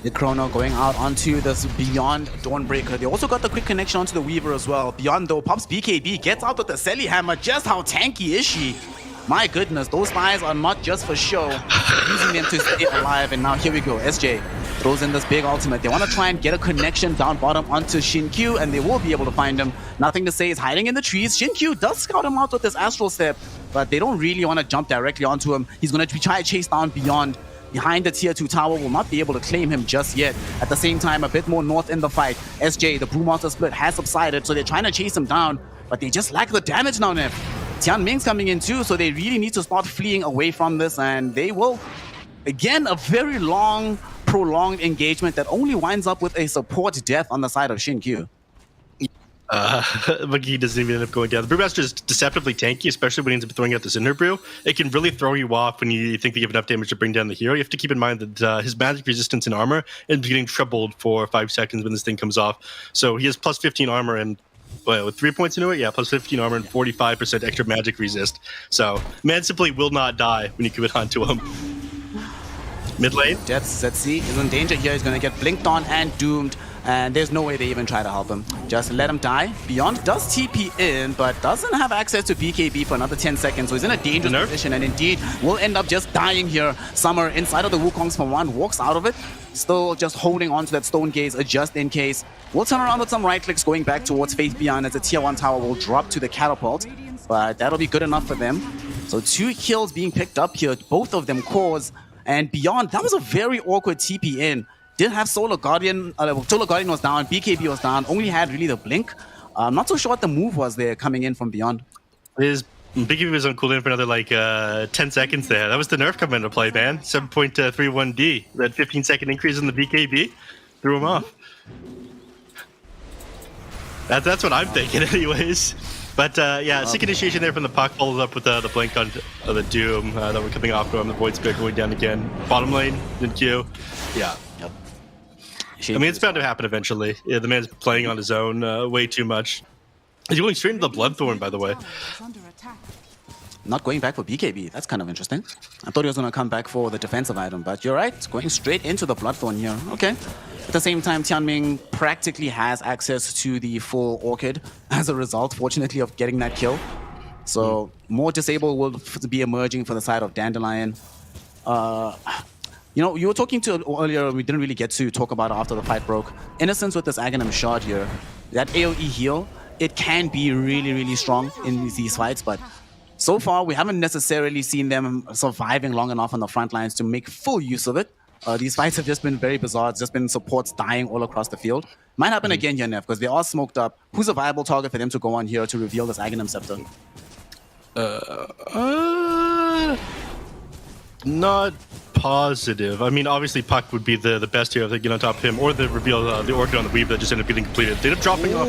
The Chrono going out onto this Beyond Dawnbreaker. They also got the quick connection onto the Weaver as well. Beyond though pops BKB, gets out with the Selly Hammer. Just how tanky is she? My goodness, those spies are not just for show, using them to stay alive. And now here we go, SJ throws in this big ultimate. They want to try and get a connection down bottom onto Shinkyu, and they will be able to find him. Nothing to say, is hiding in the trees. Shinkyu does scout him out with this Astral Step, but they don't really want to jump directly onto him. He's going to try to chase down Beyond. Behind the tier 2 tower, will not be able to claim him just yet. At the same time, a bit more north in the fight. SJ, the Brewmaster split has subsided, so they're trying to chase him down, but they just lack the damage now, Neff. Tian Ming's coming in too, so they really need to start fleeing away from this, and they will, again, a very long, prolonged engagement that only winds up with a support death on the side of Shinkyu. But he doesn't even end up going down. The Brewmaster is deceptively tanky, especially when he ends up throwing out the Cinder Brew. It can really throw you off when you think they have enough damage to bring down the hero. You have to keep in mind that his magic resistance and armor ends up getting trebled for 5 seconds when this thing comes off. So he has plus 15 armor and, with 3 points into it? Yeah, plus 15 armor and 45% extra magic resist. So man simply will not die when you commit onto him. Mid lane. ZC is in danger here. He's going to get blinked on and doomed. And there's no way they even try to help him. Just let him die. Beyond does TP in, but doesn't have access to BKB for another 10 seconds. So he's in a dangerous position, and indeed will end up just dying here. Summer inside of the Wukongs for one, walks out of it. Still just holding on to that Stone Gaze just in case. We'll turn around with some right clicks going back towards Faith Beyond as the tier 1 tower will drop to the catapult. But that'll be good enough for them. So 2 kills being picked up here. Both of them cores. And Beyond, that was a very awkward TP in. Did have Solar Guardian, Solar Guardian was down, BKB was down, only had really the blink. I'm not so sure what the move was there coming in from Beyond. His BKB was on cooldown for another 10 seconds there. That was the nerf coming into play, man. 7.31D. That 15-second increase in the BKB threw him off. That's what I'm thinking anyways. But yeah, sick initiation there from the puck, followed up with the blink on the Doom that were coming off from the Void Spirit going down again. Bottom lane, then Q. Yeah. I mean, it's bound to happen eventually. Yeah, the man's playing on his own way too much. He's going straight into the Bloodthorn, by the way. not going back for BKB. That's kind of interesting. I thought he was going to come back for the defensive item, but you're right. Going straight into the Bloodthorn here. Okay. At the same time, Tianming practically has access to the full Orchid as a result, fortunately, of getting that kill. So more disable will be emerging for the side of Dandelion. You know, you were talking to earlier, we didn't really get to talk about it after the fight broke. Innocence with this Aghanim shard here, that AoE heal, it can be really, really strong in these fights, but so far we haven't necessarily seen them surviving long enough on the front lines to make full use of it. These fights have just been very bizarre. It's just been supports dying all across the field. Might happen again here, Nev, because they are smoked up. Who's a viable target for them to go on here to reveal this Aghanim Scepter? Not positive. I mean, obviously Puck would be the best here if they get on top of him, or the reveal the Orchid on the Weave that just ended up getting completed. They end up dropping off.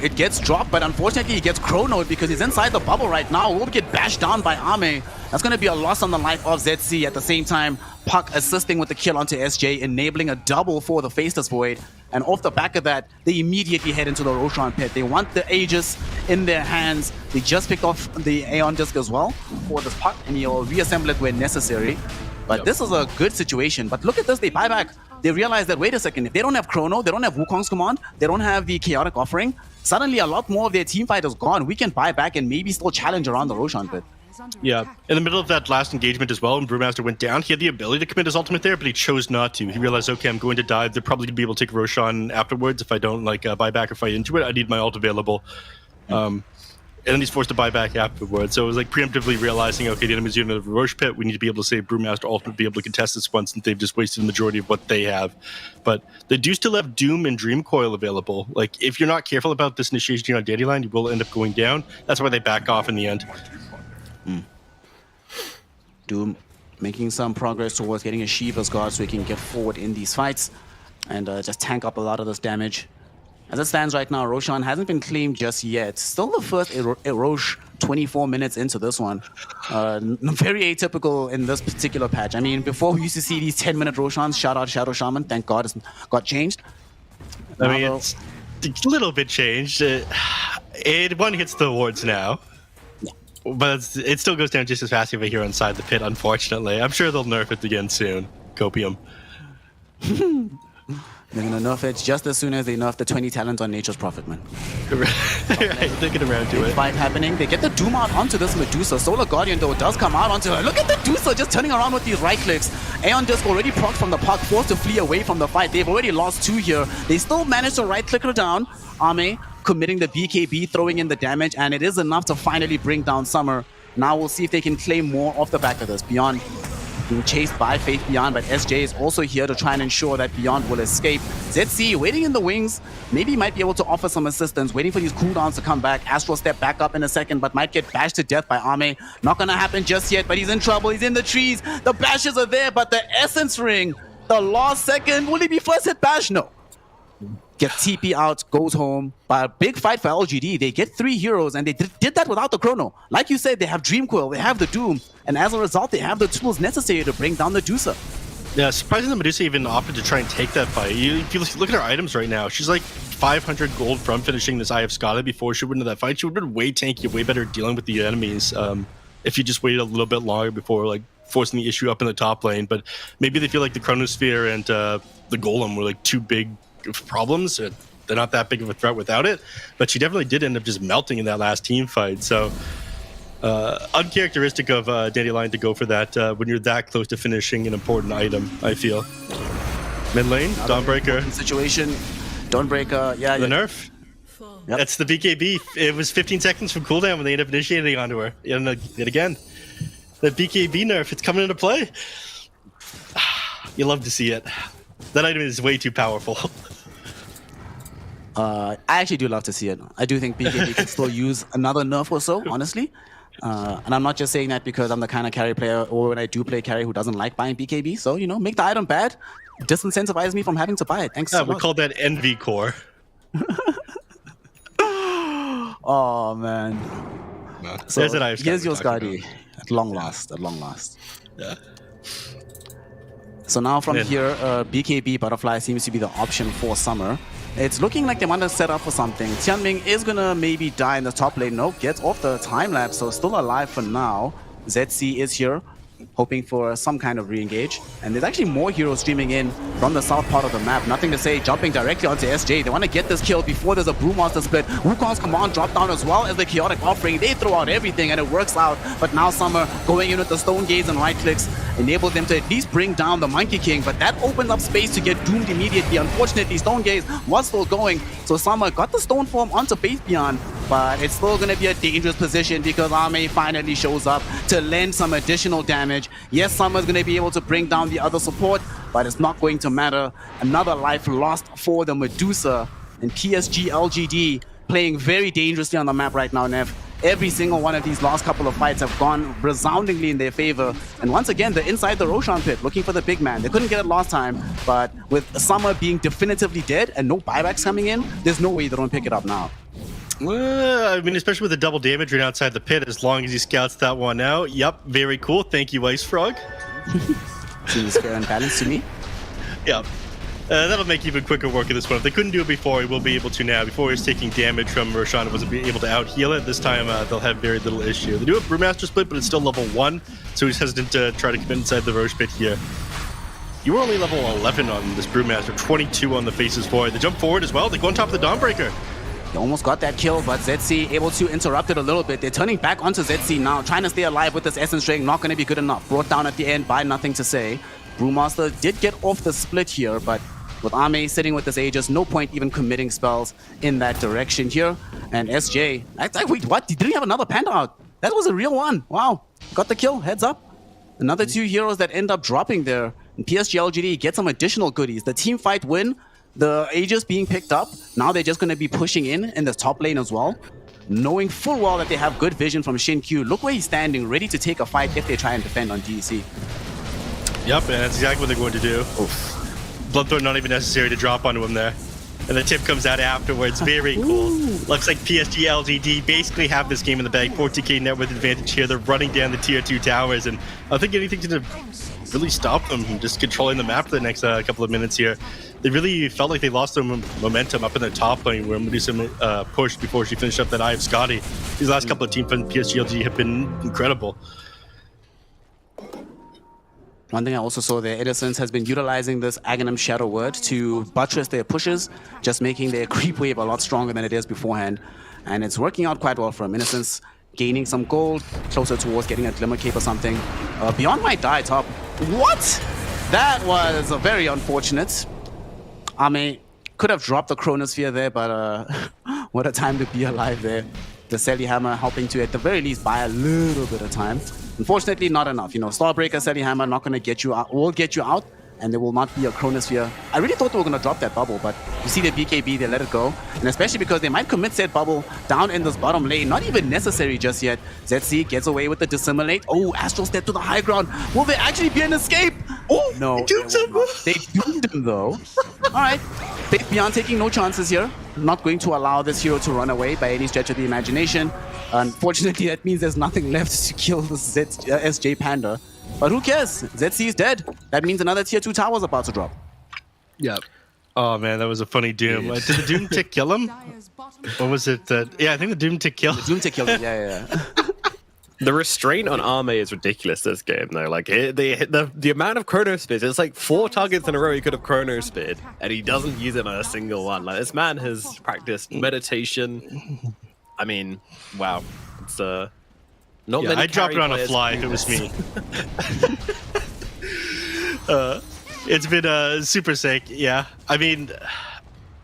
It gets dropped, but unfortunately he gets chronoed because he's inside the bubble right now. Will get bashed down by Ame. That's going to be a loss on the life of ZC. At the same time, Puck assisting with the kill onto SJ, enabling a double for the Faceless Void. And off the back of that, they immediately head into the Roshan pit. They want the Aegis in their hands. They just picked off the Aeon Disc as well for this Puck, and he'll reassemble it when necessary. But this is a good situation. But look at this, they buy back. They realize that, wait a second, if they don't have Chrono, they don't have Wukong's command, they don't have the Chaotic Offering, suddenly a lot more of their team fight is gone. We can buy back and maybe still challenge around the Roshan pit. Yeah, in the middle of that last engagement as well, when Brewmaster went down, he had the ability to commit his ultimate there, but he chose not to. He realized, okay, I'm going to die. They're probably going to be able to take Roshan afterwards if I don't like buy back or fight into it. I need my ult available. And then he's forced to buy back afterwards. So it was like preemptively realizing, okay, the enemy's using the Roche pit. We need to be able to save Brewmaster ultimate, be able to contest this one since they've just wasted the majority of what they have. But they do still have Doom and Dream Coil available. Like, if you're not careful about this initiation on Dandelion, you will end up going down. That's why they back off in the end. Doom making some progress towards getting a Shiva's Guard so he can get forward in these fights and just tank up a lot of this damage. As it stands right now, Roshan hasn't been claimed just yet. Still the first Roche 24 minutes into this one. Very atypical in this particular patch. I mean, before we used to see these 10-minute Roshans. Shout out Shadow Shaman. Thank God it's got changed. I mean, it's a little bit changed. One hits the wards now. But it still goes down just as fast over here inside the pit, unfortunately. I'm sure they'll nerf it again soon. Copium. They're going to nerf it just as soon as they nerf the 20 talent on Nature's Prophet, man. Right, they get around to it. Fight happening. They get the Doom out onto this Medusa. Solar Guardian, though, does come out onto her. Look at the Medusa just turning around with these right clicks. Aeon Disc already procced from the Puck, forced to flee away from the fight. They've already lost 2 here. They still managed to right-click her down. Ame committing the BKB, throwing in the damage, and it is enough to finally bring down Summer. Now we'll see if they can claim more off the back of this. Beyond being chased by Faith Beyond, but SJ is also here to try and ensure that Beyond will escape. ZC waiting in the wings, maybe might be able to offer some assistance, waiting for these cooldowns to come back. Astral step back up in a second, but might get bashed to death by Ame. Not gonna happen just yet, but he's in trouble. He's in the trees. The bashes are there, but the Essence Ring, the last second, will he be first hit bash? No. Gets TP out, goes home. But a big fight for LGD. They get 3 heroes, and they did that without the Chrono. Like you said, they have Dream Coil, they have the Doom, and as a result, they have the tools necessary to bring down Medusa. Yeah, surprisingly, Medusa even opted to try and take that fight. If you look at her items right now, she's like 500 gold from finishing this Eye of Scala before she went into that fight. She would have been way tanky, way better dealing with the enemies if you just waited a little bit longer before like forcing the issue up in the top lane. But maybe they feel like the Chronosphere and the Golem were like too big problems. They're not that big of a threat without it, but she definitely did end up just melting in that last team fight. So uncharacteristic of Dandelion to go for that when you're that close to finishing an important item, I feel. Mid lane, Dawnbreaker. Situation, Dawnbreaker, yeah. The nerf. Yep. That's the BKB. It was 15 seconds from cooldown when they ended up initiating onto her. Yet again. The BKB nerf, it's coming into play. You love to see it. That item is way too powerful. I actually do love to see it. I do think BKB can still use another nerf or so, honestly. And I'm not just saying that because I'm the kind of carry player, or when I do play carry, who doesn't like buying BKB. So, you know, make the item bad, disincentivize me from having to buy it. Thanks so We much. call that envy core. Oh, man. So, There's an Eye of Scala here's your we're talking Skadi. At long last, at long last. Yeah. So now from here, BKB Butterfly seems to be the option for Summer. It's looking like they want to set up for something. Tianming is going to maybe die in the top lane. Nope, gets off the time lapse, so still alive for now. ZC is here, hoping for some kind of re-engage. And there's actually more heroes streaming in from the south part of the map. Nothing to say, jumping directly onto SJ. They want to get this kill before there's a Brewmaster split. Wukong's command drop down as well as the chaotic offering. They throw out everything and it works out. But now Summer going in with the stone gaze and right clicks enabled them to at least bring down the Monkey King. But that opens up space to get doomed immediately. Unfortunately, stone gaze was still going. So Summer got the stone form onto Base Beyond. But it's still going to be a dangerous position because Arme finally shows up to lend some additional damage. Yes, Summer's going to be able to bring down the other support, but it's not going to matter. Another life lost for the Medusa. And PSG LGD playing very dangerously on the map right now, Nev. Every single one of these last couple of fights have gone resoundingly in their favor. And once again, they're inside the Roshan pit looking for the big man. They couldn't get it last time, but with Summer being definitively dead and no buybacks coming in, there's no way they don't pick it up now. Well, I mean, especially with the double damage right outside the pit, as long as he scouts that one out. Yep, very cool. Thank you, Ice Frog. Seems fair and balanced to me. Yep. That'll make even quicker work of this one. If they couldn't do it before, he will be able to now. Before he was taking damage from Roshan, it wasn't able to out-heal it. This time, they'll have very little issue. They do have Brewmaster split, but it's still level 1, so he's hesitant to try to commit inside the Roche pit here. You were only level 11 on this Brewmaster, 22 on the faces forward. They jump forward as well. They go on top of the Dawnbreaker. They almost got that kill, but ZC able to interrupt it a little bit. They're turning back onto ZC now, trying to stay alive with this Essence String. Not going to be good enough. Brought down at the end by Nothing to Say. Brewmaster did get off the split here, but with Arme sitting with this Aegis, no point even committing spells in that direction here. And SJ, wait, what? Didn't he have another Panda out? That was a real one. Wow. Got the kill. Heads up. Another 2 heroes that end up dropping there. And PSG LGD get some additional goodies. The team fight win. The Aegis being picked up. Now they're just going to be pushing in the top lane as well. Knowing full well that they have good vision from Shin Q. Look where he's standing, ready to take a fight if they try and defend on DEC. Yep, and that's exactly what they're going to do. Oof. Bloodthorn not even necessary to drop onto him there. And the tip comes out afterwards. Very cool. Looks like PSG LGD basically have this game in the bag. 40k net worth advantage here. They're running down the tier 2 towers, and I don't think anything to really stop them from just controlling the map for the next couple of minutes here. They really felt like they lost their momentum up in the top lane where Medusa pushed before she finished up that Eye of Scotty. These last couple of teams from PSG LGD have been incredible. One thing I also saw there, Innocence has been utilizing this Aghanim Shadow Word to buttress their pushes, just making their creep wave a lot stronger than it is beforehand. And it's working out quite well for him. Innocence gaining some gold, closer towards getting a Glimmer Cape or something. Beyond might die top. What? That was very unfortunate. Arme could have dropped the Chronosphere there, but what a time to be alive there. The Selly Hammer helping to, at the very least, buy a little bit of time. Unfortunately, not enough. You know, Starbreaker, Selly Hammer, not going to get you out, will get you out, and there will not be a Chronosphere. I really thought they were going to drop that bubble, but you see the BKB, they let it go. And especially because they might commit said bubble down in this bottom lane. Not even necessary just yet. ZC gets away with the Dissimulate. Oh, Astral Step to the high ground. Will there actually be an escape? Oh, no. They doomed him, though. All right. Beyond taking no chances here. Not going to allow this hero to run away by any stretch of the imagination. Unfortunately, that means there's nothing left to kill this SJ Panda. But who cares? ZC is dead. That means another tier 2 tower is about to drop. Yep. Oh man, that was a funny Doom. Did the Doom tick kill him? Or was it? Yeah, I think the Doom tick killed. The Doom tick killed him. Yeah. The restraint on Arme is ridiculous this game, though. Like, the amount of Chrono Spears, it's like 4 targets in a row he could have Chrono Speared, and he doesn't use it on a single one. Like, this man has practiced meditation. I mean, wow. It's not many I'd drop it on a players fly if it was me. It's been super sick, yeah. I mean,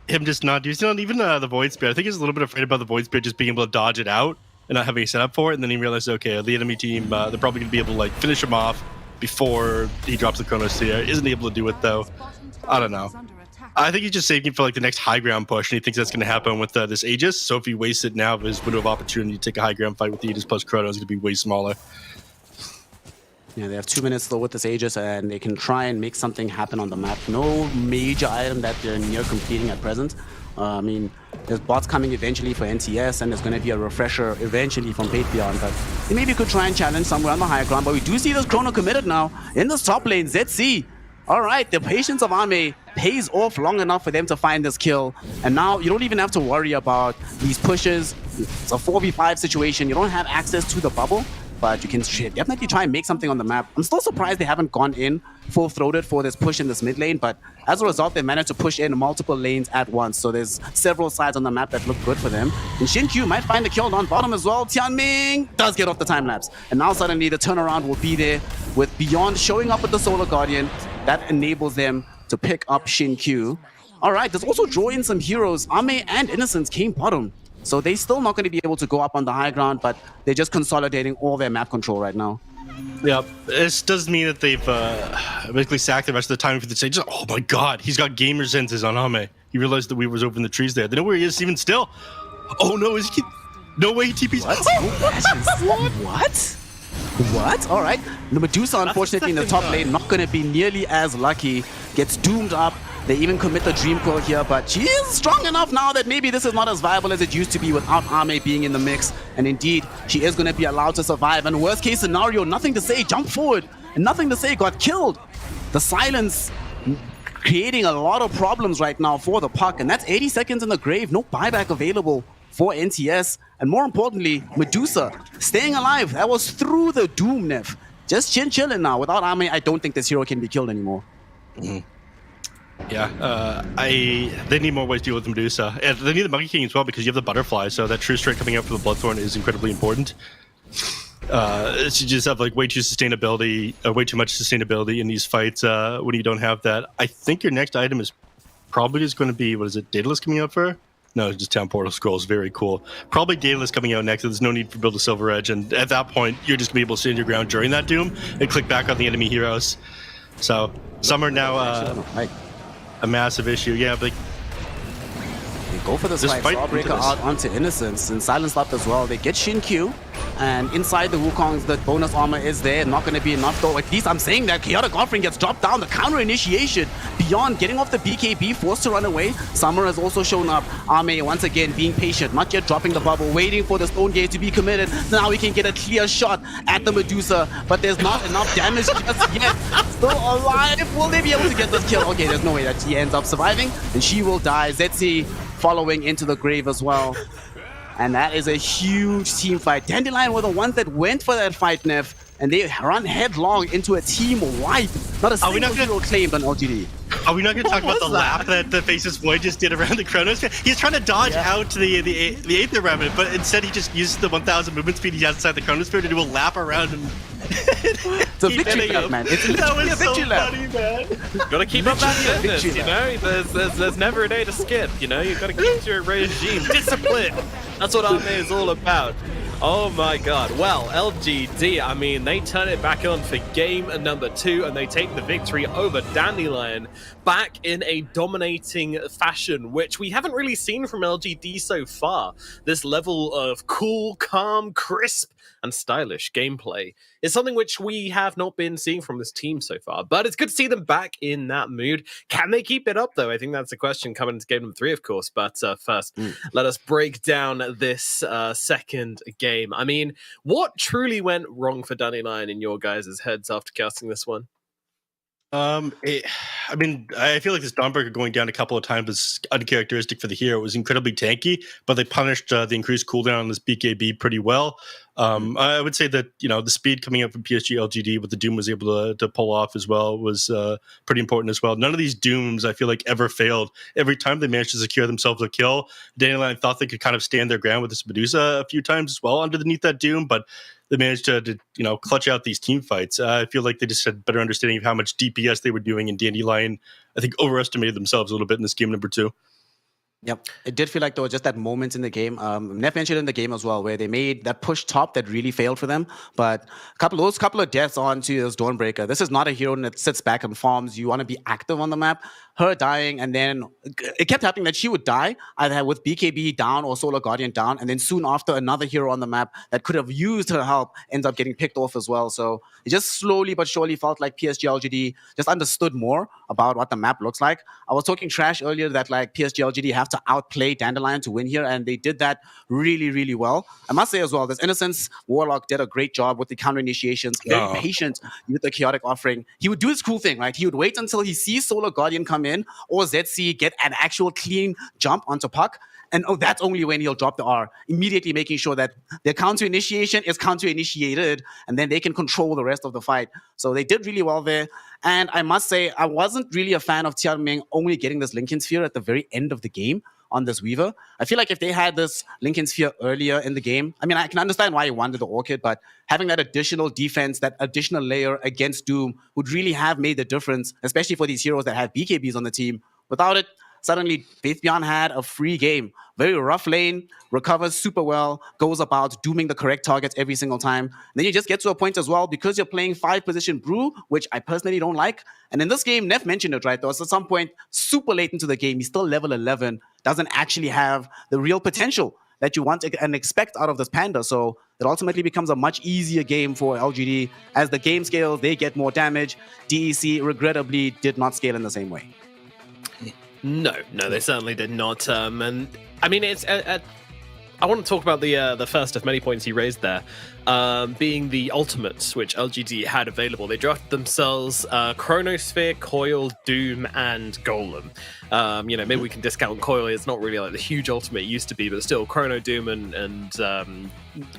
him just not using even the Void Spear. I think he's a little bit afraid about the Void Spear just being able to dodge it out and not having a setup for it. And then he realized, okay, the enemy team, they're probably going to be able to like finish him off before he drops the Chrono Sphere. Isn't able to do it though. I don't know. I think he's just saving it for like the next high ground push, and he thinks that's going to happen with this Aegis. So if he wastes it now, his window of opportunity to take a high ground fight with the Aegis plus Chrono is going to be way smaller. Yeah, they have 2 minutes though with this Aegis, and they can try and make something happen on the map. No major item that they're near completing at present. I mean, there's bots coming eventually for NTS, and there's going to be a refresher eventually from Patreon, but they maybe could try and challenge somewhere on the high ground. But we do see this Chrono committed now in this top lane. ZC All right, the patience of Ame pays off long enough for them to find this kill. And now you don't even have to worry about these pushes. It's a 4v5 situation. You don't have access to the bubble, but you can definitely try and make something on the map. I'm still surprised they haven't gone in full-throated for this push in this mid lane, but as a result, they managed to push in multiple lanes at once. So there's several sides on the map that look good for them. And Xin might find the kill on bottom as well. Tianming does get off the time-lapse. And now suddenly the turnaround will be there with Beyond showing up with the Solar Guardian. That enables them to pick up Xin. All right, there's also draw in some heroes. Ame and Innocence came bottom. So they're still not going to be able to go up on the high ground, but they're just consolidating all their map control right now. Yeah, this does mean that they've basically sacked the rest of the time for the stage. Oh my god, he's got gamer senses on Ame. He realized that we was over in the trees there. They know where he is even still. Oh no, is he? No way he TP's. What? What? What? All right. The Medusa, unfortunately, in the top lane, not going to be nearly as lucky. Gets doomed up. They even commit the Dream Coil here, but she is strong enough now that maybe this is not as viable as it used to be without Ame being in the mix. And indeed, she is going to be allowed to survive. And worst case scenario, nothing to say, jump forward. And nothing to say, got killed. The silence creating a lot of problems right now for the puck. And that's 80 seconds in the grave. No buyback available for NTS. And more importantly, Medusa staying alive. That was through the Doom Nef. Just chilling now. Without Ame, I don't think this hero can be killed anymore. Yeah, they need more ways to deal with the Medusa. And they need the Monkey King as well because you have the Butterfly, so that true strike coming out for the Bloodthorn is incredibly important. You just have like way too much sustainability in these fights when you don't have that. I think your next item is probably just going to be, what is it, Daedalus coming out for? No, just Town Portal Scrolls. Very cool. Probably Daedalus coming out next. There's no need for Build a Silver Edge, and at that point, you're just going to be able to stand your ground during that Doom and click back on the enemy heroes. So some are now a massive issue. Yeah, but they go for this fight. Starbreaker out onto Innocence and Silence Left as well. They get Xin, and inside the Wukongs, the bonus armor is there. Not going to be enough though. At least I'm saying that Chaotic Offering gets dropped down. The counter initiation. Beyond getting off the BKB, forced to run away. Summer has also shown up. Ame once again being patient, not yet dropping the bubble, waiting for the Stone Gate to be committed. Now we can get a clear shot at the Medusa, but there's not enough damage just yet. Still alive. Will they be able to get this kill? Okay, there's no way that she ends up surviving, and she will die. Zetsi following into the grave as well. And that is a huge team fight. Dandelion were the ones that went for that fight, Neff, and they run headlong into a team wipe. Not a single hero claimed on LGD. Are we not going to talk about the lap that the Faceless Void just did around the Chronosphere? He's trying to dodge out to the Aether Remnant, but instead he just uses the 1,000 movement speed he has inside the Chronosphere to do a lap around him. It's a victory lap, man. It's literally a victory lap. Funny, man. Gotta keep up that fitness, you know? There's never a day to skip, you know? You gotta keep your regime. Discipline! That's what Ame is all about. Oh my god. Well, LGD, I mean, they turn it back on for game number 2 and they take the victory over Dandelion back in a dominating fashion, which we haven't really seen from LGD so far. This level of cool, calm, crisp, and stylish gameplay is something which we have not been seeing from this team so far, but it's good to see them back in that mood. Can they keep it up, though? I think that's the question coming into game number 3, of course, but first, let us break down this second game. I mean, what truly went wrong for Dandelion in your guys' heads after casting this one? I feel like this Dawnbreaker going down a couple of times is uncharacteristic for the hero. It was incredibly tanky, but they punished the increased cooldown on this BKB pretty well. I would say that, you know, the speed coming up from PSG LGD, what the Doom was able to pull off as well was pretty important as well. None of these Dooms, I feel like, ever failed. Every time they managed to secure themselves a kill, Dandelion thought they could kind of stand their ground with this Medusa a few times as well underneath that Doom, but they managed to clutch out these team fights. I feel like they just had better understanding of how much DPS they were doing, and Dandelion, I think, overestimated themselves a little bit in this game number 2. Yep, it did feel like there was just that moment in the game. Neff mentioned in the game as well, where they made that push top that really failed for them. But those couple of deaths onto this Dawnbreaker, this is not a hero that sits back and farms. You want to be active on the map. Her dying, and then it kept happening that she would die either with BKB down or Solar Guardian down, and then soon after another hero on the map that could have used her help ends up getting picked off as well. So it just slowly but surely felt like PSG LGD just understood more about what the map looks like. I was talking trash earlier that like PSG LGD have to outplay Dandelion to win here, and they did that really, really well. I must say as well, this Innocence Warlock did a great job with the counter initiations, very patient with the chaotic offering. He would do his cool thing, right? He would wait until he sees Solar Guardian come in or ZC get an actual clean jump onto Puck. And that's only when he'll drop the R, immediately making sure that their counter initiation is counter initiated, and then they can control the rest of the fight. So they did really well there. And I must say, I wasn't really a fan of Tianming only getting this Lincoln Sphere at the very end of the game on this Weaver. I feel like if they had this Lincoln Sphere earlier in the game, I mean, I can understand why he wanted the Orchid, but having that additional defense, that additional layer against Doom would really have made the difference, especially for these heroes that have BKBs on the team. Without it, suddenly, Faith Beyond had a free game. Very rough lane, recovers super well, goes about dooming the correct targets every single time. Then you just get to a point as well, because you're playing 5-position Brew, which I personally don't like. And in this game, Neff mentioned it, right? There was at some point, super late into the game, he's still level 11, doesn't actually have the real potential that you want and expect out of this Panda. So it ultimately becomes a much easier game for LGD. As the game scales, they get more damage. DEC, regrettably, did not scale in the same way. No, they certainly did not. And I mean, it's. I want to talk about the first of many points you raised there, being the ultimates which LGD had available. They drafted themselves Chronosphere, Coil, Doom, and Golem. Maybe we can discount Coil. It's not really like the huge ultimate it used to be, but still, Chrono, Doom, and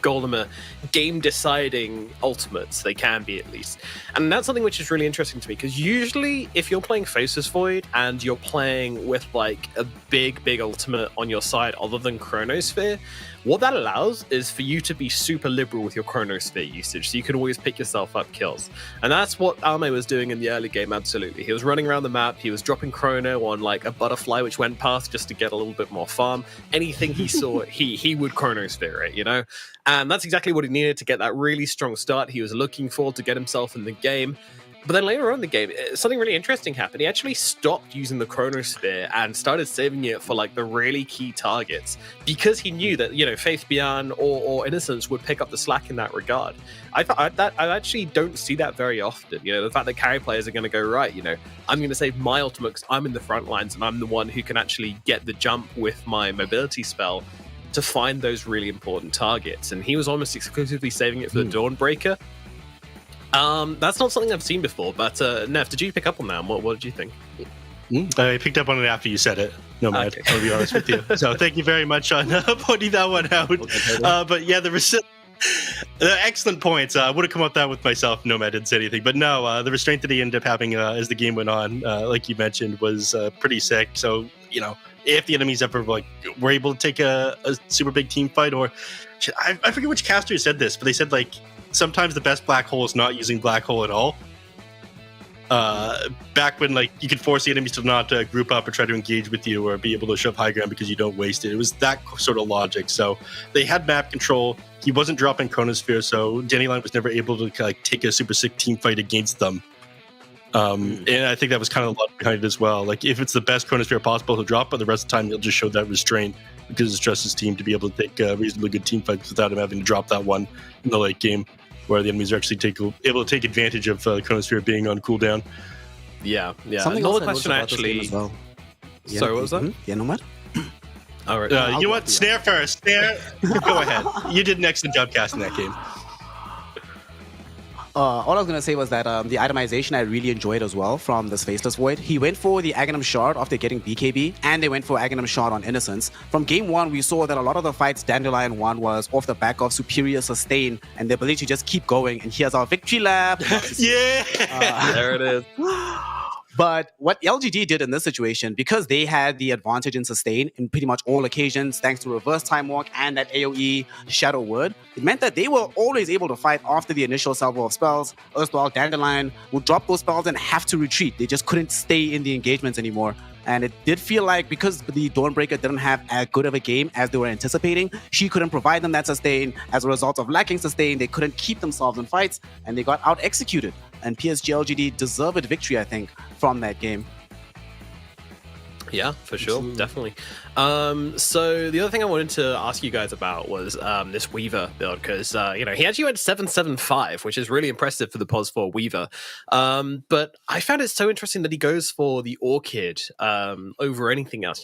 Golem are game-deciding ultimates. They can be, at least. And that's something which is really interesting to me, because usually, if you're playing Faceless Void and you're playing with like a big ultimate on your side other than Chronosphere, what that allows is for you to be super liberal with your Chronosphere usage, so you can always pick yourself up kills. And that's what Alme was doing in the early game, absolutely. He was running around the map, he was dropping Chrono on like a butterfly which went past just to get a little bit more farm. Anything he saw, he would Chronosphere it, And that's exactly what he needed to get that really strong start he was looking for to get himself in the game. But then later on in the game, something really interesting happened. He actually stopped using the Chronosphere and started saving it for like the really key targets, because he knew that, Faith Beyond or Innocence would pick up the slack in that regard. I actually don't see that very often. The fact that carry players are going to go, right, I'm going to save my ultimate because I'm in the front lines and I'm the one who can actually get the jump with my mobility spell to find those really important targets. And he was almost exclusively saving it for the Dawnbreaker. That's not something I've seen before, but Nev, did you pick up on that? What did you think? I picked up on it after you said it. No, Matt, okay. I'll be honest with you. So thank you very much on pointing that one out. But yeah, the excellent points. I would have come up with that with myself. Nomad didn't say anything, but no, the restraint that he ended up having as the game went on, like you mentioned, was pretty sick. So if the enemies ever were able to take a super big team fight, or I forget which caster said this, but they said sometimes the best black hole is not using black hole at all. Back when you could force the enemies to not group up or try to engage with you or be able to shove high ground because you don't waste it. It was that sort of logic. So they had map control. He wasn't dropping Chronosphere, so Dandelion was never able to take a super sick team fight against them. And I think that was kind of the logic behind it as well. If it's the best Chronosphere possible, he'll drop, but the rest of the time he'll just show that restraint because it's just his team to be able to take reasonably good team fights without him having to drop that one in the late game, where the enemies are actually able to take advantage of Chronosphere being on cooldown. Yeah. Something Another question actually. As well. Yeah. Sorry, what was that? Yeah, Nomad? All right. You know what? Snare first. Snare. Go ahead. You did an excellent job casting that game. All I was going to say was that the itemization I really enjoyed as well from this Faceless Void. He went for the Aghanim Shard after getting BKB, and they went for Aghanim Shard on Innocence. From game one, we saw that a lot of the fights Dandelion won was off the back of superior sustain and the ability to just keep going. And here's our victory lap. Yeah! There it is. But what LGD did in this situation, because they had the advantage in sustain in pretty much all occasions, thanks to reverse time walk and that AoE Shadow Word, it meant that they were always able to fight after the initial salvo of spells. Erstwhile, Dandelion would drop those spells and have to retreat. They just couldn't stay in the engagements anymore. And it did feel like, because the Dawnbreaker didn't have as good of a game as they were anticipating, she couldn't provide them that sustain. As a result of lacking sustain, they couldn't keep themselves in fights, and they got out-executed. And PSG LGD deserved victory, I think, from that game. Yeah, for sure, definitely. So the other thing I wanted to ask you guys about was this Weaver build, because he actually went 775, which is really impressive for the POS 4 Weaver. But I found it so interesting that he goes for the Orchid over anything else.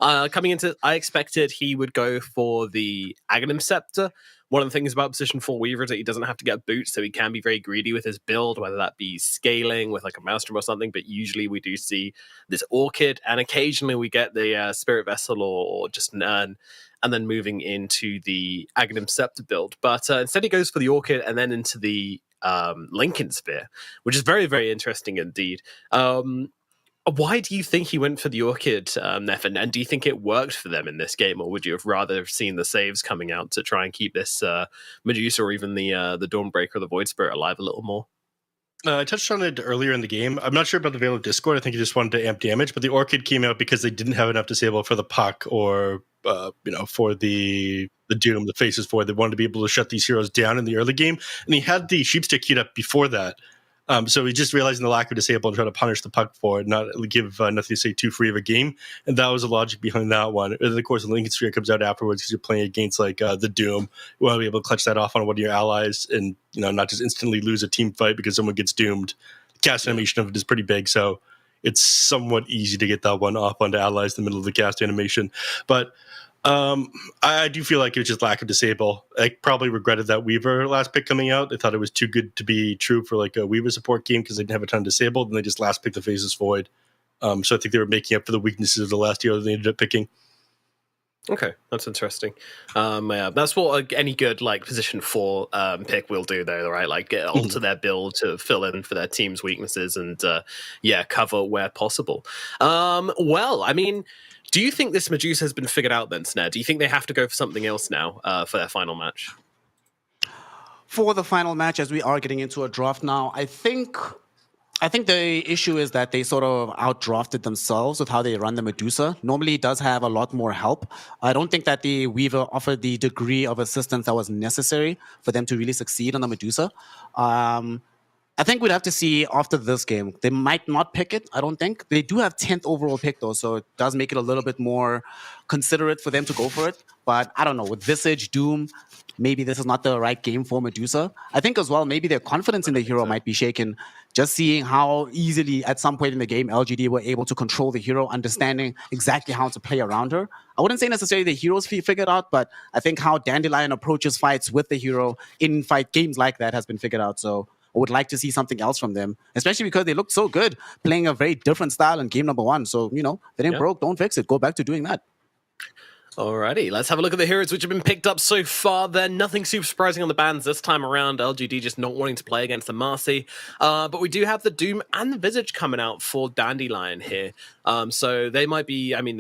Coming into, I expected he would go for the Aghanim Scepter. One of the things about position 4 Weaver is that he doesn't have to get boots, so he can be very greedy with his build, whether that be scaling with like a Maelstrom or something. But usually we do see this Orchid, and occasionally we get the Spirit Vessel or just an Urn, and then moving into the Aghanim Scepter build. But instead he goes for the Orchid and then into the Lincoln Sphere, which is very, very interesting indeed. Why do you think he went for the Orchid, Neff? And do you think it worked for them in this game, or would you have rather have seen the saves coming out to try and keep this Medusa or even the Dawnbreaker or the Void Spirit alive a little more? I touched on it earlier in the game. I'm not sure about the Veil of Discord. I think he just wanted to amp damage, but the Orchid came out because they didn't have enough disable for the Puck or for the Doom, the Faces 4. They wanted to be able to shut these heroes down in the early game, and he had the Sheepstick queued up before that. So he just realizing the lack of disable and trying to punish the Puck for it, not give Nothing to Say too free of a game. And that was the logic behind that one. And then, of course, the Lincoln Sphere comes out afterwards because you're playing against like the Doom. You want to be able to clutch that off on one of your allies and not just instantly lose a team fight because someone gets doomed. The cast animation of it is pretty big, so it's somewhat easy to get that one off onto allies in the middle of the cast animation. But I do feel like it was just lack of disable. I probably regretted that Weaver last pick coming out. I thought it was too good to be true for like a Weaver support game because they didn't have a ton disabled, and they just last picked the Faces Void. So I think they were making up for the weaknesses of the last hero that they ended up picking. Okay, that's interesting. Yeah, that's what any good like position 4 pick will do, though, right? Like alter their build to fill in for their team's weaknesses and cover where possible. Well, I mean, do you think this Medusa has been figured out then, Snare? Do you think they have to go for something else now for their final match? For the final match, as we are getting into a draft now, I think the issue is that they sort of outdrafted themselves with how they run the Medusa. Normally, it does have a lot more help. I don't think that the Weaver offered the degree of assistance that was necessary for them to really succeed on the Medusa. I think we'd have to see after this game. They might not pick it, I don't think. They do have 10th overall pick, though, so it does make it a little bit more considerate for them to go for it. But I don't know, with Visage, Doom, maybe this is not the right game for Medusa. I think as well, maybe their confidence in the hero might be shaken, just seeing how easily at some point in the game LGD were able to control the hero, understanding exactly how to play around her. I wouldn't say necessarily the heroes figured out, but I think how Dandelion approaches fights with the hero in fight games like that has been figured out. So I would like to see something else from them, especially because they looked so good playing a very different style in game number 1. So, if it ain't broke, don't fix it. Go back to doing that. Alrighty, let's have a look at the heroes which have been picked up so far then. Nothing super surprising on the bans this time around. LGD just not wanting to play against the Marcy. But we do have the Doom and the Visage coming out for Dandelion here. So they might be running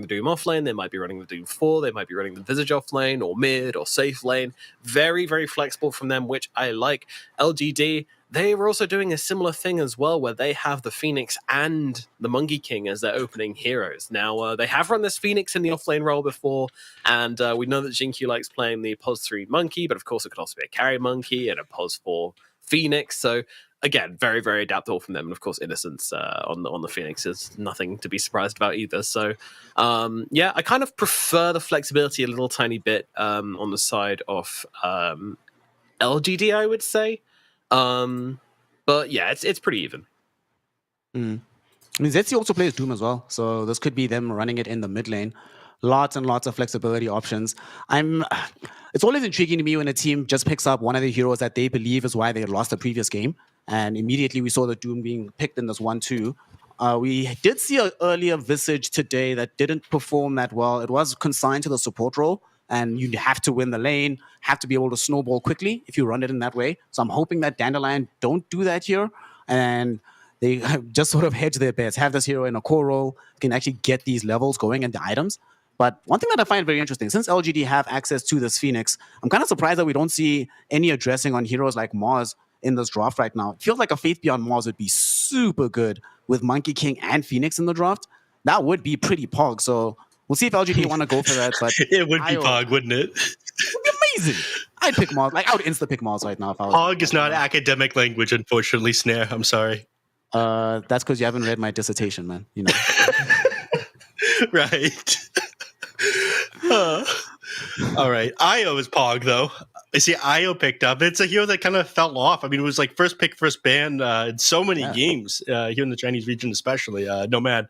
the Doom off lane, they might be running the Doom 4, they might be running the Visage off lane or mid or safe lane. Very, very flexible from them, which I like. LGD, they were also doing a similar thing as well, where they have the Phoenix and the Monkey King as their opening heroes. Now, they have run this Phoenix in the offlane role before, and we know that Jinkyu likes playing the POS 3 Monkey, but of course it could also be a carry Monkey and a POS 4 Phoenix. So, again, very, very adaptable from them. And of course, Innocence on the Phoenix is nothing to be surprised about either. So, I kind of prefer the flexibility a little tiny bit on the side of LGD, I would say. But yeah, it's pretty even. I mean, Zetsi also plays Doom as well, so this could be them running it in the mid lane. Lots and lots of flexibility options. It's always intriguing to me when a team just picks up one of the heroes that they believe is why they lost the previous game, and immediately we saw the Doom being picked in this 1-2. We did see an earlier Visage today that didn't perform that well. It was consigned to the support role, and you have to win the lane, have to be able to snowball quickly if you run it in that way. So I'm hoping that Dandelion don't do that here, and they just sort of hedge their bets, have this hero in a core role, can actually get these levels going and the items. But one thing that I find very interesting, since LGD have access to this Phoenix, I'm kind of surprised that we don't see any addressing on heroes like Mars in this draft right now. It feels like a Faith Beyond Mars would be super good with Monkey King and Phoenix in the draft. That would be pretty pog. So we'll see if LGD want to go for that. But it would be pog, wouldn't it? It would be amazing. I'd pick Mars. Like, I would insta-pick Mars right now if I was. Pog is not academic language, unfortunately, Snare. I'm sorry. That's because you haven't read my dissertation, man. Right. All right. Io is Pog, though. I see Io picked up. It's a hero that kind of fell off. I mean, it was like first pick, first ban in so many games here in the Chinese region, especially. Nomad,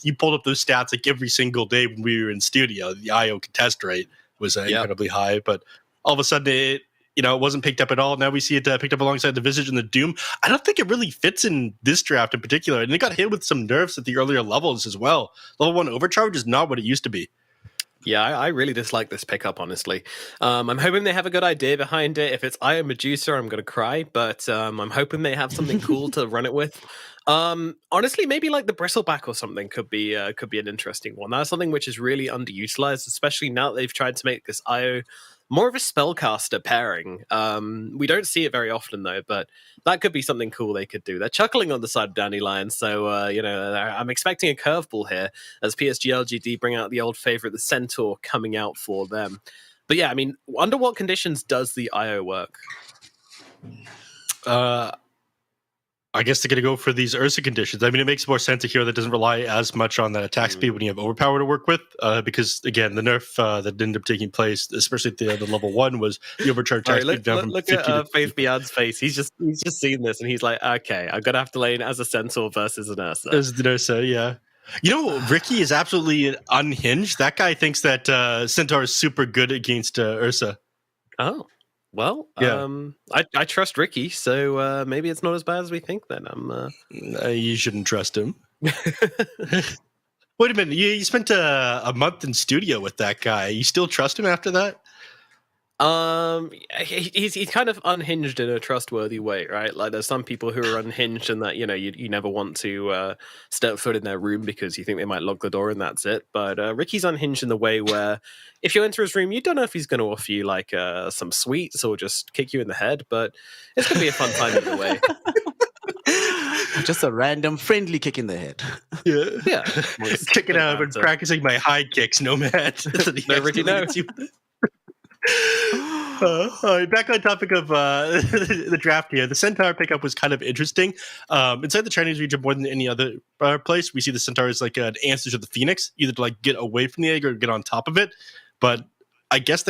you pulled up those stats like every single day when we were in studio. The Io contest rate was incredibly high, but all of a sudden it wasn't picked up at all. Now we see it picked up alongside the Visage and the Doom. I don't think it really fits in this draft in particular. And it got hit with some nerfs at the earlier levels as well. Level 1 overcharge is not what it used to be. Yeah, I really dislike this pickup, honestly. I'm hoping they have a good idea behind it. If it's Io Medusa, I'm going to cry, but I'm hoping they have something cool to run it with. Honestly, maybe like the Bristleback or something could be an interesting one. That's something which is really underutilized, especially now that they've tried to make this Io more of a spellcaster pairing. We don't see it very often, though, but that could be something cool they could do. They're chuckling on the side of Dandelion, so I'm expecting a curveball here as PSG LGD bring out the old favorite, the Centaur, coming out for them. But yeah, I mean, under what conditions does the IO work? I guess they're going to go for these Ursa conditions. I mean, it makes more sense a hero that doesn't rely as much on that attack speed when you have overpower to work with, because, again, the nerf that ended up taking place, especially at the level 1, was the overcharge attack speed down from 50 at Faith Beyond's face. He's just seen this, and he's like, okay, I'm going to have to lane as a Centaur versus an Ursa. As the Ursa, yeah. Ricky is absolutely unhinged. That guy thinks that Centaur is super good against Ursa. Oh. Well, yeah. I trust Ricky, so maybe it's not as bad as we think then. You shouldn't trust him. Wait a minute, you spent a month in studio with that guy. You still trust him after that? He's kind of unhinged in a trustworthy way, right? Like there's some people who are unhinged and that you never want to step foot in their room because you think they might lock the door and that's it. But Ricky's unhinged in the way where if you enter his room, you don't know if he's going to offer you like some sweets or just kick you in the head. But it's going to be a fun time either way. Just a random friendly kick in the head. Yeah. Checking out and practicing my high kicks, Nomad. No, Ricky, no. Back on topic of the draft here, the Centaur pickup was kind of interesting. Inside the Chinese region, more than any other place, we see the Centaur as like an answer to the Phoenix, either to like get away from the egg or get on top of it. But I guess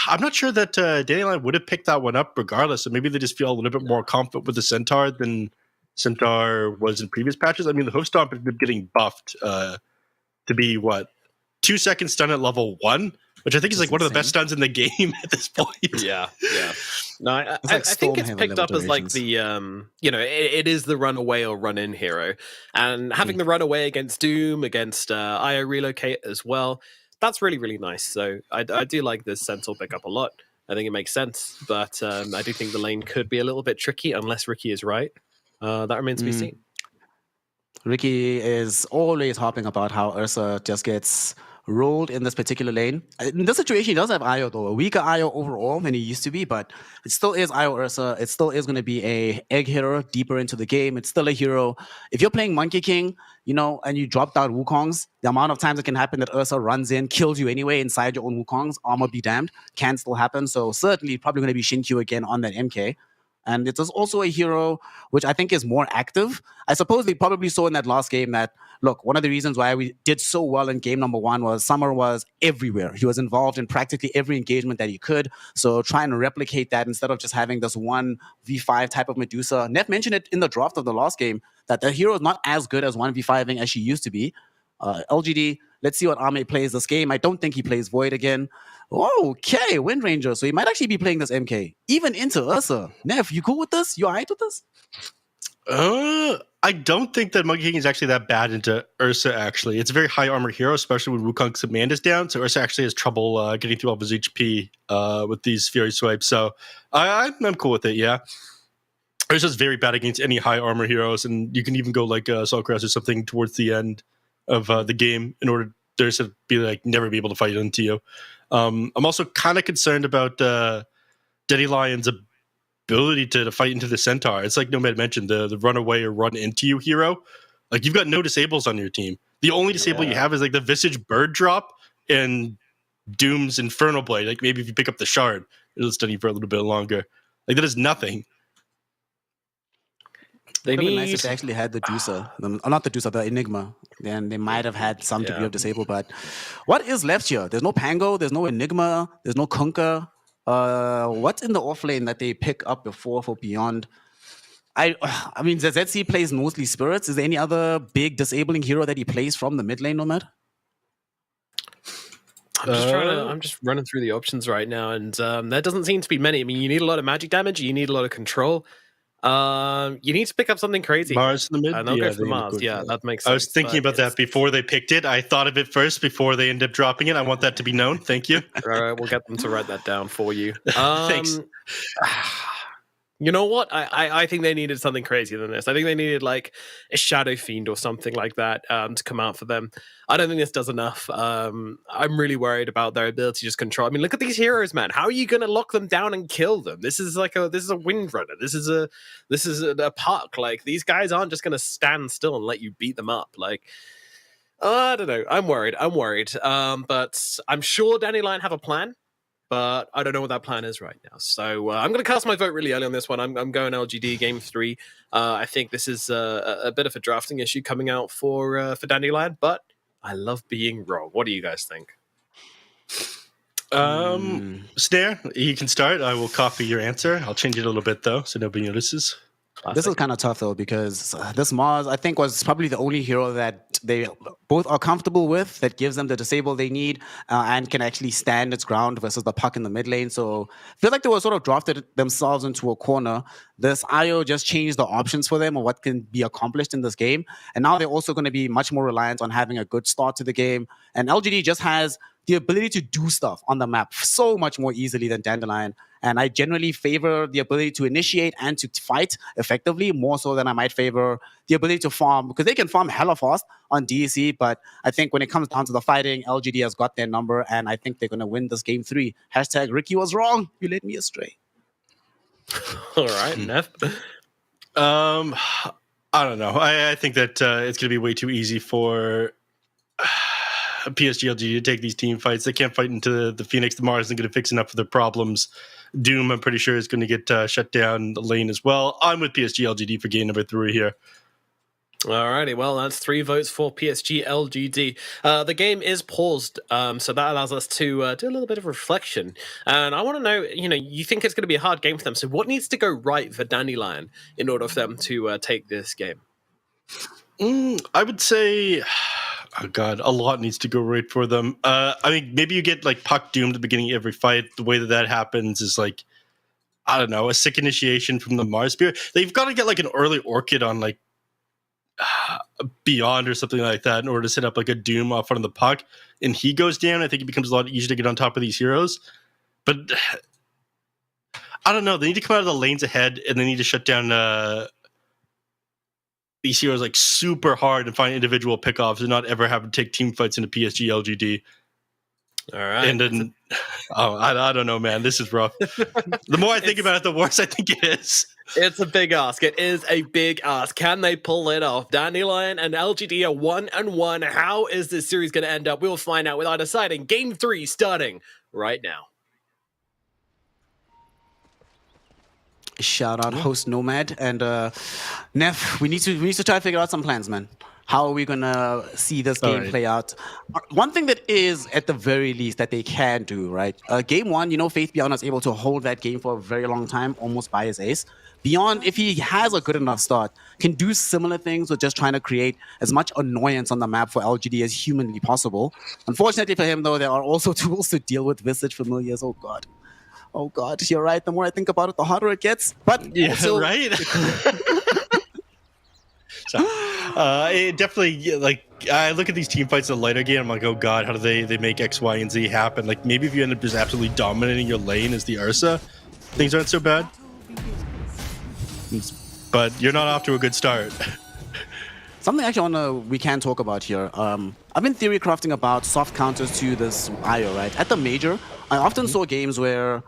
I'm not sure that Dandelion would have picked that one up regardless. So maybe they just feel a little bit more confident with the Centaur than Centaur was in previous patches. I mean, the Hoof Stomp ended up getting buffed to be 2 second stun at level 1. Which I think is like one of the best stuns in the game at this point. Yeah. No, I think it's picked up as like the, it is the run away or run in hero. And having the run away against Doom, against IO Relocate as well, that's really, really nice. So I do like this Centaur pickup a lot. I think it makes sense. But I do think the lane could be a little bit tricky unless Ricky is right. That remains to be seen. Ricky is always harping about how Ursa just gets rolled in this particular lane. In this situation, he does have Io, though. A weaker Io overall than he used to be, but it still is Io Ursa. It still is going to be a egg hitter deeper into the game. It's still a hero. If you're playing Monkey King, and you dropped out Wukongs, the amount of times it can happen that Ursa runs in, kills you anyway inside your own Wukongs, armor be damned, can still happen. So certainly probably going to be Shinkyu again on that MK. And it is also a hero which I think is more active. I suppose they probably saw in that last game that, look, one of the reasons why we did so well in game number 1 was Summer was everywhere. He was involved in practically every engagement that he could. So trying to replicate that instead of just having this one V5 type of Medusa. Neff mentioned it in the draft of the last game that the hero is not as good as 1v5ing as she used to be. LGD, let's see what Ame plays this game. I don't think he plays Void again. Okay, Wind Ranger. So he might actually be playing this MK. Even into Ursa. Neff, you cool with this? You alright with this? I don't think that Monkey King is actually that bad into Ursa, actually. It's a very high armor hero, especially when Wukong's command is down. So Ursa actually has trouble getting through all of his HP with these Fury Swipes. So I'm cool with it, yeah. Ursa's very bad against any high armor heroes, and you can even go like Soulcrest or something towards the end of the game in order to be like never be able to fight into you. I'm also kind of concerned about Dandelions' ability to fight into the Centaur. It's like Nomad mentioned, the run away or run into you hero. Like you've got no disables on your team. The only disable you have is like the Visage Bird Drop and Doom's Infernal Blade. Like maybe if you pick up the Shard, it'll stun you for a little bit longer. Like that is nothing. They It would have been need. nice if they actually had the Deucer. Not the Deucer, the Enigma. Then they might have had some degree Yeah. of disable. But what is left here? There's no Pango, there's no Enigma, there's no Kunkka. What's in the offlane that they pick up before for Beyond? I mean, the ZC plays mostly Spirits. Is there any other big disabling hero that he plays from the mid lane, Nomad? I'm just running through the options right now, and there doesn't seem to be many. I mean, you need a lot of magic damage, you need a lot of control. You need to pick up something crazy. Mars in the mid. And they'll go for they Mars. look good Yeah, for that makes sense. I was thinking but about that before they picked it. I thought of it first before they ended up dropping it. I want that to be known. Thank you. All right, we'll get them to write that down for you. Thanks. You know what? I think they needed something crazier than this. I think they needed like a Shadow Fiend or something like that to come out for them. I don't think this does enough. I'm really worried about their ability to just control. I mean, look at these heroes, man. How are you going to lock them down and kill them? This is a Windrunner. This is a puck. Like, these guys aren't just going to stand still and let you beat them up. Like, I don't know. I'm worried. But I'm sure Dandelion have a plan. But I don't know what that plan is right now. So I'm going to cast my vote really early on this one. I'm going LGD game 3. I think this is a bit of a drafting issue coming out for Dandelion, but I love being wrong. What do you guys think? Snare, you can start. I will copy your answer. I'll change it a little bit though, so nobody notices. This is kind of tough though, because this Mars, I think, was probably the only hero that they both are comfortable with, that gives them the disable they need, and can actually stand its ground versus the puck in the mid lane. So I feel like they were sort of drafted themselves into a corner. This IO just changed the options for them or what can be accomplished in this game. And now they're also going to be much more reliant on having a good start to the game. And LGD just has the ability to do stuff on the map so much more easily than Dandelion. And I generally favor the ability to initiate and to fight effectively more so than I might favor the ability to farm, because they can farm hella fast on DEC. But I think when it comes down to the fighting, LGD has got their number, and I think they're going to win this game 3. Hashtag Ricky was wrong. You led me astray. All right, Neff. I don't know. I think that it's going to be way too easy for PSG LG to take these team fights. They can't fight into the Phoenix. The Mars isn't going to fix enough of their problems. Doom, I'm pretty sure, is going to get shut down the lane as well. I'm with PSG LGD for game number 3 here. Alrighty, well, that's 3 votes for PSG LGD. The game is paused, so that allows us to do a little bit of reflection. And I want to know, you think it's going to be a hard game for them. So what needs to go right for Dandelion in order for them to take this game? I would say, oh god, a lot needs to go right for them. I mean, maybe you get like puck doom at the beginning of every fight. The way that happens is like, I don't know, a sick initiation from the Mars Spear. They've got to get like an early Orchid on like Beyond or something like that in order to set up like a doom off front of the puck, and he goes down. I think it becomes a lot easier to get on top of these heroes. But I don't know. They need to come out of the lanes ahead, and they need to shut down these heroes like super hard and find individual pickoffs and not ever have to take team fights into PSG LGD. All right. And then, I don't know, man. This is rough. The more I think about it, the worse I think it is. It's a big ask. It is a big ask. Can they pull it off? Dandelion and LGD are 1-1. How is this series going to end up? We'll find out with our deciding game 3 starting right now. Shout out host Nomad and Neff. We need to try to figure out some plans, man. How are we gonna see this game play out? One thing that is, at the very least, that they can do, right? Game 1, Faith Beyond was able to hold that game for a very long time, almost by his ace. Beyond, if he has a good enough start, can do similar things with just trying to create as much annoyance on the map for LGD as humanly possible. Unfortunately for him, though, there are also tools to deal with Visage Familiars. Oh god. Oh god, you're right. The more I think about it, the harder it gets. But yeah, also, right. So, it definitely, like, I look at these team fights in the later game, I'm like, oh god, how do they make X, Y, and Z happen? Like, maybe if you end up just absolutely dominating your lane as the Ursa, things aren't so bad. But you're not off to a good start. something actually we can talk about here. I've been theory crafting about soft counters to this IO, right? At the major, I often saw games where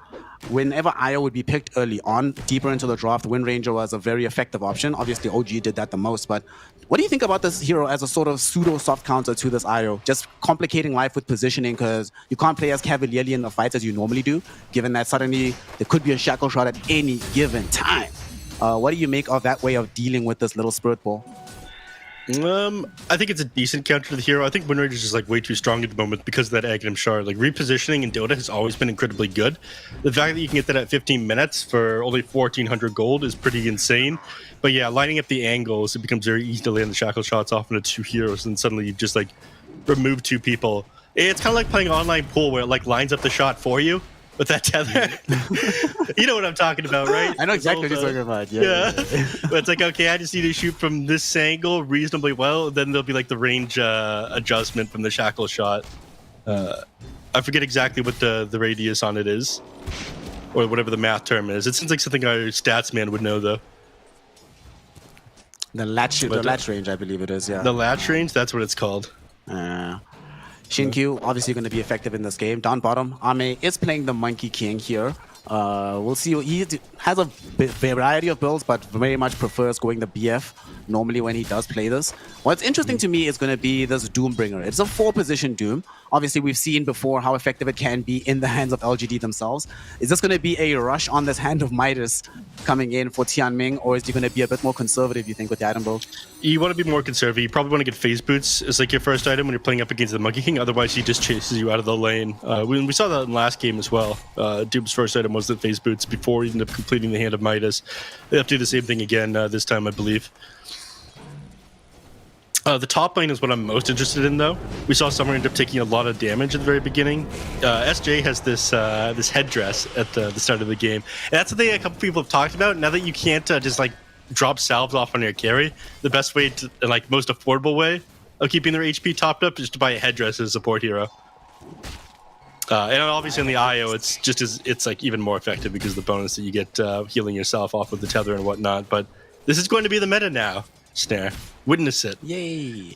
whenever IO would be picked early on, deeper into the draft, Wind Ranger was a very effective option. Obviously, OG did that the most, but what do you think about this hero as a sort of pseudo soft counter to this IO? Just complicating life with positioning because you can't play as cavalierly in the fights as you normally do, given that suddenly there could be a shackle shot at any given time. What do you make of that way of dealing with this little spirit ball? I think it's a decent counter to the hero. I think Wind Rage is just like way too strong at the moment because of that Aghanim Shard. Like repositioning in Dota has always been incredibly good. The fact that you can get that at 15 minutes for only 1,400 gold is pretty insane. But yeah, lining up the angles, it becomes very easy to land the shackle shots off into two heroes, and suddenly you just like remove two people. It's kind of like playing online pool where it like lines up the shot for you with that tether. You know what I'm talking about, right? I know exactly what you're talking about. Yeah. But it's like, okay, I just need to shoot from this angle reasonably well. Then there'll be like the range adjustment from the shackle shot. I forget exactly what the radius on it is, or whatever the math term is. It seems like something our stats man would know, though. The latch range, I believe it is. Yeah. The latch range, that's what it's called. Shinkyu obviously going to be effective in this game. Down bottom, Ame is playing the Monkey King here. We'll see. He has a variety of builds, but very much prefers going the BF normally when he does play this. What's interesting to me is going to be this Doombringer. It's a 4-position Doom. Obviously, we've seen before how effective it can be in the hands of LGD themselves. Is this going to be a rush on this Hand of Midas coming in for Tianming, or is he going to be a bit more conservative, you think, with the item build? You want to be more conservative. You probably want to get phase boots as like your first item when you're playing up against the Monkey King. Otherwise, he just chases you out of the lane. We saw that in last game as well. Doom's first item was the phase boots before he ended up completing the Hand of Midas. They have to do the same thing again this time, I believe. The top lane is what I'm most interested in, though. We saw Summer end up taking a lot of damage at the very beginning. SJ has this this headdress at the start of the game. And that's the thing a couple people have talked about. Now that you can't just like drop salves off on your carry, the best way to, like most affordable way of keeping their HP topped up is to buy a headdress as a support hero. And obviously in the IO, it's like even more effective because of the bonus that you get healing yourself off with the tether and whatnot. But this is going to be the meta now. Snare. Witness it. Yay.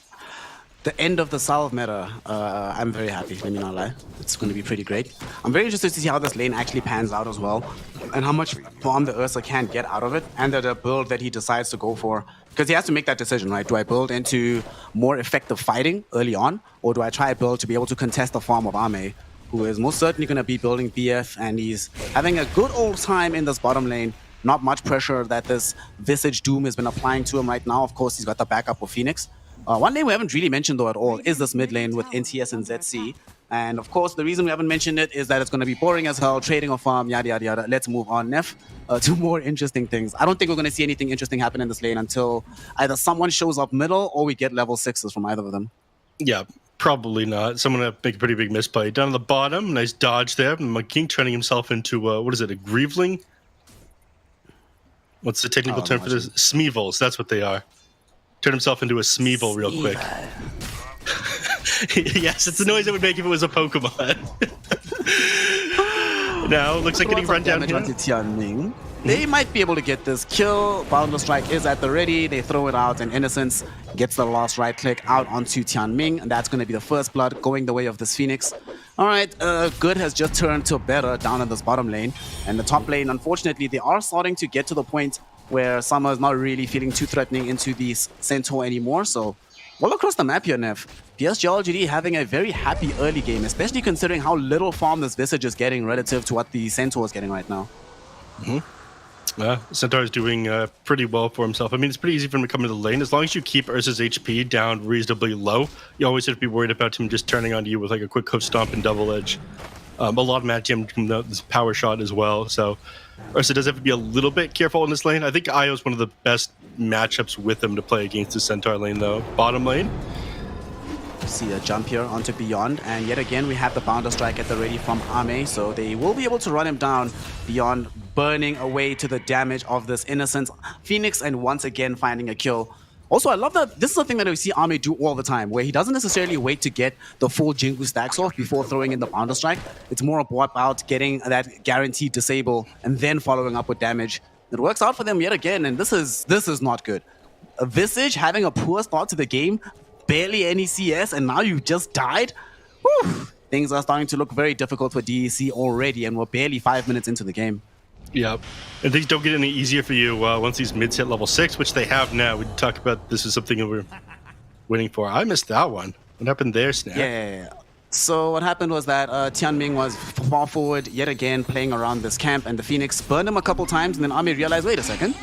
The end of the salve meta. I'm very happy, let me not lie. It's going to be pretty great. I'm very interested to see how this lane actually pans out as well, and how much farm the Ursa can get out of it, and the build that he decides to go for. Because he has to make that decision, right? Do I build into more effective fighting early on, or do I try a build to be able to contest the farm of Ame, who is most certainly going to be building BF, and he's having a good old time in this bottom lane. Not much pressure that this ViCi Doom has been applying to him right now. Of course, he's got the backup of Phoenix. One lane we haven't really mentioned, though, at all is this mid lane with NTS and ZC. And, of course, the reason we haven't mentioned it is that it's going to be boring as hell, trading of farm, yada, yada, yada. Let's move on, Neff, to more interesting things. I don't think we're going to see anything interesting happen in this lane until either someone shows up middle or we get level 6s from either of them. Yeah, probably not. Someone to make a pretty big misplay. Down at the bottom, nice dodge there. King turning himself into, what is it, a Grieveling? What's the technical term for this? Smeevils, that's what they are. Turn himself into a Smeevil real quick. Yes, it's the noise it would make if it was a Pokemon. Now, looks like getting run down here. Tianming. They might be able to get this kill. Boundless Strike is at the ready. They throw it out, and Innocence gets the last right click out onto Tianming, and that's going to be the first blood going the way of this Phoenix. All right, good has just turned to better down in this bottom lane. And the top lane, unfortunately, they are starting to get to the point where Summer is not really feeling too threatening into the Centaur anymore. So, all across the map here, Nev, PSG LGD having a very happy early game, especially considering how little farm this Visage is getting relative to what the Centaur is getting right now. Centaur is doing pretty well for himself. I mean, it's pretty easy for him to come into the lane. As long as you keep Ursa's HP down reasonably low, you always have to be worried about him just turning onto you with like a quick hoof stomp and double edge. A lot of match him from this power shot as well. So Ursa does have to be a little bit careful in this lane. I think Io is one of the best matchups with him to play against the Centaur lane, though. Bottom lane. See a jump here onto Beyond, and yet again we have the Boundless Strike at the ready from Ame, so they will be able to run him down. Beyond burning away to the damage of this Innocent Phoenix, and once again finding a kill. Also, I love that this is something that we see Ame do all the time, where he doesn't necessarily wait to get the full Jingu stacks off before throwing in the Boundless Strike. It's more about getting that guaranteed disable and then following up with damage. It works out for them yet again, and this is not good. A Visage having a poor start to the game, barely any CS, and now you just died? Whew. Things are starting to look very difficult for DEC already, and we're barely 5 minutes into the game. Yep. And things don't get any easier for you once these mids hit level 6, which they have now. We talk about this is something that we're waiting for. I missed that one. What happened there, Snap? Yeah. So what happened was that Tianming was far forward yet again playing around this camp, and the Phoenix burned him a couple times, and then Ame realized, wait a second,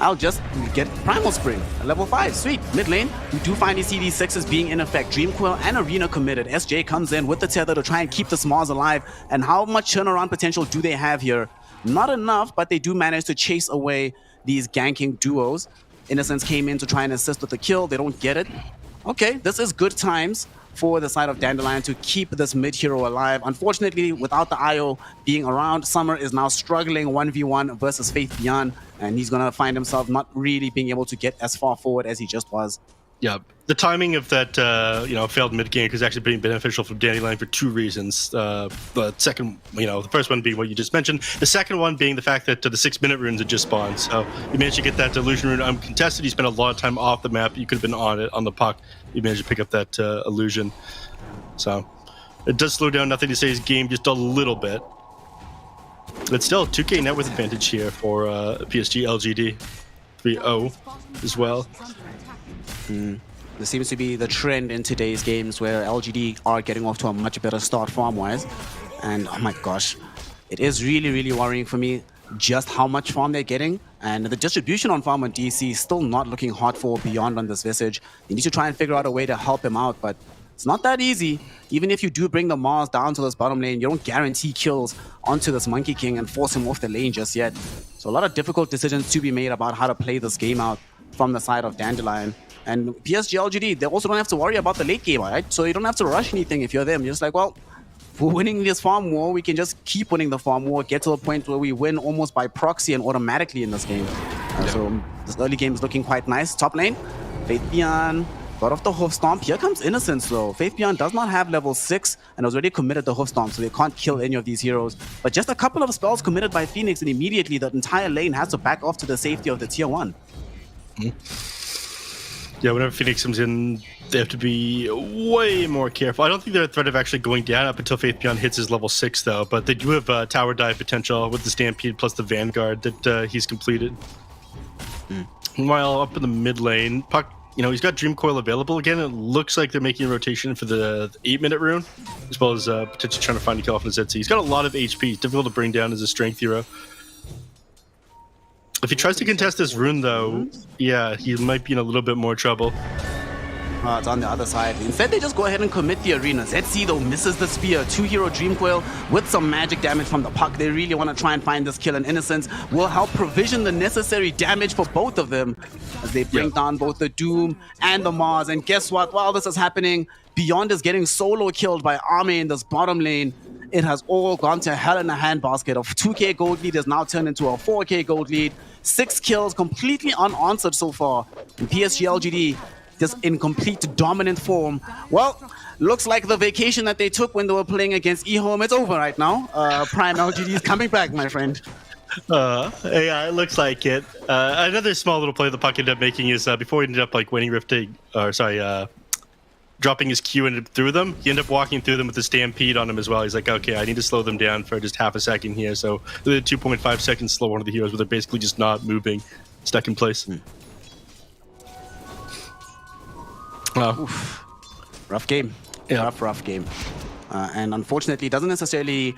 I'll just get Primal Spring at level 5. Sweet. Mid lane, we do find these CD6s being in effect. Dreamcoil and Arena committed. SJ comes in with the tether to try and keep the Smalls alive. And how much turnaround potential do they have here? Not enough, but they do manage to chase away these ganking duos. Innocence came in to try and assist with the kill. They don't get it. Okay, this is good times for the side of Dandelion to keep this mid hero alive. Unfortunately, without the IO being around, Summer is now struggling 1v1 versus Faith Beyond, and he's going to find himself not really being able to get as far forward as he just was. Yeah, the timing of that failed mid gank has actually been beneficial for Dandelion for 2 reasons. The second, the first one being what you just mentioned. The second one being the fact that the 6-minute runes had just spawned. So you managed to get that illusion rune uncontested. You spent a lot of time off the map. You could have been on it on the puck. You managed to pick up that illusion. So it does slow down Nothing to Say's game just a little bit. But still, 2K net worth advantage here for PSG LGD 3-0 as well. There seems to be the trend in today's games where LGD are getting off to a much better start farm-wise. And oh my gosh, it is really, really worrying for me just how much farm they're getting. And the distribution on farm on DC is still not looking hot for Beyond on this Visage. They need to try and figure out a way to help him out, but it's not that easy. Even if you do bring the Mars down to this bottom lane, you don't guarantee kills onto this Monkey King and force him off the lane just yet. So a lot of difficult decisions to be made about how to play this game out from the side of Dandelion. And PSG LGD, they also don't have to worry about the late game, right? So you don't have to rush anything if you're them. You're just like, well, if we're winning this farm war, we can just keep winning the farm war, get to the point where we win almost by proxy and automatically in this game. So this early game is looking quite nice. Top lane, Faith Beyond got off the Hoof Stomp. Here comes Innocence though. Faith Beyond does not have level 6 and has already committed the Hoof Stomp, so they can't kill any of these heroes. But just a couple of spells committed by Phoenix and immediately the entire lane has to back off to the safety of the tier 1. Yeah, whenever Phoenix comes in, they have to be way more careful. I don't think they're at threat of actually going down up until Faith Beyond hits his level 6, though. But they do have tower dive potential with the Stampede plus the Vanguard that he's completed. Meanwhile, up in the mid lane, Puck, he's got Dream Coil available again. It looks like they're making a rotation for the 8-minute rune, as well as potentially trying to find a kill off of Zetzi. He's got a lot of HP. He's difficult to bring down as a strength hero. If he tries to contest this rune, though, yeah, he might be in a little bit more trouble. It's on the other side. Instead, they just go ahead and commit the arena. Zetzi, though, misses the spear. 2-hero Dreamcoil with some magic damage from the puck. They really want to try and find this kill, and Innocence will help provision the necessary damage for both of them as they bring down both the Doom and the Mars. And guess what? While this is happening, Beyond is getting solo killed by Army in this bottom lane. It has all gone to hell in a handbasket. Of 2k gold lead is now turned into a 4k gold lead. 6 kills completely unanswered so far. And PSG LGD just in complete dominant form. Well, looks like the vacation that they took when they were playing against eHome, it's over right now. Prime LGD is coming back, my friend. Yeah, it looks like it. Another small little play the puck ended up making is before he ended up winning rifting, dropping his Q and through them, he ended up walking through them with the Stampede on him as well. He's like, okay, I need to slow them down for just half a second here. So the 2.5 seconds slow one of the heroes where they're basically just not moving, stuck in place. Rough game. Yeah. Rough game. And unfortunately, it doesn't necessarily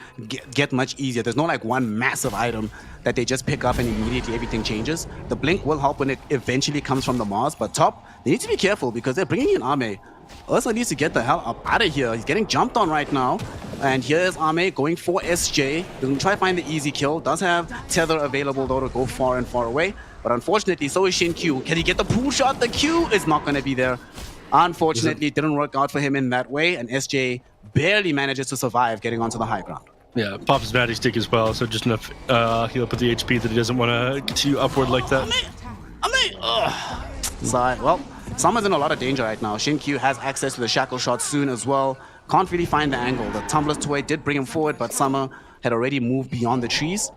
get much easier. There's no one massive item that they just pick up and immediately everything changes. The Blink will help when it eventually comes from the Mars, but top, they need to be careful because they're bringing in Ame. Ursa needs to get the hell up out of here. He's getting jumped on right now. And here's Ame going for SJ. He's going to try to find the easy kill. Does have Tether available though to go far and far away. But unfortunately, so is Shin Q. Can he get the pool shot? The Q is not going to be there. Unfortunately, it didn't work out for him in that way. And SJ barely manages to survive getting onto the high ground. Yeah, pop his magic stick as well. So just enough heal up with the HP that he doesn't want to continue upward like that. So, well, Summer's in a lot of danger right now. Shin Q has access to the shackle shot soon as well. Can't really find the angle. The Tumbler's Toy did bring him forward, but Summer had already moved beyond the trees.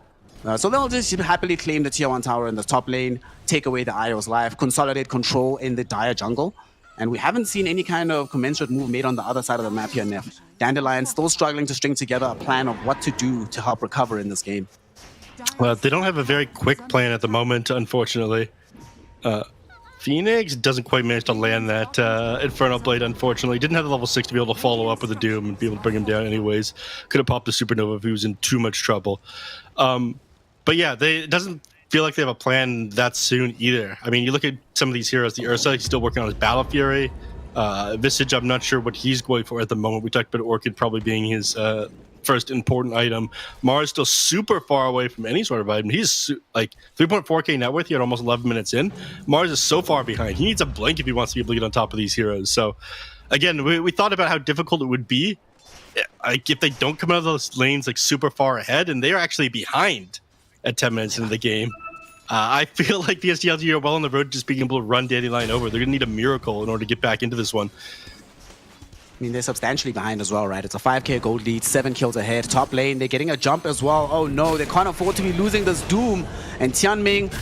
So they'll just happily claim the tier 1 tower in the top lane, take away the IO's life, consolidate control in the dire jungle. And we haven't seen any kind of commensurate move made on the other side of the map here, Neff. Dandelion still struggling to string together a plan of what to do to help recover in this game. Well, they don't have a very quick plan at the moment, unfortunately. Phoenix doesn't quite manage to land that Infernal Blade, unfortunately. Didn't have the level 6 to be able to follow up with a Doom and be able to bring him down anyways. Could have popped a Supernova if he was in too much trouble. But yeah, it doesn't feel like they have a plan that soon either. I mean, you look at some of these heroes, the Ursa, he's still working on his Battle Fury. Visage, I'm not sure what he's going for at the moment. We talked about Orchid probably being his first important item. Mars still super far away from any sort of item. He's like 3.4k net worth here at almost 11 minutes in. Mars is so far behind. He needs a blink if he wants to be able to get on top of these heroes. So again, we thought about how difficult it would be like if they don't come out of those lanes like super far ahead, and they're actually behind at 10 minutes into the game. I feel like PSG LG are well on the road to just being able to run Dandelion over. They're going to need a miracle in order to get back into this one. I mean, they're substantially behind as well, right? It's a 5k gold lead, 7 kills ahead. Top lane, they're getting a jump as well. Oh no, they can't afford to be losing this Doom. And Tianming,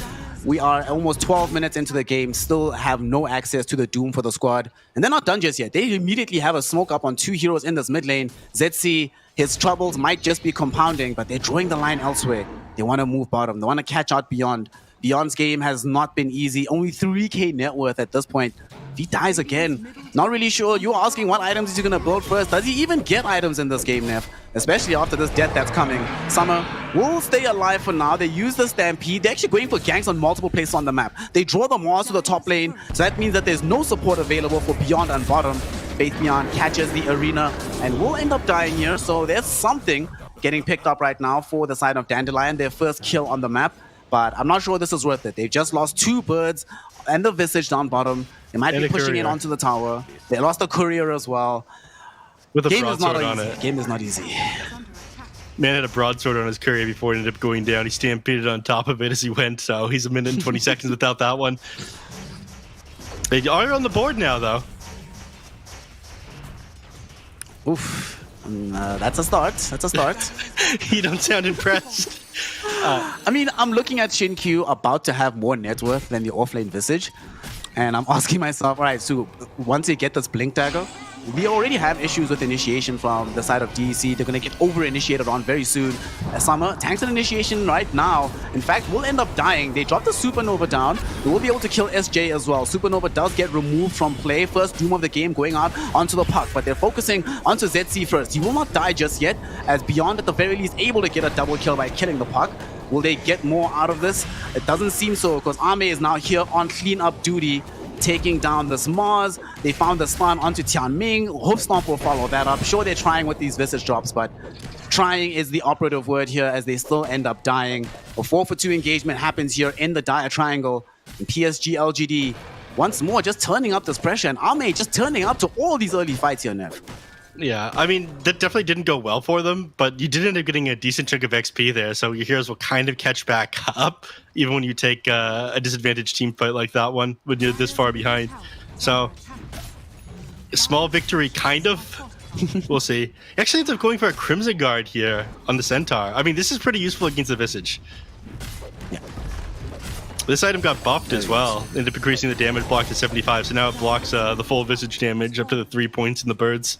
we are almost 12 minutes into the game, still have no access to the Doom for the squad. And they're not done just yet. They immediately have a smoke up on 2 heroes in this mid lane. ZC, his troubles might just be compounding, but they're drawing the line elsewhere. They want to move bottom. They want to catch out Beyond. Beyond's game has not been easy. Only 3k net worth at this point. If he dies again, not really sure. You're asking what items is he going to build first. Does he even get items in this game, Neff? Especially after this death that's coming. Summer will stay alive for now. They use the Stampede. They're actually going for ganks on multiple places on the map. They draw the Mars to the top lane. So that means that there's no support available for Beyond and bottom. Faith Beyond catches the arena and will end up dying here. So there's something getting picked up right now for the side of Dandelion. Their first kill on the map. But I'm not sure this is worth it. They've just lost 2 birds and the Visage down bottom. They might be pushing it onto the tower. They lost the courier as well. With a Game is not broadsword on easy. it. Game is not easy. Man had a broadsword on his courier before he ended up going down. He stampeded on top of it as he went, so he's a minute and 20 seconds without that one. They are on the board now, though. Oof. That's a start. That's a start. You don't sound impressed. I mean, I'm looking at Shin-Q about to have more net worth than the offlane Visage. And I'm asking myself, all right, so once they get this Blink Dagger, we already have issues with initiation from the side of DEC. They're going to get over-initiated on very soon. Summer tanks an initiation right now. In fact, will end up dying. They drop the Supernova down. They will be able to kill SJ as well. Supernova does get removed from play. First Doom of the game going out onto the puck, but they're focusing onto ZC first. He will not die just yet, as Beyond at the very least able to get a double kill by killing the puck. Will they get more out of this? It doesn't seem so, because Ame is now here on cleanup duty, taking down this Mars. They found the spawn onto Tianming. Hoofstomp will follow that up. Sure, they're trying with these Visage drops, but trying is the operative word here, as they still end up dying. A 4-for-2 engagement happens here in the dire triangle. And PSG LGD once more just turning up this pressure, and Ame just turning up to all these early fights here, Nev. Yeah, I mean, that definitely didn't go well for them, but you did end up getting a decent chunk of XP there, so your heroes will kind of catch back up, even when you take a disadvantaged team fight like that one, when you're this far behind. So, a small victory, kind of. We'll see. Actually, ends up going for a Crimson Guard here on the Centaur. I mean, this is pretty useful against the Visage. Yeah. This item got buffed as well, ended up increasing the damage block to 75, so now it blocks the full Visage damage up to the 3 points in the birds.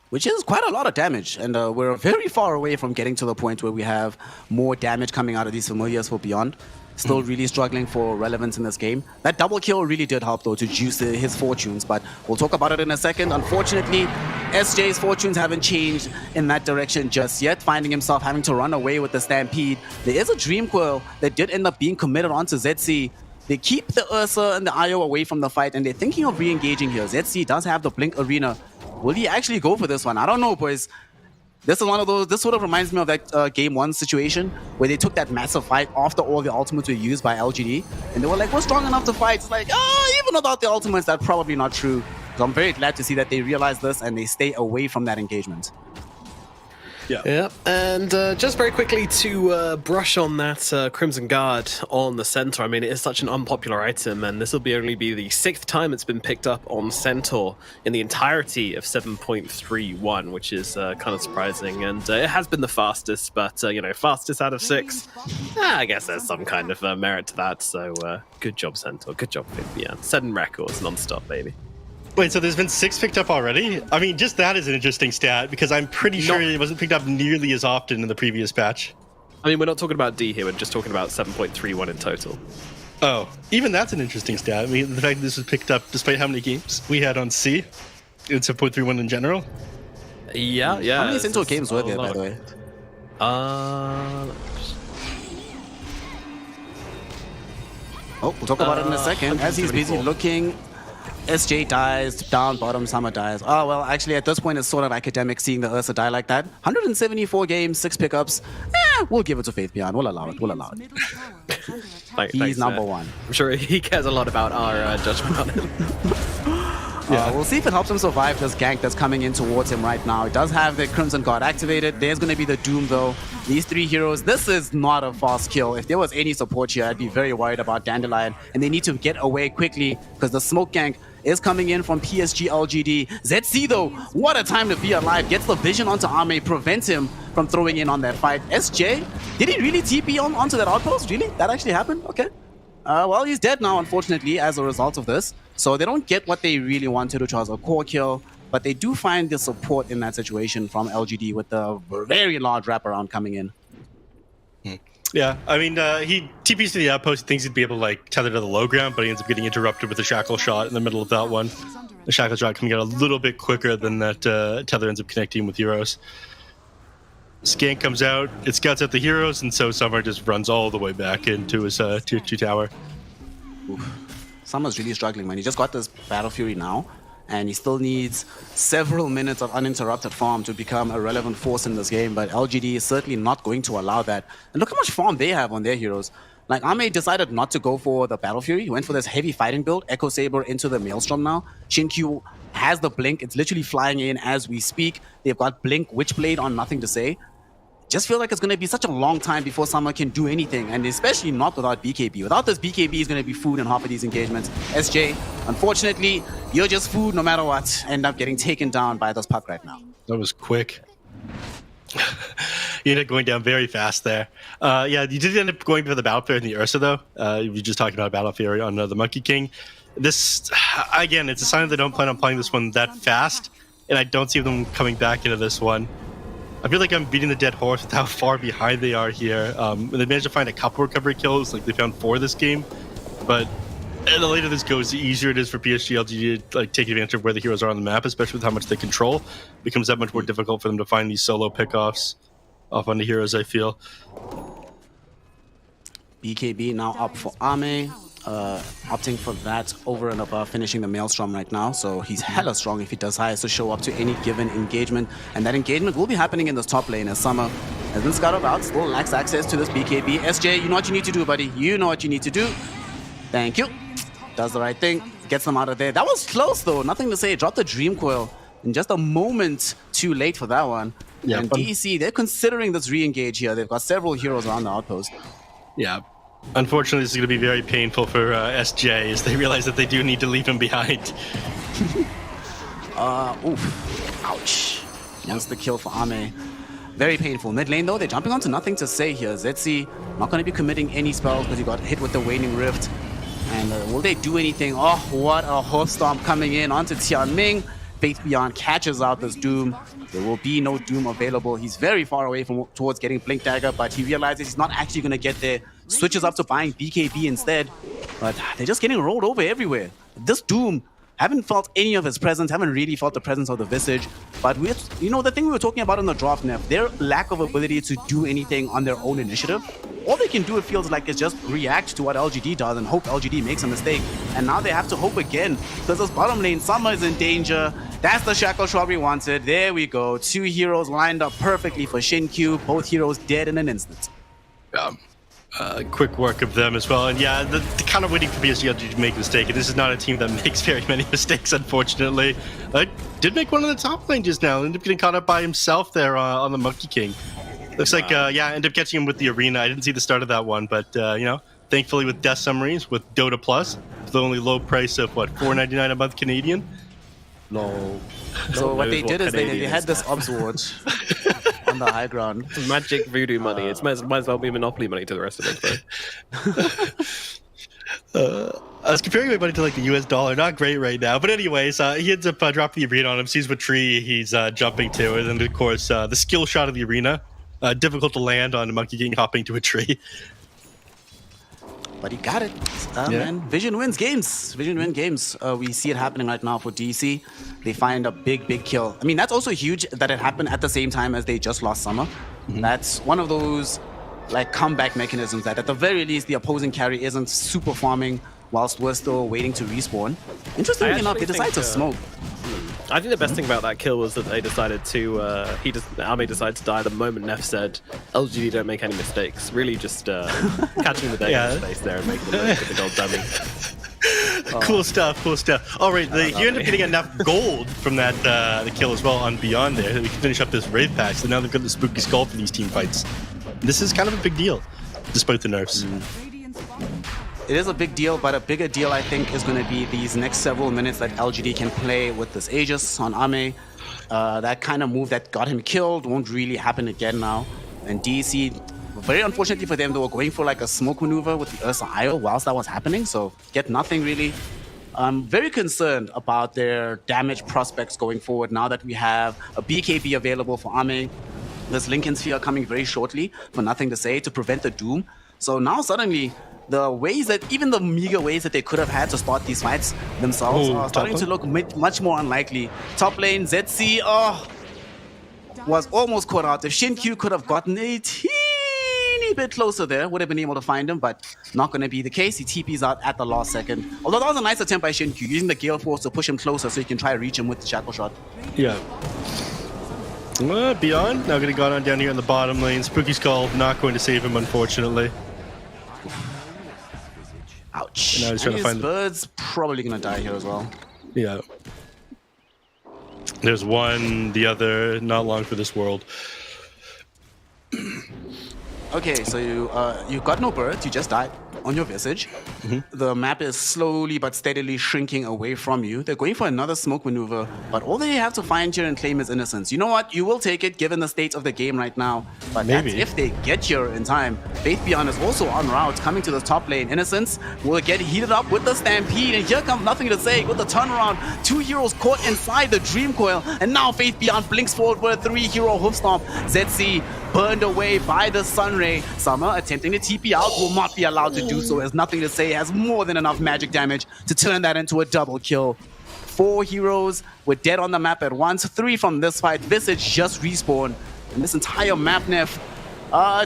Which is quite a lot of damage, and we're very far away from getting to the point where we have more damage coming out of these familiars for Beyond. Still really struggling for relevance in this game. That double kill really did help, though, to juice his fortunes, but we'll talk about it in a second. Unfortunately, SJ's fortunes haven't changed in that direction just yet, finding himself having to run away with the Stampede. There is a Dream Coil that did end up being committed onto ZC. They keep the Ursa and the IO away from the fight, and they're thinking of re-engaging here. ZC does have the Blink Arena. Will he actually go for this one? I don't know, boys. This is one of those, this sort of reminds me of that Game 1 situation where they took that massive fight after all the ultimates were used by LGD. And they were like, we're strong enough to fight. It's like, even without the ultimates, that's probably not true. So I'm very glad to see that they realize this and they stay away from that engagement. Yeah, and just very quickly to brush on that Crimson Guard on the Centaur. I mean, it is such an unpopular item, and this will only be the 6th time it's been picked up on Centaur in the entirety of 7.31, which is kind of surprising. And it has been the fastest, but, you know, fastest out of 6. I guess there's some kind of merit to that. So good job, Centaur. Good job, Fabian. 7 records non-stop, baby. Wait, so there's been 6 picked up already? I mean, just that is an interesting stat, because I'm pretty sure it wasn't picked up nearly as often in the previous patch. I mean, we're not talking about D here, we're just talking about 7.31 in total. Oh, even that's an interesting stat. I mean, the fact that this was picked up despite how many games we had on C, it's 7.31 in general. Yeah. How many Centaur games were there, by the way? Oh, we'll talk about it in a second. As he's busy 174. looking, SJ dies, down, bottom, Summer dies. Oh, well, actually, at this point, it's sort of academic seeing the Ursa die like that. 174 games, 6 pickups. We'll give it to Faith Beyond. We'll allow it. We'll allow it. Middle tower is under attack. He's number one. I'm sure he cares a lot about our judgment on him. We'll see if it helps him survive this gank that's coming in towards him right now. It does have the Crimson Guard activated. There's going to be the Doom, though. These 3 heroes, this is not a fast kill. If there was any support here, I'd be very worried about Dandelion. And they need to get away quickly because the smoke gank is coming in from PSG LGD. ZC, though, what a time to be alive. Gets the vision onto Ame, prevents him from throwing in on that fight. SJ, did he really TP onto that outpost? Really? That actually happened? Okay. Well, he's dead now, unfortunately, as a result of this. So they don't get what they really wanted, which was a core kill. But they do find the support in that situation from LGD with the very large wraparound coming in. Yeah, I mean, he TPs to the outpost. He thinks he'd be able to like tether to the low ground, but he ends up getting interrupted with a shackle shot in the middle of that one. The shackle shot coming out a little bit quicker than that tether ends up connecting with heroes. Skank comes out, it scouts out the heroes, and so Summer just runs all the way back into his tier 2 tower. Summer's really struggling, man. He just got this Battle Fury now, and he still needs several minutes of uninterrupted farm to become a relevant force in this game, but LGD is certainly not going to allow that. And look how much farm they have on their heroes. Like, Ame decided not to go for the Battle Fury. He went for this heavy fighting build, Echo Saber into the Maelstrom now. Shinkyu has the Blink. It's literally flying in as we speak. They've got Blink, Witchblade on Nothing to Say. Just feel like it's going to be such a long time before Summer can do anything, and especially not without BKB. Without this, BKB is going to be food in half of these engagements. SJ, unfortunately, you're just food no matter what. End up getting taken down by this puck right now. That was quick. You ended up going down very fast there. Yeah, you did end up going for the Battle Fury in the Ursa, though. You were just talking about Battle Fury on the Monkey King. This, again, it's a sign that they don't plan on playing this one that fast, and I don't see them coming back into this one. I feel like I'm beating the dead horse with how far behind they are here. They managed to find a couple recovery kills, like they found 4 this game. But the later this goes, the easier it is for PSG LGD to like take advantage of where the heroes are on the map, especially with how much they control. It becomes that much more difficult for them to find these solo pickoffs off on the heroes, I feel. BKB now up for Ame, opting for that over and above finishing the Maelstrom right now. So he's hella strong if he decides to show up to any given engagement. And that engagement will be happening in this top lane as Summer has been scouted out, still lacks access to this BKB. SJ, you know what you need to do, buddy. You know what you need to do. Thank you. Does the right thing. Gets them out of there. That was close, though. Nothing to say. Dropped the Dream Coil in just a moment too late for that one. Yeah, and DEC, they're considering this re-engage here. They've got several heroes around the outpost. Yeah. Unfortunately, this is going to be very painful for SJ as they realize that they do need to leave him behind. Oof. Ouch. Wants the kill for Ame. Very painful. Mid lane, though, they're jumping onto Nothing to Say here. Zetsi not going to be committing any spells because he got hit with the Waning Rift. And will they do anything? Oh, what a hoof stomp coming in onto Tianming. Faith Beyond catches out this Doom. There will be no Doom available. He's very far away from towards getting Blink Dagger, but he realizes he's not actually going to get there. Switches up to buying BKB instead. But they're just getting rolled over everywhere. This Doom, haven't felt any of his presence, haven't really felt the presence of the Visage. But with, you know, the thing we were talking about in the draft, Nev, their lack of ability to do anything on their own initiative. All they can do, it feels like, is just react to what LGD does and hope LGD makes a mistake. And now they have to hope again, because this bottom lane, Summer is in danger. That's the Shackle Shot we wanted. There we go. 2 heroes lined up perfectly for Shinkyu. Both heroes dead in an instant. Quick work of them as well. And yeah, the kind of waiting for PSG to make a mistake. And this is not a team that makes very many mistakes, unfortunately. Did make one on the top lane just now. Ended up getting caught up by himself there on the Monkey King. Looks like, ended up catching him with the arena. I didn't see the start of that one, but, thankfully with Death Submarines, with Dota Plus, for the only low price of, $4.99 a month Canadian? No. So what they did is they had this Obsword on the high ground. Magic voodoo money. It might as well be Monopoly money to the rest of it. I was comparing my money to the US dollar. Not great right now. But anyways, he ends up dropping the arena on him, sees what tree he's jumping to, and then of course the skill shot of the arena. Difficult to land on a Monkey King hopping to a tree. But he got it. And Vision wins games. Vision win games. We see it happening right now for DC. They find a big kill. I mean, that's also huge that it happened at the same time as they just lost Summer. That's one of those like comeback mechanisms that at the very least the opposing carry isn't super farming whilst we're still waiting to respawn. Interestingly enough, they decide to smoke. I think the best thing about that kill was that they decided to, Ame decided to die the moment Neff said, LGD don't make any mistakes. Really just catching the day in his face there and making the most of the gold dummy. Cool stuff, cool stuff. All right, you end up getting enough gold from that the kill as well on Beyond there. We can finish up this raid pack. So now they've got the spooky skull for these team fights. This is kind of a big deal, despite the nerfs. It is a big deal, but a bigger deal, I think, is going to be these next several minutes that LGD can play with this Aegis on Ame. That kind of move that got him killed won't really happen again now. And DEC, very unfortunately for them, they were going for like a smoke maneuver with the Ursa IO whilst that was happening, so get nothing really. I'm very concerned about their damage prospects going forward now that we have a BKB available for Ame. This Lincoln Sphere coming very shortly for nothing to say to prevent the Doom. So now suddenly, the ways that, even the meager ways that they could have had to start these fights themselves are starting to look much more unlikely. Top lane, ZC, was almost caught out. If Shin-Q could have gotten a teeny bit closer there, would have been able to find him, but not going to be the case. He TP's out at the last second. Although that was a nice attempt by Shin-Q, using the Gale Force to push him closer so he can try to reach him with the Shackle Shot. Yeah. Beyond, now getting gone on down here in the bottom lane. Spooky Skull not going to save him, unfortunately. Ouch. And now he's trying to find Bird's probably going to die here as well. Yeah. There's one, the other, not long for this world. Okay, so you got no birds, you just died on your Visage. The map is slowly but steadily shrinking away from you. They're going for another smoke maneuver, but all they have to find here and claim is Innocence. You know what? You will take it given the state of the game right now, but that's if they get here in time. Faith Beyond is also en route, coming to the top lane. Innocence will get heated up with the Stampede, and here comes Nothing to Say with the turnaround. 2 heroes caught inside the Dream Coil, and now Faith Beyond blinks forward for a 3-hero hoof stomp. ZC burned away by the Sunray. Summer attempting to TP out, will not be allowed to do so, as Nothing to Say has more than enough magic damage to turn that into a double kill. 4 heroes were dead on the map at once. 3 from this fight. Visage just respawned. And this entire map, Neff,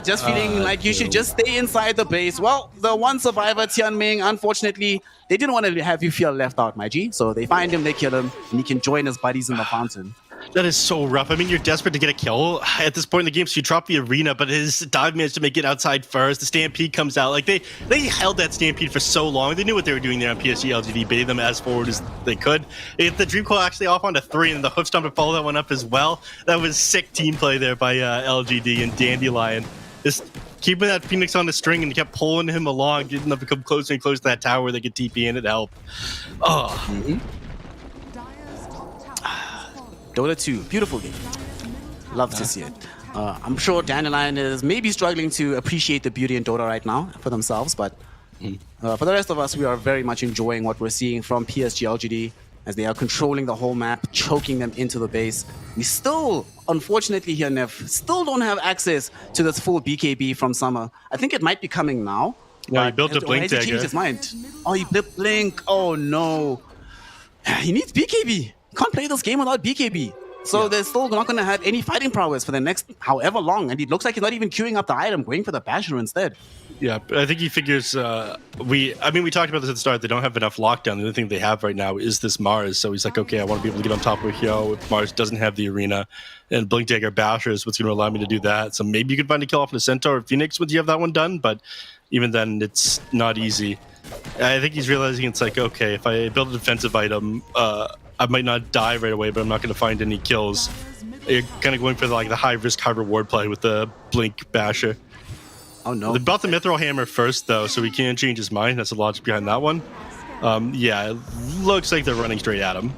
just feeling like you should just stay inside the base. Well, the one survivor, Tianming, unfortunately, they didn't want to have you feel left out, my G. So they find him, they kill him, and he can join his buddies in the fountain. That is so rough. I mean, you're desperate to get a kill at this point in the game, so you drop the arena, but his dive managed to make it outside first. The Stampede comes out. Like, they held that Stampede for so long. They knew what they were doing there on PSG LGD, baited them as forward as they could. If the Dream Coil actually off onto 3, and the Hoof Stomp to follow that one up as well. That was sick team play there by LGD and Dandelion. Just keeping that Phoenix on the string and kept pulling him along, getting them to come closer and closer to that tower where they could TP in and help. Oh. Dota 2, beautiful game. Love to see it. I'm sure Dandelion is maybe struggling to appreciate the beauty in Dota right now for themselves, but for the rest of us, we are very much enjoying what we're seeing from PSG LGD as they are controlling the whole map, choking them into the base. We still, unfortunately here, Neff, still don't have access to this full BKB from Summer. I think it might be coming now. Yeah, he built a Blink Dagger. He changed his mind. Oh, he blipped Blink. Oh, no. He needs BKB. Can't play this game without BKB. So they're still not going to have any fighting prowess for the next however long. And it looks like he's not even queuing up the item, going for the Basher instead. Yeah, but I think he figures, we talked about this at the start. They don't have enough lockdown. The only thing they have right now is this Mars. So he's like, okay, I want to be able to get on top of Hyo if Mars doesn't have the arena. And Blink Dagger Basher is what's going to allow me to do that. So maybe you could find a kill off in a Centaur or Phoenix once you have that one done. But even then, it's not easy. I think he's realizing it's like, okay, if I build a defensive item, I might not die right away, but I'm not going to find any kills. You're kind of going for the high risk, high reward play with the Blink Basher. Oh no! They bought the Mithril Hammer first, though, so he can't change his mind. That's the logic behind that one. Yeah, it looks like they're running straight at him.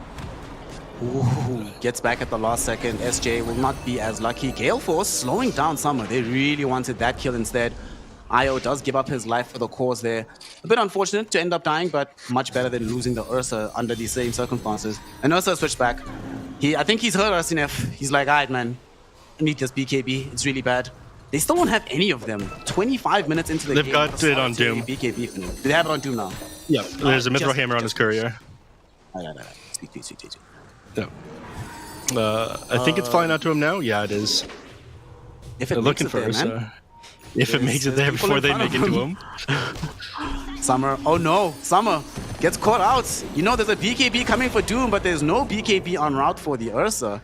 Ooh, gets back at the last second. SJ will not be as lucky. Gale Force slowing down Summer. They really wanted that kill instead. IO does give up his life for the cause there. A bit unfortunate to end up dying, but much better than losing the Ursa under these same circumstances. And Ursa switched back. I think he's heard us enough. He's like, alright man, I need this BKB. It's really bad. They still don't have any of them. 25 minutes into the game. They've got it on Doom. BKB. Do they have it on Doom now? Yeah, there's a Mithril Hammer on his courier. Speak. Yeah. I think it's flying out to him now. Yeah, it is. If They're it looking it for there, Ursa. man. If it makes it there before they make it to him. Summer, oh no, Summer gets caught out. You know, there's a BKB coming for Doom, but there's no BKB en route for the Ursa.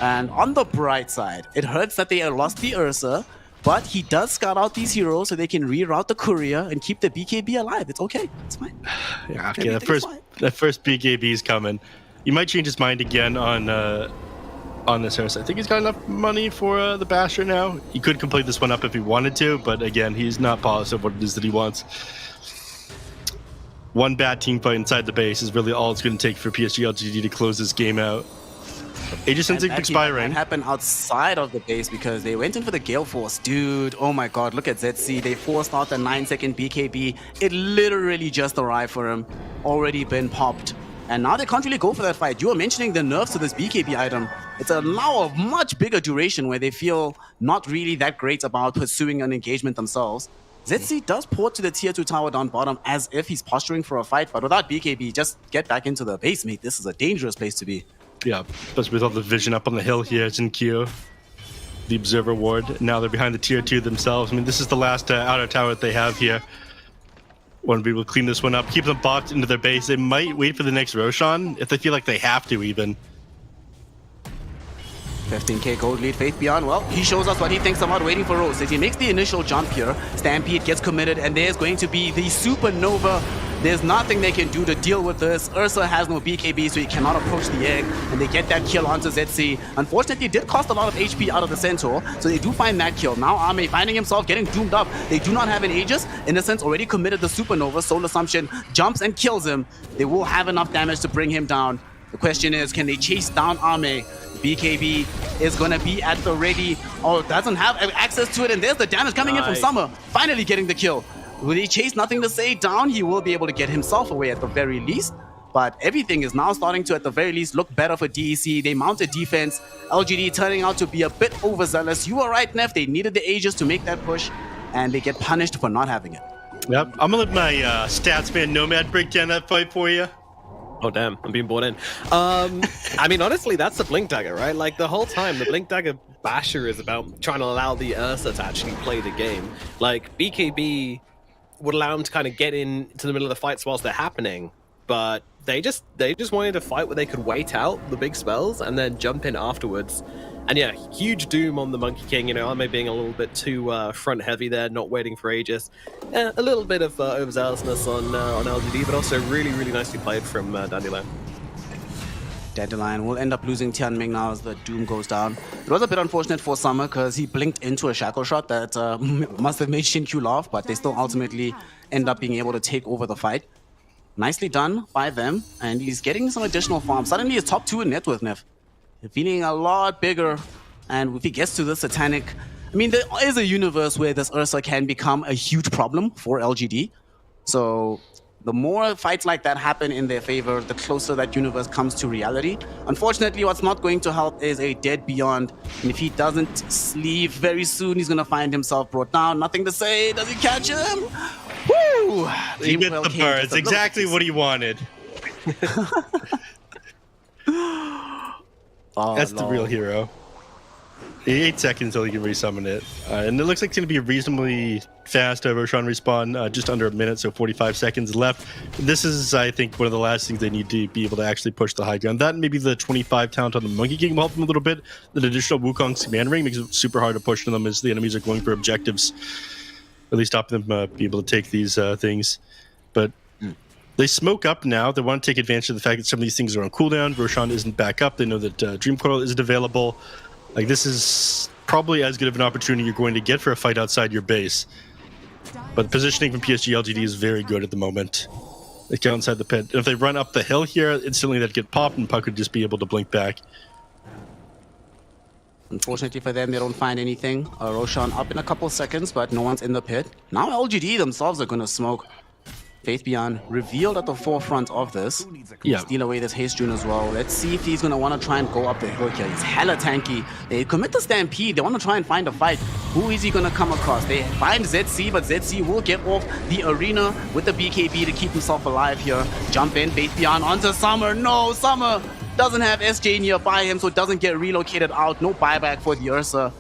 And on the bright side, it hurts that they lost the Ursa, but he does scout out these heroes so they can reroute the courier and keep the BKB alive. It's okay, it's fine. Yeah, okay, that first BKB is coming. He might change his mind again on this Ursa. I think he's got enough money for the Basher now. He could complete this one up if he wanted to, but again, he's not positive what it is that he wants. One bad team fight inside the base is really all it's going to take for PSG LGD to close this game out. Aegis Instinct expiring. That happened outside of the base because they went in for the Gale Force. Dude, oh my god, look at ZC. They forced out the 9-second BKB. It literally just arrived for him. Already been popped. And now they can't really go for that fight. You were mentioning the nerfs to this BKB item. It's now a much bigger duration where they feel not really that great about pursuing an engagement themselves. ZC does port to the tier 2 tower down bottom as if he's posturing for a fight, but without BKB, just get back into the base, mate. This is a dangerous place to be. Yeah, especially with all the vision up on the hill here. It's in Q. The Observer Ward. Now they're behind the tier 2 themselves. I mean, this is the last outer tower that they have here. Want to be able to clean this one up, keep them boxed into their base. They might wait for the next Roshan if they feel like they have to even. 15k gold lead, Faith Beyond. Well, he shows us what he thinks about waiting for Rose. As he makes the initial jump here, Stampede gets committed, and there's going to be the Supernova. There's nothing they can do to deal with this. Ursa has no BKB, so he cannot approach the egg, and they get that kill onto ZC. Unfortunately, it did cost a lot of HP out of the Centaur, so they do find that kill. Now Ame finding himself getting doomed up. They do not have an Aegis. Innocence already committed the Supernova. Soul Assumption jumps and kills him. They will have enough damage to bring him down. The question is, can they chase down Ame? BKB is going to be at the ready. Oh, doesn't have access to it, and there's the damage coming in from Summer. Finally getting the kill. Will he chase Nothing to Say down? He will be able to get himself away at the very least. But everything is now starting to, at the very least, look better for DEC. They mounted defense. LGD turning out to be a bit overzealous. You were right, Neff. They needed the Aegis to make that push, and they get punished for not having it. Yep, I'm going to let my stats man Nomad break down that fight for you. Oh damn, I'm being brought in. I mean, honestly, that's the Blink Dagger, right? Like, the whole time, the Blink Dagger Basher is about trying to allow the Ursa to actually play the game. Like, BKB would allow them to kind of get into the middle of the fights whilst they're happening, but they just wanted to fight where they could wait out the big spells and then jump in afterwards. And yeah, huge doom on the Monkey King. You know, Ame being a little bit too front heavy there, not waiting for Aegis. A little bit of overzealousness on LGD, but also really, really nicely played from Dandelion. Dandelion will end up losing Tianming now as the doom goes down. It was a bit unfortunate for Summer because he blinked into a shackle shot that must have made Shin-Q laugh, but they still ultimately end up being able to take over the fight. Nicely done by them, and he's getting some additional farm. Suddenly he's top 2 in net worth, Neff. Feeling a lot bigger, and if he gets to the Satanic, I mean, there is a universe where this Ursa can become a huge problem for LGD. So the more fights like that happen in their favor, the closer that universe comes to reality. Unfortunately, what's not going to help is a dead Beyond, and if he doesn't leave very soon, he's going to find himself brought down. Nothing to Say. Does he catch him? Woo! He gets the birds. Exactly what he wanted. Oh, that's the real hero. 8 seconds until he can resummon it. And it looks like it's going to be a reasonably fast Roshan respawn, just under a minute, so 45 seconds left. This is, I think, one of the last things they need to be able to actually push the high ground. That and maybe the 25 talent on the Monkey King will help them a little bit. The additional Wukong's command ring makes it super hard to push to them as the enemies are going for objectives. At least stop them be able to take these things. But they smoke up now. They want to take advantage of the fact that some of these things are on cooldown. Roshan isn't back up. They know that Dream Coil isn't available. Like, this is probably as good of an opportunity you're going to get for a fight outside your base. But the positioning from PSG LGD is very good at the moment. They get inside the pit. And if they run up the hill here, instantly they'd get popped and Puck would just be able to blink back. Unfortunately for them, they don't find anything. Roshan up in a couple seconds, but no one's in the pit. Now LGD themselves are going to smoke. Faith Beyond revealed at the forefront of this. Yeah. Steal away this Haste Rune as well. Let's see if he's going to want to try and go up the hill here. He's hella tanky. They commit the Stampede. They want to try and find a fight. Who is he going to come across? They find ZC, but ZC will get off the arena with the BKB to keep himself alive here. Jump in, Faith Beyond onto Summer. No, Summer doesn't have SJ nearby him, so it doesn't get relocated out. No buyback for the Ursa.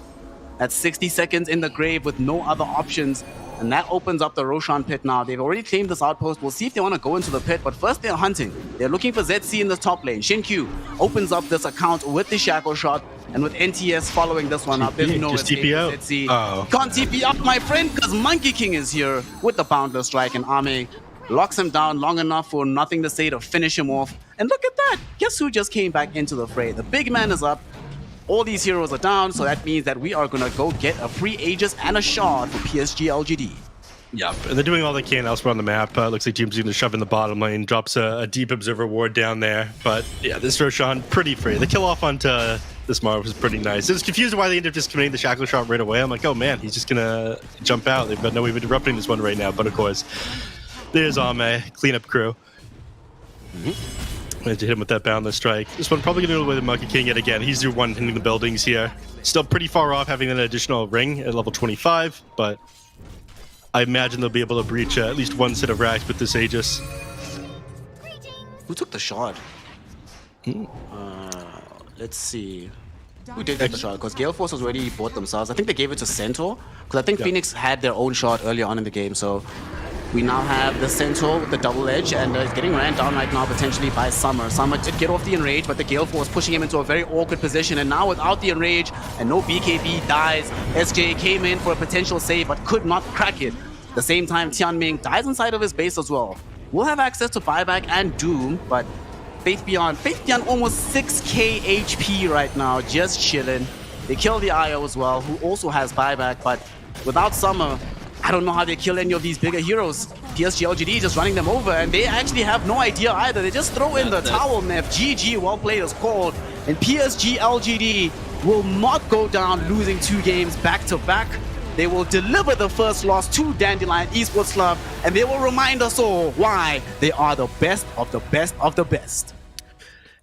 That's 60 seconds in the grave with no other options. And that opens up the Roshan pit now. They've already claimed this outpost. We'll see if they want to go into the pit, but first they're hunting. They're looking for ZC in the top lane. Q opens up this account with the shackle shot, and with NTS following this one up, there's no just escape TP for out. ZC. Oh. Can't TP out, my friend, because Monkey King is here with the Boundless Strike, and Ame locks him down long enough for nothing to say to finish him off. And look at that. Guess who just came back into the fray? The big man is up. All these heroes are down, so that means that we are going to go get a free Aegis and a shard for PSG LGD. Yep, and they're doing all they can elsewhere on the map. Looks like Team's going to shove in the bottom lane, drops a deep observer ward down there. But yeah, this Roshan, pretty free. The kill off onto this Marv was pretty nice. I was confused why they ended up just committing the shackle shot right away. I'm like, oh man, he's just going to jump out. They've got no way of interrupting this one right now. But of course, there's Ame, cleanup crew. Managed to hit him with that Boundless Strike. This one probably going to go with the Monkey King yet again. He's the one hitting the buildings here. Still pretty far off having an additional ring at level 25, but I imagine they'll be able to breach at least one set of racks with this Aegis. Who took the shard? Let's see. Who did get the shard? Because Gale Force has already bought themselves. I think they gave it to Centaur. Because I think Phoenix had their own shard earlier on in the game. So we now have the Centaur with the double edge, and it's getting ran down right now potentially by Summer. Summer did get off the enrage, but the Gale Force pushing him into a very awkward position. And now without the enrage and no BKB dies, SJ came in for a potential save but could not crack it. At the same time, Tianming dies inside of his base as well. We'll have access to buyback and Doom, but Faith Beyond almost 6k HP right now, just chilling. They kill the IO as well, who also has buyback, but without Summer, I don't know how they kill any of these bigger heroes. PSG LGD just running them over, and they actually have no idea either. They just throw in the towel map. GG, well played is called, and PSG LGD will not go down losing 2 games back to back. They will deliver the first loss to Dandelion Esports Club, and they will remind us all why they are the best of the best of the best.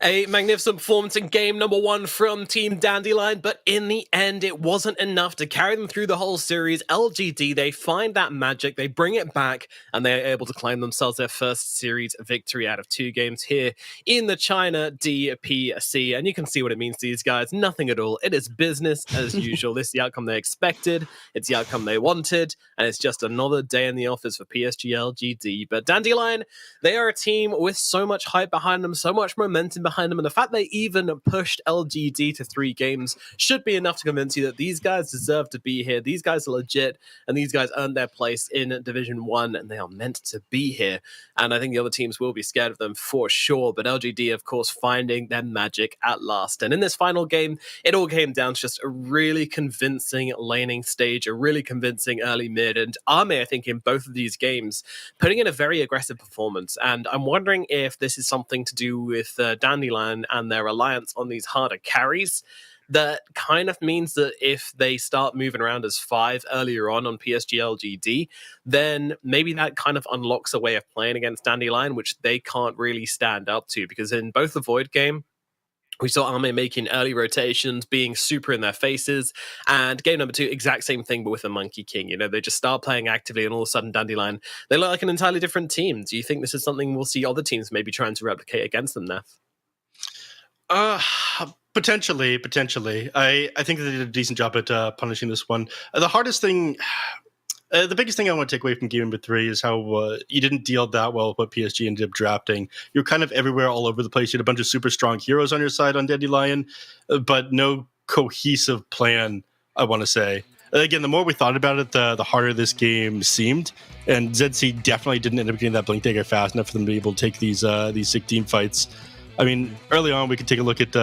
A magnificent performance in game number 1 from Team Dandelion, but in the end, it wasn't enough to carry them through the whole series. LGD, they find that magic, they bring it back, and they are able to claim themselves their first series victory out of 2 games here in the China DPC. And you can see what it means to these guys. Nothing at all. It is business as usual. This is the outcome they expected. It's the outcome they wanted. And it's just another day in the office for PSG LGD. But Dandelion, they are a team with so much hype behind them, so much momentum behind them, and the fact they even pushed LGD to 3 games should be enough to convince you that these guys deserve to be here. These guys are legit, and these guys earned their place in Division 1, and they are meant to be here. And I think the other teams will be scared of them for sure, but LGD, of course, finding their magic at last. And in this final game, it all came down to just a really convincing laning stage, a really convincing early mid, and Ame, I think, in both of these games, putting in a very aggressive performance. And I'm wondering if this is something to do with Dandelion and their reliance on these harder carries. That kind of means that if they start moving around as 5 earlier on PSG LGD, then maybe that kind of unlocks a way of playing against Dandelion, which they can't really stand up to, because in both the Void game, we saw Ame making early rotations, being super in their faces, and game number 2, exact same thing, but with a Monkey King. You know, they just start playing actively, and all of a sudden, Dandelion, they look like an entirely different team. Do you think this is something we'll see other teams maybe trying to replicate against them, Neff? Potentially. I think they did a decent job at punishing this one. The hardest thing, the biggest thing I want to take away from game number 3 is how you didn't deal that well with what PSG ended up drafting. You're kind of everywhere, all over the place. You had a bunch of super strong heroes on your side on Dandelion, but no cohesive plan, I want to say. Again, the more we thought about it, the harder this game seemed. And ZC definitely didn't end up getting that Blink Dagger fast enough for them to be able to take these sick team fights. I mean, early on, we could take a look at,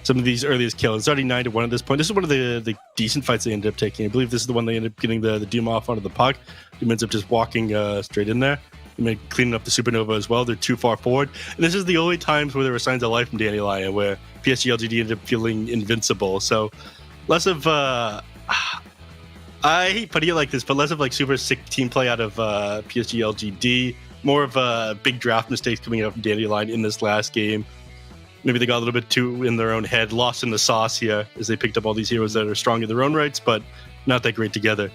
some of these earliest kills. It's already 9-1 at this point. This is one of the decent fights they ended up taking. I believe this is the one they ended up getting the Doom off onto the puck. Doom ends up just walking straight in there. Cleaning up the Supernova as well. They're too far forward. And this is the only times where there were signs of life from Dandelion, where PSG LGD ended up feeling invincible. So less of... I hate putting it like this, but less of like super sick team play out of PSG LGD. More of a big draft mistakes coming out from Dandelion in this last game. Maybe they got a little bit too in their own head, lost in the sauce here, as they picked up all these heroes that are strong in their own rights, but not that great together.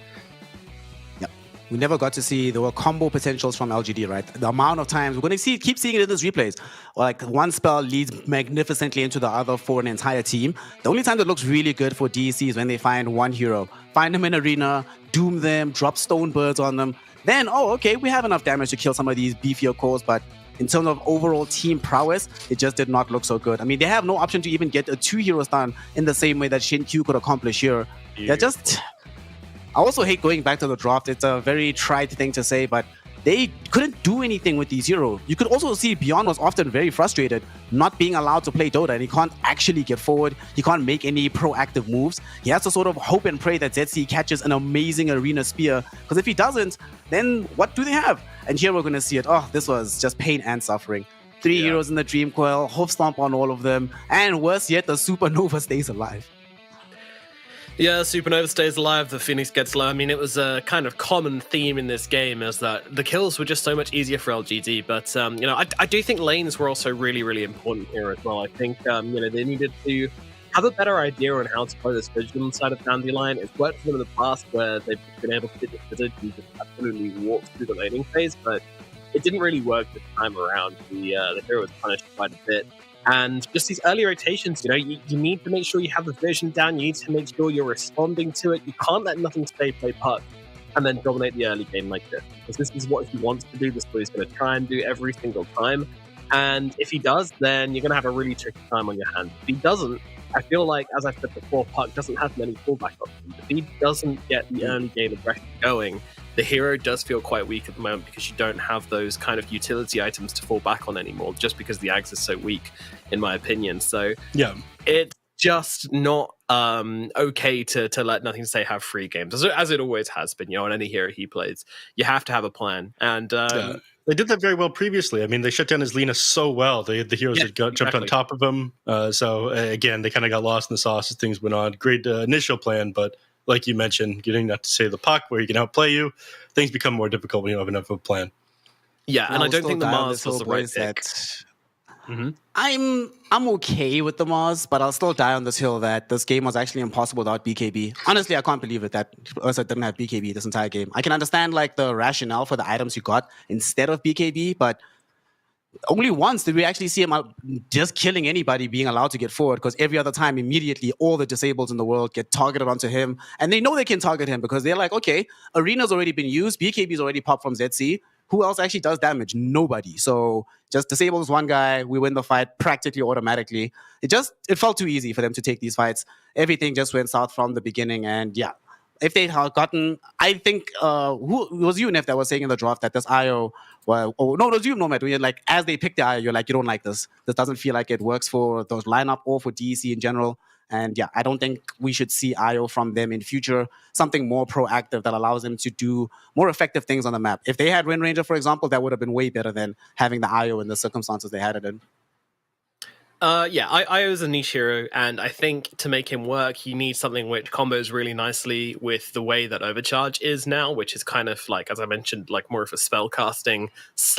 Yep. we never got to see there were combo potentials from LGD, right? The amount of times we're going to keep seeing it in these replays. Like one spell leads magnificently into the other for an entire team. The only time that looks really good for DEC is when they find one hero, find them in arena, doom them, drop stone birds on them. Then, oh, okay, we have enough damage to kill some of these beefier cores, but in terms of overall team prowess, it just did not look so good. I mean, they have no option to even get a 2-hero stun in the same way that Shin Q could accomplish here. They're just... I also hate going back to the draft. It's a very trite thing to say, but they couldn't do anything with these heroes. You could also see Beyond was often very frustrated not being allowed to play Dota, and he can't actually get forward. He can't make any proactive moves. He has to sort of hope and pray that ZC catches an amazing arena spear, because if he doesn't, then what do they have? And here we're going to see it. Oh, this was just pain and suffering. 3 heroes in the Dream Coil, Hoof Stomp on all of them, and worse yet, the Supernova stays alive. Yeah, Supernova stays alive, the Phoenix gets low. I mean, it was a kind of common theme in this game is that the kills were just so much easier for LGD. But, you know, I do think lanes were also really, really important here as well. I think, you know, they needed to have a better idea on how to play this Vigilant side of Dandelion. It's worked for them in the past where they've been able to hit the Visage and just absolutely walk through the laning phase, but it didn't really work this time around. The hero was punished quite a bit. And just these early rotations, you know, you need to make sure you have the vision down. You need to make sure you're responding to it. You can't let nothing stay play puck and then dominate the early game like this. Because this is what he wants to do. This is what he's going to try and do every single time. And if he does, then you're going to have a really tricky time on your hands. If he doesn't, I feel like, as I said before, puck doesn't have many fallback options. If he doesn't get the early game aggression going, the hero does feel quite weak at the moment because you don't have those kind of utility items to fall back on anymore, just because the Ags is so weak, in my opinion. So yeah, it's just not okay to let Nothing to Say have free games, as it always has been. You know, on any hero he plays, you have to have a plan. And they did that very well previously. I mean, they shut down his Lina so well. The heroes that jumped on top of him. So again, they kind of got lost in the sauce as things went on. Great initial plan, but like you mentioned, getting not to say the puck where he can outplay you, things become more difficult when you have enough of a plan. Yeah, and I don't think the Mars was the right pick. I'm okay with the Mars, but I'll still die on this hill that this game was actually impossible without BKB. Honestly, I can't believe it that Ursa didn't have BKB this entire game. I can understand like the rationale for the items you got instead of BKB, but only once did we actually see him just killing anybody being allowed to get forward, because every other time, immediately, all the disabled in the world get targeted onto him, and they know they can target him because they're like, okay, Arena's already been used, BKB's already popped from ZC, who else actually does damage? Nobody. So just disables one guy, we win the fight practically automatically. It felt too easy for them to take these fights. Everything just went south from the beginning, and yeah. If they had gotten, I think, who it was you, Neff, that was saying in the draft that this IO, no, it was you, Nomad, when you're like, as they picked the IO, you're like, you don't like this. This doesn't feel like it works for those lineup or for DEC in general. And yeah, I don't think we should see IO from them in future, something more proactive that allows them to do more effective things on the map. If they had Wind Ranger, for example, that would have been way better than having the IO in the circumstances they had it in. Yeah, IO is a niche hero, and I think to make him work, you need something which combos really nicely with the way that Overcharge is now, which is kind of like, as I mentioned, like more of a spell casting /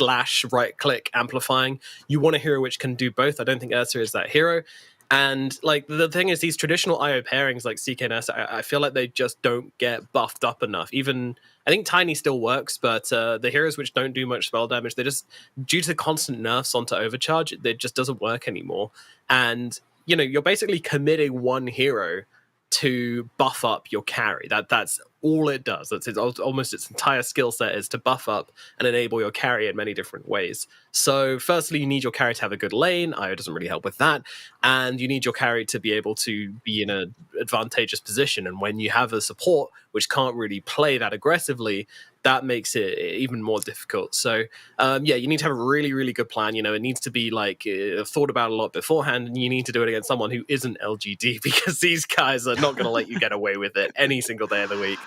right-click amplifying. You want a hero which can do both. I don't think Ursa is that hero. And like the thing is, these traditional IO pairings like CK and Ursa, I feel like they just don't get buffed up enough. Even I think Tiny still works, but the heroes which don't do much spell damage, they just, due to constant nerfs onto Overcharge, it just doesn't work anymore. And you know, you're basically committing one hero to buff up your carry. That's all it does. That's almost its entire skill set is to buff up and enable your carry in many different ways. So firstly, you need your carry to have a good lane. IO doesn't really help with that. And you need your carry to be able to be in an advantageous position. And when you have a support which can't really play that aggressively, that makes it even more difficult. So yeah, you need to have a really, really good plan. You know, it needs to be like thought about a lot beforehand, and you need to do it against someone who isn't LGD, because these guys are not going to let you get away with it any single day of the week.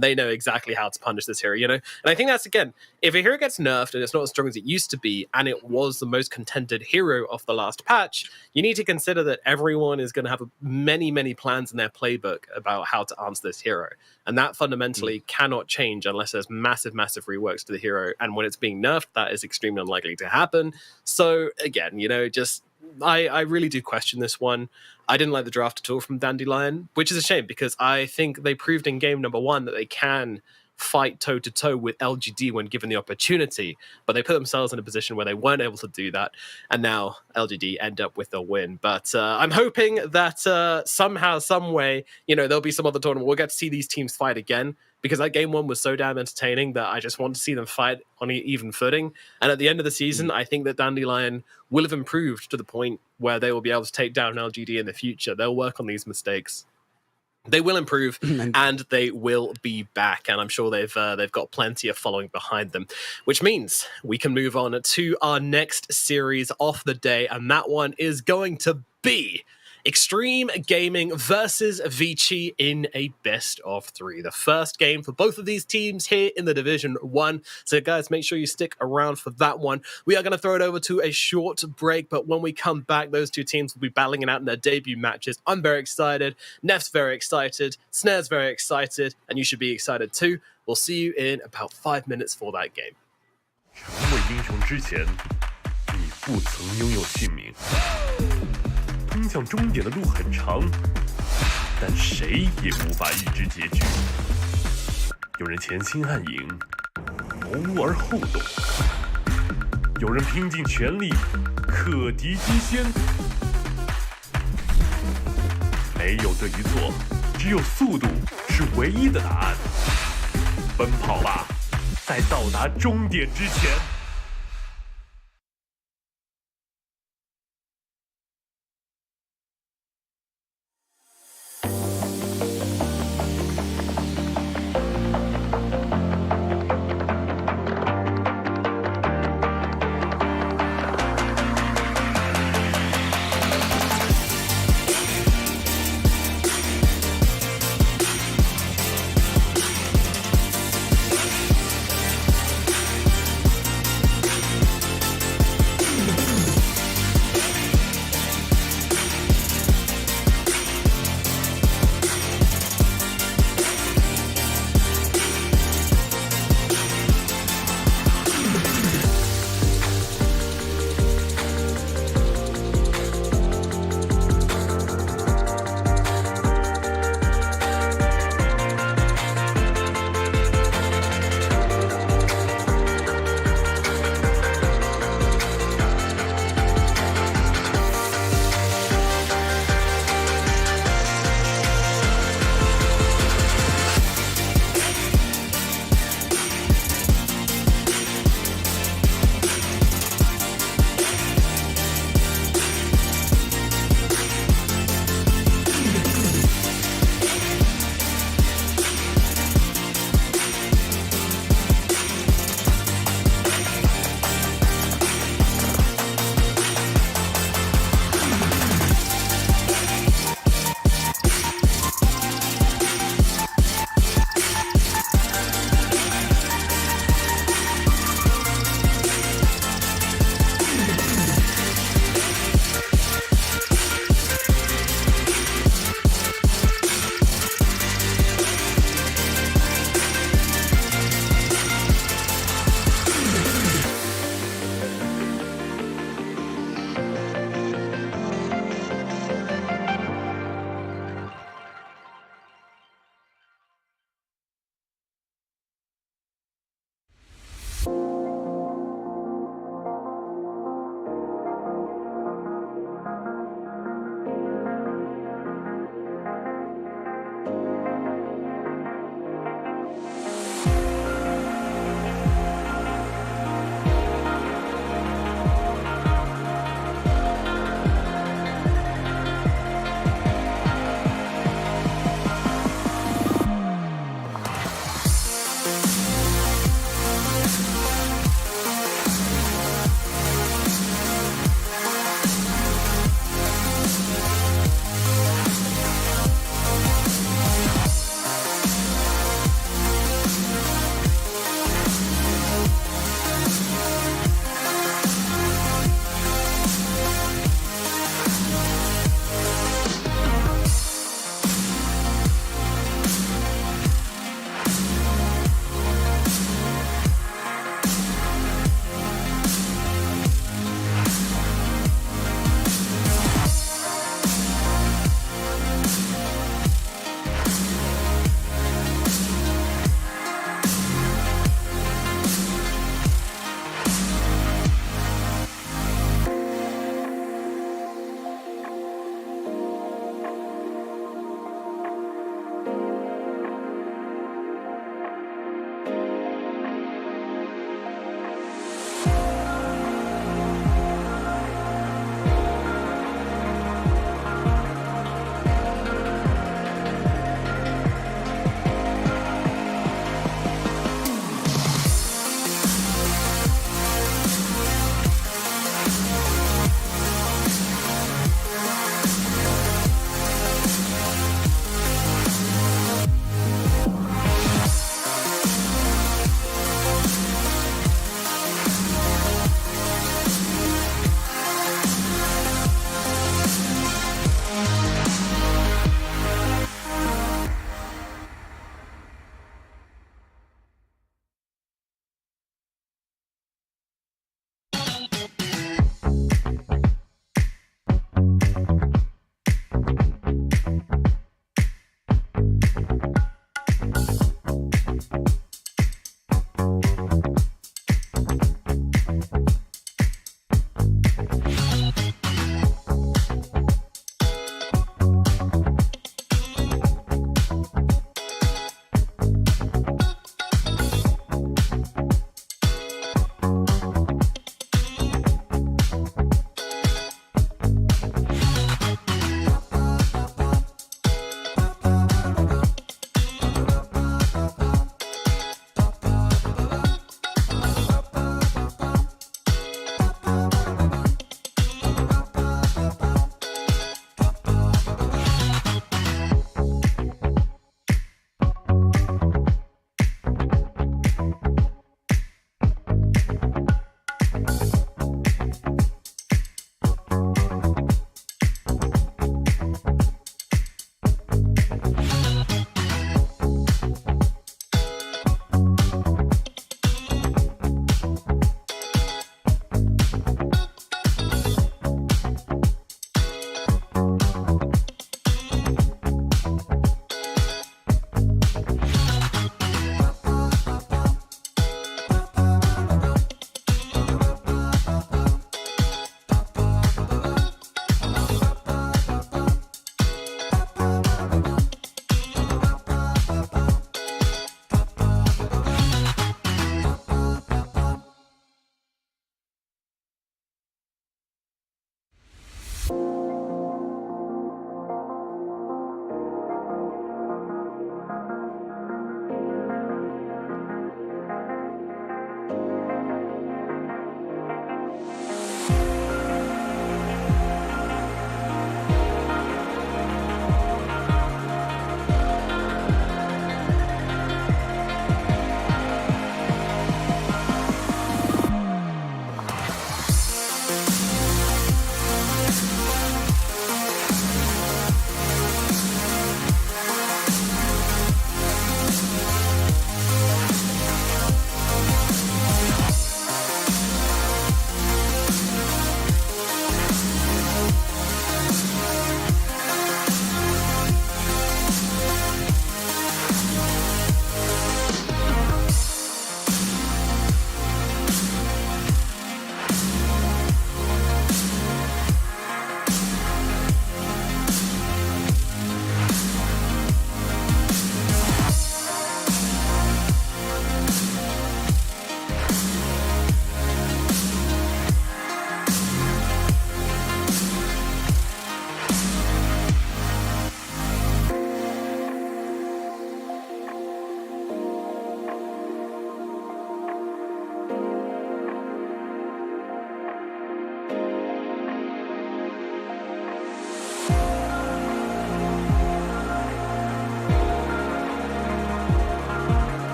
They know exactly how to punish this hero, you know? And I think that's, again, if a hero gets nerfed and it's not as strong as it used to be, and it was the most contended hero of the last patch, you need to consider that everyone is going to have many, many plans in their playbook about how to answer this hero. And that fundamentally cannot change unless there's massive, massive reworks to the hero. And when it's being nerfed, that is extremely unlikely to happen. So again, you know, just I really do question this one. I didn't like the draft at all from Dandelion, which is a shame because I think they proved in game number 1 that they can fight toe-to-toe with LGD when given the opportunity, but they put themselves in a position where they weren't able to do that, and now LGD end up with a win. But I'm hoping that somehow, some way, there'll be some other tournament. We'll get to see these teams fight again, because that game one was so damn entertaining that I just want to see them fight on an even footing. And at the end of the season, I think that Dandelion will have improved to the point where they will be able to take down LGD in the future. They'll work on these mistakes. They will improve, and they will be back, and I'm sure they've got plenty of following behind them, which means we can move on to our next series of the day, and that one is going to be Xtreme Gaming versus ViCi in a best of 3. The first game for both of these teams here in the Division 1. So guys, make sure you stick around for that one. We are going to throw it over to a short break, but when we come back, those two teams will be battling it out in their debut matches. I'm very excited. Neff's very excited. Snare's very excited. And you should be excited too. We'll see you in about 5 minutes for that game. 成为英雄之前，你不曾拥有姓名。通向终点的路很长，但谁也无法预知结局。有人前倾暗影，谋而后动；有人拼尽全力，克敌机先。没有对与错，只有速度是唯一的答案。奔跑吧，在到达终点之前。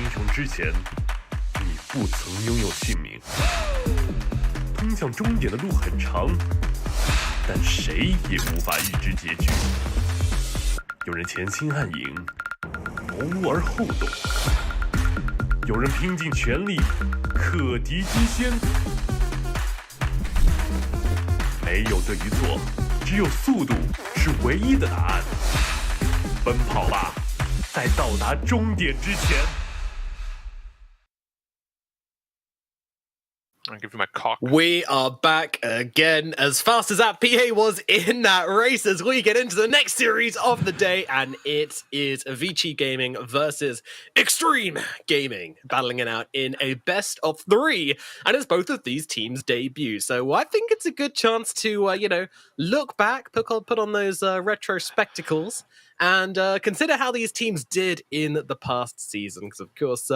英雄之前，你不曾拥有姓名。通向终点的路很长，但谁也无法预知结局。有人前倾暗影，谋而后动；有人拼尽全力，克敌机先。没有对与错，只有速度是唯一的答案。奔跑吧，在到达终点之前。 I'll give you my cock. We are back again, as fast as that PA was in that race, as we get into the next series of the day, and it is ViCi Gaming versus Xtreme Gaming, battling it out in a best of 3, and it's both of these teams' debut. So I think it's a good chance to, look back, put on those retro spectacles, and consider how these teams did in the past season. Because, of course,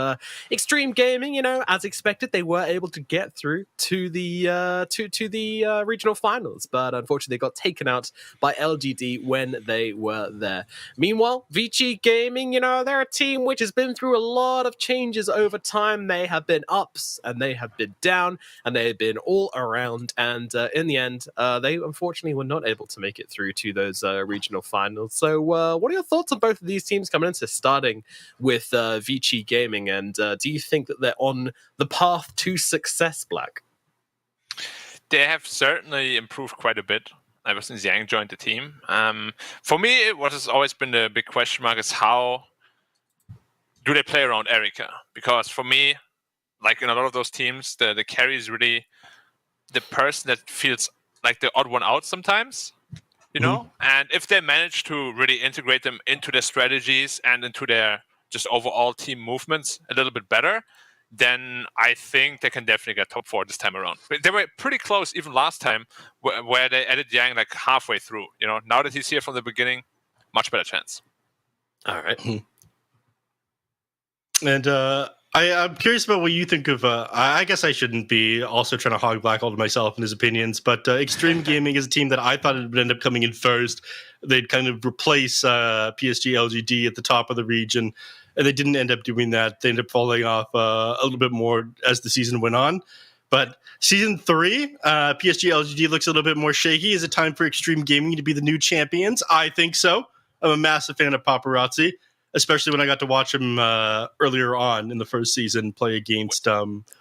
Xtreme Gaming, as expected, they were able to get through to the regional finals, but unfortunately they got taken out by LGD when they were there. Meanwhile, ViCi Gaming, they're a team which has been through a lot of changes over time. They have been ups and they have been down and they have been all around. And in the end, they unfortunately were not able to make it through to those regional finals. So what are your thoughts on both of these teams coming into starting with ViCi Gaming? And do you think that they're on the path to success, Black? They have certainly improved quite a bit ever since Yang joined the team. For me, what has always been the big question mark is how do they play around Erika? Because for me, like in a lot of those teams, the carry is really the person that feels like the odd one out sometimes, And if they manage to really integrate them into their strategies and into their just overall team movements a little bit better, then I think they can definitely get top 4 this time around. But they were pretty close even last time, where they added Yang like halfway through. Now that he's here from the beginning, much better chance. All right. And I'm curious about what you think of. I guess I shouldn't be also trying to hog Black all to myself and his opinions, but Xtreme Gaming is a team that I thought it would end up coming in first. They'd kind of replace PSG LGD at the top of the region, and they didn't end up doing that. They ended up falling off a little bit more as the season went on. But season 3, PSG LGD looks a little bit more shaky. Is it time for Xtreme Gaming to be the new champions? I think so. I'm a massive fan of Paparazzi, especially when I got to watch him earlier on in the first season play against.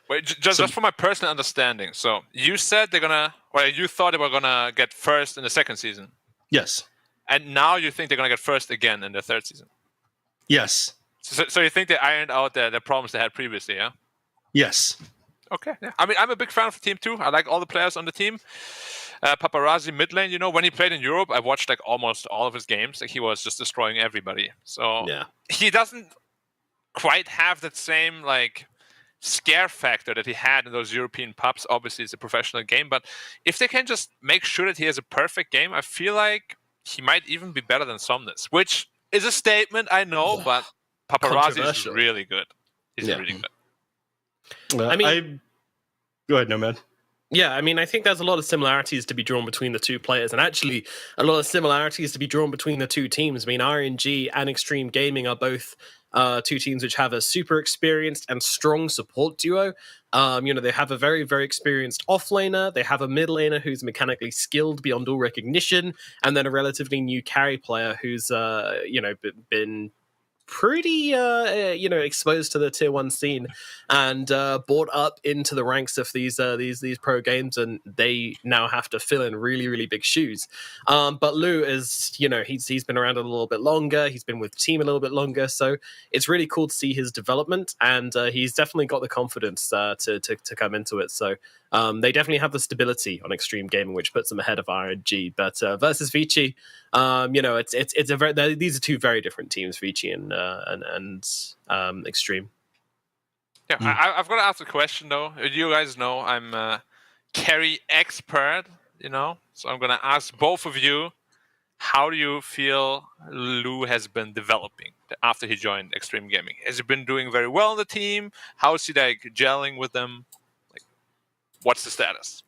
Wait, just for my personal understanding. So you said you thought they were gonna get first in the second season. Yes. And now you think they're gonna get first again in the third season. Yes. So you think they ironed out the problems they had previously, yeah? Yes. Okay. Yeah. I mean, I'm a big fan of the team too. I like all the players on the team. Paparazzi mid lane, when he played in Europe, I watched like almost all of his games. Like he was just destroying everybody. So Yeah. he doesn't quite have that same like scare factor that he had in those European pubs. Obviously, it's a professional game, but if they can just make sure that he has a perfect game, I feel like he might even be better than Somnus, which is a statement, I know, but Paparazzi is Controversial. really good. He's really good. I mean- go ahead, Nomad. Yeah, I mean, I think there's a lot of similarities to be drawn between the two players, and actually a lot of similarities to be drawn between the two teams. I mean, RNG and Xtreme Gaming are both two teams which have a super experienced and strong support duo. They have a very, very experienced offlaner. They have a mid laner who's mechanically skilled beyond all recognition, and then a relatively new carry player who's, been pretty exposed to the tier 1 scene and brought up into the ranks of these pro games, and they now have to fill in really, really big shoes. But Lou is, he's been around a little bit longer, he's been with the team a little bit longer, so it's really cool to see his development, and he's definitely got the confidence to come into it. So they definitely have the stability on Xtreme Gaming, which puts them ahead of RNG. But versus ViCi, these are two very different teams, ViCi and Xtreme. Yeah, I've got to ask a question though. You guys know I'm a carry expert, so I'm gonna ask both of you: how do you feel Lou has been developing after he joined Xtreme Gaming? Has he been doing very well on the team? How is he like gelling with them? Like, what's the status?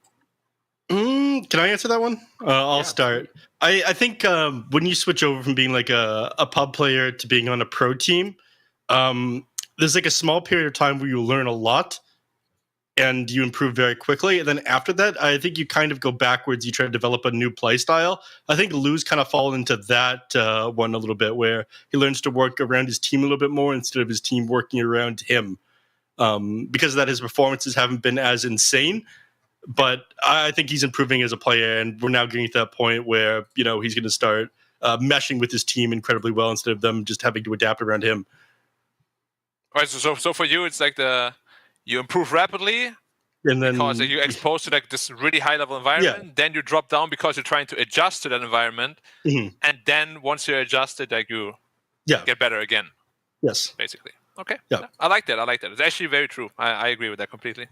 Can I answer that one? I'll start. I think when you switch over from being like a pub player to being on a pro team, there's like a small period of time where you learn a lot and you improve very quickly. And then after that, I think you kind of go backwards. You try to develop a new play style. I think Lou's kind of fallen into that one a little bit, where he learns to work around his team a little bit more instead of his team working around him. Because of that, his performances haven't been as insane. But I think he's improving as a player, and we're now getting to that point where, you know, he's going to start meshing with his team incredibly well instead of them just having to adapt around him. All right, so for you, it's like you improve rapidly, And then because you're exposed to like this really high level environment. Then you drop down because you're trying to adjust to that environment, and then once you're adjusted, like you get better again. Yes, basically. Okay. Yeah. I like that. It's actually very true. I agree with that completely.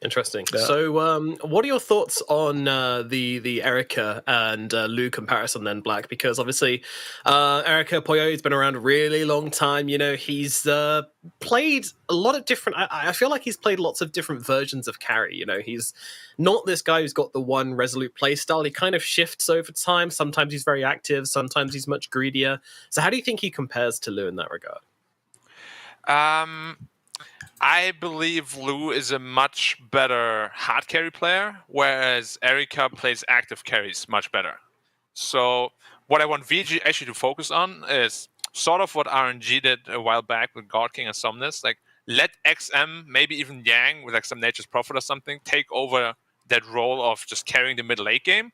Interesting. So, what are your thoughts on the Erica and Lou comparison then, Black? Because obviously, Erica Poyo's been around a really long time. You know, he's played a lot of different. I feel like he's played lots of different versions of carry. You know, he's not this guy who's got the one resolute play style. He kind of shifts over time. Sometimes he's very active. Sometimes he's much greedier. So, how do you think he compares to Lou in that regard? I believe Lou is a much better hard carry player, whereas Erica plays active carries much better. So what I want VG actually to focus on is sort of what RNG did a while back with God King and Somnus. Like, let XM, maybe even Yang with like some Nature's Prophet or something, take over that role of just carrying the mid late game,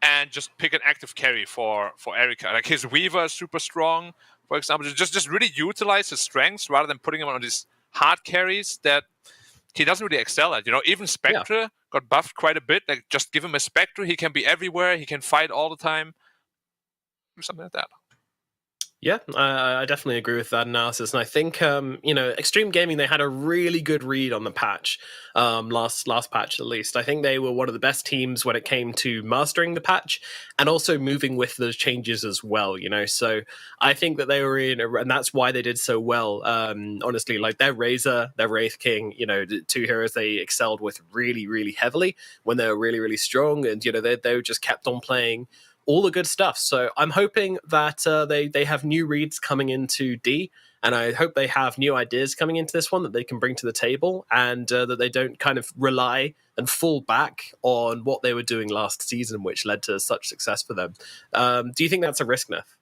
and just pick an active carry for Erica. Like, his Weaver is super strong, for example. Just really utilize his strengths rather than putting him on these hard carries that he doesn't really excel at. You know, even Spectre got buffed quite a bit. Like, just give him a Spectre, he can be everywhere, he can fight all the time. Something like that. Yeah, I definitely agree with that analysis, and I think you know, Xtreme Gaming, they had a really good read on the patch, last patch at least. I think they were one of the best teams when it came to mastering the patch and also moving with the changes as well. You know, so I think that they were and that's why they did so well. Honestly, like their Razor, their Wraith King, you know, the two heroes they excelled with really, really heavily when they were really, really strong, and you know, they just kept on playing all the good stuff. So I'm hoping that they have new reads coming into D, and I hope they have new ideas coming into this one that they can bring to the table, and that they don't kind of rely and fall back on what they were doing last season, which led to such success for them. Do you think that's a risk, Neff?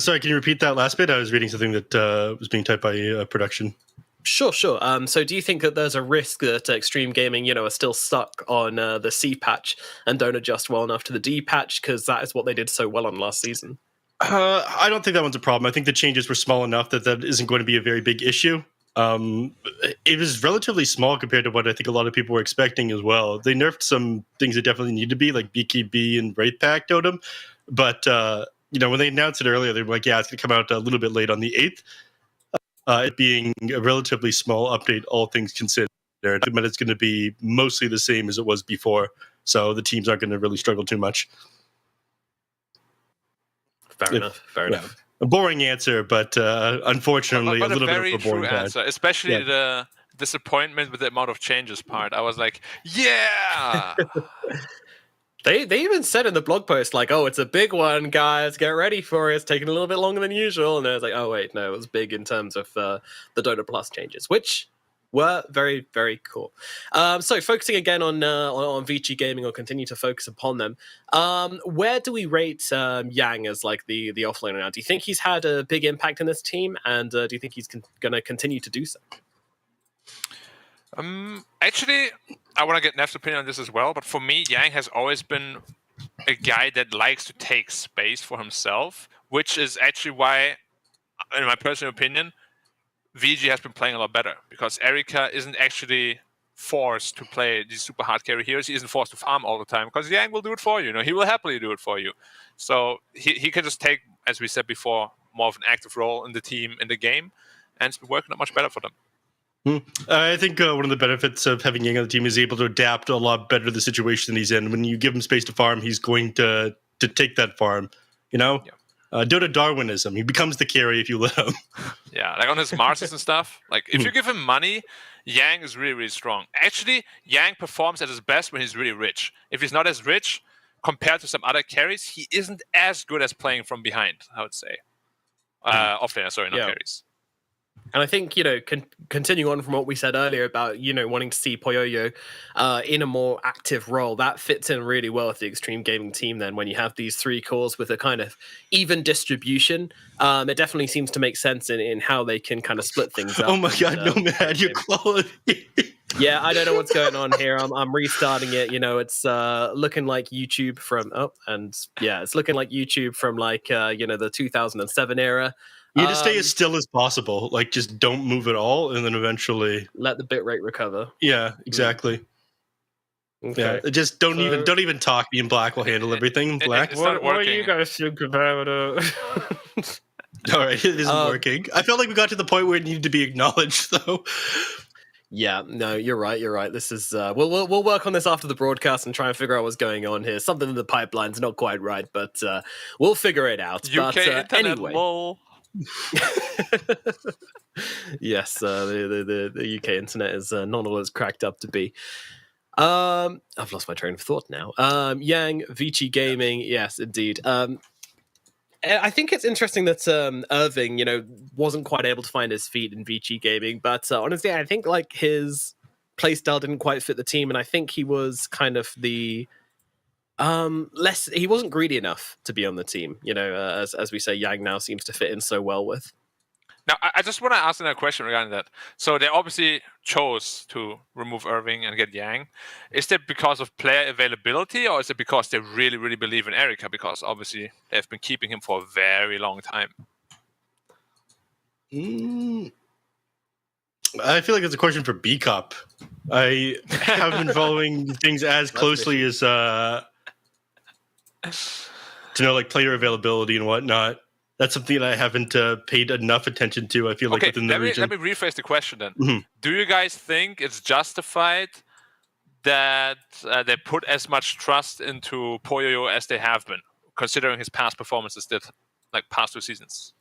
Sorry, can you repeat that last bit? I was reading something that was being typed by production. Sure. So do you think that there's a risk that Xtreme Gaming, you know, are still stuck on the C patch and don't adjust well enough to the D patch, because that is what they did so well on last season? I don't think that one's a problem. I think the changes were small enough that isn't going to be a very big issue. It was relatively small compared to what I think a lot of people were expecting as well. They nerfed some things that definitely need to be, like BKB and Wraith Pack Totem. But, you know, when they announced it earlier, they were like, yeah, it's going to come out a little bit late on the 8th. It being a relatively small update, all things considered, but it's going to be mostly the same as it was before. So the teams aren't going to really struggle too much. Fair enough. A boring answer, but unfortunately, but a little very bit of a boring true answer, especially the disappointment with the amount of changes part. I was like, yeah. They even said in the blog post, like, oh, it's a big one, guys, get ready for it. It's taking a little bit longer than usual. And I was like, oh, wait, no, it was big in terms of the Dota Plus changes, which were very, very cool. So focusing again on ViCi Gaming, or continue to focus upon them, where do we rate Yang as like the offlaner now? Do you think he's had a big impact in this team? And do you think he's going to continue to do so? Actually, I want to get Neff's opinion on this as well, but for me, Yang has always been a guy that likes to take space for himself, which is actually why, in my personal opinion, VG has been playing a lot better, because Erica isn't actually forced to play these super hard carry heroes. He isn't forced to farm all the time, because Yang will do it for you. You know, he will happily do it for you. So he can just take, as we said before, more of an active role in the team, in the game, and it's been working out much better for them. I think one of the benefits of having Yang on the team is able to adapt a lot better to the situation he's in. When you give him space to farm, he's going to take that farm, you know? Yeah. Dota Darwinism. He becomes the carry if you let him. Yeah, like on his Marses and stuff. Like, if you give him money, Yang is really, really strong. Actually, Yang performs at his best when he's really rich. If he's not as rich, compared to some other carries, he isn't as good as playing from behind, I would say. Offlaner, sorry, not carries. And I think, continuing on from what we said earlier about, wanting to see Poyoyo in a more active role, that fits in really well with the Xtreme Gaming team then when you have these 3 cores with a kind of even distribution. It definitely seems to make sense in how they can kind of split things up. Oh my god, no man, your quality. Yeah, I don't know what's going on here. I'm restarting it. It's looking like YouTube from it's looking like YouTube from the 2007 era. You just stay as still as possible. Like, just don't move at all, and then eventually let the bitrate recover. Yeah, exactly. Okay. Yeah, just don't even talk. Me and Black will handle everything. Black, It's not what do working. you guys think about it? All right, it isn't working. I felt like we got to the point where it needed to be acknowledged, though. Yeah, no, you're right. This is we'll work on this after the broadcast and try and figure out what's going on here. Something in the pipeline's not quite right, but we'll figure it out. UK internet, anyway. lol. Yes, the UK internet is not all it's cracked up to be. I've lost my train of thought now. Yang, ViCi Gaming, yes, indeed. I think it's interesting that Irving, wasn't quite able to find his feet in ViCi Gaming, but honestly, I think his playstyle didn't quite fit the team, and I think he was kind of the he wasn't greedy enough to be on the team. As we say, Yang now seems to fit in so well with. Now, I just want to ask another question regarding that. So they obviously chose to remove Irving and get Yang. Is that because of player availability, or is it because they really, really believe in Erika? Because obviously they've been keeping him for a very long time. I feel like it's a question for B Cup. I haven't been following things as closely as to know player availability and whatnot. That's something that I haven't paid enough attention to, I feel like, within the region. Let me rephrase the question then. Mm-hmm. Do you guys think it's justified that they put as much trust into Poyoyo as they have been, considering his past performances did, past 2 seasons?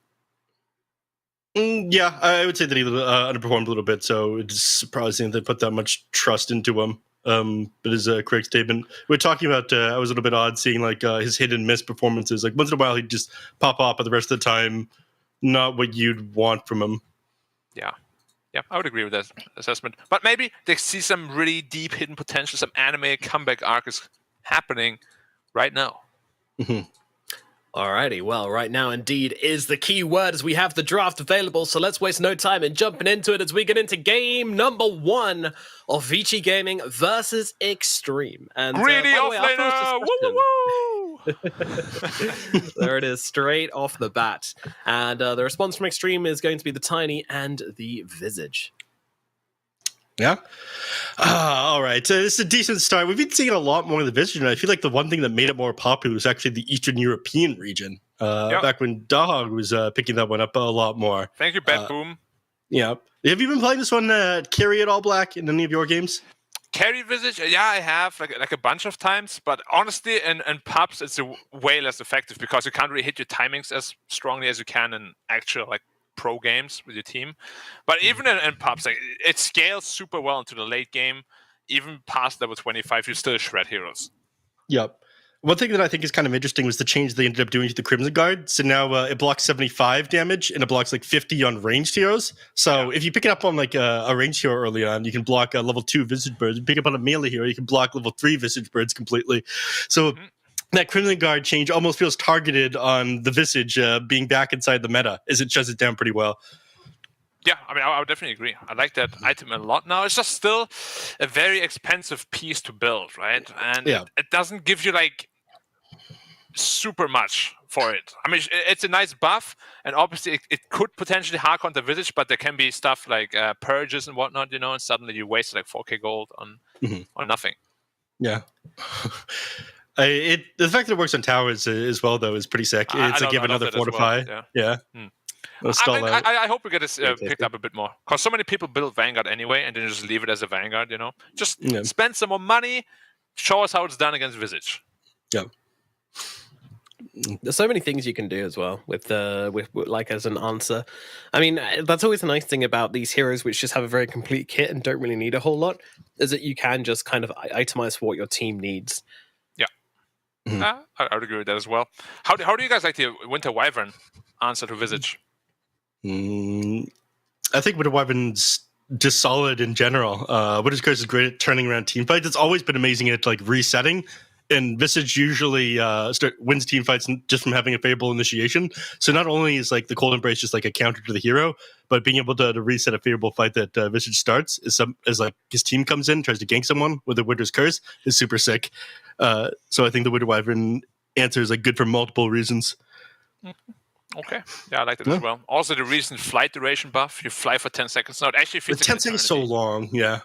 Yeah, I would say that he underperformed a little bit, so it's surprising they put that much trust into him. But is a correct statement. We're talking about. I was a little bit odd seeing his hit and miss performances. Once in a while he'd just pop up, but the rest of the time, not what you'd want from him. Yeah, I would agree with that assessment. But maybe they see some really deep hidden potential, some anime comeback arc is happening right now. Mm-hmm. Alrighty, well, right now indeed is the key word as we have the draft available, so let's waste no time in jumping into it as we get into game number 1 of ViCi Gaming versus Xtreme. And greedy offlaner! Woo, woo, woo! There it is, straight off the bat. And the response from Xtreme is going to be the Tiny and the Visage. Yeah. All right. So this is a decent start. We've been seeing a lot more of the Visage, and I feel like the one thing that made it more popular was actually the Eastern European region. Back when Dahog was picking that one up a lot more. Thank you, Bad Boom. Yeah. Have you been playing this one carry at all, Black, in any of your games? Carry Visage? Yeah, I have, like a bunch of times. But honestly, in pubs, it's way less effective because you can't really hit your timings as strongly as you can in actual, pro games with your team. But even in pubs, it scales super well into the late game. Even past level 25, you still shred heroes. Yep. One thing that I think is kind of interesting was the change they ended up doing to the Crimson Guard. So now it blocks 75 damage and it blocks 50 on ranged heroes. So if you pick it up on a ranged hero early on, you can block level 2 Visage Birds. You pick up on a melee hero, you can block level 3 Visage Birds completely. So that Crimson Guard change almost feels targeted on the Visage being back inside the meta, as it shuts it down pretty well. Yeah, I would definitely agree. I like that item a lot now. It's just still a very expensive piece to build, right? And it doesn't give you super much for it. It's a nice buff, and obviously it could potentially hark on the Visage, but there can be stuff like purges and whatnot, and suddenly you waste 4k gold on nothing. Yeah. The fact that it works on towers as well, though, is pretty sick. It's you have another fortify. Well. Yeah. I hope we get this picked up a bit more, because so many people build Vanguard anyway, and then just leave it as a Vanguard. Just spend some more money, show us how it's done against Visage. Yeah. There's so many things you can do as well with as an answer. That's always the nice thing about these heroes, which just have a very complete kit and don't really need a whole lot, is that you can just kind of itemize for what your team needs. I would agree with that as well. How do you guys like the Winter Wyvern answer to Visage? I think Widow Wyvern's just solid in general. Widow's Curse is great at turning around team fights. It's always been amazing at like resetting. And Visage usually wins team fights just from having a favorable initiation. So not only is like the Cold Embrace just like a counter to the hero, but being able to reset a favorable fight that Visage starts is like his team comes in, tries to gank someone with a Widow's Curse is super sick. So I think the Widow Wyvern answer is like good for multiple reasons. Okay, yeah, I like that as well. Also, the recent flight duration buff, you fly for 10 seconds. No, it actually feels But 10 seconds is so long, yeah.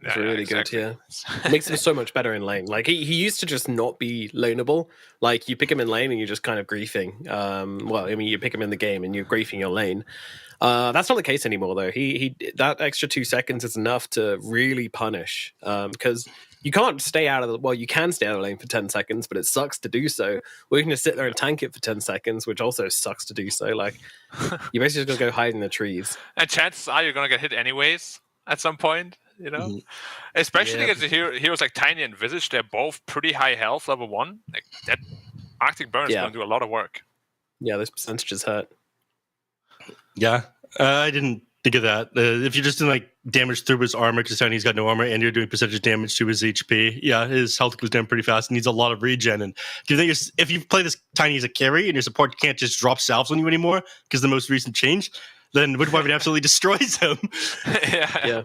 It's really exactly. good, yeah. It makes him so much better in lane. Like, he used to just not be laneable. Like, you pick him in lane and you're just kind of griefing. Well, I mean, you pick him in the game and you're griefing your lane. That's not the case anymore, though. He that extra 2 seconds is enough to really punish. Because you can't stay out of the... Well, you can stay out of the lane for 10 seconds, but it sucks to do so. Or you can just sit there and tank it for 10 seconds, which also sucks to do so. Like, you basically just got to go hide in the trees. And chances are you're going to get hit anyways at some point, you know? Especially against the heroes like Tiny and Visage. They're both pretty high health, level 1. Like, that Arctic Burn is going to do a lot of work. Yeah, those percentages hurt. Yeah, I didn't think of that. If you're just doing like damage through his armor because Tiny's got no armor and you're doing percentage damage to his HP, yeah, his health goes down pretty fast. Needs a lot of regen. And do you think if you play this Tiny as a carry and your support can't just drop salves on you anymore because the most recent change, then Widow Wyvern absolutely destroys him. Yeah.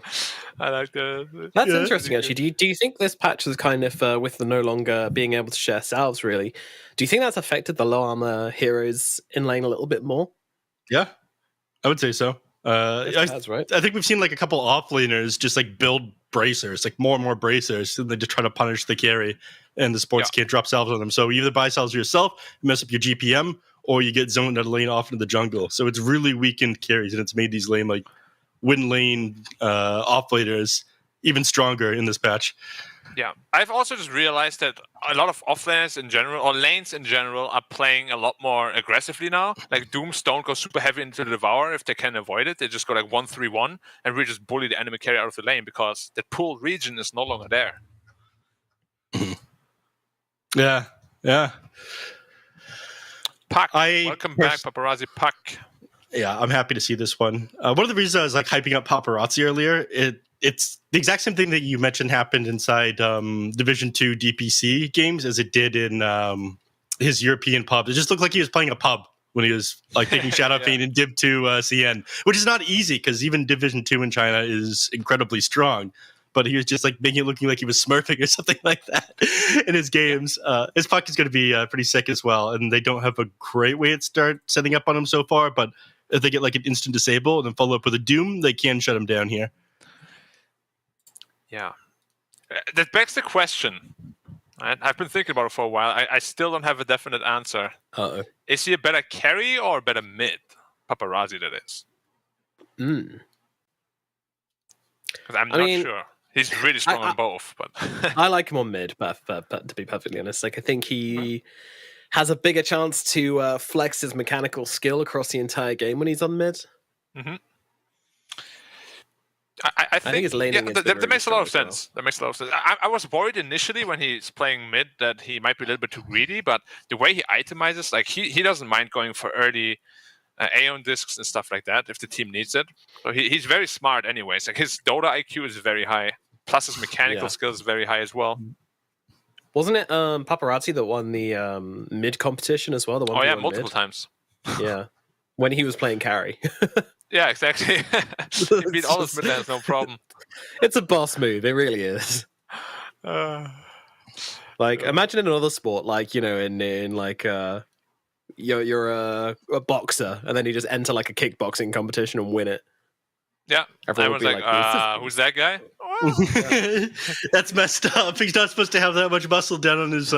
I like that. That's interesting, actually. Do you think this patch is kind of, with the no longer being able to share salves, really, do you think that's affected the low armor heroes in lane a little bit more? Yeah, I would say so. That's right. I think we've seen like a couple offlaners just like build bracers, like more and more bracers, and they just try to punish the carry, and the supports can't drop salves on them. So you either buy salves yourself, mess up your GPM, or you get zoned out of lane off into the jungle. So it's really weakened carries, and it's made these lane like win lane offlaners even stronger in this patch. Yeah, I've also just realized that a lot of offlaners in general, or lanes in general, are playing a lot more aggressively now. Like, Dooms don't go super heavy into the Devour if they can avoid it. They just go like 1-3-1 and really just bully the enemy carry out of the lane because the pool region is no longer there. Yeah. Puck, welcome back, Paparazzi Puck. Yeah, I'm happy to see this one. One of the reasons I was like hyping up Paparazzi earlier, it's the exact same thing that you mentioned happened inside Division 2 DPC games as it did in his European pub. It just looked like he was playing a pub when he was like taking Shadow Fiend and Div 2 CN, which is not easy because even Division 2 in China is incredibly strong. But he was just like making it looking like he was smurfing or something like that in his games. His puck is going to be pretty sick as well, and they don't have a great way to start setting up on him so far. But if they get like an instant disable and then follow up with a Doom, they can shut him down here. Yeah, that begs the question. I've been thinking about it for a while. I still don't have a definite answer. Is he a better carry or a better mid? Paparazzi, that is. Because I'm not sure. He's really strong on both. But I like him on mid, but to be perfectly honest, like I think he has a bigger chance to flex his mechanical skill across the entire game when he's on mid. Mm-hmm. I think his laning that makes a lot of sense. That makes a lot of sense. I was worried initially when he's playing mid that he might be a little bit too greedy, but the way he itemizes, like he doesn't mind going for early Aeon discs and stuff like that if the team needs it. So he's very smart anyways. Like his Dota IQ is very high, plus his mechanical skills is very high as well. Wasn't it Paparazzi that won the mid competition as well? The one multiple times. Yeah, when he was playing carry. Yeah, exactly. He beat all his mid lanes, no problem. It's a boss move. It really is. Like, imagine in another sport, like, you know, in like you're a boxer, and then you just enter like a kickboxing competition and win it. Yeah, everyone's like, who's that guy? That's messed up. He's not supposed to have that much muscle down on his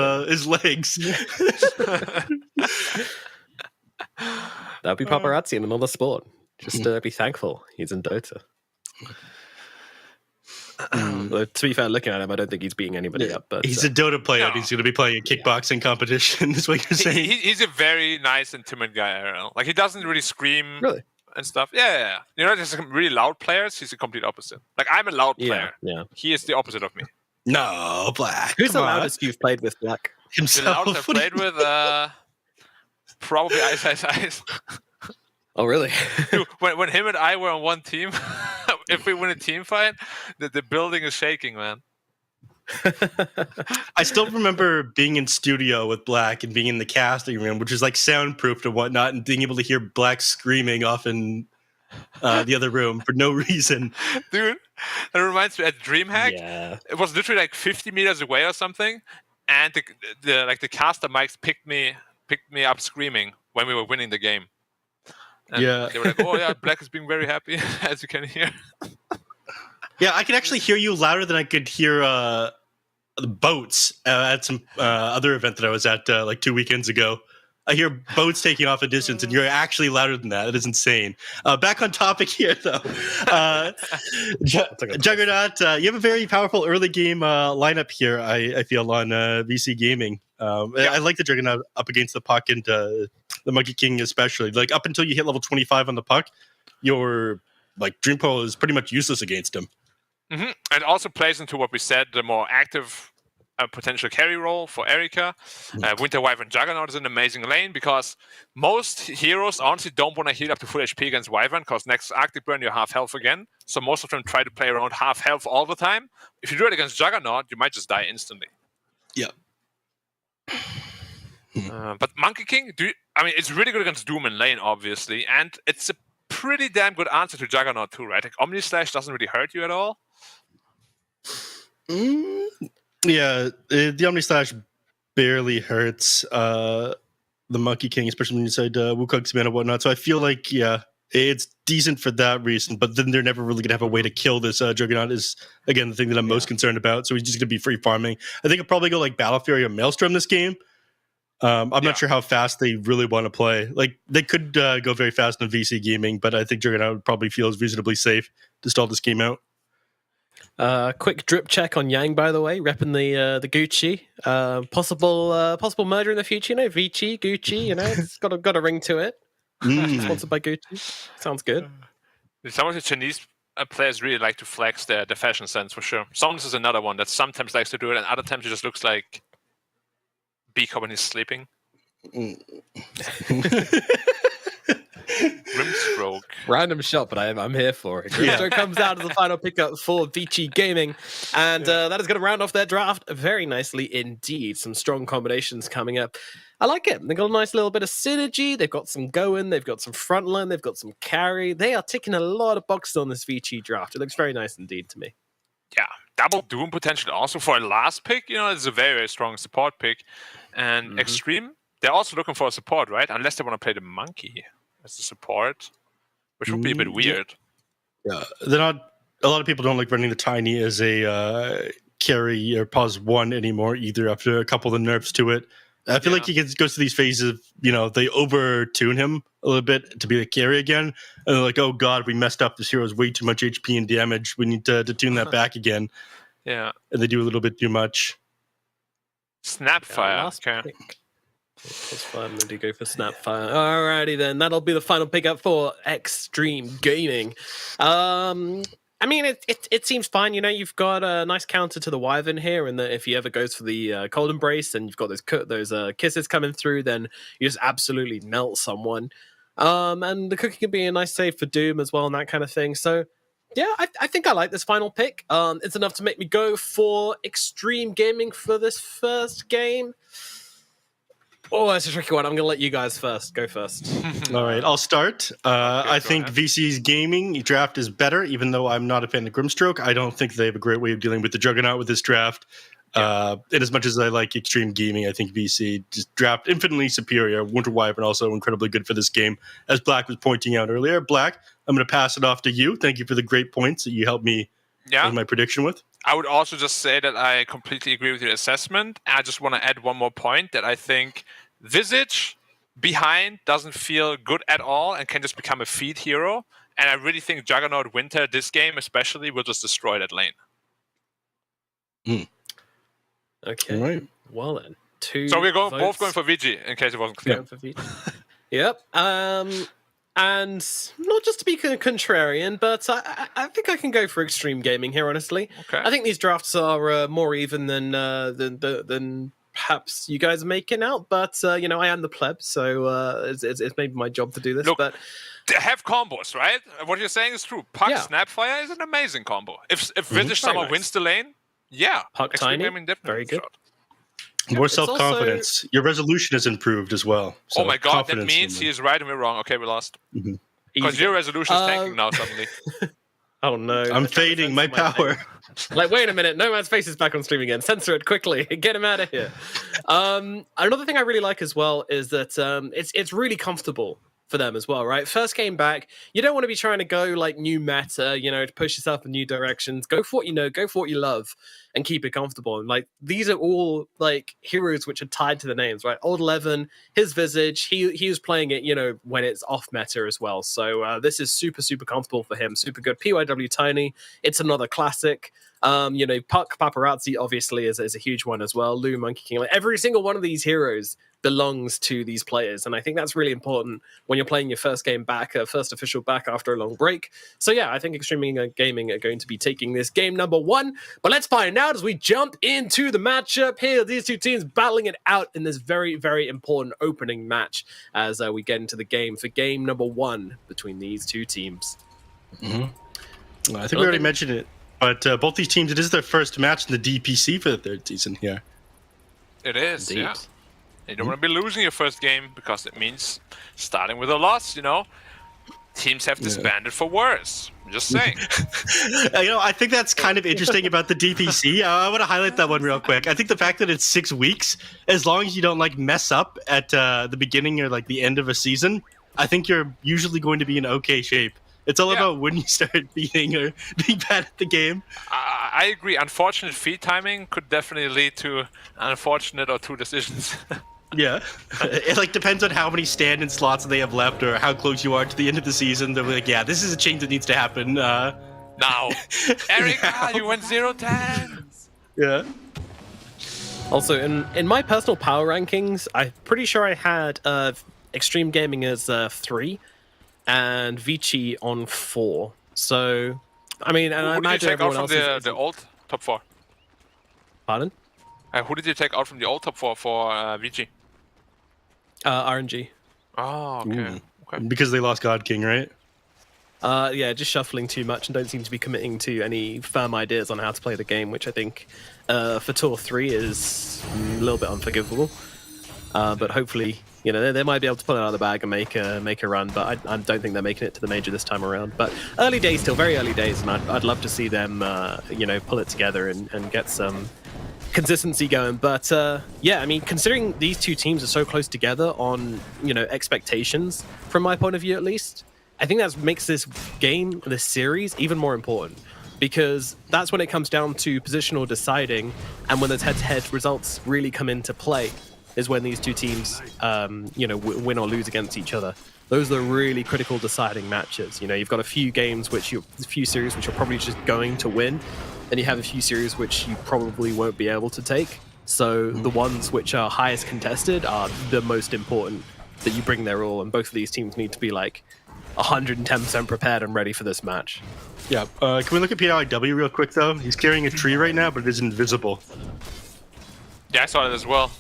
legs. That'd be Paparazzi in another sport. Just be thankful he's in Dota. To be fair, looking at him, I don't think he's beating anybody up. But he's a Dota player. No. He's going to be playing a kickboxing competition. Is what you're saying? He's a very nice and timid guy. IRL. Like he doesn't really scream and stuff. Yeah. You know, there's some really loud players. He's the complete opposite. Like I'm a loud player. Yeah. He is the opposite of me. No, Black. Who's the loudest you've played with, Black? Himself. The loudest I've played with, probably Ice. Oh, really? Dude, when him and I were on one team, if we win a team fight, the building is shaking, man. I still remember being in studio with Black and being in the casting room, which is like soundproofed and whatnot, and being able to hear Black screaming off in the other room for no reason. Dude, that reminds me at DreamHack. Yeah. It was literally like 50 meters away or something, and the caster mics picked me up screaming when we were winning the game. And Yeah. they were like, "Oh yeah, Black is being very happy," as you can hear. Yeah, I could actually hear you louder than I could hear the boats at some other event that I was at like 2 weekends ago. I hear boats taking off a distance, and you're actually louder than that. It is insane. Back on topic here, though. Juggernaut, you have a very powerful early game lineup here, I feel, on ViCi Gaming. I like the Juggernaut up against the puck and the Monkey King especially. Like, up until you hit level 25 on the puck, your Dream Pearl is pretty much useless against him. Mm-hmm. It also plays into what we said, the more active potential carry role for Erika. Winter Wyvern Juggernaut is an amazing lane because most heroes honestly don't want to heal up to full HP against Wyvern because next Arctic Burn you're half health again. So most of them try to play around half health all the time. If you do it against Juggernaut, you might just die instantly. Yeah. But Monkey King, it's really good against Doom and lane, obviously, and it's a pretty damn good answer to Juggernaut too, right? Like Omni Slash doesn't really hurt you at all. Yeah, the Omni Slash barely hurts the Monkey King, especially when you said Wukong's man and whatnot. So I feel like, yeah, it's decent for that reason, but then they're never really going to have a way to kill this Juggernaut is, again, the thing that I'm most concerned about. So he's just going to be free farming. I think I'll probably go like Battle Fury or Maelstrom this game. I'm not sure how fast they really want to play. Like, they could go very fast in ViCi Gaming, but I think Juggernaut probably feels reasonably safe to stall this game out. Quick drip check on Yang, by the way, repping the Gucci. Possible merger in the future, ViCi, Gucci, it's got a ring to it. Sponsored by Gucci. Sounds good. Some of the Chinese players really like to flex their fashion sense for sure. Songs is another one that sometimes likes to do it, and other times it just looks like Beaker when he's sleeping. Rimstroke. Random shot, but I'm here for it. Grimstroke comes out as the final pickup for ViCi Gaming, and that is going to round off their draft very nicely indeed. Some strong combinations coming up. I like it. They've got a nice little bit of synergy. They've got some going. They've got some frontline. They've got some carry. They are ticking a lot of boxes on this ViCi draft. It looks very nice indeed to me. Yeah, double Doom potential also for a last pick. It's a very, very strong support pick. And Xtreme, they're also looking for a support, right? Unless they want to play the Monkey as a support, which would be a bit weird. Yeah, they're not. A lot of people don't like running the Tiny as a carry or pause one anymore either. After a couple of the nerfs to it, I feel like he goes through these phases of they over tune him a little bit to be a carry again, and they're like, oh god, we messed up. This hero has way too much HP and damage. We need to tune that back again. Yeah, and they do a little bit too much. Snapfire. Okay. That's fun. They do go for Snapfire. Alrighty then, that'll be the final pickup for Xtreme Gaming. It seems fine. You've got a nice counter to the Wyvern here, and that if he ever goes for the Cold Embrace, and you've got those kisses coming through, then you just absolutely melt someone. And the cookie can be a nice save for Doom as well, and that kind of thing. So, yeah, I think I like this final pick. It's enough to make me go for Xtreme Gaming for this first game. Oh, that's a tricky one. I'm going to let you guys go first. All right, I'll start. I think ViCi's gaming draft is better, even though I'm not a fan of Grimstroke. I don't think they have a great way of dealing with the Juggernaut with this draft. And as much as I like Xtreme Gaming, I think ViCi just draft infinitely superior. Winter Wyvern also incredibly good for this game, as Black was pointing out earlier. Black, I'm going to pass it off to you. Thank you for the great points that you helped me with my prediction with. I would also just say that I completely agree with your assessment. I just want to add one more point that I think Visage behind doesn't feel good at all and can just become a feed hero. And I really think Juggernaut Winter, this game especially, will just destroy that lane. Okay. Right. Well then. So we're both going for VG, in case it wasn't clear. Yep. And not just to be contrarian, but I think I can go for Xtreme Gaming here, honestly. Okay. I think these drafts are more even than perhaps you guys are making out, but I am the pleb, so it's maybe my job to do this. Look, but they have combos, right? What you're saying is true. Puck Yeah. Snapfire is an amazing combo. If Vintage Very Summer nice. wins the lane, yeah, Puck Xtreme Tiny, Gaming definitely very good. shot. More it's self-confidence. Your resolution has improved as well. So Oh my god, that confidence means in he is right and we're wrong. Okay, we lost. Easy Because your resolution is tanking now suddenly. Oh no! I'm They're trying to fading my censor power. thing. Like, wait a minute! No Man's Face is back on stream again. Censor it quickly. Get him out of here. Another thing I really like as well is that it's really comfortable for them as well, right? First game back, you don't want to be trying to go like new meta, to push yourself in new directions. Go for what you know, go for what you love, and keep it comfortable. And like these are all like heroes which are tied to the names, right? Old 11, his Visage, he was playing it, when it's off meta as well. So this is super, super comfortable for him. Super good. PYW Tiny, it's another classic. Puck Paparazzi obviously is a huge one as well. Lou Monkey King, like every single one of these heroes belongs to these players, and I think that's really important when you're playing your first game back, first official back after a long break. So yeah, I think Xtreme Gaming are going to be taking this game number 1. But let's find out as we jump into the matchup here. These two teams battling it out in this very, very important opening match as we get into the game for game number 1 between these two teams. I think we already mentioned it, but both these teams, it is their first match in the DPC for the 3rd season here. It is, Indeed. yeah. You don't want to be losing your first game because it means starting with a loss, Teams have disbanded for worse. I'm just saying. I think that's kind of interesting about the DPC. I want to highlight that one real quick. I think the fact that it's 6 weeks, as long as you don't mess up at the beginning or the end of a season, I think you're usually going to be in okay shape. It's all about when you start beating or being bad at the game. I agree. Unfortunate feed timing could definitely lead to unfortunate or 2 decisions. Yeah. It depends on how many stand-in slots they have left or how close you are to the end of the season. They're like, yeah, this is a change that needs to happen. Now. Eric, you went 0-10. Yeah. Also, in my personal power rankings, I'm pretty sure I had Xtreme Gaming as 3 and ViCi on 4. So, I mean, and I Who did you imagine take out everyone from else the old top 4? Pardon? Who did you take out from the old top 4 for VG? RNG. Oh, okay. Because they lost God King, right? Yeah, just shuffling too much and don't seem to be committing to any firm ideas on how to play the game, which I think for Tour 3 is a little bit unforgivable. But hopefully, they might be able to pull it out of the bag and make a run, but I don't think they're making it to the major this time around. But early days still, very early days, and I'd love to see them, pull it together and get some consistency going. But yeah, I mean, considering these two teams are so close together on expectations, from my point of view at least, I think that makes this game, this series, even more important, because that's when it comes down to positional deciding, and when those head-to-head results really come into play, is when these two teams win or lose against each other. Those are the really critical deciding matches. You've got a few series which you're probably just going to win, and you have a few series which you probably won't be able to take. So the ones which are highest contested are the most important, that you bring their all, and both of these teams need to be 110% prepared and ready for this match. Yeah. Can we look at PIW real quick, though? He's carrying a tree right now, but it is invisible. Yeah, I saw it as well.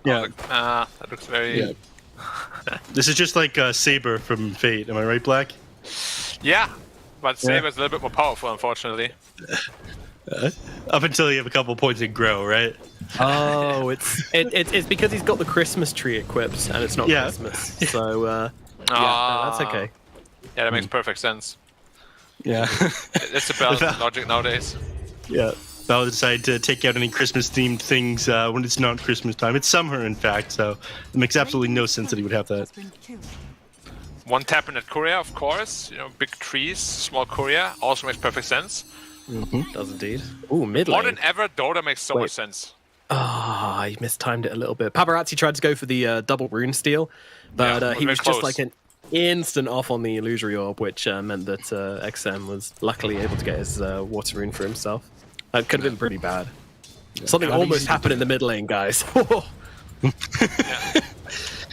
Yeah. That looks very... Yeah. This is just like Saber from Fate. Am I right, Black? Yeah, but Saber's a little bit more powerful, unfortunately. Up until you have a couple points in Grow, right? Oh, it's because he's got the Christmas tree equipped, and it's not Christmas. So, that's okay. Yeah, that makes perfect sense. Yeah. It's a balanced logic nowadays. Yeah. Val decided to take out any Christmas-themed things when it's not Christmas time. It's summer, in fact, so it makes absolutely no sense that he would have that. One tap in that courier, of course. Big trees, small courier, also makes perfect sense. Mm-hmm. Does indeed. Ooh, mid lane. More than ever, Dota makes so much sense. He mistimed it a little bit. Paparazzi tried to go for the double rune steal, but he was just an instant off on the illusory orb, which meant that XM was luckily able to get his water rune for himself. That could have been pretty bad. Yeah, something almost happened in the mid lane, guys. Yeah,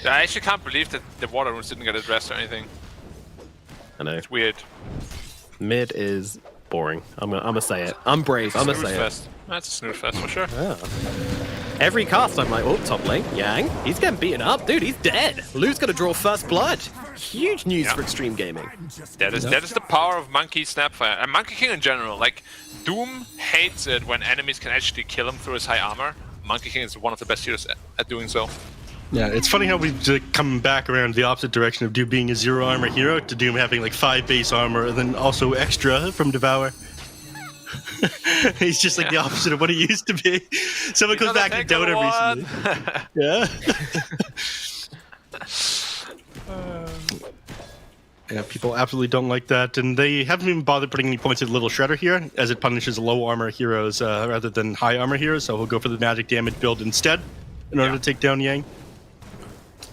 I actually can't believe that the water runes didn't get addressed or anything. I know. It's weird. Mid is boring. I'm gonna say it. I'm brave. I'm gonna say it. That's a snooze fest for sure. Yeah. Every cast, I'm like, oh, top lane, Yang, he's getting beaten up. Dude, he's dead. Lu's gonna draw first blood. Huge news for Xtreme Gaming. That is the power of Monkey Snapfire. And Monkey King in general. Like, Doom hates it when enemies can actually kill him through his high armor. Monkey King is one of the best heroes at doing so. Yeah, it's funny how we've come back around the opposite direction of Doom being a 0 armor hero to Doom having like 5 base armor and then also extra from Devour. He's just like the opposite of what he used to be. Someone comes back to Dota recently. Yeah. Yeah, people absolutely don't like that, and they haven't even bothered putting any points at Little Shredder here, as it punishes low armor heroes rather than high armor heroes, so he'll go for the magic damage build instead in order to take down Yang.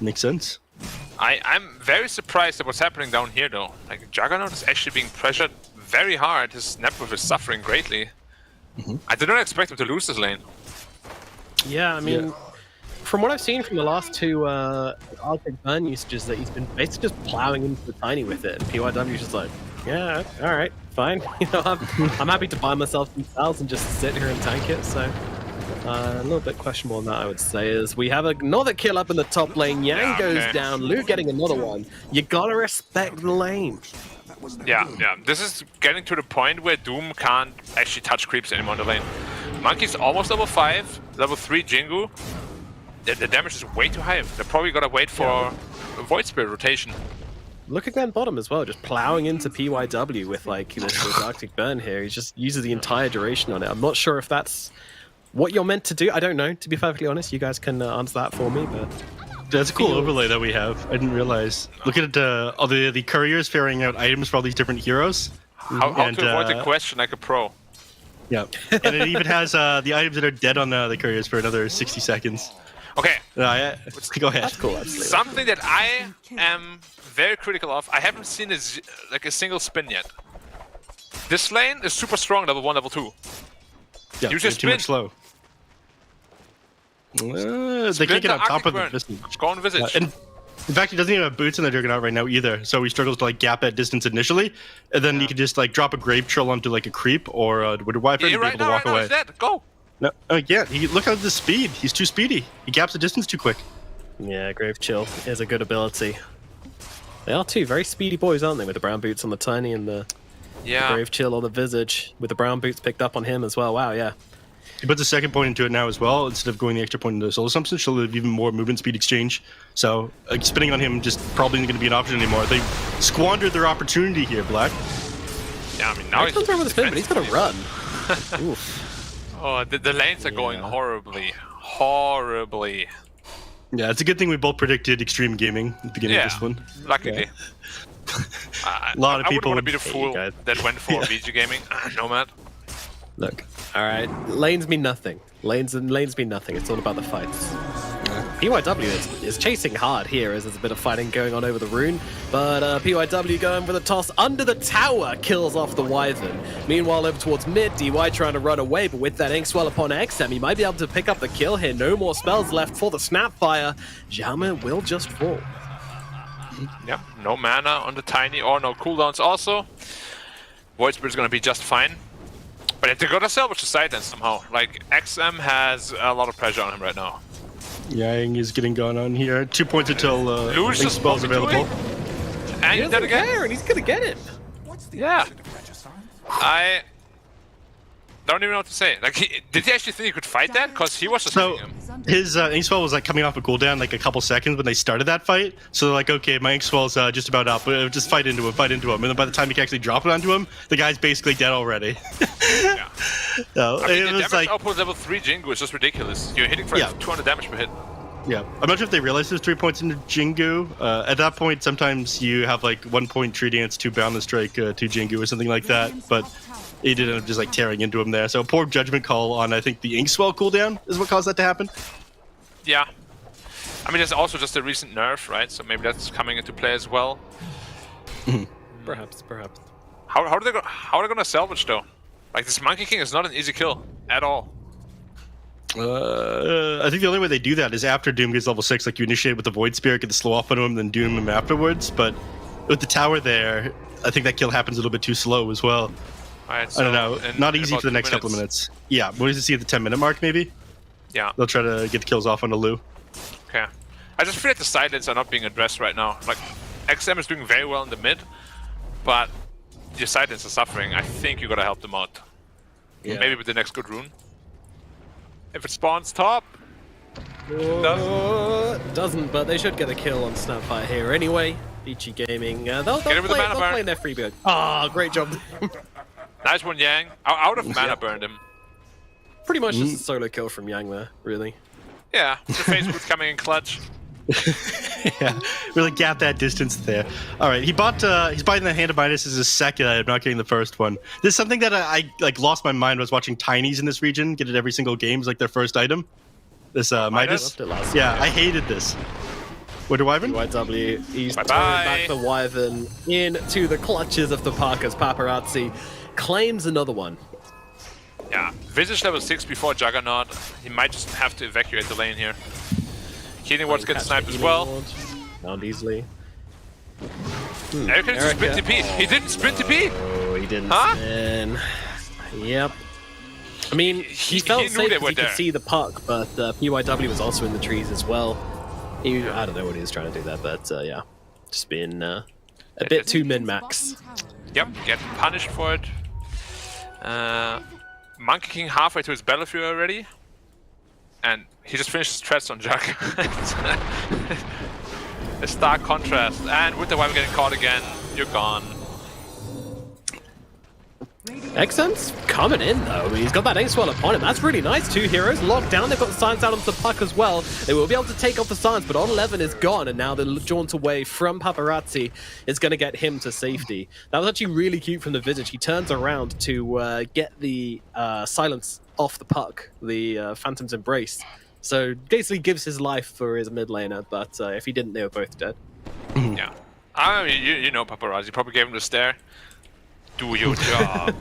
Makes sense. I'm very surprised at what's happening down here, though. Like, Juggernaut is actually being pressured very hard. His Snapwolf is suffering greatly. I did not expect him to lose this lane. Yeah, I mean, from what I've seen from the last two Arctic Burn usages, that he's been basically just plowing into the tiny with it, and PYW's just like, yeah, all right, fine. You know, I'm happy to buy myself some spells and just sit here and tank it. So a little bit questionable on that, I would say. Is we have another kill up in the top lane. Yang goes down. Lu getting another one. You gotta respect the lane. Yeah. This is getting to the point where Doom can't actually touch creeps anymore in the lane. Monkey's almost level 5, level 3 Jingu. The damage is way too high. They're probably gonna wait for a Void Spirit rotation. Look at Glenn Bottom as well, just plowing into PYW with like this Arctic Burn here. He just uses the entire duration on it. I'm not sure if that's what you're meant to do. I don't know, to be perfectly honest. You guys can answer that for me, but that's a cool overlay that we have. I didn't realize. Look at all the couriers ferrying out items for all these different heroes. How to avoid the question like a pro. Yeah, and it even has the items that are dead on the couriers for another 60 seconds. Okay. Go ahead. That's cool, actually. Something that I am very critical of, I haven't seen a single spin yet. This lane is super strong, level 1, level 2. Yeah, you just too much slow. They can't get on top of the Visage. Go on Visage. And in fact, he doesn't even have boots in the Juggernaut right now either, so he struggles to like gap at distance initially, and then he can just like drop a Grave Troll onto like a creep or a Withered Wyvern and be able to walk away. He's dead. Go! No, yeah, look at the speed. He's too speedy. He gaps the distance too quick. Yeah, Grave Chill is a good ability. They are two very speedy boys, aren't they? With the brown boots on the Tiny and the Grave Chill on the Visage, with the brown boots picked up on him as well. Wow, yeah. He puts a second point into it now as well, instead of going the extra point into Soul Assumption. She'll have even more movement speed exchange. So spinning on him just probably isn't going to be an option anymore. They squandered their opportunity here, Black. Yeah, I mean, now he's going to throw with a spin, but he's going to run. Oof. Oh, the lanes are going horribly. Horribly. Yeah, it's a good thing we both predicted Xtreme Gaming at the beginning of this one. Luckily. A lot of people I wouldn't want to be the fool that went for ViCi Gaming. Nomad. Look, all right, lanes mean nothing. Lanes mean nothing. It's all about the fights. PYW is chasing hard here as there's a bit of fighting going on over the rune, but PYW going for the toss under the tower, kills off the Wyvern. Meanwhile, over towards mid, DY trying to run away, but with that Inkswell upon XM, he might be able to pick up the kill here. No more spells left for the Snapfire. Xiaomi will just fall. Yep, no mana on the Tiny or no cooldowns also. Void Spirit's gonna be just fine. But they gotta salvage the side then somehow. Like, XM has a lot of pressure on him right now. Yang is getting gone on here. 2 points until spell's available. And he's dead again. And he's gonna get it. Yeah. I don't even know what to say. Like, did he actually think he could fight that? Because he was just hitting him. His Inkswell was like coming off a cooldown like a couple seconds when they started that fight. So they're like, okay, my Inkswell's just about up. Just fight into him. And then by the time you can actually drop it onto him, the guy's basically dead already. Yeah. So I mean, it the was damage like output level 3 Jingu is just ridiculous. You're hitting for 200 damage per hit. Yeah, I'm not sure if they realized there's 3 points into Jingu. At that point, sometimes you have like 1 point Tree Dance, 2 Boundless Strike, 2 Jingu or something like that. But he ended up just like tearing into him there. So a poor judgment call on, I think, the Inkswell cooldown is what caused that to happen. Yeah. I mean, there's also just a recent nerf, right? So maybe that's coming into play as well. Perhaps. How are they gonna salvage though? Like, this Monkey King is not an easy kill at all. I think the only way they do that is after Doom gets level 6, like you initiate with the Void Spirit, get the slow off on him, then Doom him afterwards. But with the tower there, I think that kill happens a little bit too slow as well. Alright, so I don't know. Not easy for the next couple of minutes. Yeah, what does it see at the 10-minute mark, maybe? Yeah. They'll try to get the kills off on the Lu. Okay. I just feel like the side lanes are not being addressed right now. Like, XM is doing very well in the mid, but your side lanes are suffering. I think you gotta help them out. Yeah. Maybe with the next good rune. If it spawns top, doesn't, but they should get a kill on Snapfire here anyway. ViCi Gaming, they'll Get it with the mana burn. play their free build. Ah, great job. Nice one, Yang. I would have mana burned him. Pretty much just a solo kill from Yang there, really. Yeah, the Facebook coming in clutch. Yeah, really gap that distance there. All right, he's buying the Hand of Midas as his second item, not getting the first one. This is something that I like lost my mind when I was watching Tinies in this region get it every single game as like their first item. This Midas. Yeah, I hated this. What do Wyvern? YW, he's Bye-bye. throwing back the Wyvern into the clutches of the Parkers. Paparazzi claims another one. Yeah, Visage level 6 before Juggernaut. He might just have to evacuate the lane here. Healing Ward's getting sniped as well. Found easily. Erica didn't sprint TP. He didn't sprint TP. Oh, he didn't. Huh? And yep. I mean, he felt knew safe they because were he could there. see the puck, but PYW was also in the trees as well. I don't know what he was trying to do there, but yeah, just being a bit too min-max. Yep, getting punished for it. Monkey King halfway to his battlefield already. And he just finished his threats on Jack. A stark contrast. And with the Wyvern getting caught again, you're gone. Xm's coming in though. I mean, he's got that ace swell upon him. That's really nice. Two heroes locked down. They've got the signs out onto the puck as well. They will be able to take off the signs, but on 11 is gone, and now the jaunt away from Paparazzi is going to get him to safety. That was actually really cute from the Visage. He turns around to get the silence off the puck, the Phantom's Embrace. So basically gives his life for his mid laner, but if he didn't, they were both dead. Yeah. I mean, you know Paparazzi probably gave him the stare. Do your job.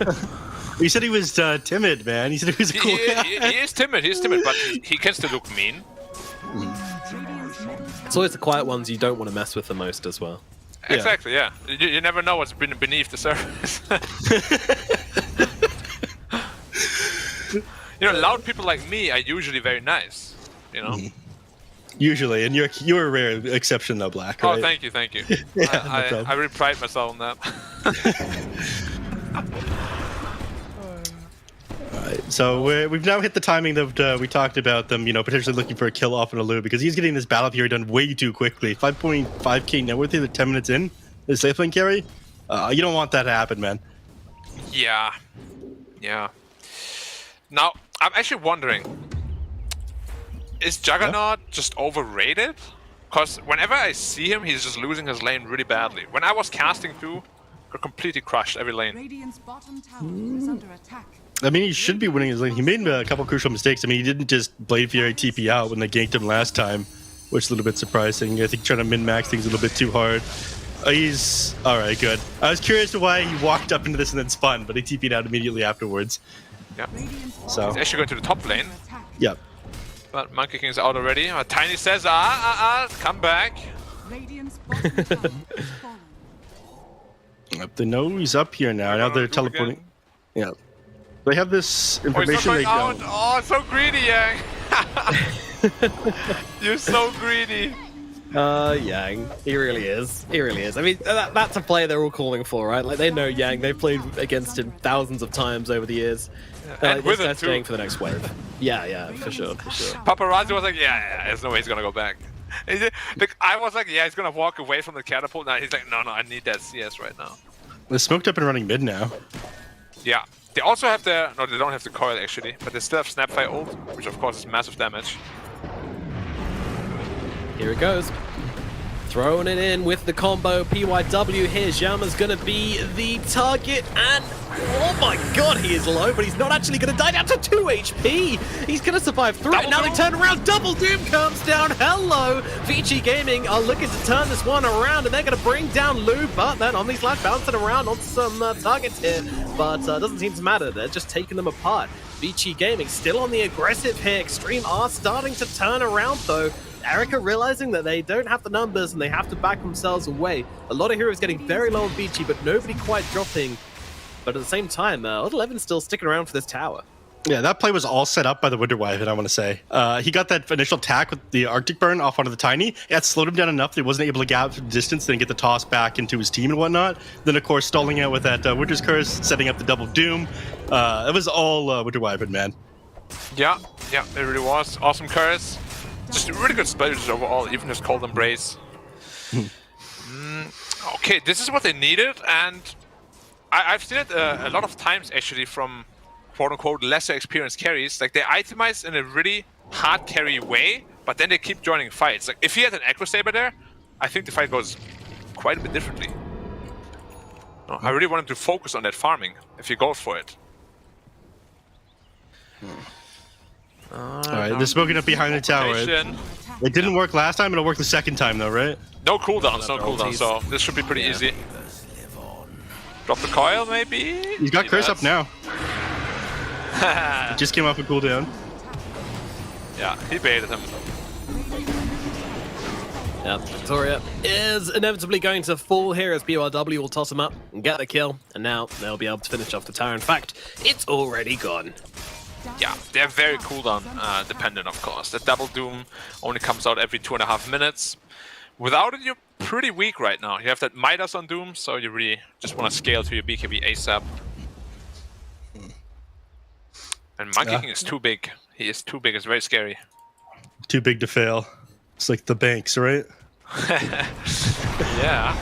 He said he was timid, man. He said he was a cool guy. He is timid, but he can still look mean. It's always the quiet ones you don't want to mess with the most as well. Yeah. Exactly, yeah. You never know what's been beneath the surface. You know, loud people like me are usually very nice, you know? Usually, and you're a rare exception though, Black. Oh, Right? thank you. Yeah, no problem. I really pride myself on that. Alright, so we've now hit the timing that we talked about them, you know, potentially looking for a kill off in a Lu because he's getting this battle here done way too quickly. 5.5k net worth here, 10 minutes in. The safe lane carry? You don't want that to happen, man. Yeah. Now, I'm actually wondering, is Juggernaut just overrated? Because whenever I see him, he's just losing his lane really badly. When I was casting through, got completely crushed every lane. Radiant's bottom tower is under attack. I mean, he should be winning his lane. He made a couple crucial mistakes. I mean, he didn't just Blade Fury TP out when they ganked him last time, which is a little bit surprising. I think trying to min-max things a little bit too hard. He's... Alright, good. I was curious to why he walked up into this and then spun, but he TP'd out immediately afterwards. Yep. So, He's actually going to the top lane. yep. But Monkey King's out already. Tiny says, come back. Radiant's bottom tower is fallen. They know he's up here now. Now they're do it teleporting. again. Yeah. They have this Oh, he's information not they going go. out. Oh, so greedy, Yang. You're so greedy. Yang. He really is. I mean, that's a player they're all calling for, right? Like, they know Yang. They've played against him thousands of times over the years. And with this it, guy's too. staying for the next wave. Yeah, for sure. Paparazzi was like, yeah, there's no way he's gonna go back. Like, I was like, yeah, he's gonna walk away from the catapult. Now he's like, no, I need that CS right now. They're smoked up and running mid now. Yeah. They also have their... No, they don't have the coil, actually. But they still have Snapfire ult, which of course is massive damage. Here it goes. Throwing it in with the combo. PYW here. Yama's going to be the target. And oh my god, he is low, but he's not actually going to die down to 2 HP. He's going to survive through it. Now they turn around. Double Doom comes down. Hello. ViCi Gaming are looking to turn this one around, and they're going to bring down Lu. But then Omnislash bouncing around onto some targets here. But doesn't seem to matter. They're just taking them apart. ViCi Gaming still on the aggressive here. Xtreme are starting to turn around, though. Erica realizing that they don't have the numbers and they have to back themselves away. A lot of heroes getting very low on ViCi, but nobody quite dropping. But at the same time, Odd 11 still sticking around for this tower. Yeah, that play was all set up by the Winter Wyvern, I want to say. He got that initial attack with the Arctic Burn off onto the Tiny. That slowed him down enough that he wasn't able to gap the distance, then get the toss back into his team and whatnot. Then, of course, stalling out with that Winter's Curse, setting up the double Doom. It was all Winter Wyvern, man. Yeah, it really was. Awesome curse. Just really good spells overall, even his Cold Embrace. Okay, this is what they needed, and I've seen it a lot of times actually from quote-unquote lesser experienced carries. Like, they itemize in a really hard carry way, but then they keep joining fights. Like, if he had an Echo Saber there, I think the fight goes quite a bit differently. No, I really want him to focus on that farming if he goes for it. Alright, they're smoking up behind the tower. It didn't work last time, it'll work the second time though, right? No cooldowns, so this should be pretty easy. Drop the coil, maybe? He's got Curse up now. It just came off a cooldown. Yeah, he baited him. Yeah, Victoria is inevitably going to fall here as BORW will toss him up and get the kill, and now they'll be able to finish off the tower. In fact, it's already gone. Yeah, they're very cooldown dependent, of course. The double Doom only comes out every 2.5 minutes. Without it, you're pretty weak right now. You have that Midas on Doom, so you really just want to scale to your BKB ASAP. And Monkey King is too big. He is too big. It's very scary. Too big to fail. It's like the banks, right? Yeah.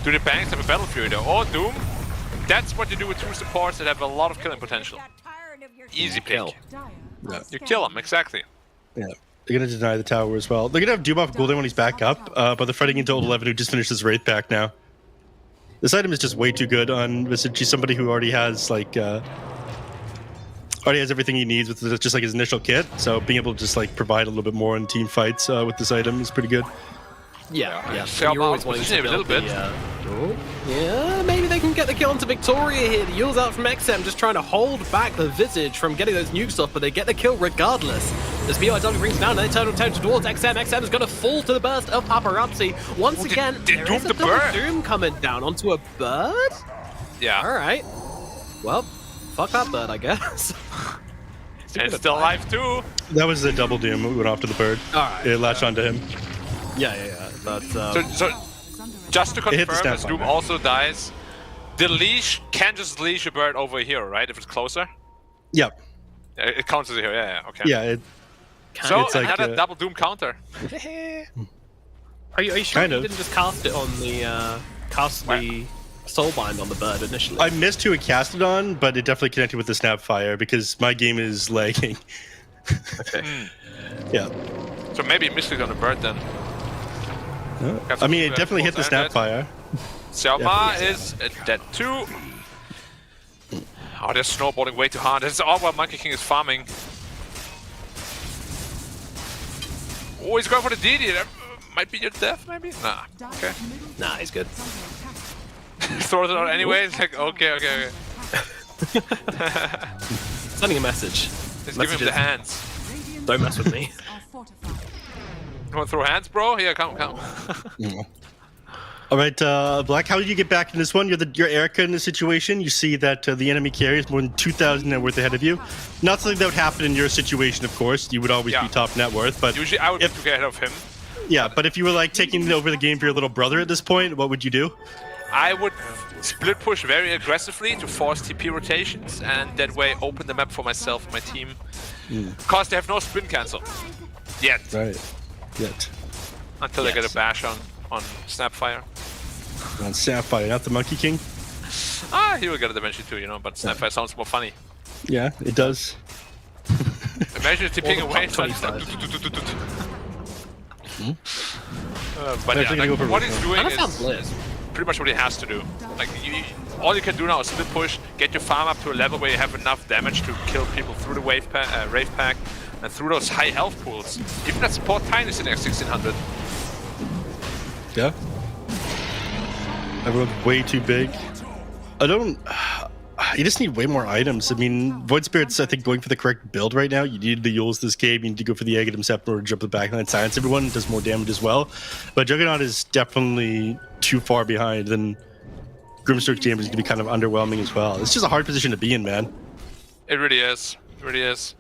Do the banks have a Battle Fury though? Or Doom? That's what you do with two supports that have a lot of killing potential. Easy pick. Yeah. You kill him, exactly. Yeah. They're going to deny the tower as well. They're going to have Doom off cooldown when he's back up, but they're fighting into Old 11 who just finished his Wraith pack now. This item is just way too good on ViCi, somebody who already has like already has everything he needs with just like his initial kit. So being able to just like provide a little bit more in team fights with this item is pretty good. Yeah. So You're always wanting to a little build bit. Yeah, maybe they can get the kill onto Victoria here. The Yule's out from XM, just trying to hold back the Visage from getting those nukes off, but they get the kill regardless. As BOIW brings down an internal attention towards XM. XM is going to fall to the burst of Paparazzi. Once again, there is a double Doom coming down onto a bird? Yeah. Alright. Well, fuck that bird, I guess. And it's still alive too. That was the double Doom that went off to the bird. Alright. It latched onto him. Yeah. But, So just to hit the confirm, as snap Doom on also dies, the leash can just leash a bird over here, right? If it's closer? Yep. It counts as a hero, yeah, okay. Yeah. So it's like, another double Doom counter. Are you sure kind you of. didn't just cast it on the the Soulbind on the bird initially? I missed who it casted on, but it definitely connected with the Snapfire because my game is lagging. Okay. Yeah. So maybe misclick on the bird then. I mean, it definitely hit the Snapfire. Xiaoma is dead too. Oh, they're snowballing way too hard. This is all while Monkey King is farming. Oh, he's going for the DD. That might be your death, maybe? Nah. Okay. Nah, he's good. Throws it out anyway. It's like, okay. Sending a message. Let's give him the hands. Don't mess with me. You want to throw hands, bro? Here, come. All right, Black, how did you get back in this one? You're Erica in this situation. You see that the enemy carry is more than 2,000 net worth ahead of you. Not something that would happen in your situation, of course. You would always be top net worth. But usually I would get ahead of him. Yeah, but if you were like taking over the game for your little brother at this point, what would you do? I would split push very aggressively to force TP rotations, and that way open the map for myself and my team. Because they have no sprint cancel. Yet. Right. Yet. Until they get a bash on Snapfire. On Snapfire, not the Monkey King? He will get a Dimension too, but Snapfire sounds more funny. Yeah, it does. Imagine TPing away. But yeah, what he's doing is pretty much what he has to do. Like, all you can do now is split push, get your farm up to a level where you have enough damage to kill people through the Wraith pack and through those high health pools. Even that support Tiny is in there 1600. Yeah. Everyone's way too big. You just need way more items. I mean, Void Spirit's, I think, going for the correct build right now. You need the Yules this game. You need to go for the Aghanim Scepter or jump the backline. Silence everyone. It does more damage as well. But Juggernaut is definitely too far behind. Then Grimstroke's damage is going to be kind of underwhelming as well. It's just a hard position to be in, man. It really is. It really is.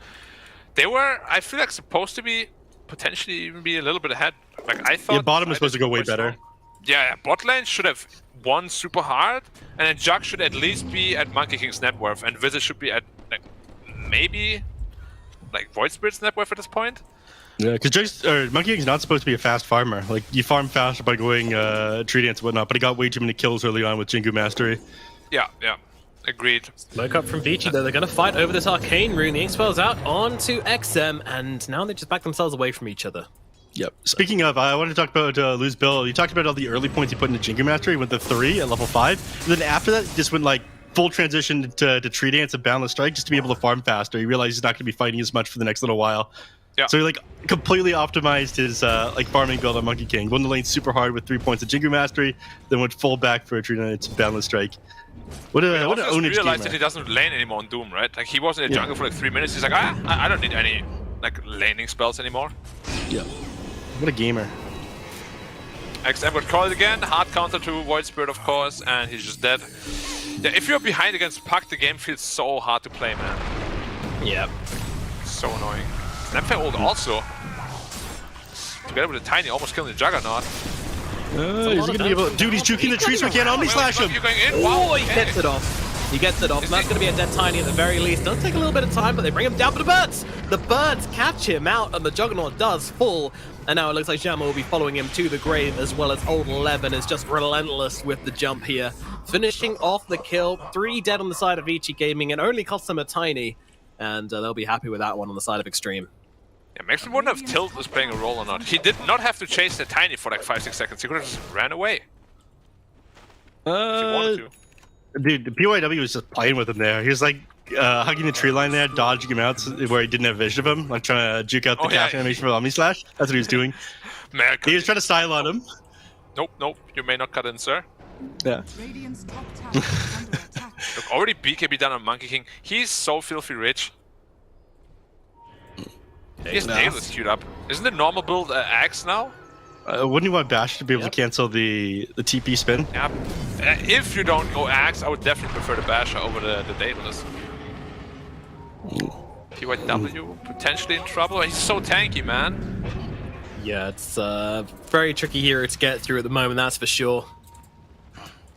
They were, I feel like, supposed to be potentially even be a little bit ahead. Like I thought. Yeah, bottom was supposed to go way quite better. strong. Yeah, bot lane should have won super hard, and then Jug should at least be at Monkey King's net worth, and ViCi should be at like maybe like Void Spirit's net worth at this point. Yeah, because Monkey King's not supposed to be a fast farmer. Like, you farm faster by going tree dance and whatnot, but he got way too many kills early on with Jingu Mastery. Yeah, agreed. Smoke up from ViCi, though. They're going to fight over this Arcane Rune. The Ink-Spell's out onto XM, and now they just back themselves away from each other. Yep. Speaking of, I wanted to talk about Lou's build. You talked about all the early points he put into Jingu Mastery. He went to 3 at level 5. And then after that, he just went like full transition to tree dance and boundless strike just to be able to farm faster. He realized he's not going to be fighting as much for the next little while. Yeah. So he like completely optimized his like farming build on Monkey King. Won the lane super hard with 3 points of Jingu Mastery, then went full back for a tree dance and boundless strike. What an Also ownage realized that gamer. he doesn't lane anymore on Doom, right? Like he was in the jungle for like 3 minutes. He's like, I don't need any like laning spells anymore. Yeah. What a gamer. XM got called again. Hard counter to Void Spirit, of course, and he's just dead. Yeah, if you're behind against Puck, the game feels so hard to play, man. Yep. So annoying. Snapfire ult also. Together with the Tiny, almost killing the Juggernaut. Is he gonna be able? Dude, he's juking the trees, so we can't Omni Slash him. You're going in? Wow, Oh, he gets it off. He gets it off, and that's going to be a dead Tiny at the very least. Does take a little bit of time, but they bring him down for the birds. The birds catch him out, and the Juggernaut does fall. And now it looks like Jammer will be following him to the grave, as well as Old 11 is just relentless with the jump here. Finishing off the kill. 3 dead on the side of ViCi Gaming, and only cost them a Tiny. And they'll be happy with that one on the side of Xtreme. Yeah, makes me wonder if Tilt was playing a role or not. He did not have to chase the Tiny for like 5-6 seconds. He could have just ran away. If he wanted to. Dude, the PYW was just playing with him there. He was like hugging the tree line there, dodging him out where he didn't have vision of him, like trying to juke out the cash animation for Omni Slash. That's what he was doing. Man, He was trying to style on him. Nope, you may not cut in, sir. Yeah. Radiant's top tower is under attack. Look, already BKB done on Monkey King. He's so filthy rich. His nail is queued up. Isn't the normal build Axe now? Wouldn't you want Bash to be able to cancel the TP spin? Yeah. If you don't go Axe, I would definitely prefer the Basher over the Daedalus. PYW potentially in trouble. He's so tanky, man. Yeah, it's very tricky hero to get through at the moment, that's for sure.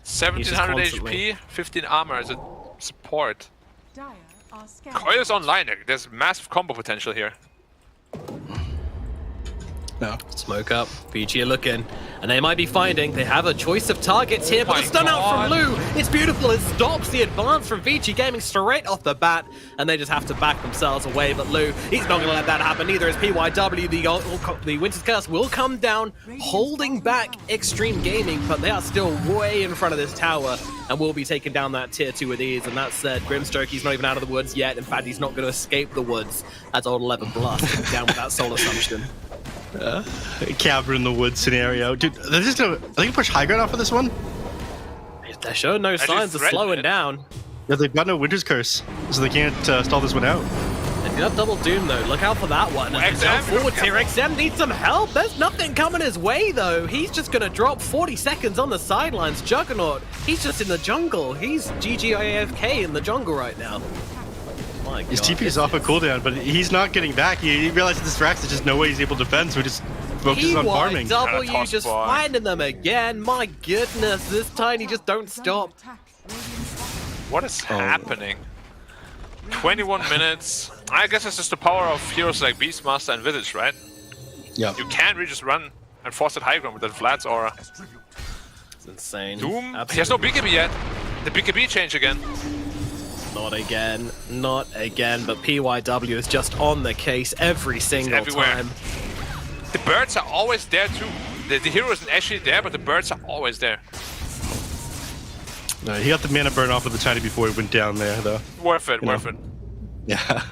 1700 constantly- HP, 15 armor as a support. Dire are scared. Coil's online. There's massive combo potential here. No. Smoke up, ViCi are looking, and they might be finding they have a choice of targets here, but my the stun out from God. Lou, it's beautiful, it stops the advance from ViCi Gaming straight off the bat, and they just have to back themselves away, but Lou, he's not going to let that happen, neither is PYW, the Winter's Curse will come down, holding back Xtreme Gaming, but they are still way in front of this tower, and will be taking down that tier 2 with ease, and that said, Grimstroke, he's not even out of the woods yet, in fact, he's not going to escape the woods, as Old 11 blasting down with that soul assumption. Cabra in the woods scenario. Dude, they're just gonna, are they gonna push high ground off of this one? They're showing no signs of threaten slowing it. down. Yeah, they've got no Winter's Curse, so they can't stall this one out. They do have double doom though. Look out for that one. As they XM, jump forward here. XM needs some help. There's nothing coming his way though. He's just gonna drop 40 seconds on the sidelines. Juggernaut, he's just in the jungle. He's GGAFK in the jungle right now. My His God. TP is off a cooldown, but he's not getting back. He realizes this Rax is just no way he's able to defend, so he just focuses on farming. PYW toss just boy. finding them again. My goodness, this Tiny just don't stop. Attack. Radiant's bottom What is happening? 21 minutes. I guess it's just the power of heroes like Beastmaster and Visage, right? Yeah. You can't really just run and force it high ground with that Vlad's aura. It's insane. Doom, Absolutely. he has no BKB yet. The BKB change again. Not again, not again, but PYW is just on the case every single everywhere. time. The birds are always there too. The hero isn't actually there, but the birds are always there. No, he got the mana burn off of the Tiny before he went down there, though. Worth it, worth it. Yeah.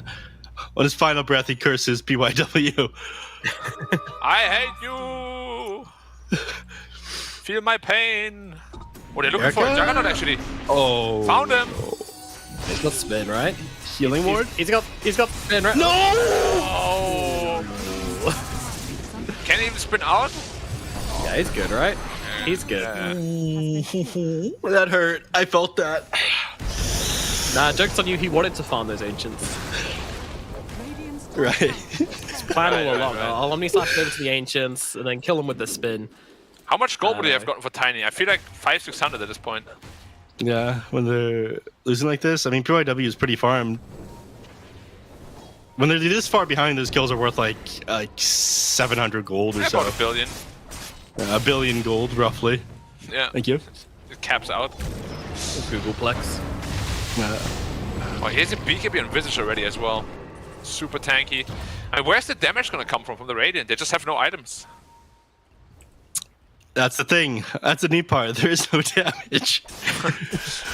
On his final breath, he curses PYW. I hate you! Feel my pain! Oh, they're looking for a Erica? Juggernaut actually. Oh. Found him! He's got spin, right? Healing ward? He's got spin, right? No! Oh! Can he even sprint out? Yeah, he's good, right? He's good. That hurt. I felt that. Nah, joke's on you, he wanted to farm those Ancients. Radiant's top Right. tower Plan all Right, along. right. I'll Omni Slash over to the Ancients, and then kill them with the spin. How much gold would they have gotten for Tiny? I feel like 500-600 at this point. Yeah, when they're losing like this, I mean, PYW is pretty farmed. When they're this far behind, those kills are worth like 700 gold or so. About $1 billion. A billion gold, roughly. Yeah. Thank you. It caps out. Googleplex. Uh, Oh, here's a BKB on Visage already as well. Super tanky. I mean, where's the damage gonna come from the Radiant? They just have no items. that's the thing. That's the neat part. There is no damage.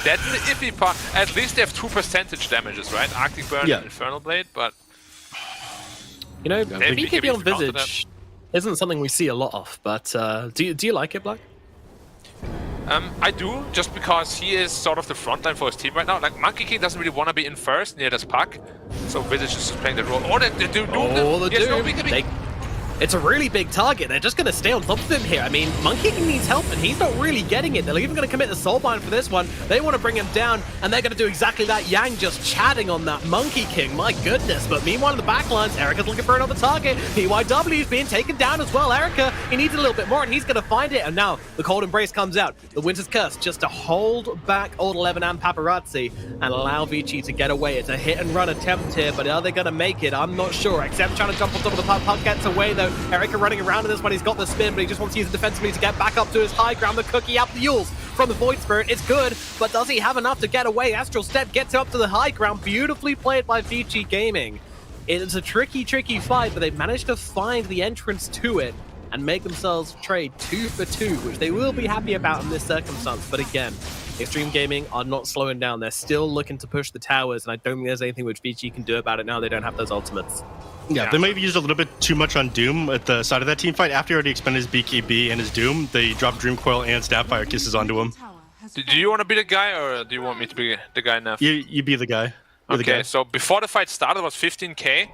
That's the iffy part. At least they have 2% damages, right? Arctic Burn Yeah. and Infernal Blade, but You know, Maybe BKB on BKB counter Visage isn't something we see a lot of, but do you like it, Black? I do, just because he is sort of the frontline for his team right now. Like, Monkey King doesn't really want to be in first near this puck, so Visage is just playing that role. Oh, they do Oh, the yes, no, Doom. BKB. It's a really big target. They're just going to stay on top of him here. I mean, Monkey King needs help, and he's not really getting it. They're even going to commit the Soulbind for this one. They want to bring him down, and they're going to do exactly that. Yang just chatting on that Monkey King. My goodness. But meanwhile, in the backlines, Erica's looking for another target. PYW's being taken down as well. Erica, he needs a little bit more, and he's going to find it. And now the Cold Embrace comes out. The Winter's Curse just to hold back Old 11 and Paparazzi and allow ViCi to get away. It's a hit-and-run attempt here, but are they going to make it? I'm not sure. Except trying to jump on top of the puck. Puck gets away, though. Erica running around in this one. He's got the spin, but he just wants to use it defensively to get back up to his high ground. The cookie out the Yules from the Void Spirit. It's good, but does he have enough to get away? Astral Step gets up to the high ground. Beautifully played by ViCi Gaming. It's a tricky fight, but they've managed to find the entrance to it and make themselves trade 2 for 2, which they will be happy about in this circumstance. But again, Xtreme Gaming are not slowing down. They're still looking to push the towers, and I don't think there's anything which ViCi can do about it now. They don't have those ultimates. Yeah, they may have used a little bit too much on Doom at the side of that team fight. After he already expended his BKB and his Doom, they dropped Dream Coil and Snapfire Kisses onto him. tower has Do you want to be the guy, or do you want me to be the guy now? You be the guy. You're the Okay, guy. so before the fight started, it was 15k.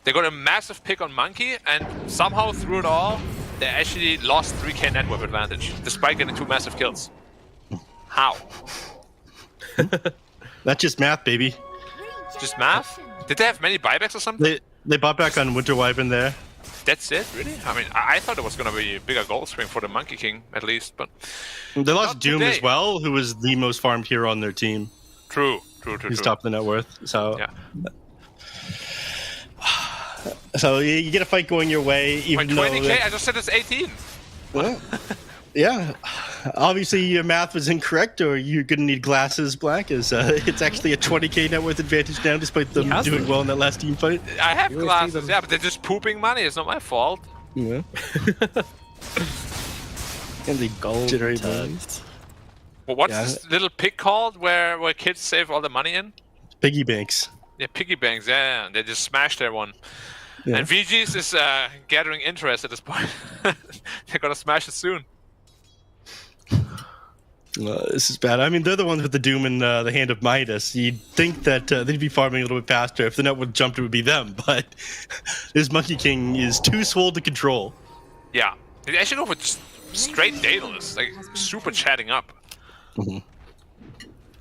They got a massive pick on Monkey, and somehow through it all, they actually lost 3k net worth advantage, despite getting 2 massive kills. How? That's just math, baby. Just math? Did they have many buybacks or something? They bought back on Winter Wyvern there. That's it, really? I mean, I thought it was going to be a bigger gold swing for the Monkey King, at least, but... They lost Not Doom today. as well, who was the most farmed hero on their team. True. He's top of the net worth. So, Yeah. so you get a fight going your way, even Like though 20k? I just said it's 18. Well, yeah. Obviously, your math was incorrect, or you're going to need glasses, Black. It's actually a 20k net worth advantage now, despite them has doing them. well in that last team fight. I have You always see glasses, them. yeah, but they're just pooping money. It's not my fault. Yeah. And the Gold generate returns. Well, what's Yeah. this little pig called where kids save all the money in? piggy banks. Yeah, piggy banks, yeah. They just smashed their one. Yeah. And VG's is gathering interest at this point. They're gonna smash it soon. This is bad. I mean, they're the ones with the Doom and the Hand of Midas. You'd think that they'd be farming a little bit faster. If the net would jump, it would be them. But this Monkey King is too swole to control. Yeah. They actually go for just straight Daedalus, like super chatting up.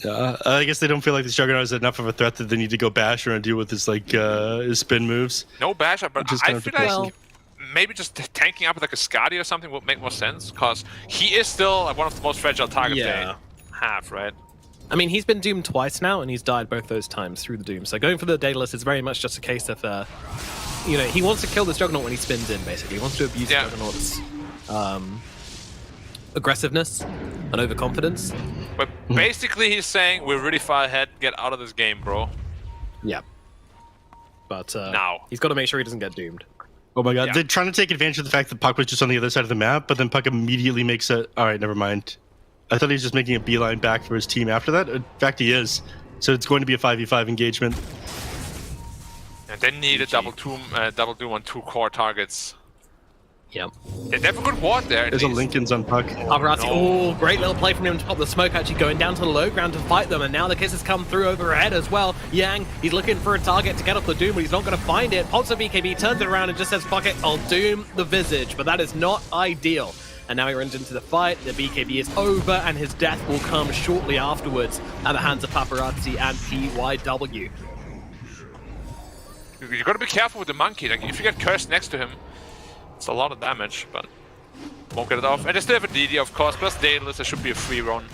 I guess they don't feel like the Juggernaut is enough of a threat that they need to go Basher and deal with his his spin moves. No basher, but Which is I kind of feel like depressing. maybe just tanking up with like a Skadi or something would make more sense, because he is still like, one of the most fragile targets Yeah. they have, right? I mean, he's been doomed twice now, and he's died both those times through the doom. So going for the Daedalus is very much just a case of, he wants to kill this Juggernaut when he spins in, basically. He wants to abuse Yeah. Juggernaut's aggressiveness and overconfidence. But basically he's saying, we're really far ahead, get out of this game, bro. Yeah. But Now. he's got to make sure he doesn't get doomed. Oh my god, Yeah. they're trying to take advantage of the fact that Puck was just on the other side of the map, but then Puck immediately makes a... Alright, never mind. I thought he was just making a beeline back for his team after that. In fact, he is. So it's going to be a 5v5 engagement. And they need a double doom on 2 core targets. Yep. They have a good ward there, at There's a least. Lincoln's on Puck. Paparazzi, oh, great little play from him to pop the smoke, actually going down to the low ground to fight them, and now the kisses come through overhead as well. Yang, he's looking for a target to get off the Doom, but he's not going to find it. Pops a BKB, turns it around and just says, fuck it, I'll Doom the Visage, but that is not ideal. and now he runs into the fight. The BKB is over, and his death will come shortly afterwards at the hands of Paparazzi and PYW. You gotta be careful with the monkey. Like, if you get cursed next to him, it's a lot of damage, but won't get it off. And they still have a DD, of course, plus Daedalus, there should be a free run.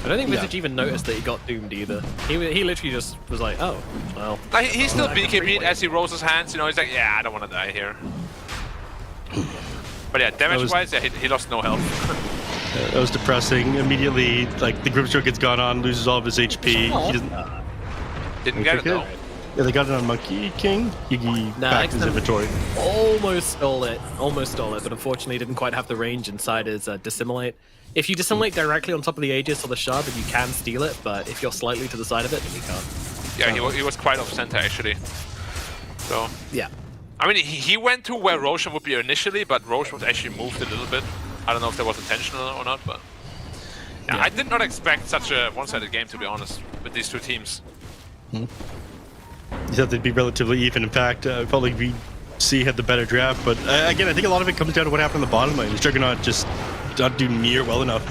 I don't think ViCi even noticed that he got doomed either. He literally just was like, oh, well. Like, he's still BKB'd as he rolls his hands, you know, he's like, yeah, I don't want to die here. But yeah, damage-wise, yeah, he lost no health. That was depressing. Immediately, like, the grip stroke gets gone on, loses all of his HP. He doesn't... Didn't get it, though. Yeah, they got it on Monkey King. He backed his inventory. Almost stole it, but unfortunately didn't quite have the range inside his dissimilate. If you dissimilate directly on top of the Aegis or the shard, then you can steal it, but if you're slightly to the side of it, then you can't. Yeah, he was quite off center, actually. So... Yeah. I mean, he went to where Roshan would be initially, but Roshan was actually moved a little bit. I don't know if that was intentional or not, but... Yeah, I did not expect such a one-sided game, to be honest, with these two teams. You thought they'd be relatively even. In fact, I felt like ViCi had the better draft, but again, I think a lot of it comes down to what happened on the bottom lane. His Juggernaut just not do near well enough.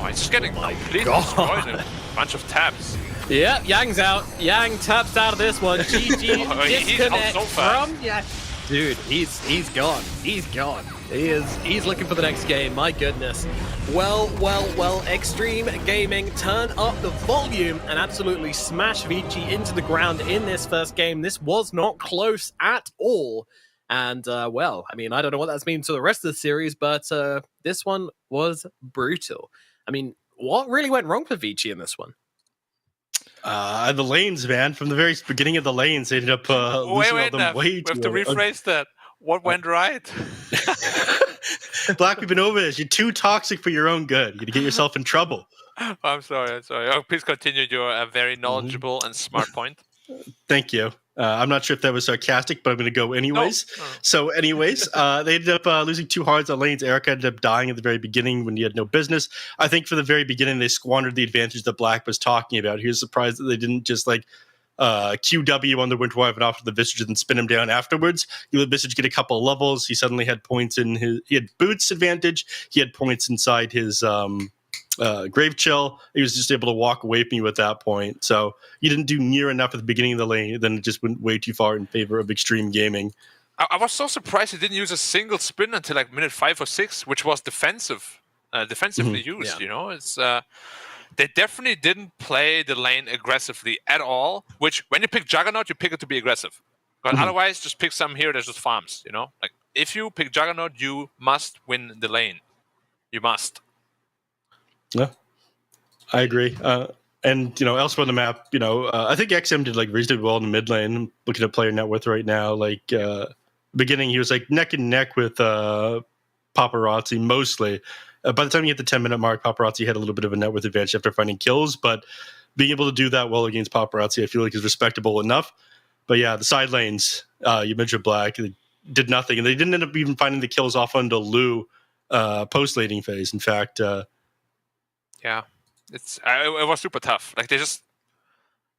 Oh, he's just getting completely destroyed in a bunch of taps. Yeah, Yang's out. Yang taps out of this one. GG disconnect from Yang. Dude, he's gone. He's gone. He's looking for the next game. My goodness. Well, Xtreme Gaming turn up the volume and absolutely smash ViCi into the ground in this first game. This was not close at all. And, well, I mean, I don't know what that's means to the rest of the series, but this one was brutal. I mean, what really went wrong for ViCi in this one? The lanes, man. From the very beginning of the lanes, they ended up losing all them way too. We have to rephrase that. What went right? Black, we've been over this. You're too toxic for your own good. You're going to get yourself in trouble. I'm sorry. Oh, please continue your very knowledgeable and smart point. Thank you. I'm not sure if that was sarcastic, but I'm going to go anyways. No. So anyways, they ended up losing 2 hards on lanes. Erica ended up dying at the very beginning when he had no business. I think for the very beginning, they squandered the advantage that Black was talking about. He was surprised that they didn't just like QW on the Winter Wyvern after the Visage and spin him down afterwards. You let Visage get a couple of levels. He suddenly had points in his... He had boots advantage. He had points inside his... Grave Chill. He was just able to walk away from you at that point. So you didn't do near enough at the beginning of the lane, then it just went way too far in favor of Xtreme Gaming. I was so surprised he didn't use a single spin until like minute 5 or 6, which was defensively used. You know, it's they definitely didn't play the lane aggressively at all. Which when you pick Juggernaut, you pick it to be aggressive. But otherwise, just pick some here that just farms. You know, like if you pick Juggernaut, you must win the lane. You must. Yeah, I agree. And, you know, elsewhere on the map, you know, I think XM did like reasonably well in the mid lane. I'm looking at player net worth right now. Like, beginning, he was like neck and neck with Paparazzi mostly. By the time you hit the 10-minute mark, Paparazzi had a little bit of a net worth advantage after finding kills. But being able to do that well against Paparazzi, I feel like is respectable enough. But yeah, the side lanes, you mentioned Black, they did nothing. And they didn't end up even finding the kills off onto Lu post-laning phase. In fact... Yeah, it was super tough. Like they just,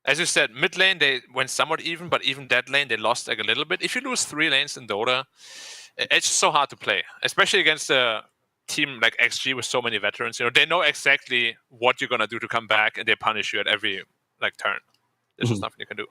as you said, mid lane they went somewhat even, but even that lane they lost like a little bit. If you lose 3 lanes in Dota, it's just so hard to play, especially against a team like XG with so many veterans. You know, they know exactly what you're gonna do to come back, and they punish you at every like turn. There's just nothing you can do.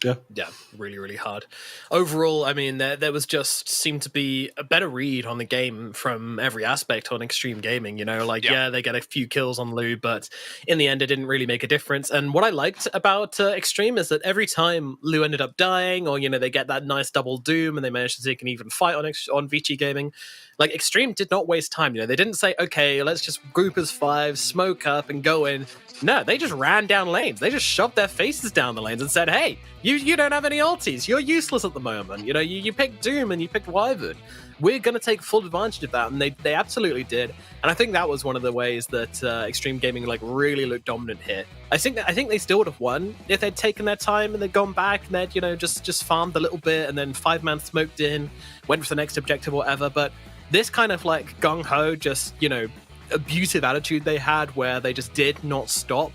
Yeah, really hard. Overall, I mean, there was just seemed to be a better read on the game from every aspect on Xtreme Gaming. You know, like, yeah, they get a few kills on Lu, but in the end, it didn't really make a difference. And what I liked about Xtreme is that every time Lu ended up dying, or, you know, they get that nice double doom and they managed to take an even fight on ViCi Gaming, like, Xtreme did not waste time. You know, they didn't say, okay, let's just group as 5, smoke up and go in. No, they just ran down lanes. They just shoved their faces down the lanes and said, hey, you don't have any ultis. You're useless at the moment. You know, you picked Doom and you picked Wyvern. We're going to take full advantage of that. And they absolutely did. And I think that was one of the ways that Xtreme Gaming like really looked dominant here. I think they still would have won if they'd taken their time and they'd gone back and they'd, you know, just farmed a little bit and then 5-man smoked in, went for the next objective or whatever. But this kind of like gung-ho, just, you know, abusive attitude they had where they just did not stop,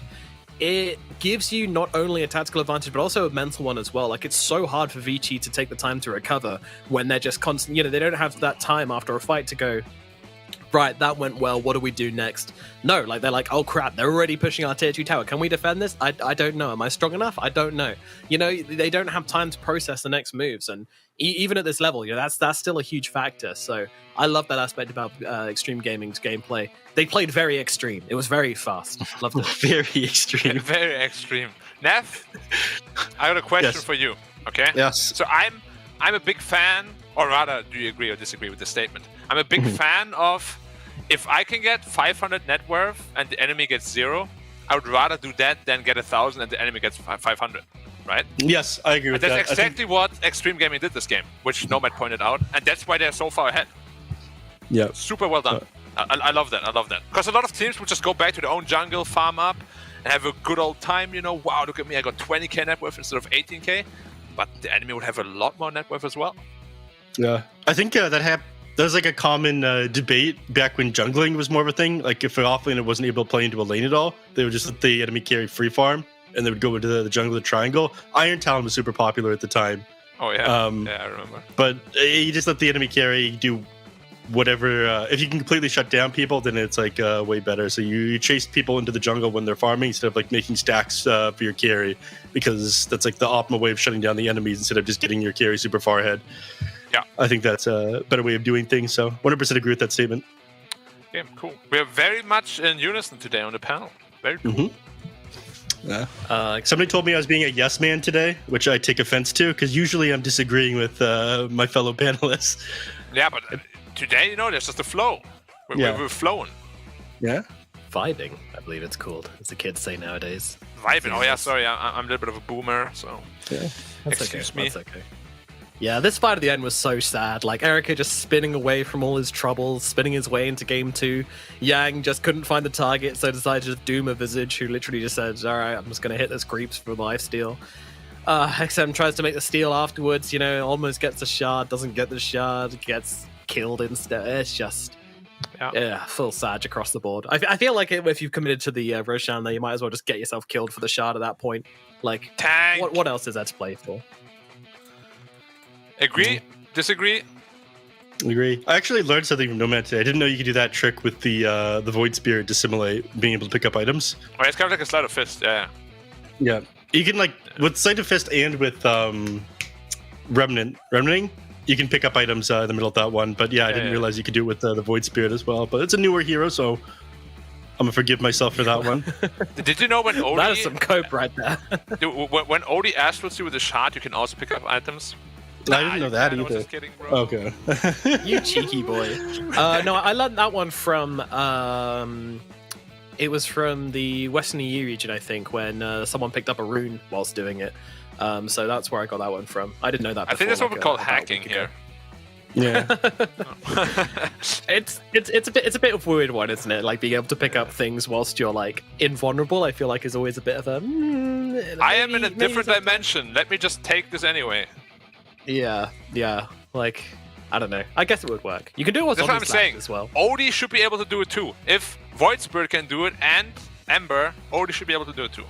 it gives you not only a tactical advantage but also a mental one as well. Like, it's so hard for ViCi to take the time to recover when they're just constant, you know, they don't have that time after a fight to go, right, that went well, what do we do next? No, like they're like, oh crap, they're already pushing our tier 2 tower. Can we defend this? I don't know. Am I strong enough? I don't know. You know, they don't have time to process the next moves, and even at this level, you know, that's still a huge factor. So I love that aspect about Xtreme Gaming's gameplay. They played very extreme. It was very fast. Loved it. Very extreme. Very extreme. Neff, I got a question Yes. for you. Okay. Yes. So I'm a big fan, or rather, do you agree or disagree with this statement? I'm a big fan of if I can get 500 net worth and the enemy gets 0, I would rather do that than get 1,000 and the enemy gets 500. Right? Yes, I agree with And that. that's exactly what Xtreme Gaming did this game, which Nomad pointed out, and that's why they're so far ahead. Yeah. Super well done. I love that. I love that. Because a lot of teams would just go back to their own jungle, farm up, and have a good old time. You know, wow, look at me, I got 20k net worth instead of 18k. But the enemy would have a lot more net worth as well. Yeah, I think that was like a common debate back when jungling was more of a thing. Like if an offlaner wasn't able to play into a lane at all, they would just let the enemy carry free farm, and they would go into the jungle, the triangle. Iron Talon was super popular at the time. Oh yeah, yeah, I remember. But you just let the enemy carry, do whatever. If you can completely shut down people, then it's like way better. So you chase people into the jungle when they're farming instead of like making stacks for your carry, because that's like the optimal way of shutting down the enemies instead of just getting your carry super far ahead. Yeah, I think that's a better way of doing things. So 100% agree with that statement. Yeah, cool. We are very much in unison today on the panel. Very cool. Mm-hmm. Yeah. Somebody told me I was being a yes man today, which I take offense to, because usually I'm disagreeing with my fellow panelists. Yeah, but today, you know, there's just a flow. We're flowing. Yeah. Vibing, I believe it's called, as the kids say nowadays. Vibing. Oh yeah, sorry, I'm a little bit of a boomer, so That's excuse me. That's okay. Yeah, this fight at the end was so sad. Like, Erica just spinning away from all his troubles, spinning his way into game 2. Yang just couldn't find the target, so decided to doom a Visage, who literally just said, alright, I'm just going to hit this creeps for lifesteal. XM tries to make the steal afterwards, you know, almost gets a shard, doesn't get the shard, gets killed instead. It's just... Yeah, full Sag across the board. I feel like if you've committed to the Roshan there, you might as well just get yourself killed for the shard at that point. Like, Tank. what else is there to play for? Agree? Disagree? Agree. I actually learned something from Nomad today. I didn't know you could do that trick with the Void Spirit to simulate being able to pick up items. Oh, it's kind of like a sleight of fist, yeah. Yeah. You can, like, with Sleight of Fist and with Remnanting, you can pick up items in the middle of that one. But yeah, I didn't realize you could do it with the Void Spirit as well. But it's a newer hero, so I'm gonna forgive myself for that one. Did you know when Odie... That is some cope right there. when Odie astrals you with a shard, you can also pick up items? I didn't know that I was either. just kidding, bro. Okay. You cheeky boy. No, I learned that one from... it was from the Western EU region, I think, when someone picked up a rune whilst doing it. So that's where I got that one from. I didn't know that before. I think that's what we call about hacking a week ago. here. Yeah. It's a bit of a weird one, isn't it? Like being able to pick up things whilst you're like invulnerable. I feel like is always a bit of a. I am in a different dimension. Let me just take this anyway. Yeah. Like I don't know. I guess it would work. You can do it with That's what I'm saying as well. Odie should be able to do it too. If Void Spirit can do it and Ember, Odie should be able to do it too.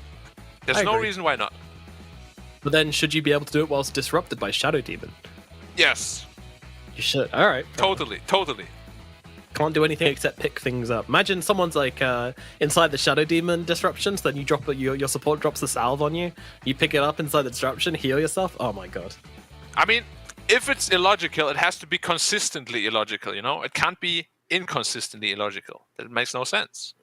There's no reason why not. But then, should you be able to do it whilst disrupted by Shadow Demon? Yes. You should. All right. Totally. Can't do anything except pick things up. Imagine someone's like inside the Shadow Demon disruptions, then you drop it, your support drops the salve on you. You pick it up inside the disruption, heal yourself. Oh my god. I mean, if it's illogical, it has to be consistently illogical, you know? It can't be inconsistently illogical. That makes no sense.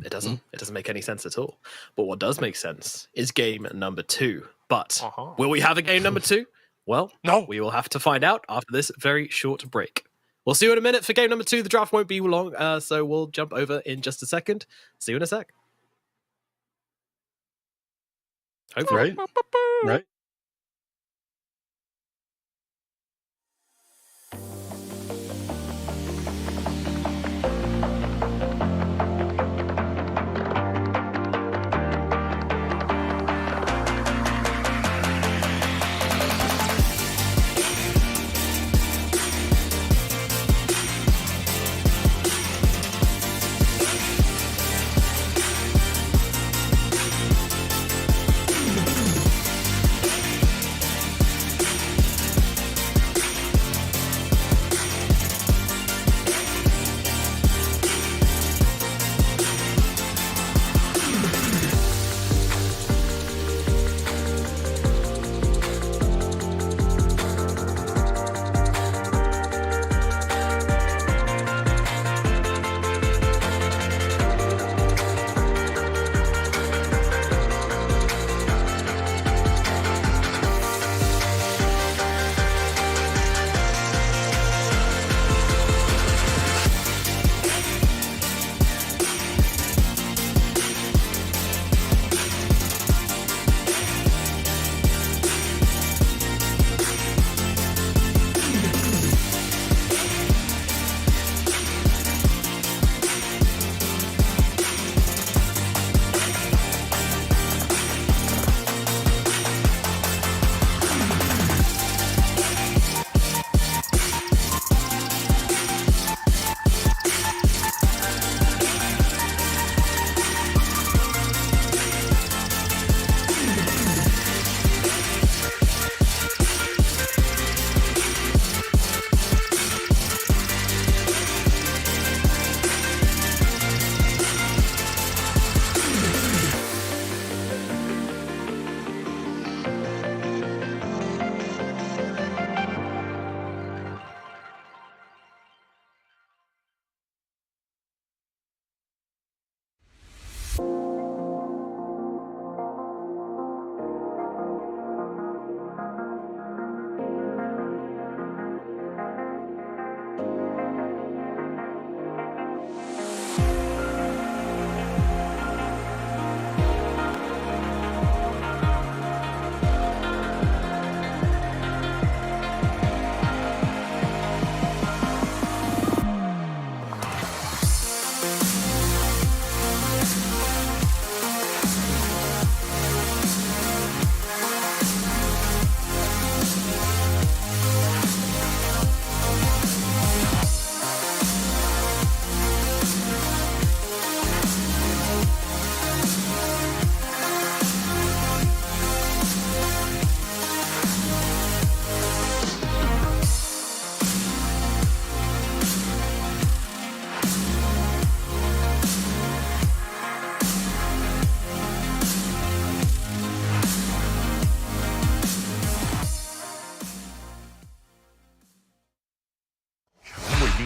It doesn't. It doesn't make any sense at all. But what does make sense is game number 2. But will we have a game number 2? Well, no. We will have to find out after this very short break. We'll see you in a minute for game number 2. The draft won't be long, so we'll jump over in just a second. See you in a sec. Hopefully. Right.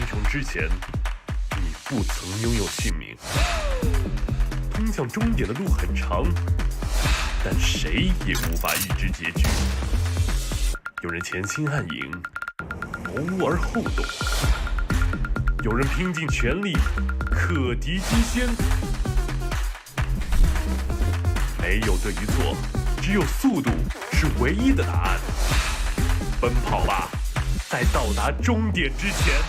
穷之前，你不曾拥有姓名。通向终点的路很长，但谁也无法预知结局。有人前倾暗影，谋而后动；有人拼尽全力，克敌机先。没有对与错，只有速度是唯一的答案。奔跑吧，在到达终点之前。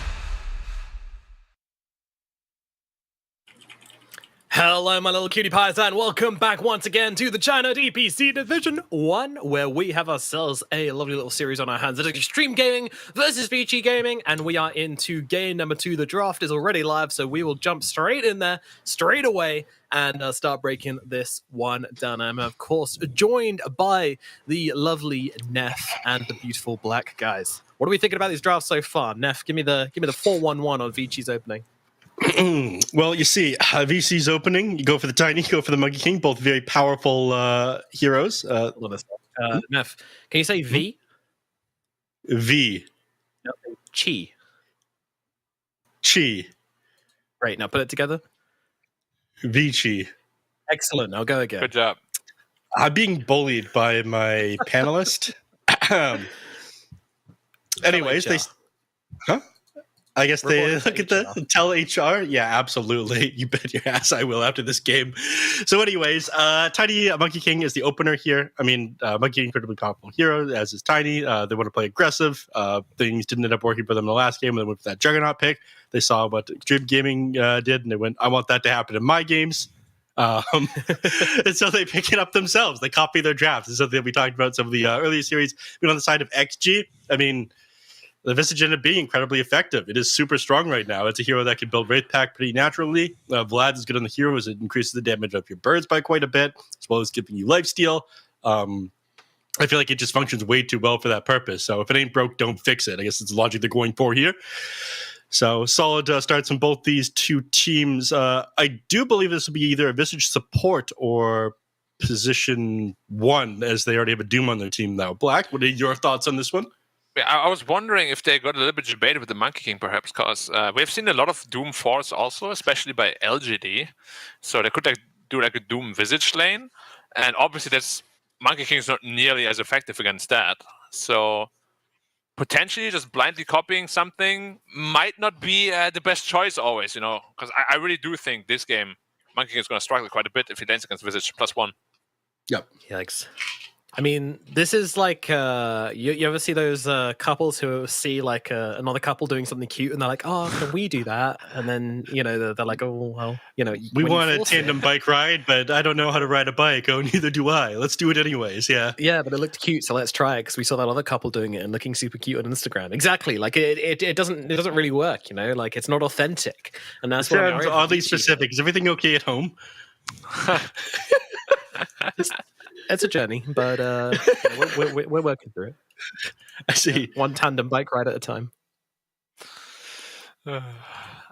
Hello, my little cutie pies, and welcome back once again to the China DPC Division 1, where we have ourselves a lovely little series on our hands. It is Xtreme Gaming versus ViCi Gaming, and we are into game number 2. The draft is already live, so we will jump straight in there, straight away, and start breaking this one down. I'm, of course, joined by the lovely Neff and the beautiful Black guys. What are we thinking about these drafts so far? Neff, give me the 4-1-1 on ViCi's opening. Well, you see, VC's opening, you go for the Tiny, go for the Monkey King, both very powerful heroes. Neff, can you say V? V. No, Chi. Chi. Great, now put it together. ViCi. Excellent, now go again. Good job. I'm being bullied by my panelist. Anyways, they... Huh? I guess they look at the tell HR. Yeah, absolutely. You bet your ass I will after this game. So anyways, Tiny Monkey King is the opener here. I mean, Monkey King, incredibly powerful hero, as is Tiny. They want to play aggressive. Things didn't end up working for them in the last game. And they went for that Juggernaut pick. They saw what Xtreme Gaming did, and they went, I want that to happen in my games. And so they pick it up themselves. They copy their drafts. And so they'll be talking about some of the earlier series. But on the side of XG, I mean... the ViCi ended up being incredibly effective. It is super strong right now. It's a hero that can build Wraith Pack pretty naturally. Vlad is good on the hero as it increases the damage of your birds by quite a bit, as well as giving you lifesteal. I feel like it just functions way too well for that purpose. So if it ain't broke, don't fix it. I guess it's the logic they're going for here. So solid starts from both these two teams. I do believe this will be either a ViCi support or position 1, as they already have a Doom on their team now. Black, what are your thoughts on this one? I was wondering if they got a little bit debated with the Monkey King, perhaps, because we've seen a lot of Doom Force also, especially by LGD. So they could do like a Doom Visage lane, and obviously that's Monkey King is not nearly as effective against that. So potentially just blindly copying something might not be the best choice always, you know, because I really do think this game Monkey King is going to struggle quite a bit if he lanes against Visage +1. Yep. Yikes. I mean, this is like, you ever see those couples who see like another couple doing something cute and they're like, oh, can we do that? And then, you know, they're like, oh, well, you know. We want a tandem bike ride, but I don't know how to ride a bike. Oh, neither do I. Let's do it anyways, yeah. Yeah, but it looked cute, so let's try it because we saw that other couple doing it and looking super cute on Instagram. Exactly. Like, it doesn't really work, you know? Like, it's not authentic. And that's what sounds oddly specific. Is everything okay at home? It's a journey, but we're working through it. I see. One tandem bike ride at a time. All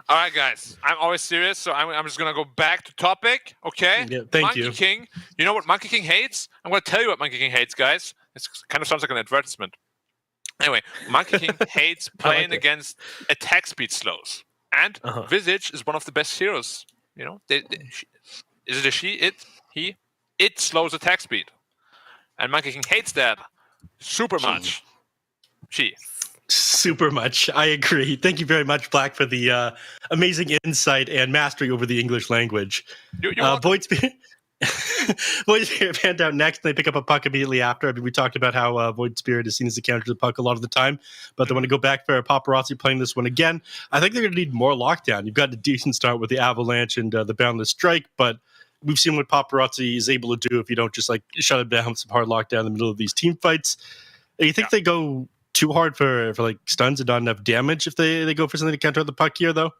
right, guys. I'm always serious, so I'm just going to go back to topic, okay? Yeah, thank you. Monkey King. You know what Monkey King hates? I'm going to tell you what Monkey King hates, guys. It kind of sounds like an advertisement. Anyway, Monkey King hates playing against attack speed slows. And Visage is one of the best heroes. You know, is it a she? It? He? It slows attack speed. And Monkey King hates that super much. Super much. I agree. Thank you very much, Black, for the amazing insight and mastery over the English language. Void Spirit. Void Spirit panned out next, and they pick up a puck immediately after. I mean, we talked about how Void Spirit is seen as a counter to the puck a lot of the time, but they want to go back for Paparazzi playing this one again. I think they're going to need more lockdown. You've got a decent start with the Avalanche and the Boundless Strike, but we've seen what Paparazzi is able to do if you don't just like shut him down with some hard lockdown in the middle of these team fights. You think they go too hard for like stuns and not enough damage if they go for something to counter the puck here, though?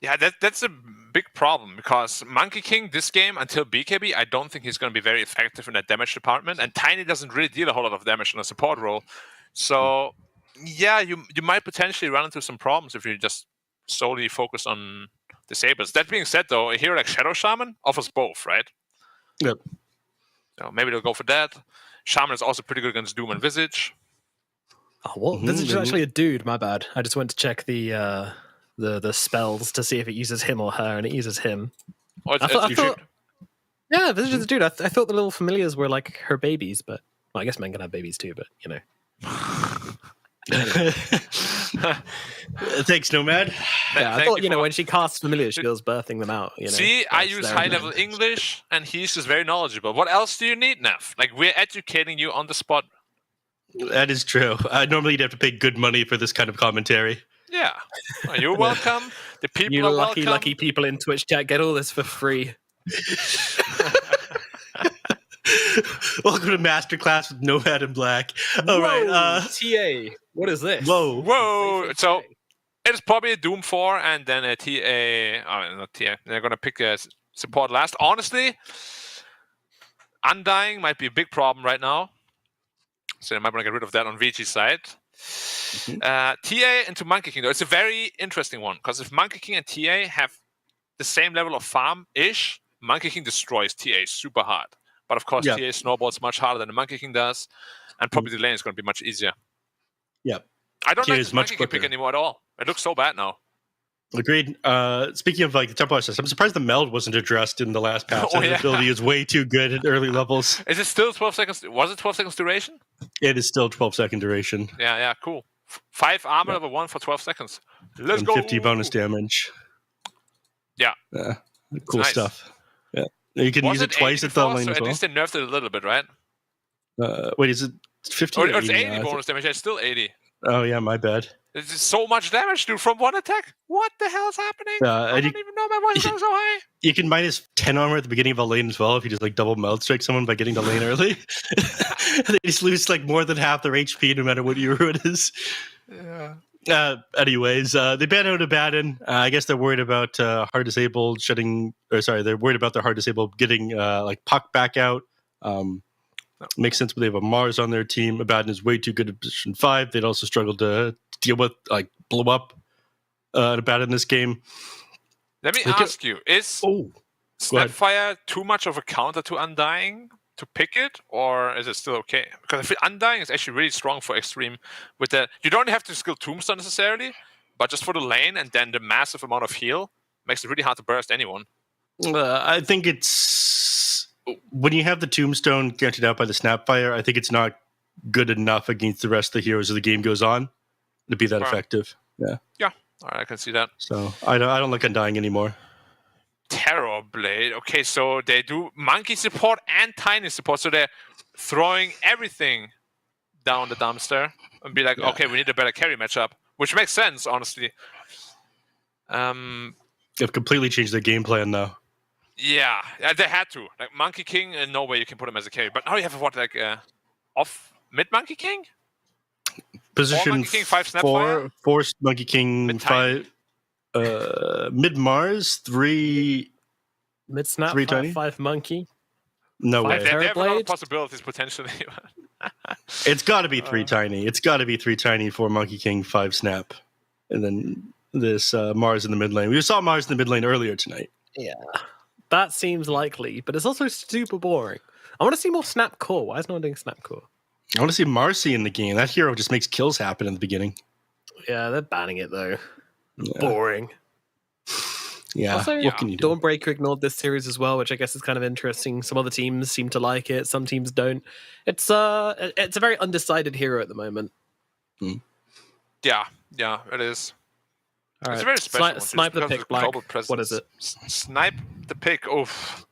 Yeah, that's a big problem because Monkey King this game until BKB, I don't think he's going to be very effective in that damage department, and Tiny doesn't really deal a whole lot of damage in a support role. So yeah, you might potentially run into some problems if you just solely focus on disables. That being said, though, a hero like Shadow Shaman offers both, right? Yep. So maybe they'll go for that. Shaman is also pretty good against Doom and Visage. Oh, well, Visage is actually a dude. My bad. I just went to check the the spells to see if it uses him or her, and it uses him. Or it's, I thought, it's yeah, this is just a dude. I thought the little familiars were like her babies, but well, I guess men can have babies too. But you know, Thanks, Nomad. yeah, I thought when she casts familiars, she goes birthing them out. You know, See, I That's use their high name. level English, and he's just very knowledgeable. What else do you need, Neff? Like, we're educating you on the spot. That is true. Normally, you'd have to pay good money for this kind of commentary. Yeah. Oh, you're welcome. The people You are lucky, welcome. lucky people in Twitch chat get all this for free. Welcome to Masterclass with Nomad and Black. All right. TA. What is this? Whoa. So, it's probably a Doom 4 and then a TA. Oh, not TA. They're going to pick a support last. Honestly, Undying might be a big problem right now. So, they might want to get rid of that on ViCi's side. TA into Monkey King, though, it's a very interesting one because if Monkey King and TA have the same level of farm-ish, Monkey King destroys TA super hard. But of course, TA snowballs much harder than the Monkey King does, and probably the lane is going to be much easier. Yep. I don't TA like is this much Monkey King pick quicker. anymore at all. It looks so bad now. Agreed. Speaking of like the tempo system, I'm surprised the meld wasn't addressed in the last patch. Oh, The yeah. ability is way too good at early levels. Is it still 12 seconds? Was it 12 seconds duration? It is still 12-second duration. Yeah, cool. 5 armor level 1 for 12 seconds. Let's And go. 50 bonus damage. Yeah. Cool nice. stuff. Yeah. You can Was use it twice 80 at the before? lane So as at well. least they nerfed it a little bit, right? Wait, is it 50 Or or it's 80? 80 bonus damage. It's still 80. Oh, yeah, my bad. It's just so much damage, dude, from one attack. What the hell is happening? I and don't even know my voice is going so high. You can minus 10 armor at the beginning of a lane as well if you just like double meld strike someone by getting the lane early. They just lose like more than half their HP no matter what hero it is. Yeah. Anyways, they ban out Abaddon. I guess they're worried about hard disabled they're worried about their hard disabled getting like Puck back out. Makes sense, but they have a Mars on their team. Abaddon is way too good at position 5. They'd also struggle to deal with like blow up Abaddon in this game. Let me ask you, is Go ahead. Snapfire too much of a counter to Undying to pick it, or is it still okay? Because I feel Undying is actually really strong for Xtreme. With that, you don't have to skill Tombstone necessarily, but just for the lane and then the massive amount of heal makes it really hard to burst anyone. I think it's when you have the Tombstone counted out by the Snapfire, I think it's not good enough against the rest of the heroes as the game goes on to be that Right. effective. Yeah. All right, I can see that. So I don't like Undying anymore. Terror Blade. Okay, so they do monkey support and tiny support, so they're throwing everything down the dumpster and be like, okay, we need a better carry matchup, which makes sense, honestly. They've completely changed their game plan now. Yeah, they had to. Like Monkey King, no way you can put him as a carry. But now you have what, like off mid Monkey King? Position Monkey King, 5 Snapfire? 4 Monkey King, Mid-tiny? 5 mid Mars, 3. Mid snap, 3 tiny? 5 monkey. No Five way. They have a lot of Terrorblade? possibilities potentially. It's got to be 3 tiny. It's got to be 3 tiny for Monkey King, 5 snap, and then this Mars in the mid lane. We saw Mars in the mid lane earlier tonight. Yeah, that seems likely, but it's also super boring. I want to see more snap core. Why is no one doing snap core? I want to see Marcy in the game. That hero just makes kills happen in the beginning. Yeah, they're banning it though. Yeah. Boring. Yeah. Also, What can you do? Dawnbreaker ignored this series as well, which I guess is kind of interesting. Some other teams seem to like it, some teams don't. It's a very undecided hero at the moment. yeah, it is. All It's right, a very special one, just snipe the because of pick, Black. global What is presence. it? Snipe the pick. Oof.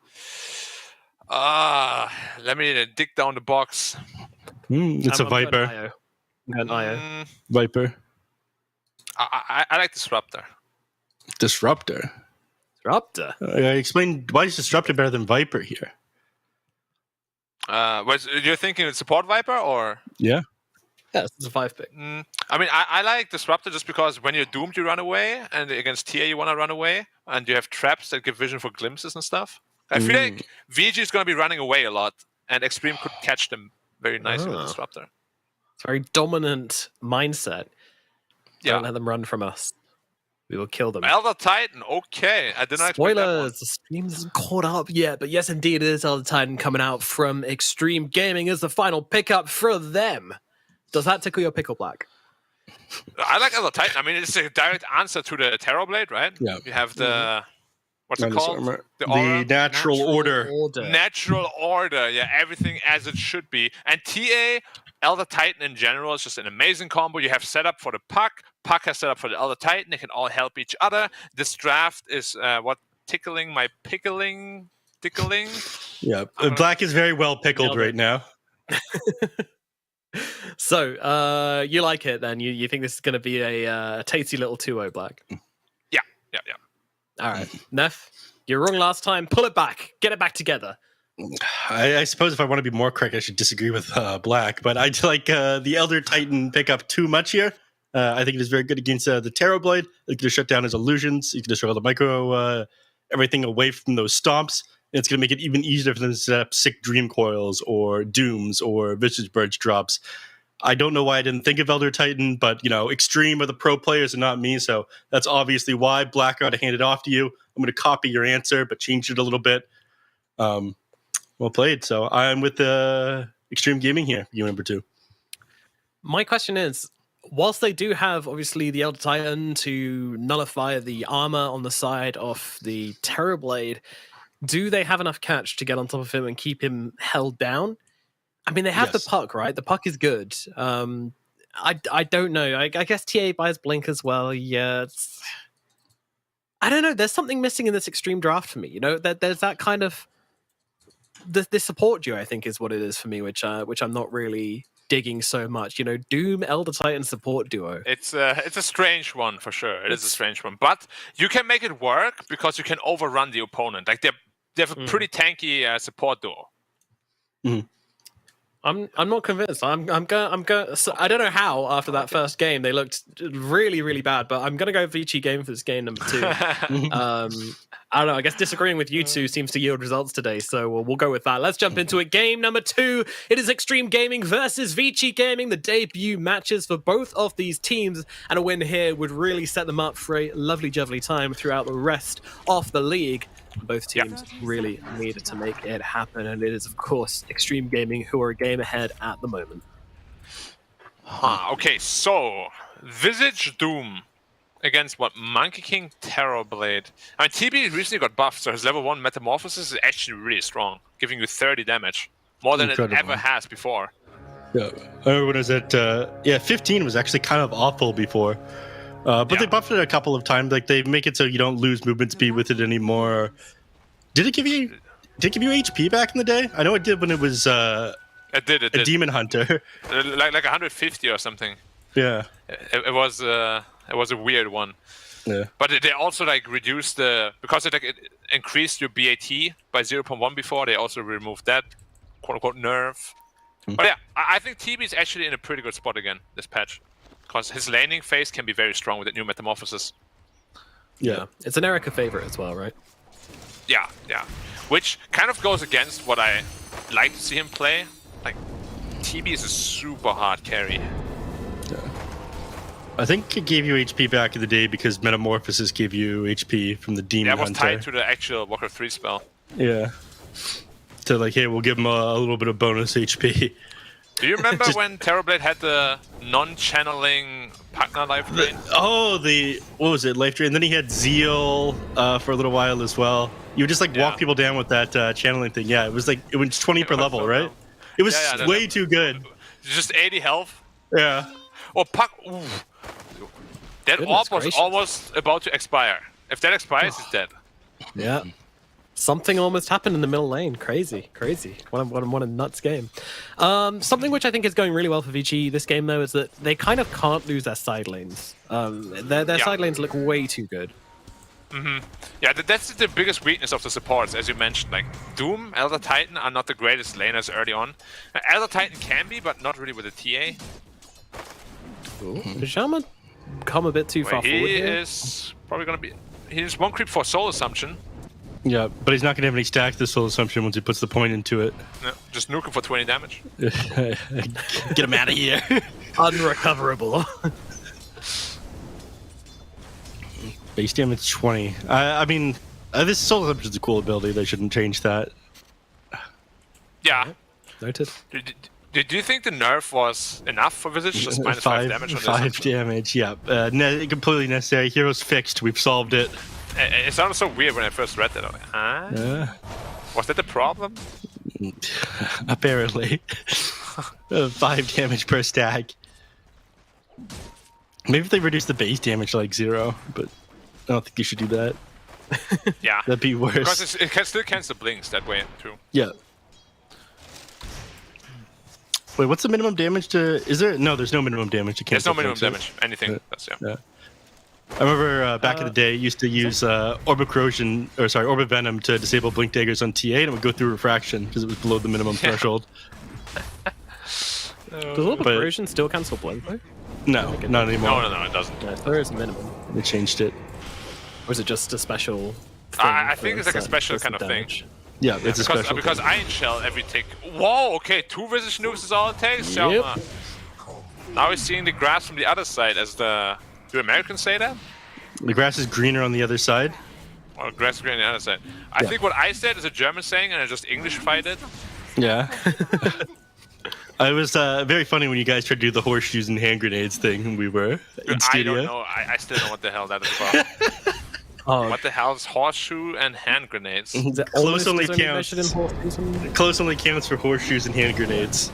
Let me dig down the box. It's a I'm Viper. going IO. Mm, Viper. I like Disruptor. Disruptor. Disruptor. Explain why is Disruptor better than Viper here? You're thinking it's support Viper or? Yeah. Yeah, it's a 5 pick. I mean, I like Disruptor just because when you're doomed, you run away, and against TA, you want to run away, and you have traps that give vision for glimpses and stuff. I feel like VG is going to be running away a lot, and Xtreme could catch them very nicely with Disruptor. It's a very dominant mindset. Yeah. Don't let them run from us. We will kill them. Elder Titan, okay. I did not expect that one. Spoilers, the stream isn't caught up yet, but yes, indeed, it is Elder Titan coming out from Xtreme Gaming as the final pickup for them. Does that tickle your pickle, Black? I like Elder Titan. I mean, it's a direct answer to the Terrorblade, right? Yeah. You have the what's it Tremendous called? armor. The The aura? natural order. Natural order. Yeah, everything as it should be. And TA, Elder Titan in general is just an amazing combo. You have setup for the Puck. Puck has set up for the Elder Titan. They can all help each other. This draft is tickling my tickling. Yeah, Black is very well pickled right now. So, you like it then? You think this is going to be a tasty little 2-0 Black? Yeah. All right. Neff, you're wrong last time. Pull it back. Get it back together. I suppose if I want to be more correct, I should disagree with Black, but I like the Elder Titan pickup too much here. I think it is very good against the Terrorblade. It's going to shut down his illusions. You can destroy all the micro, everything away from those stomps. And it's going to make it even easier for them to set up sick Dream Coils or Dooms or Visage Birch drops. I don't know why I didn't think of Elder Titan, but, Xtreme are the pro players and not me, so that's obviously why. Black, got to hand it off to you. I'm going to copy your answer, but change it a little bit. Well played. So I'm with Xtreme Gaming here, you number 2. My question is, whilst they do have, obviously, the Elder Titan to nullify the armor on the side of the Terrorblade, do they have enough catch to get on top of him and keep him held down? I mean, they have the Puck, right? The Puck is good. I don't know. I guess TA buys Blink as well. Yeah, I don't know. There's something missing in this Xtreme draft for me. There's that kind of the support duo, I think, is what it is for me, which I'm not really digging so much. Doom Elder Titan support duo. It's a strange one for sure. It is a strange one, but you can make it work because you can overrun the opponent. Like they have a pretty tanky support duo. Mm-hmm. I'm not convinced. I'm going. So I don't know how after that first game they looked really, really bad, but I'm gonna go ViCi game for this game number 2. I don't know. I guess disagreeing with you two seems to yield results today, so we'll go with that. Let's jump into it. Game number 2. It is Xtreme Gaming versus ViCi Gaming. The debut matches for both of these teams, and a win here would really set them up for a lovely, jubbly time throughout the rest of the league. Both teams really needed to make it happen, and it is, of course, Xtreme Gaming who are a game ahead at the moment. Okay, so Visage Doom against Monkey King Terrorblade. I mean, TB recently got buffed, so his level 1 Metamorphosis is actually really strong, giving you 30 damage, more than it ever has before. Yeah, I remember when I was at 15 was actually kind of awful before. But they buffed it a couple of times. Like they make it so you don't lose movement speed with it anymore. Did it give you HP back in the day? I know it did when it was it did. a Demon Hunter. like 150 or something. Yeah. It was a weird one. Yeah. But they also reduced because it increased your BAT by 0.1 before. They also removed that quote unquote nerf. Mm-hmm. But yeah, I think TB is actually in a pretty good spot again this patch. Because his laning phase can be very strong with the new Metamorphosis. Yeah. It's an Erica favorite as well, right? Yeah. Which kind of goes against what I like to see him play. Like, TB is a super hard carry. Yeah. I think it gave you HP back in the day because Metamorphosis gave you HP from the Demon Hunter. That was tied to the actual Warcraft 3 spell. Yeah. So hey, we'll give him a little bit of bonus HP. Do you remember when Terrorblade had the non-channeling partner life drain? What was it, life drain? And then he had Zeal for a little while as well. You would just walk people down with that channeling thing. Yeah, it was 20 per level, right? Dumb. It was way too good. Just 80 health. Yeah. Oh, Puck. Ooh. That orb was almost about to expire. If that expires, he's dead. Yeah. Something almost happened in the middle lane. Crazy. What a nuts game. Something which I think is going really well for ViCi this game, though, is that they kind of can't lose their side lanes. Their side lanes look way too good. Mm-hmm. Yeah, that's the biggest weakness of the supports, as you mentioned. Like, Doom, Elder Titan are not the greatest laners early on. Elder Titan can be, but not really with a TA. Did Shaman come a bit too far forward here? He is probably going to be... He's 1 creep for Soul Assumption. Yeah, but he's not going to have any stacks this Soul Assumption once he puts the point into it. No, just nuke him for 20 damage. Get him out of here. Unrecoverable. Base damage 20. I mean, this Soul Assumption is a cool ability. They shouldn't change that. Yeah. Noted. Do you think the nerf was enough for Visage? Just minus 5 damage on this? 5 damage, yeah. Completely necessary. Heroes fixed. We've solved it. It sounded so weird when I first read that. I'm like, was that the problem? Apparently. 5 damage per stack. Maybe if they reduce the base damage to like 0, but I don't think you should do that. Yeah. That'd be worse. Because it can still cancel blinks that way, too. Yeah. Wait, what's the minimum damage to... Is there... No, there's no minimum damage to cancel. There's no minimum blinks, damage. Anything. That's, yeah. I remember back in the day, used to use Orbit Corrosion, or sorry, Orbit Venom to disable Blink Daggers on TA, and it would go through Refraction because it was below the minimum threshold. Does Orbit Corrosion still cancel blink though? No, not anymore. No, it doesn't. No, there is a minimum. They changed it. Or is it just a special thing I for think it's like a special kind of damage? thing. Yeah, it's a special Because thing. Iron Shell every tick. Whoa, okay, 2 Visage nukes is all it takes, Yep. Selma. Now we're seeing the grass from the other side as the... Do Americans say that? The grass is greener on the other side. Or grass is green on the other side. I think what I said is a German saying and I just English-fied it. Yeah. It was very funny when you guys tried to do the horseshoes and hand grenades thing when we were in I studio. don't know. I still don't know what the hell that is about. Oh, What the hell is horseshoe and hand grenades? is it Close almost only as counts. measured in horses and- Close only counts for horseshoes and hand grenades.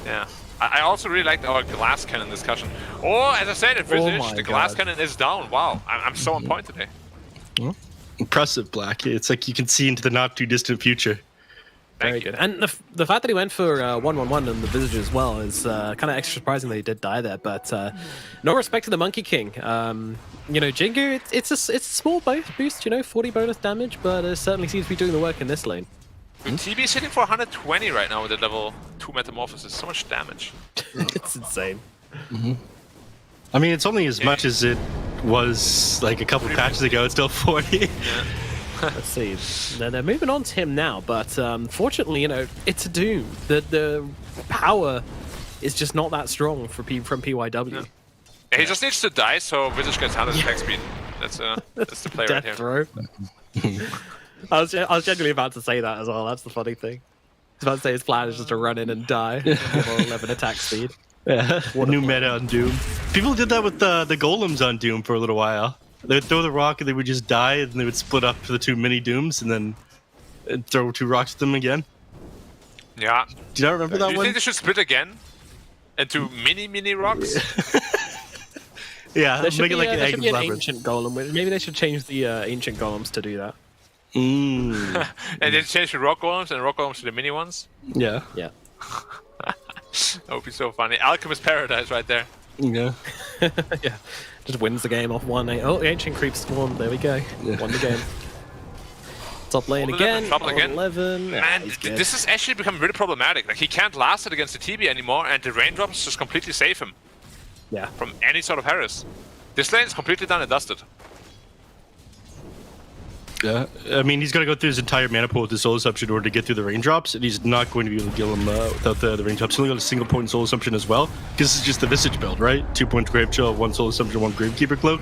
Yeah. I also really liked our glass cannon discussion. Or, as I said, in Visage, my the glass God. cannon is down. Wow. I'm so on point today. Impressive, Black. It's like you can see into the not too distant future. Very good. And the fact that he went for 1-1-1 and the Visage as well is kind of extra surprising that he did die there. But no respect to the Monkey King. You know, Jingu, it's a small boost, you know, 40 bonus damage, but it certainly seems to be doing the work in this lane. TB is hitting for 120 right now with the level 2 Metamorphosis. So much damage. It's insane. I mean, it's only as much as it was like a couple patches ago. It's still 40. Let's see. They're moving on to him now, but fortunately, you know, it's a Doom. The power is just not that strong for from PYW. Yeah, he just needs to die so Visage gets 100 attack speed. That's the play right Death here. throw. I was genuinely about to say that as well. That's the funny thing. I was about to say his plan is just to run in and die. 11 attack speed. Yeah, new meta on Doom. People did that with the golems on Doom for a little while. They would throw the rock and they would just die, and they would split up to the 2 mini Dooms and then throw 2 rocks at them again. Yeah. Do you not remember that Do you one? think they should split again into mini rocks? Yeah, There should make be, it like there should an be an egg ancient golem. Maybe they should change the ancient golems to do that. Mm. And then change the rock golems and rock golems to the mini ones? Yeah, Yeah. That would be so funny. Alchemist Paradise right there. yeah. Yeah. Just wins the game off 1-8. Oh, the ancient creep spawn. There we go. Yeah. Won the game. Top lane Old 11, again. trouble again. 11. Yeah, Man, he's good. this has actually become really problematic. Like, he can't last it against the TB anymore, and the raindrops just completely save him Yeah. from any sort of harass. This lane is completely done and dusted. Yeah, I mean, he's got to go through his entire mana pool with the Soul Assumption in order to get through the raindrops, and he's not going to be able to kill him without the raindrops. He's only got a single point Soul Assumption as well, because this is just the Visage build, right? 2 points Grave Chill, 1 Soul Assumption, 1 Gravekeeper Cloak.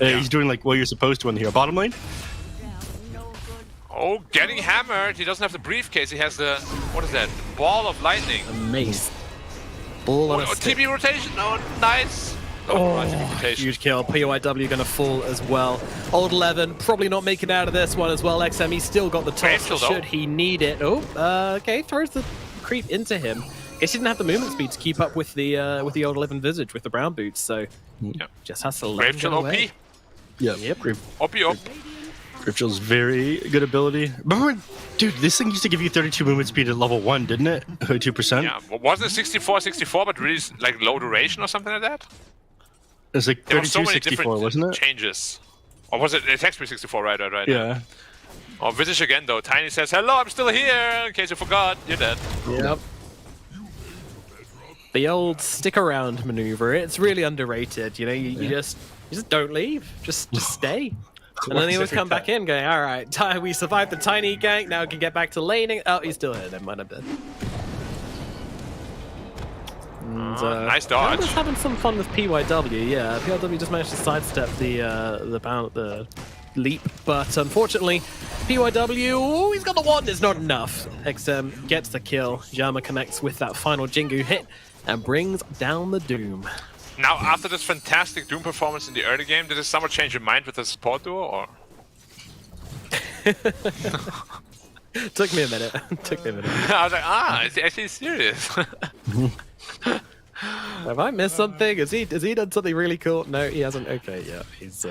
He's doing like what you're supposed to in here. Bottom lane? Oh, getting hammered. He doesn't have the briefcase. He has the, what is that? Ball of lightning. A mace. Ball on a stick. TB rotation. Oh, nice. Oh, rotation. huge kill. PYW going to fall as well. Old 11 probably not making out of this one as well. XM, he's still got the toss Rachel, though. should he need it. Oh, okay, throws the creep into him. Guess he didn't have the movement speed to keep up with the old 11 Visage with the brown boots, so Yeah. just has to let him Rachel get OP. away. Yeah. Yep. OP. Grave Chill's very good ability. Remember, dude, this thing used to give you 32 movement speed at level 1, didn't it? 32%? Yeah, wasn't it 64, but really like low duration or something like that? It's like There were so 32, many 64, different wasn't it? changes. Or was it attack speed 64? Right. Yeah. Oh, Visage again though. Tiny says, "Hello, I'm still here." In case you forgot, you're dead. Yep. The old stick around maneuver. It's really underrated. You know, you just don't leave. Just stay. And then he always come back in going, all right, we survived the tiny gank, now we can get back to laning. Oh, he's still here. Never mind, I'm dead. And, Nice dodge. Just having some fun with PYW, yeah. PYW just managed to sidestep the leap, but unfortunately, PYW, he's got the one, it's not enough. XM gets the kill. Jama connects with that final Jingu hit and brings down the Doom. Now, after this fantastic Doom performance in the early game, did this somewhat change your mind with the support duo, or? Took me a minute. Took me a minute. I was like, is he actually serious? Have I missed something? Has he done something really cool? No, he hasn't. Okay, yeah, he's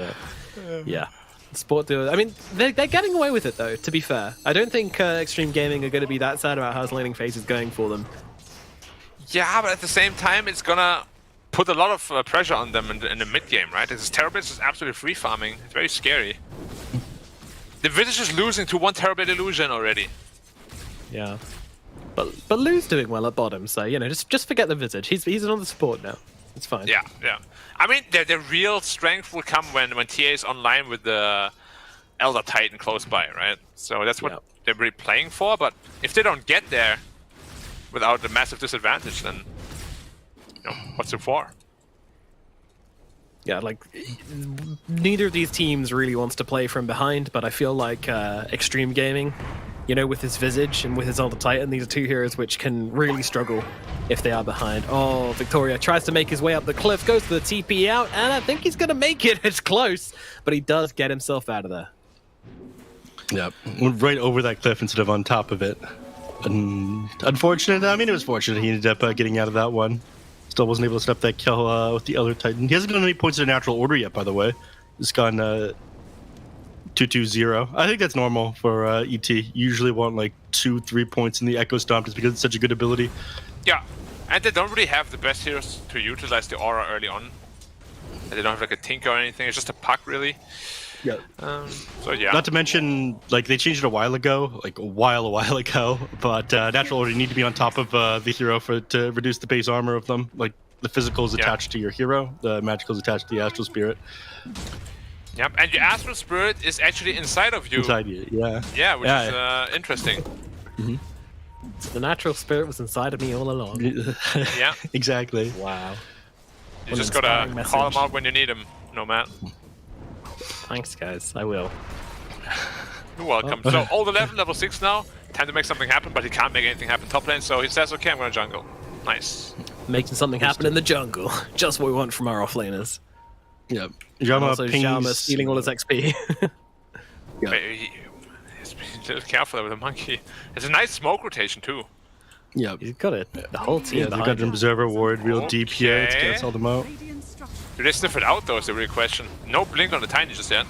yeah. Sport duo. I mean, they're getting away with it though. To be fair, I don't think Xtreme Gaming are going to be that sad about how his laning phase is going for them. Yeah, but at the same time, it's gonna put a lot of pressure on them in the mid game, right? This Terrorblitz is absolutely free farming. It's very scary. The Village is losing to one Terrorblade illusion already. Yeah, but Lou's doing well at bottom, so you know, just forget the Visage. He's on the support now. It's fine. Yeah, yeah. I mean, the real strength will come when TA is online with the Elder Titan close by, right? So that's what they're really playing for. But if they don't get there without a massive disadvantage, then you know, what's it for? Yeah, like neither of these teams really wants to play from behind, but I feel like Xtreme Gaming, you know, with his Visage and with his Elder Titan, these are two heroes which can really struggle if they are behind. Oh, Victoria tries to make his way up the cliff, goes for the TP out, and I think he's going to make it. It's close, but he does get himself out of there. Yep, went right over that cliff instead of on top of it. Unfortunate. I mean, it was fortunate he ended up getting out of that one. Still wasn't able to stop that kill with the Elder Titan. He hasn't done any points in a natural order yet, by the way. He's gone 2-2-0. I think that's normal for ET. You usually want like 2-3 points in the Echo Stomp just because it's such a good ability. Yeah, and they don't really have the best heroes to utilize the aura early on. And they don't have like a Tinker or anything. It's just a Puck, really. Yeah. So yeah. Not to mention, like they changed it a while ago, like a while ago. But natural order, you need to be on top of the hero to reduce the base armor of them. Like the physical is attached to your hero, the magical is attached to the astral spirit. Yep, and your astral spirit is actually inside of you. Inside you, yeah. Yeah, which is interesting. Mm-hmm. The natural spirit was inside of me all along. Yeah, exactly. Wow. You just gotta call him out when you need him, no man. Thanks, guys. I will. You're welcome. So, old 11, level 6 now. Time to make something happen, but he can't make anything happen top lane, so he says, okay, I'm gonna jungle. Nice. Making something happen in the jungle. Just what we want from our offlaners. Yep. Also, Jama stealing all his XP. Yeah. Be a little careful with the monkey. It's a nice smoke rotation, too. Yep. He's got it. The whole team. Yeah, they've got an Observer Ward real deep here. Let's cancel them out. Do they sniff it out, though, is the real question. No blink on the Tiny just yet.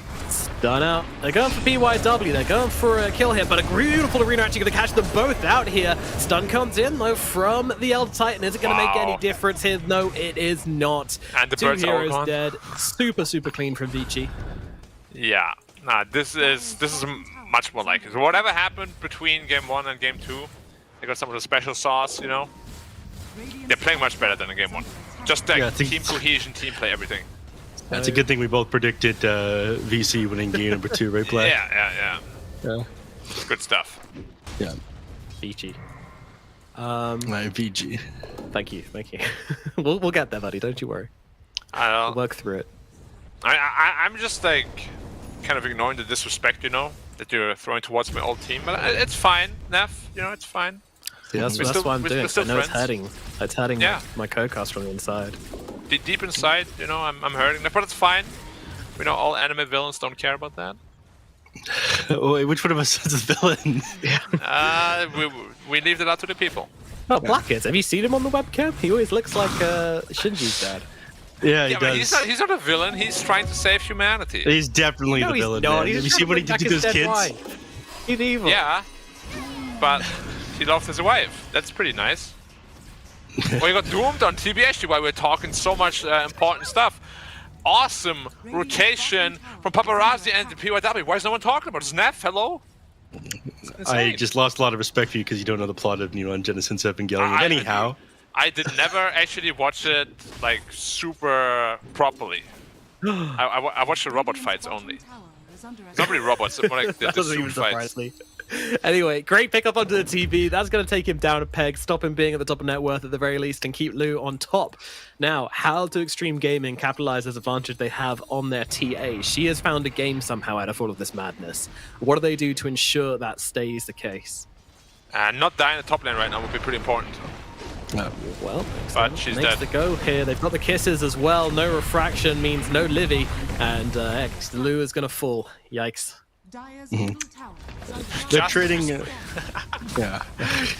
Done out. They're going for PYW. They're going for a kill here, but a beautiful arena actually going to catch them both out here. Stun comes in, though, from the Elder Titan. Is it going to make any difference here? No, it is not. And the Two birds heroes are dead. Super, super clean from ViCi. Yeah. Nah, this is much more like it. So whatever happened between game 1 and game 2, they got some of the special sauce, you know? They're playing much better than in game 1. Just like team cohesion, team play, everything. That's a good thing we both predicted ViCi winning game number 2, right, Black? Yeah. Good stuff. Yeah. ViCi. VG. Thank you. we'll get there, buddy. Don't you worry. We'll work through it. I'm just like kind of ignoring the disrespect, you know, that you're throwing towards my old team, but it's fine, Neff. You know, it's fine. See, that's why I'm doing it. I know it's hurting. It's hurting my co-cast from the inside. Deep inside, you know, I'm hurting, but it's fine. We know all anime villains don't care about that. Wait, which one of us is a villain? We leave that out to the people. Oh, Blackheads. Have you seen him on the webcam? He always looks like Shinji's dad. Yeah, he does. He's not a villain. He's trying to save humanity. He's definitely the villain. No, Have you seen what he did to his kids? Wife. He's evil. Yeah, but he loved his wife. That's pretty nice. Well, he got doomed on TBS while we're talking so much important stuff. Awesome rotation from Paparazzi and the PYW. Why is no one talking about it? Neff, hello? I just lost a lot of respect for you because you don't know the plot of Neon Genesis Evangelion. Anyhow. I did never actually watch it like super properly. I watched the robot fights only. It's not really robots, it's more like the suit fights. Anyway, great pick up onto the TB. That's going to take him down a peg, stop him being at the top of net worth at the very least, and keep Lou on top. Now, how do Xtreme Gaming capitalize this advantage they have on their TA? She has found a game somehow out of all of this madness. What do they do to ensure that stays the case? Not dying in the top lane right now would be pretty important. Well, But she's makes dead. the go here. They've got the kisses as well. No refraction means no Livy, and Lou is going to fall. Yikes. Dire's middle tower is under They're attack. trading. Yeah.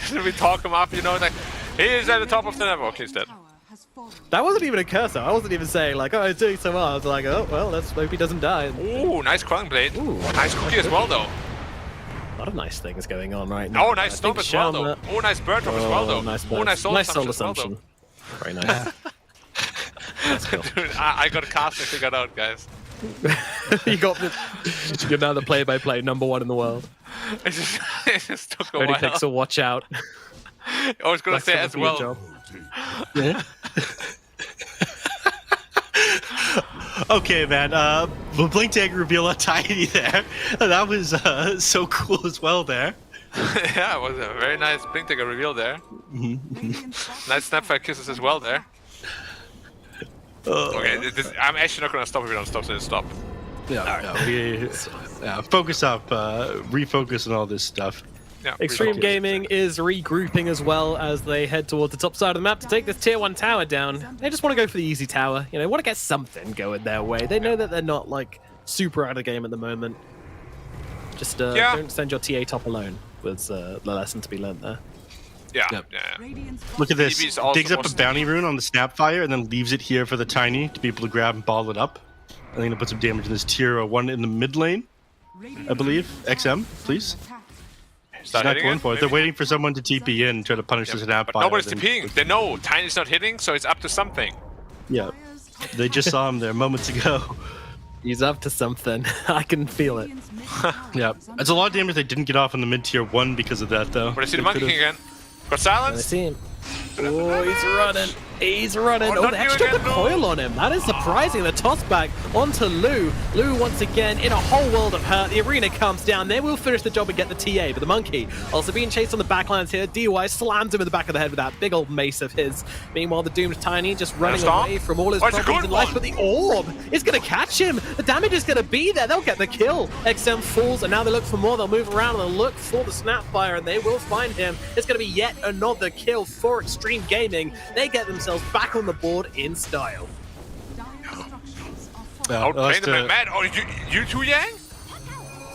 Should we talk him up? You know, like he is at the top of the level. Okay, he's dead. Tower has fallen. That wasn't even a cursor. I wasn't even saying like, oh, he's doing so well. I was like, oh, well, let's hope he doesn't die. Ooh, nice Quelling Blade. Ooh. Nice cookie as well, though. A lot of nice things going on right now. Oh, nice stomp as well, though. Oh, nice bird drop as well, though. Nice, Oh, nice soul soul assumption. Very nice. Let's go. Dude, I got casting figured out, guys. You got the. You're now the play-by-play #1 in the world. It just took a Only while. Pixel, watch out. I was gonna say as well. Yeah. Okay, man. The Blink Tag reveal on Tiny there. That was so cool as well there. Yeah, it was a very nice blink dagger reveal there. Radiant's bottom Nice snapfire kisses as well there. Okay, I'm actually not gonna stop if we don't stop, so just stop. Yeah, focus up, refocus on all this stuff. Yeah, Xtreme refocus. Gaming is regrouping as well as they head towards the top side of the map to take this tier 1 tower down. They just want to go for the easy tower. You know, want to get something going their way. They know that they're not like super out of the game at the moment. Just don't send your TA top alone. Was the lesson to be learnt there. Yeah, Yep. yeah. Radiant's Look at this. DB's also Digs up more a bounty rune on the Snapfire and then leaves it here for the Tiny to be able to grab and ball it up. I think gonna put some damage in this tier 1 in the mid lane, I believe. XM, please. Start Not hitting going it, for it. maybe? They're waiting for someone to TP in and try to punish the Snapfire. But nobody's then- TPing. They know Tiny's not hitting, so it's up to something. Yeah, they just saw him there moments ago. He's up to something. I can feel it. Yeah, it's a lot of damage they didn't get off in the mid tier 1 because of that, though. But I see the They Monkey could've- King again. Got I silence. see him. Oh, he's running. He's running. Oh, Oh, not they you actually took again, the no. coil on him. That is surprising. The toss back onto Lou. Lou once again in a whole world of hurt. The arena comes down. They will finish the job and get the TA. But the Monkey also being chased on the backlines here. DY slams him in the back of the head with that big old mace of his. Meanwhile, the Doom's Tiny just running Stomp. away from all his Oh, it's a problems good in life. one. But the orb is going to catch him. The damage is going to be there. They'll get the kill. XM falls, and now they look for more. They'll move around and they'll look for the Snapfire, and they will find him. It's going to be yet another kill for Xtreme Gaming. They get themselves back on the board in style. Yeah, Oh, playing last, the mad. Oh, you too, Yang?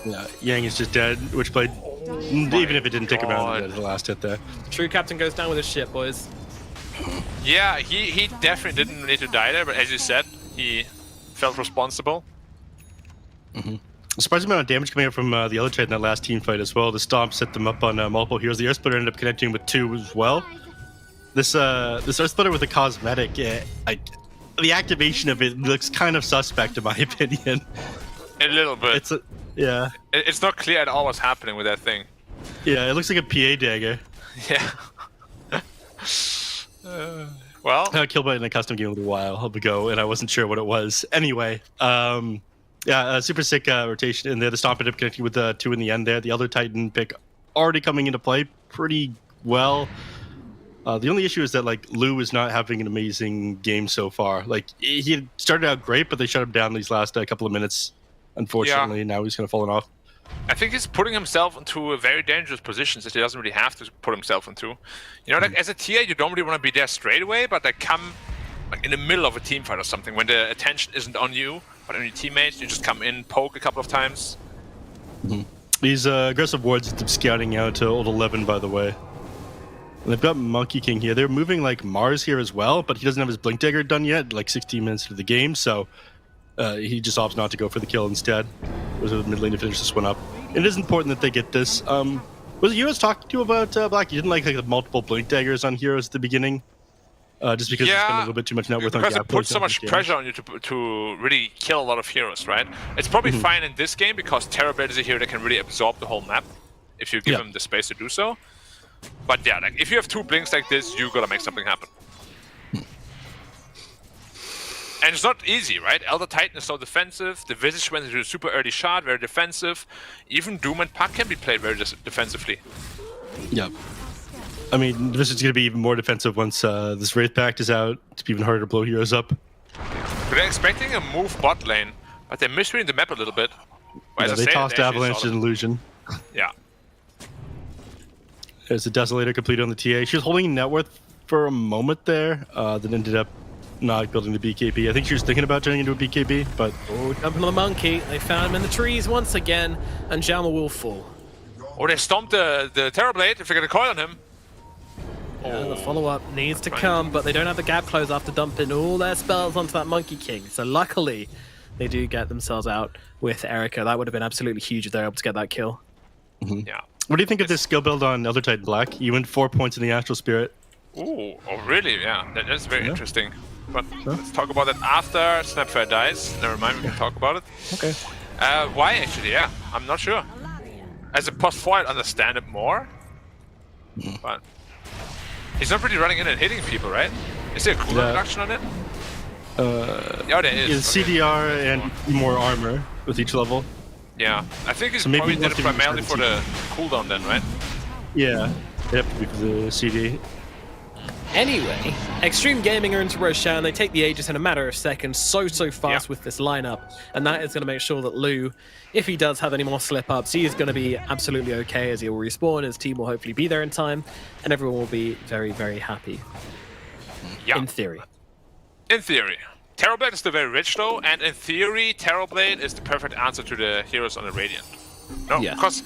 yeah, Yang is just dead, which played, even if it didn't take him out God. the last hit there. True Captain goes down with his shit, boys. Yeah, he definitely didn't need to die there, but as you said, he felt responsible. Surprising amount of damage coming out from the other trade in that last team fight as well. The Stomp set them up on multiple heroes. The Earth Splitter ended up connecting with 2 as well. This Earth Splitter with the cosmetic, the activation of it looks kind of suspect in my opinion. A little bit. Yeah, It's not clear at all what's happening with that thing. it looks like a PA dagger. Yeah. Well, I got killed by it in a custom game a little while ago, and I wasn't sure what it was. Anyway, super sick rotation in there. The Stomp ended up connecting with 2 in the end there. The Elder Titan pick already coming into play pretty well. The only issue is that like Lou is not having an amazing game so far. Like he had started out great, but they shut him down these last couple of minutes. Unfortunately, now he's kind of fallen off. I think he's putting himself into a very dangerous position that he doesn't really have to put himself into. You know, like as a TA, you don't really want to be there straight away, but like come like in the middle of a team fight or something when the attention isn't on you, but on your teammates. You just come in, poke a couple of times. These aggressive wards end up scouting out to old 11, by the way. And they've got Monkey King here. They're moving like Mars here as well, but he doesn't have his Blink Dagger done yet, like 16 minutes into the game, so he just opts not to go for the kill instead. Was a mid lane to finish this one up. It is important that they get this. Was it you I was talking to about Black? You didn't like the multiple Blink Daggers on heroes at the beginning? Just because you spend a little bit too much net worth on Because gap it puts so much damage. pressure on you to really kill a lot of heroes, right? It's probably fine in this game because Terrorblade is a hero that can really absorb the whole map if you give him the space to do so. But yeah, like if you have 2 blinks like this, you gotta make something happen. And it's not easy, right? Elder Titan is so defensive. The ViCi went into a super early shot, very defensive. Even Doom and Puck can be played very defensively. Yep. I mean, this is going to be even more defensive once this Wraith Pact is out. It's even harder to blow heroes up. They're expecting a move bot lane, but they're misreading the map a little bit. Well, Yeah, they tossed Avalanche and Illusion. Yeah. There's a Desolator completed on the TA. She was holding net worth for a moment there, then ended up not building the BKB. I think she was thinking about turning into a BKB, but... Oh, jumping on the monkey. They found him in the trees once again, and Jama will fall. Oh, they stomped the Terrorblade if they're going to coil on him. Yeah, the follow-up needs to come, but they don't have the gap close after dumping all their spells onto that Monkey King. So luckily, they do get themselves out with Erica. That would have been absolutely huge if they're able to get that kill. Yeah. What do you think of this skill build on Elder Titan Black? You went 4 points in the Astral Spirit. Ooh, oh really? Yeah, that's very interesting. But let's talk about that after Snapfire dies. Never mind, we can talk about it. Okay. Why actually? Yeah, I'm not sure. As a post 4, I'd understand it more. But he's not really running in and hitting people, right? Is there a cooldown reduction on it? Yeah, there is. Okay. CDR and more armor with each level. Yeah, I think he's So maybe probably did it he wants to primarily use for the cooldown then, right? Yeah. They have to be for the CD. Anyway, Xtreme Gaming are into Roshan. They take the Aegis in a matter of seconds, so fast with this lineup. And that is going to make sure that Lou, if he does have any more slip-ups, he is going to be absolutely okay as he will respawn. His team will hopefully be there in time, and everyone will be very, very happy. Yeah. In theory. In theory. Terrorblade is still very rich though, and in theory, Terrorblade is the perfect answer to the heroes on the Radiant. No, because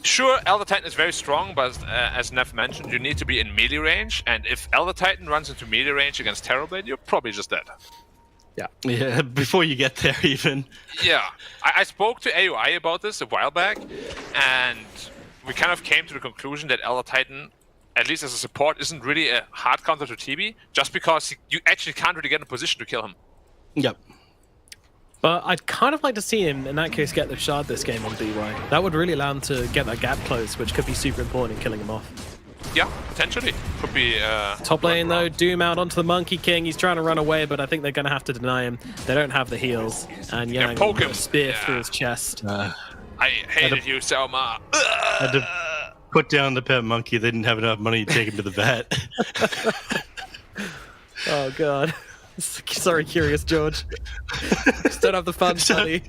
sure, Elder Titan is very strong, but as Neff mentioned, you need to be in melee range, and if Elder Titan runs into melee range against Terrorblade, you're probably just dead. Yeah, before you get there even. Yeah, I spoke to AUI about this a while back, and we kind of came to the conclusion that Elder Titan, at least as a support, isn't really a hard counter to TB, just because you actually can't really get in a position to kill him. Yep. But I'd kind of like to see him, in that case, get the shard this game on BY. That would really allow him to get that gap close, which could be super important in killing him off. Yeah, potentially. Could be... Top lane, though, Doom out onto the Monkey King. He's trying to run away, but I think they're going to have to deny him. They don't have the heals. And Yang poke got him. a spear through his chest. I hated you, Selma. Had to put down the pet monkey. They didn't have enough money to take him to the vet. Oh, God. Sorry, Curious George. Just don't have the funds, buddy.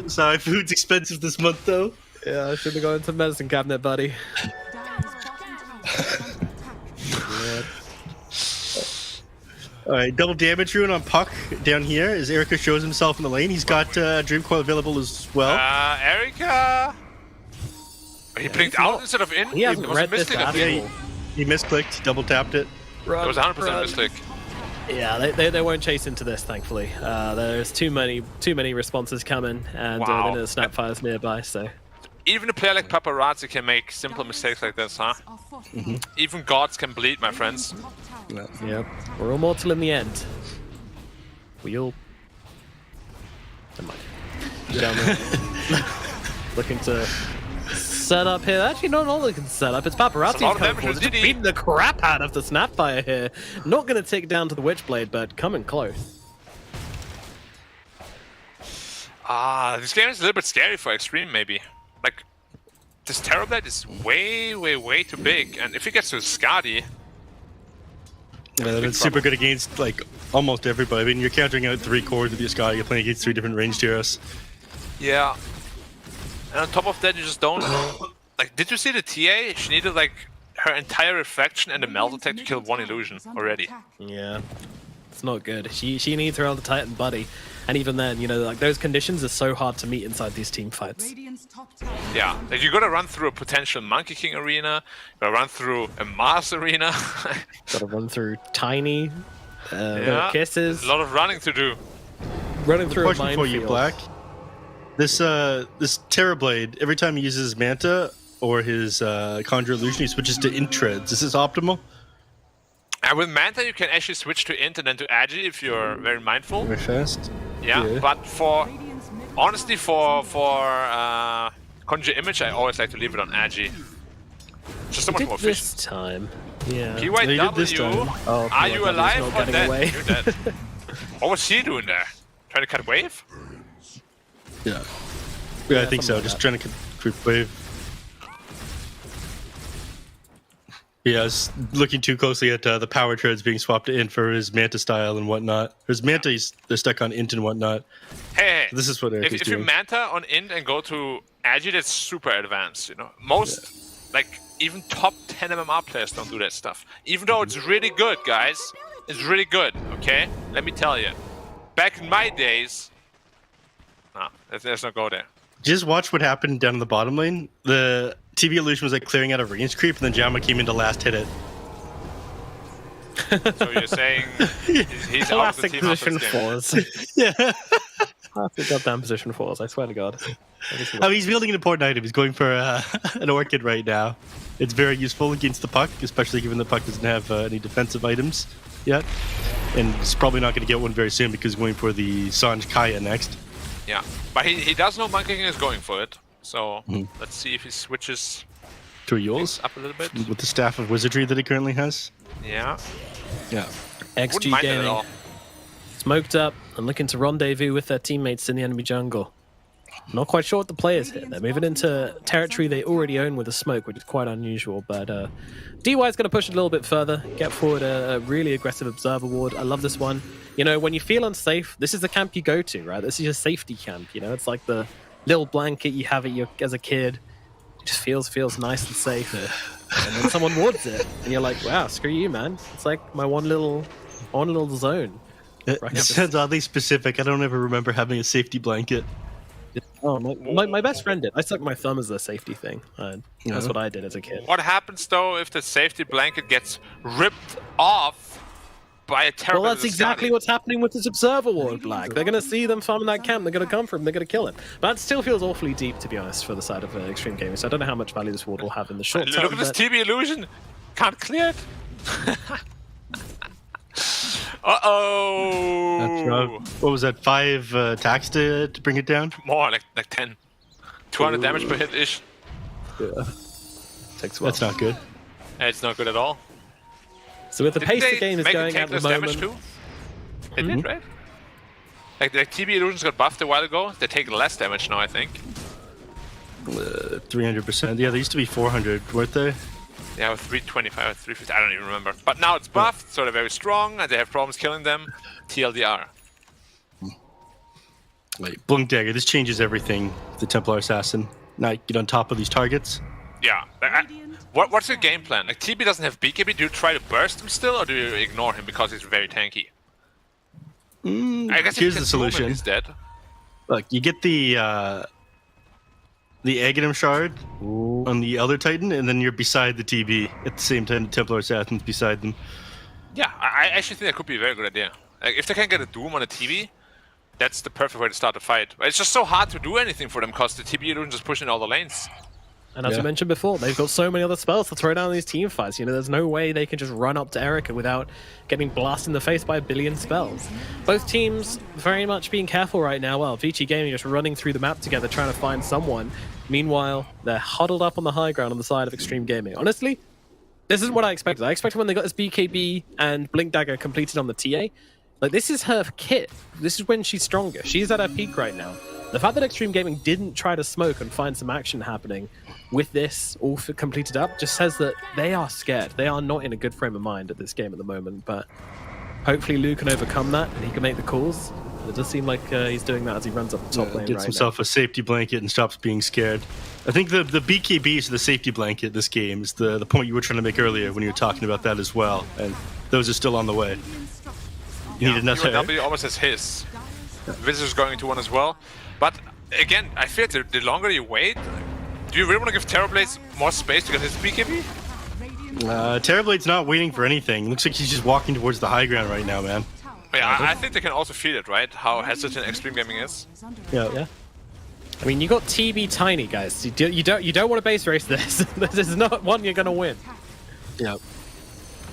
Sorry, food's expensive this month, though. Yeah, I should have gone into the medicine cabinet, buddy. Alright, double damage rune on Puck down here as Erica shows himself in the lane. He's got Dream Coil available as well. Erica! He blinked out instead of in? He hasn't It was read a this misclick, I at think. all. He misclicked, double tapped it. It was 100% misclick. Yeah, they won't chase into this, thankfully. There's too many responses coming, and Wow. then the Snapfire's nearby, so... Even a player like Paparazzi can make simple mistakes like this, huh? Even gods can bleed, my friends. Yeah, we're all mortal in the end. We all... Never mind. Gentlemen, looking to set up here. Actually, not all they can set up. It's Paparazzi's lot of coming damage forward. with Just Diddy. beating the crap out of the Snapfire here. Not going to take down to the Witchblade, but coming close. This game is a little bit scary for Xtreme, maybe. Like, this Terrorblade is way too big, and if he gets to Skadi... Yeah, that's super good against like almost everybody. I mean, you're countering out 3 cores with your Sky. You're playing against 3 different ranged heroes. Yeah. And on top of that, you just don't... Like, did you see the TA? She needed, like, her entire reflection and the melt attack to kill 1 illusion already. Yeah, it's not good. She needs her Elder Titan buddy. And even then, you know, like those conditions are so hard to meet inside these team fights. Yeah, like you gotta run through a potential Monkey King arena, you gotta run through a Mars arena. Gotta run through tiny Yeah, kisses. a lot of running to do. Running through a Question for you, minefield. Black. This Terrorblade, every time he uses Manta or his Conjure Illusion, he switches to int treads. Is this optimal? And with Manta, you can actually switch to int and then to agi if you're very mindful. Very fast. Yeah, but honestly, for Conjure Image, I always like to leave it on agi. so much more This efficient. time, yeah. They did this time. PYW, Oh, are you PYW 's alive not or getting dead? away. You're dead. What was he doing there? Trying to cut wave? Yeah, I think so. something like Just that. trying to group wave. Yeah, I was looking too closely at the power treads being swapped in for his Manta style and whatnot. His Manta, they're stuck on int and whatnot. Hey, This is what Eric is if you doing. Manta on int and go to Agi, that's super advanced, you know. Most, like, even top 10 MMR players don't do that stuff. Even though it's really good, guys. It's really good, okay? Let me tell you. Back in my days... No, let's not go there. Just watch what happened down in the bottom lane. The TV illusion was like clearing out a range creep, and then Jamma came in to last hit it. So you're saying he's out of the Classic team after position this game. fours. Yeah. Classic goddamn position fours. I swear to God. I mean, he's wielding an important item. He's going for an Orchid right now. It's very useful against the puck, especially given the puck doesn't have any defensive items yet. And he's probably not going to get one very soon because he's going for the Sanj Kaya next. Yeah, but he does know Monkey King is going for it. So let's see if he switches To things Yules up a little bit. with the Staff of Wizardry that he currently has. Yeah, Yeah. wouldn't XG mind it at Gaming all. smoked up and looking to rendezvous with their teammates in the enemy jungle. Not quite sure what the players here. They're moving into territory they already own with a smoke, which is quite unusual. But DY is going to push it a little bit further, get forward a really aggressive observer ward. I love this one. You know, when you feel unsafe, this is the camp you go to, right? This is your safety camp. You know, it's like the little blanket you have as a kid. It just feels nice and safe. And then someone wards it, and you're like, wow, screw you, man. It's like my one little zone. It sounds oddly specific. I don't ever remember having a safety blanket. Oh, my best friend did. I stuck my thumb as a safety thing. That's what I did as a kid. What happens though if the safety blanket gets ripped off by a terrible? Well, that's exactly what's happening with this observer ward, Black. They're going to see them farming that camp. They're going to come for him. They're going to kill him. But it still feels awfully deep, to be honest, for the side of Xtreme Gaming. So I don't know how much value this ward will have in the short term. Look at this but- TB illusion. Can't clear it. That's Uh-oh. what was that? 5 attacks to bring it down? More like 10. 200 damage per hit ish. Takes a while. That's not good. It's not good at all. So with the Didn't pace the they game is make it going take at the less damage moment. too? They did, right? Like TB illusions got buffed a while ago. They take less damage now, I think. 300%. Yeah, they used to be 400, weren't they? Yeah, with 325 or 350, I don't even remember. But now it's buffed, so they're very strong, and they have problems killing them. TLDR. Wait, Blink Dagger. This changes everything. The Templar Assassin. Now you get on top of these targets. Yeah. What's your game plan? Like, TB doesn't have BKB. Do you try to burst him still, or do you ignore him because he's very tanky? I guess if here's he the gets movement, solution. he's dead. Look, you get the Aghanim Shard on the Elder Titan, and then you're beside the TB at the same time. The Templar Assassin's beside them. Yeah, I actually think that could be a very good idea. Like, if they can get a Doom on a TB, that's the perfect way to start the fight. But it's just so hard to do anything for them because the TB illusion just pushing all the lanes. And as Yeah. I mentioned before, they've got so many other spells to throw down these team fights. You know, there's no way they can just run up to Erica without getting blasted in the face by a billion spells. Both teams very much being careful right now. Well, ViCi Gaming just running through the map together, trying to find someone. Meanwhile, they're huddled up on the high ground on the side of Xtreme Gaming. Honestly, this is what I expected. I expected when they got this BKB and Blink Dagger completed on the TA. Like, this is her kit. This is when she's stronger. She's at her peak right now. The fact that Xtreme Gaming didn't try to smoke and find some action happening with this all completed up just says that they are scared. They are not in a good frame of mind at this game at the moment, but hopefully Lou can overcome that and he can make the calls. It does seem like he's doing that as he runs up the top lane Gets right himself a safety blanket and stops being scared. I think the BKB is the safety blanket this game is the point you were trying to make earlier when you were talking about that as well, and those are still on the way. You need another. UNW almost has his. Visitors going into one as well. But again, I feel the longer you wait, do you really want to give Terrorblades more space to get his BKB? Terrorblade's not waiting for anything. Looks like he's just walking towards the high ground right now, man. Yeah, I think they can also feel it, right? How hesitant Xtreme Gaming is. Yeah. I mean, you got TB Tiny, guys. You don't want to base race this. This is not one you're gonna win. Yeah.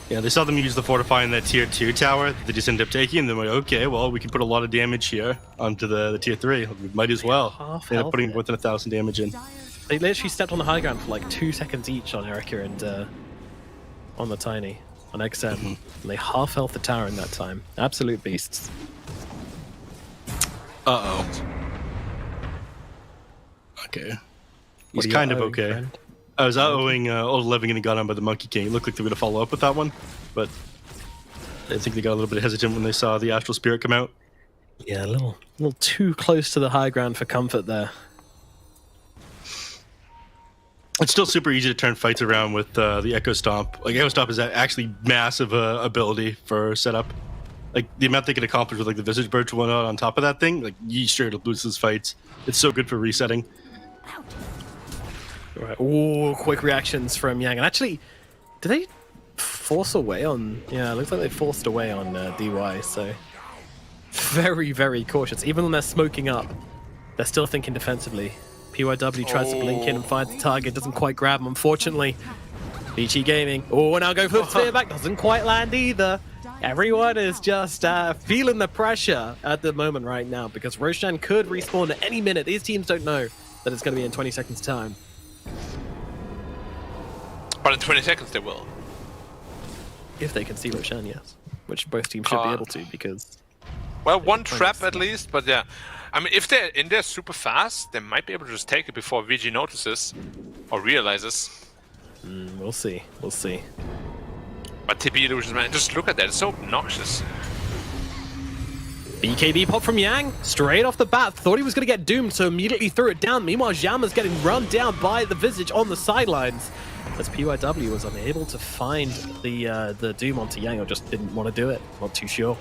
Yeah, they saw them use the Fortify in that tier 2 tower that they just ended up taking, and they're like, okay, well, we can put a lot of damage here onto the tier 3. We might as well. Half They end up health putting there. more than 1,000 damage in. They literally stepped on the high ground for like 2 seconds each on Erica and on the Tiny, on XM. And they half health the tower in that time. Absolute beasts. Uh-oh. Okay. What He's are you kind of uh-ohing, okay. friend? I was out-owing old 11 and he got on by the Monkey King. It looked like they were going to follow up with that one, but I think they got a little bit hesitant when they saw the Astral Spirit come out. Yeah, a little too close to the high ground for comfort there. It's still super easy to turn fights around with the Echo Stomp. Like, Echo Stomp is actually massive ability for setup. Like, the amount they can accomplish with, like, the Visage Birch and whatnot on top of that thing, like, you straight up lose those fights. It's so good for resetting. Right. Ooh, quick reactions from Yang. And actually, did they force away on... Yeah, it looks like they forced away on DY, so... Very, very cautious. Even when they're smoking up, they're still thinking defensively. PYW tries to blink in and finds the target, doesn't quite grab him, unfortunately. ViCi Gaming. Oh, now go for the spear back, doesn't quite land either. Everyone is just feeling the pressure at the moment right now because Roshan could respawn at any minute. These teams don't know that it's going to be in 20 seconds time. But in 20 seconds they will. If they can see Roshan, yes. Which both teams should be able to because... Well, one trap at least, but yeah. I mean, if they're in there super fast, they might be able to just take it before VG notices or realizes. We'll see. We'll see. But TP illusions, man, just look at that. It's so obnoxious. BKB pop from Yang, straight off the bat. Thought he was going to get doomed, so immediately threw it down. Meanwhile, Zhama's getting run down by the Visage on the sidelines. As PYW was unable to find the doom onto Yang, or just didn't want to do it. Not too sure.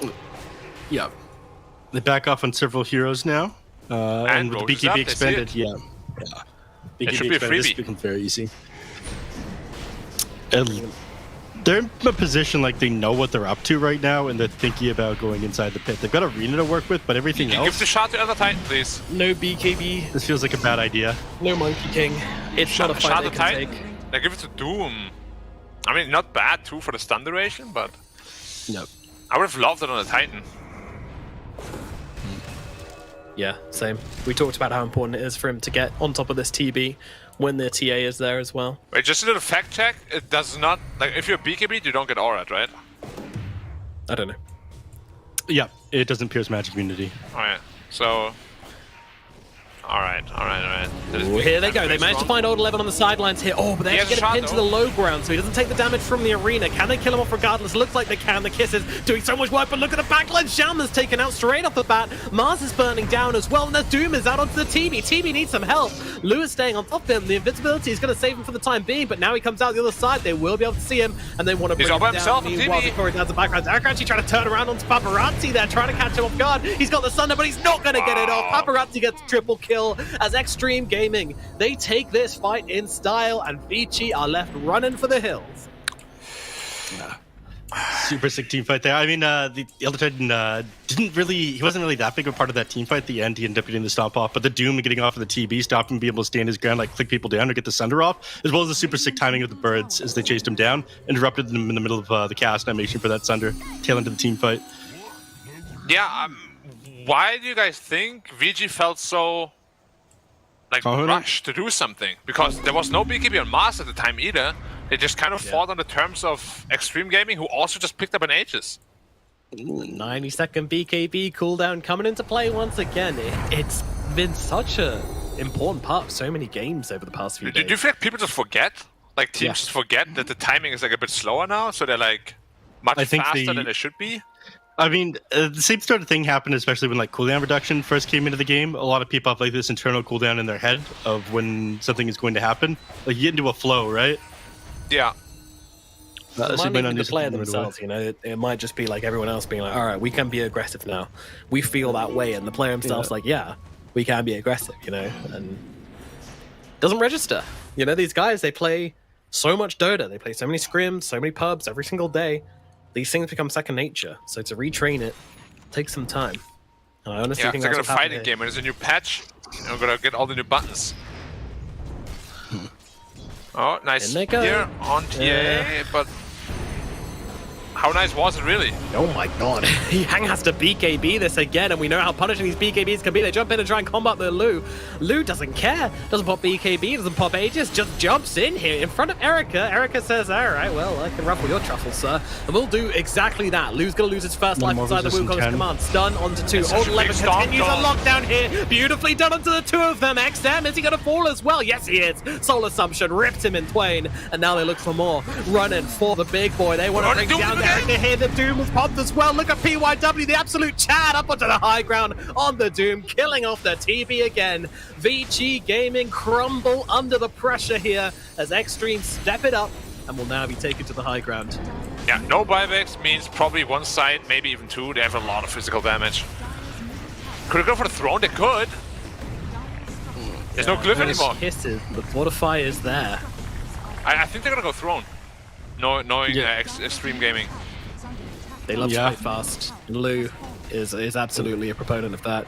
Yeah. They back off on several heroes now. And with the BKB expanded, yeah. It should be a freebie. This becomes very easy. And they're in a position like they know what they're up to right now, and they're thinking about going inside the pit. They've got Arena to work with, but everything else... Give the shot to other Titan, please. No BKB. This feels like a bad idea. No Monkey King. It's not a fight they can take. They give it to Doom. I mean, not bad too for the stun duration, but... Yep. I would have loved it on a Titan. Yeah, same. We talked about how important it is for him to get on top of this TB when the TA is there as well. Wait, just a little fact check. It does not... Like, if you're BKB, you don't get aura'd, right? I don't know. Yeah, it doesn't pierce magic immunity. Alright, so... Alright. Ooh, here they go. They managed to find old 11 on the sidelines here. Oh, but they have to get a pin to the low ground, so he doesn't take the damage from the arena. Can they kill him off regardless? Looks like they can. The Kisses doing so much work, but look at the backline. Zhama's taken out straight off the bat. Mars is burning down as well, and there's Doom is out onto the TB. TB needs some help. Lewis staying on top of him. The invincibility is going to save him for the time being, but now he comes out the other side. They will be able to see him, and they want to bring him down. Meanwhile, Victoria down the background. Eric actually trying to turn around onto Paparazzi there, trying to catch him off guard. He's got the Thunder, but he's not going to get it off. Paparazzi gets triple kill as Xtreme Gaming. They take this fight in style, and ViCi are left running for the hills. Super sick team fight there. I mean, the Elder Titan he wasn't really that big of a part of that team fight at the end. He ended up getting the stomp off, but the Doom getting off of the TB stopped him being able to stand his ground, like click people down or get the Sunder off, as well as the super sick timing of the birds as they chased him down, interrupted them in the middle of the cast animation for that Sunder, tail into the team fight. Yeah, why do you guys think VG felt so rushed to do something? Because there was no BKB on Mars at the time either. They just kind of fought on the terms of Xtreme Gaming, who also just picked up an Aegis. 90-second BKB cooldown coming into play once again. It's been such a important part of so many games over the past few days. Do you feel like people just forget? Like teams just forget that the timing is like a bit slower now, so they're like much faster than they should be? I mean, the same sort of thing happened, especially when like cooldown reduction first came into the game. A lot of people have like this internal cooldown in their head of when something is going to happen. Like you get into a flow, right? Yeah. It might be the player themselves, you know. It might just be like everyone else being like, all right, we can be aggressive now. We feel that way, and the player himself's like, yeah, we can be aggressive, you know, and doesn't register. You know, these guys, they play so much Dota, they play so many scrims, so many pubs every single day. These things become second nature, so to retrain it takes some time. And I honestly think they're that's gonna fight a game, and there's a new patch, and we're gonna get all the new buttons. Oh, nice here on TA, but How nice was it, really? Oh my god. Yang has to BKB this again, and we know how punishing these BKBs can be. They jump in and try and combat the Lu. Lu doesn't care. Doesn't pop BKB, doesn't pop Aegis, just jumps in here in front of Erica. Erica says, alright, well, I can ruffle your truffle, sir. And we'll do exactly that. Lu's gonna lose his first life inside the Wukong's command. Stun onto 2. Old 11 continues a lockdown here. Beautifully done onto the 2 of them. XM, is he gonna fall as well? Yes, he is. Soul Assumption ripped him in twain, and now they look for more. Running for the big boy. They want to bring down Erica here. The Doom was popped as well. Look at PYW, the absolute Chad up onto the high ground on the Doom, killing off the TB again. ViCi Gaming crumble under the pressure here as Xtreme step it up and will now be taken to the high ground. Yeah, no buybacks means probably one side, maybe even 2. They have a lot of physical damage. Could they go for the throne? They could. There's no glyph anymore. Kisses. The Fortify is there. I think they're gonna go throne. Knowing Xtreme Gaming. They love to play fast. Lu is absolutely a proponent of that.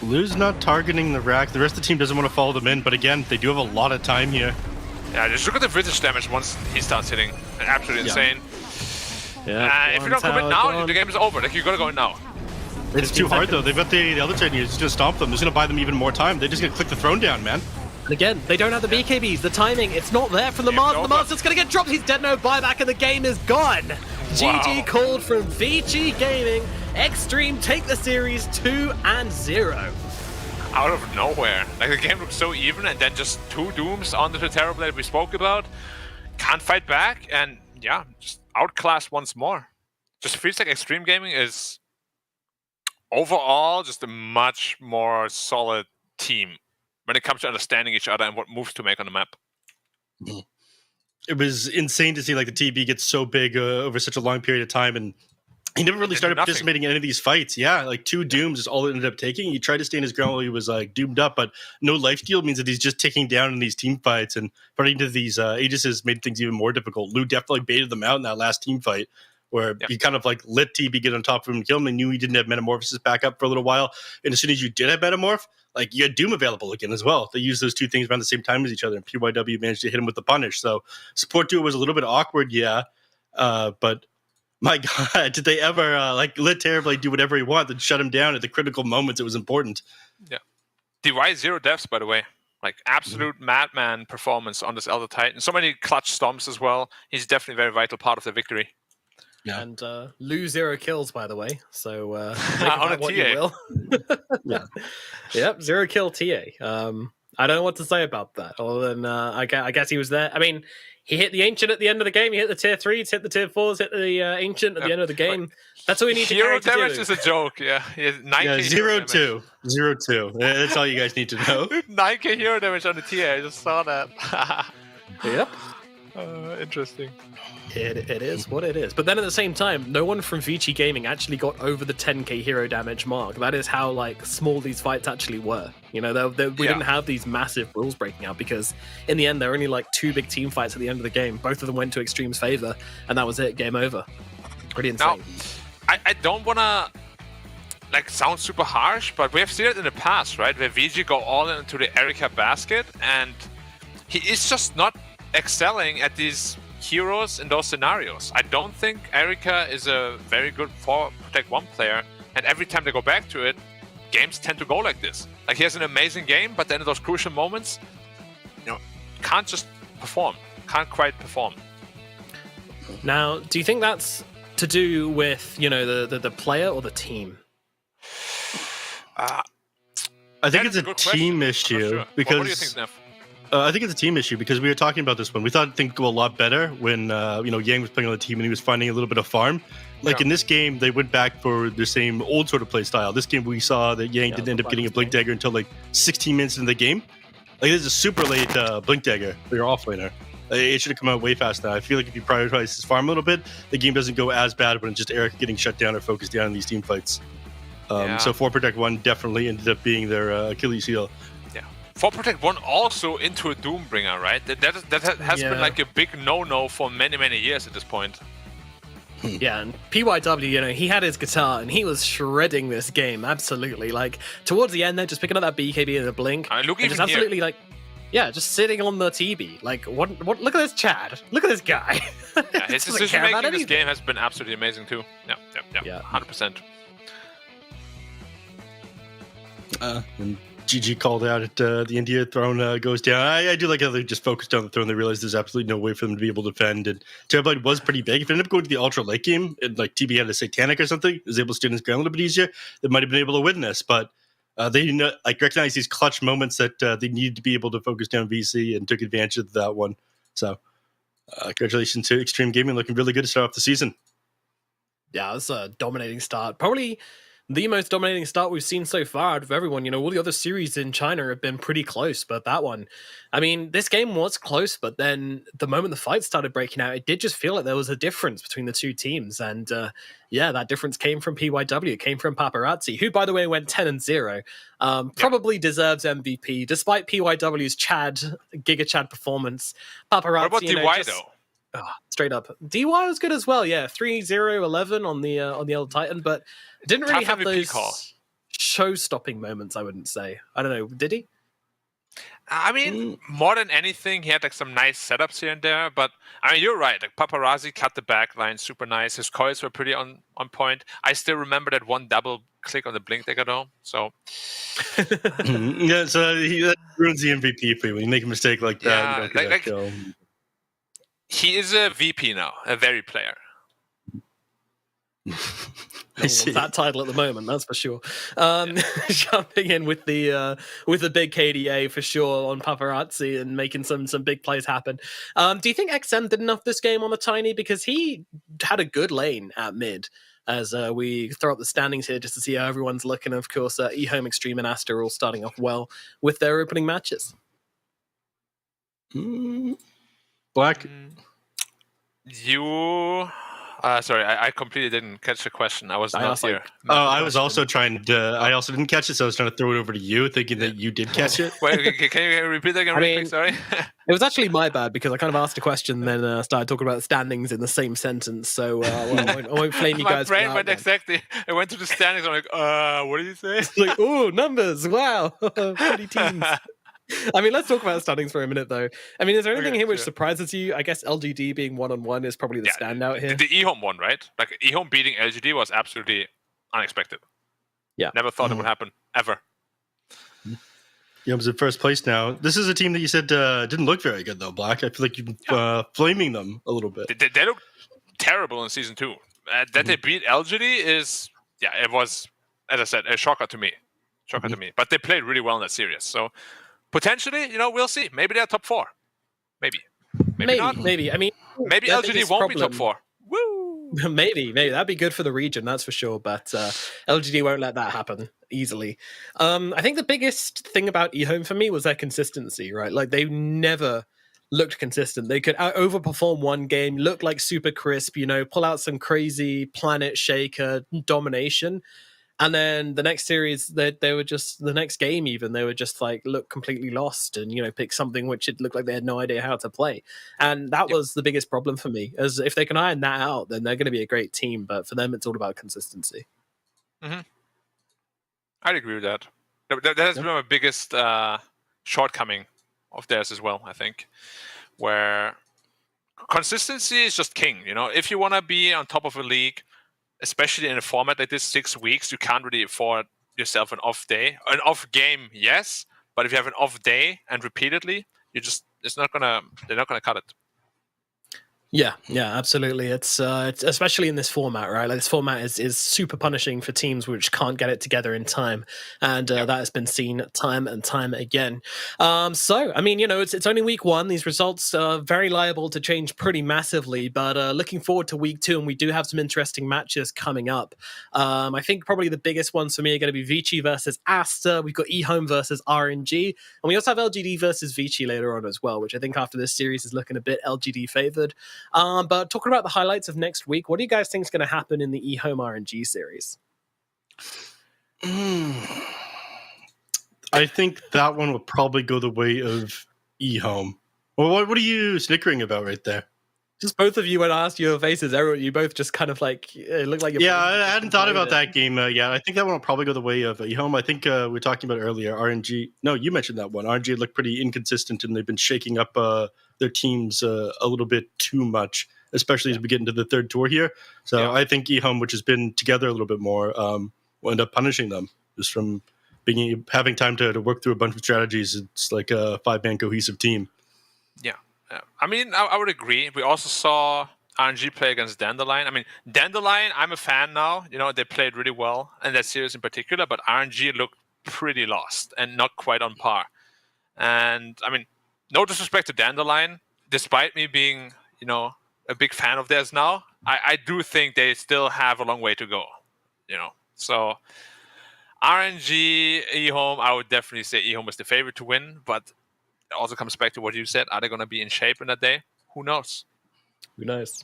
Lu's not targeting the rack. The rest of the team doesn't want to follow them in, but again, they do have a lot of time here. Yeah, just look at the British damage once he starts hitting. Absolutely insane. Yeah. If you don't commit now, the game is over. Like, you gotta go in now. It's too hard though. They've got the other side here. It's gonna stomp them. It's gonna buy them even more time. They're just gonna click the throne down, man. And again, they don't have the BKBs. The timing, it's not there from the Mars. The Mars is going to get dropped. He's dead, no buyback, and the game is gone. Wow. GG called from ViCi Gaming. Xtreme take the series 2-0. Out of nowhere. Like, the game looks so even, and then just 2 Dooms onto the Terrorblade we spoke about. Can't fight back, and yeah, just outclassed once more. Just feels like Xtreme Gaming is overall just a much more solid team when it comes to understanding each other and what moves to make on the map. It was insane to see like the TB get so big over such a long period of time, and he never really started participating in any of these fights. Yeah, like 2 Dooms is all it ended up taking. He tried to stay in his ground while he was like doomed up, but no life steal means that he's just ticking down in these team fights, and running into these Aegises made things even more difficult. Lu definitely baited them out in that last team fight, where he kind of like let TB get on top of him and kill him. They knew he didn't have Metamorphosis back up for a little while, and as soon as you did have Metamorph, like you had Doom available again as well. They used those 2 things around the same time as each other, and PYW managed to hit him with the punish. So support duo was a little bit awkward, but my God, did they ever like let Terrorblade do whatever he wanted and shut him down at the critical moments? It was important. Yeah, DY 0 deaths, by the way. Like, absolute madman performance on this Elder Titan. So many clutch stomps as well. He's definitely a very vital part of the victory. Yeah. And Lu 0 kills, by the way. So on a TA. Yep, 0 kill TA. I don't know what to say about that, other than I guess he was there. I mean, he hit the Ancient at the end of the game. He hit the tier 3s, hit the tier 4s, hit the Ancient at the end of the game. That's all we need to do. Hero damage is a joke, yeah. He has 9k 0-2. 0-2. That's all you guys need to know. 9k hero damage on the TA. I just saw that. Yep. Interesting. It is what it is. But then at the same time, no one from ViCi Gaming actually got over the 10k hero damage mark. That is how like small these fights actually were. You know, we didn't have these massive rules breaking out, because in the end, there were only like 2 big team fights at the end of the game. Both of them went to Xtreme's favor, and that was it. Game over. Pretty insane. Now, I don't want to like sound super harsh, but we have seen it in the past, right? Where VG go all into the Erica basket, and he is just not excelling at these heroes in those scenarios. I don't think Erica is a very good Protect 1 player, and every time they go back to it, games tend to go like this. Like, he has an amazing game, but then in those crucial moments, you know, can't just perform. Can't quite perform. Now, do you think that's to do with, you know, the player or the team? I think it's a team issue, because what do you think, Neff? I think it's a team issue, because we were talking about this one. We thought things would go a lot better when Yang was playing on the team and he was finding a little bit of farm. Like in this game, they went back for the same old sort of play style. This game, we saw that Yang didn't end up getting a Blink Dagger until like 16 minutes into the game. Like, this is a super late Blink Dagger for your offlaner. It should have come out way faster. I feel like if you prioritize his farm a little bit, the game doesn't go as bad when it's just Eric getting shut down or focused down in these team fights. So 4 Protect 1 definitely ended up being their Achilles heel. 4 Protect 1 also into a Doombringer, right? That has been like a big no-no for many, many years at this point. Yeah, and PYW, you know, he had his guitar and he was shredding this game, absolutely. Like, towards the end, they're just picking up that BKB and the blink. Look, and just absolutely, like, Yeah, just sitting on the TV. Like, what? Look at this Chad. Look at this guy. Yeah, his Doesn't decision care about making in this anything. game has been absolutely amazing too. Yeah, 100%. When GG called out at the India throne goes down, I do like how they just focused on the throne. They realized there's absolutely no way for them to be able to defend. And Terrorblade was pretty big. If it ended up going to the ultra late game, and like TB had a Satanic or something, was able to stand his ground a little bit easier, they might have been able to win this. But they didn't like recognize these clutch moments that they needed to be able to focus down ViCi and took advantage of that one. So congratulations to Xtreme Gaming, looking really good to start off the season. Yeah, it's a dominating start. Probably the most dominating start we've seen so far out of everyone. You know, all the other series in China have been pretty close, but that one, I mean, this game was close, but then the moment the fight started breaking out, it did just feel like there was a difference between the two teams. And yeah, that difference came from PYW, it came from Paparazzi, who, by the way, went 10-0. Probably deserves MVP, despite PYW's Giga Chad performance. Paparazzi, What about DY though? Straight up. DY was good as well, yeah. 3-0-11 on the Elder Titan, but didn't really Tough have MVP those call. show-stopping moments, I wouldn't say. I don't know, did he? I mean, more than anything, he had like some nice setups here and there. But I mean, you're right. Like Paparazzi cut the back line super nice. His coils were pretty on point. I still remember that one double click on the blink dagger though. So Yeah, so that ruins the MVP for you when you make a mistake like that. Yeah, you don't get that kill. he is a VP now, a very player. I see. That title at the moment, that's for sure. Jumping in with the big KDA for sure on Paparazzi and making some big plays happen. Do you think XM did enough this game on the Tiny? Because he had a good lane at mid. As we throw up the standings here just to see how everyone's looking. Of course, eHome, Xtreme, and Asta are all starting off well with their opening matches. Black. You. Sorry, I completely didn't catch the question. I was not asked, here. I was also trying to. I also didn't catch it, so I was trying to throw it over to you, thinking that you did catch it. Wait, can you repeat that again? I Really mean, quick? Sorry. It was actually my bad because I kind of asked a question and then started talking about the standings in the same sentence. So I won't flame you My guys. brain for went that. exactly. I went to the standings. I'm like, what did you say? Like, oh, numbers! Wow, pretty teams. I mean, let's talk about standings for a minute, though. I mean, is there anything Okay, here which sure. surprises you? I guess LGD being 1-on-1 is probably the standout here. The eHome one, right? Like eHome beating LGD was absolutely unexpected. Yeah. Never thought it would happen ever. Yum's in first place now. This is a team that you said didn't look very good, though, Black. I feel like you've been flaming them a little bit. They look terrible in season 2. That they beat LGD is, it was, as I said, a shocker to me. To me. But they played really well in that series. So potentially, we'll see. Maybe they're top 4. Maybe not. Maybe. I mean, Maybe their LGD biggest won't be top problem- 4. Woo! Maybe that'd be good for the region, that's for sure. But LGD won't let that happen easily. I think the biggest thing about eHome for me was their consistency, right? Like they never looked consistent. They could overperform one game, look like super crisp, pull out some crazy planet shaker domination. And then the next series, they were just, the next game even, they were just like, look completely lost and, pick something which it looked like they had no idea how to play. And that was the biggest problem for me, as if they can iron that out, then they're going to be a great team. But for them, it's all about consistency. Mm-hmm. I'd agree with that. That has been my biggest shortcoming of theirs as well, I think, where consistency is just king. If you want to be on top of a league, especially in a format like this, 6 weeks, you can't really afford yourself an off day. An off game, yes, but if you have an off day and repeatedly, they're not gonna cut it. Yeah, absolutely. It's especially in this format, right? Like this format is super punishing for teams which can't get it together in time, and that has been seen time and time again. So, I mean, it's only week 1. These results are very liable to change pretty massively, but looking forward to week 2, and we do have some interesting matches coming up. I think probably the biggest ones for me are going to be ViCi versus Asta. We've got eHome versus RNG, and we also have LGD versus ViCi later on as well, which I think after this series is looking a bit LGD favored. But talking about the highlights of next week, what do you guys think is going to happen in the eHome RNG series? I think that one will probably go the way of eHome. Well, what are you snickering about right there? Just both of you, when I asked your faces, everyone, you both just kind of like it looked like your Yeah, brains I just hadn't thought about exploded. that game yet. I think that one will probably go the way of eHome. I think we were talking about earlier, RNG. No, you mentioned that one. RNG looked pretty inconsistent, and they've been shaking up their teams a little bit too much, especially as we get into the third tour here. So I think eHome, which has been together a little bit more, will end up punishing them just from having time to work through a bunch of strategies. It's like a 5-man cohesive team. Yeah. I mean, I would agree. We also saw RNG play against Dandelion. I mean, Dandelion, I'm a fan now. You know, they played really well in that series in particular, but RNG looked pretty lost and not quite on par. And I mean, no disrespect to Dandelion, despite me being, you know, a big fan of theirs now, I do think they still have a long way to go. You know, so RNG, eHome, I would definitely say eHome is the favorite to win, but it also comes back to what you said. Are they going to be in shape in that day? Who knows? Who knows?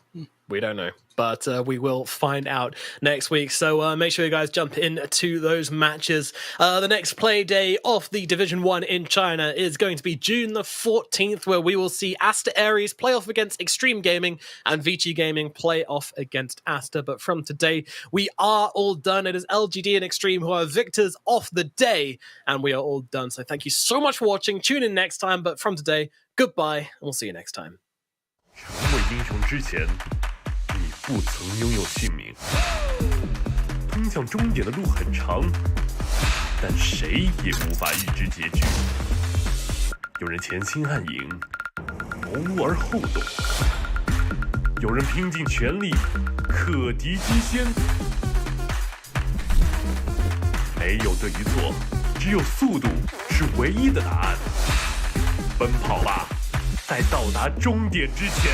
We don't know, but we will find out next week. So make sure you guys jump into those matches. The next play day of the Division 1 in China is going to be June the 14th, where we will see Asta Aries play off against Xtreme Gaming and ViCi Gaming play off against Asta. But from today, we are all done. It is LGD and Xtreme who are victors of the day, and we are all done. So thank you so much for watching. Tune in next time. But from today, goodbye, and we'll see you next time. 成为英雄之前，你不曾拥有姓名。通向终点的路很长，但谁也无法预知结局。有人前倾暗影，谋而后动；有人拼尽全力，克敌机先。没有对与错，只有速度是唯一的答案。奔跑吧！在到达终点之前。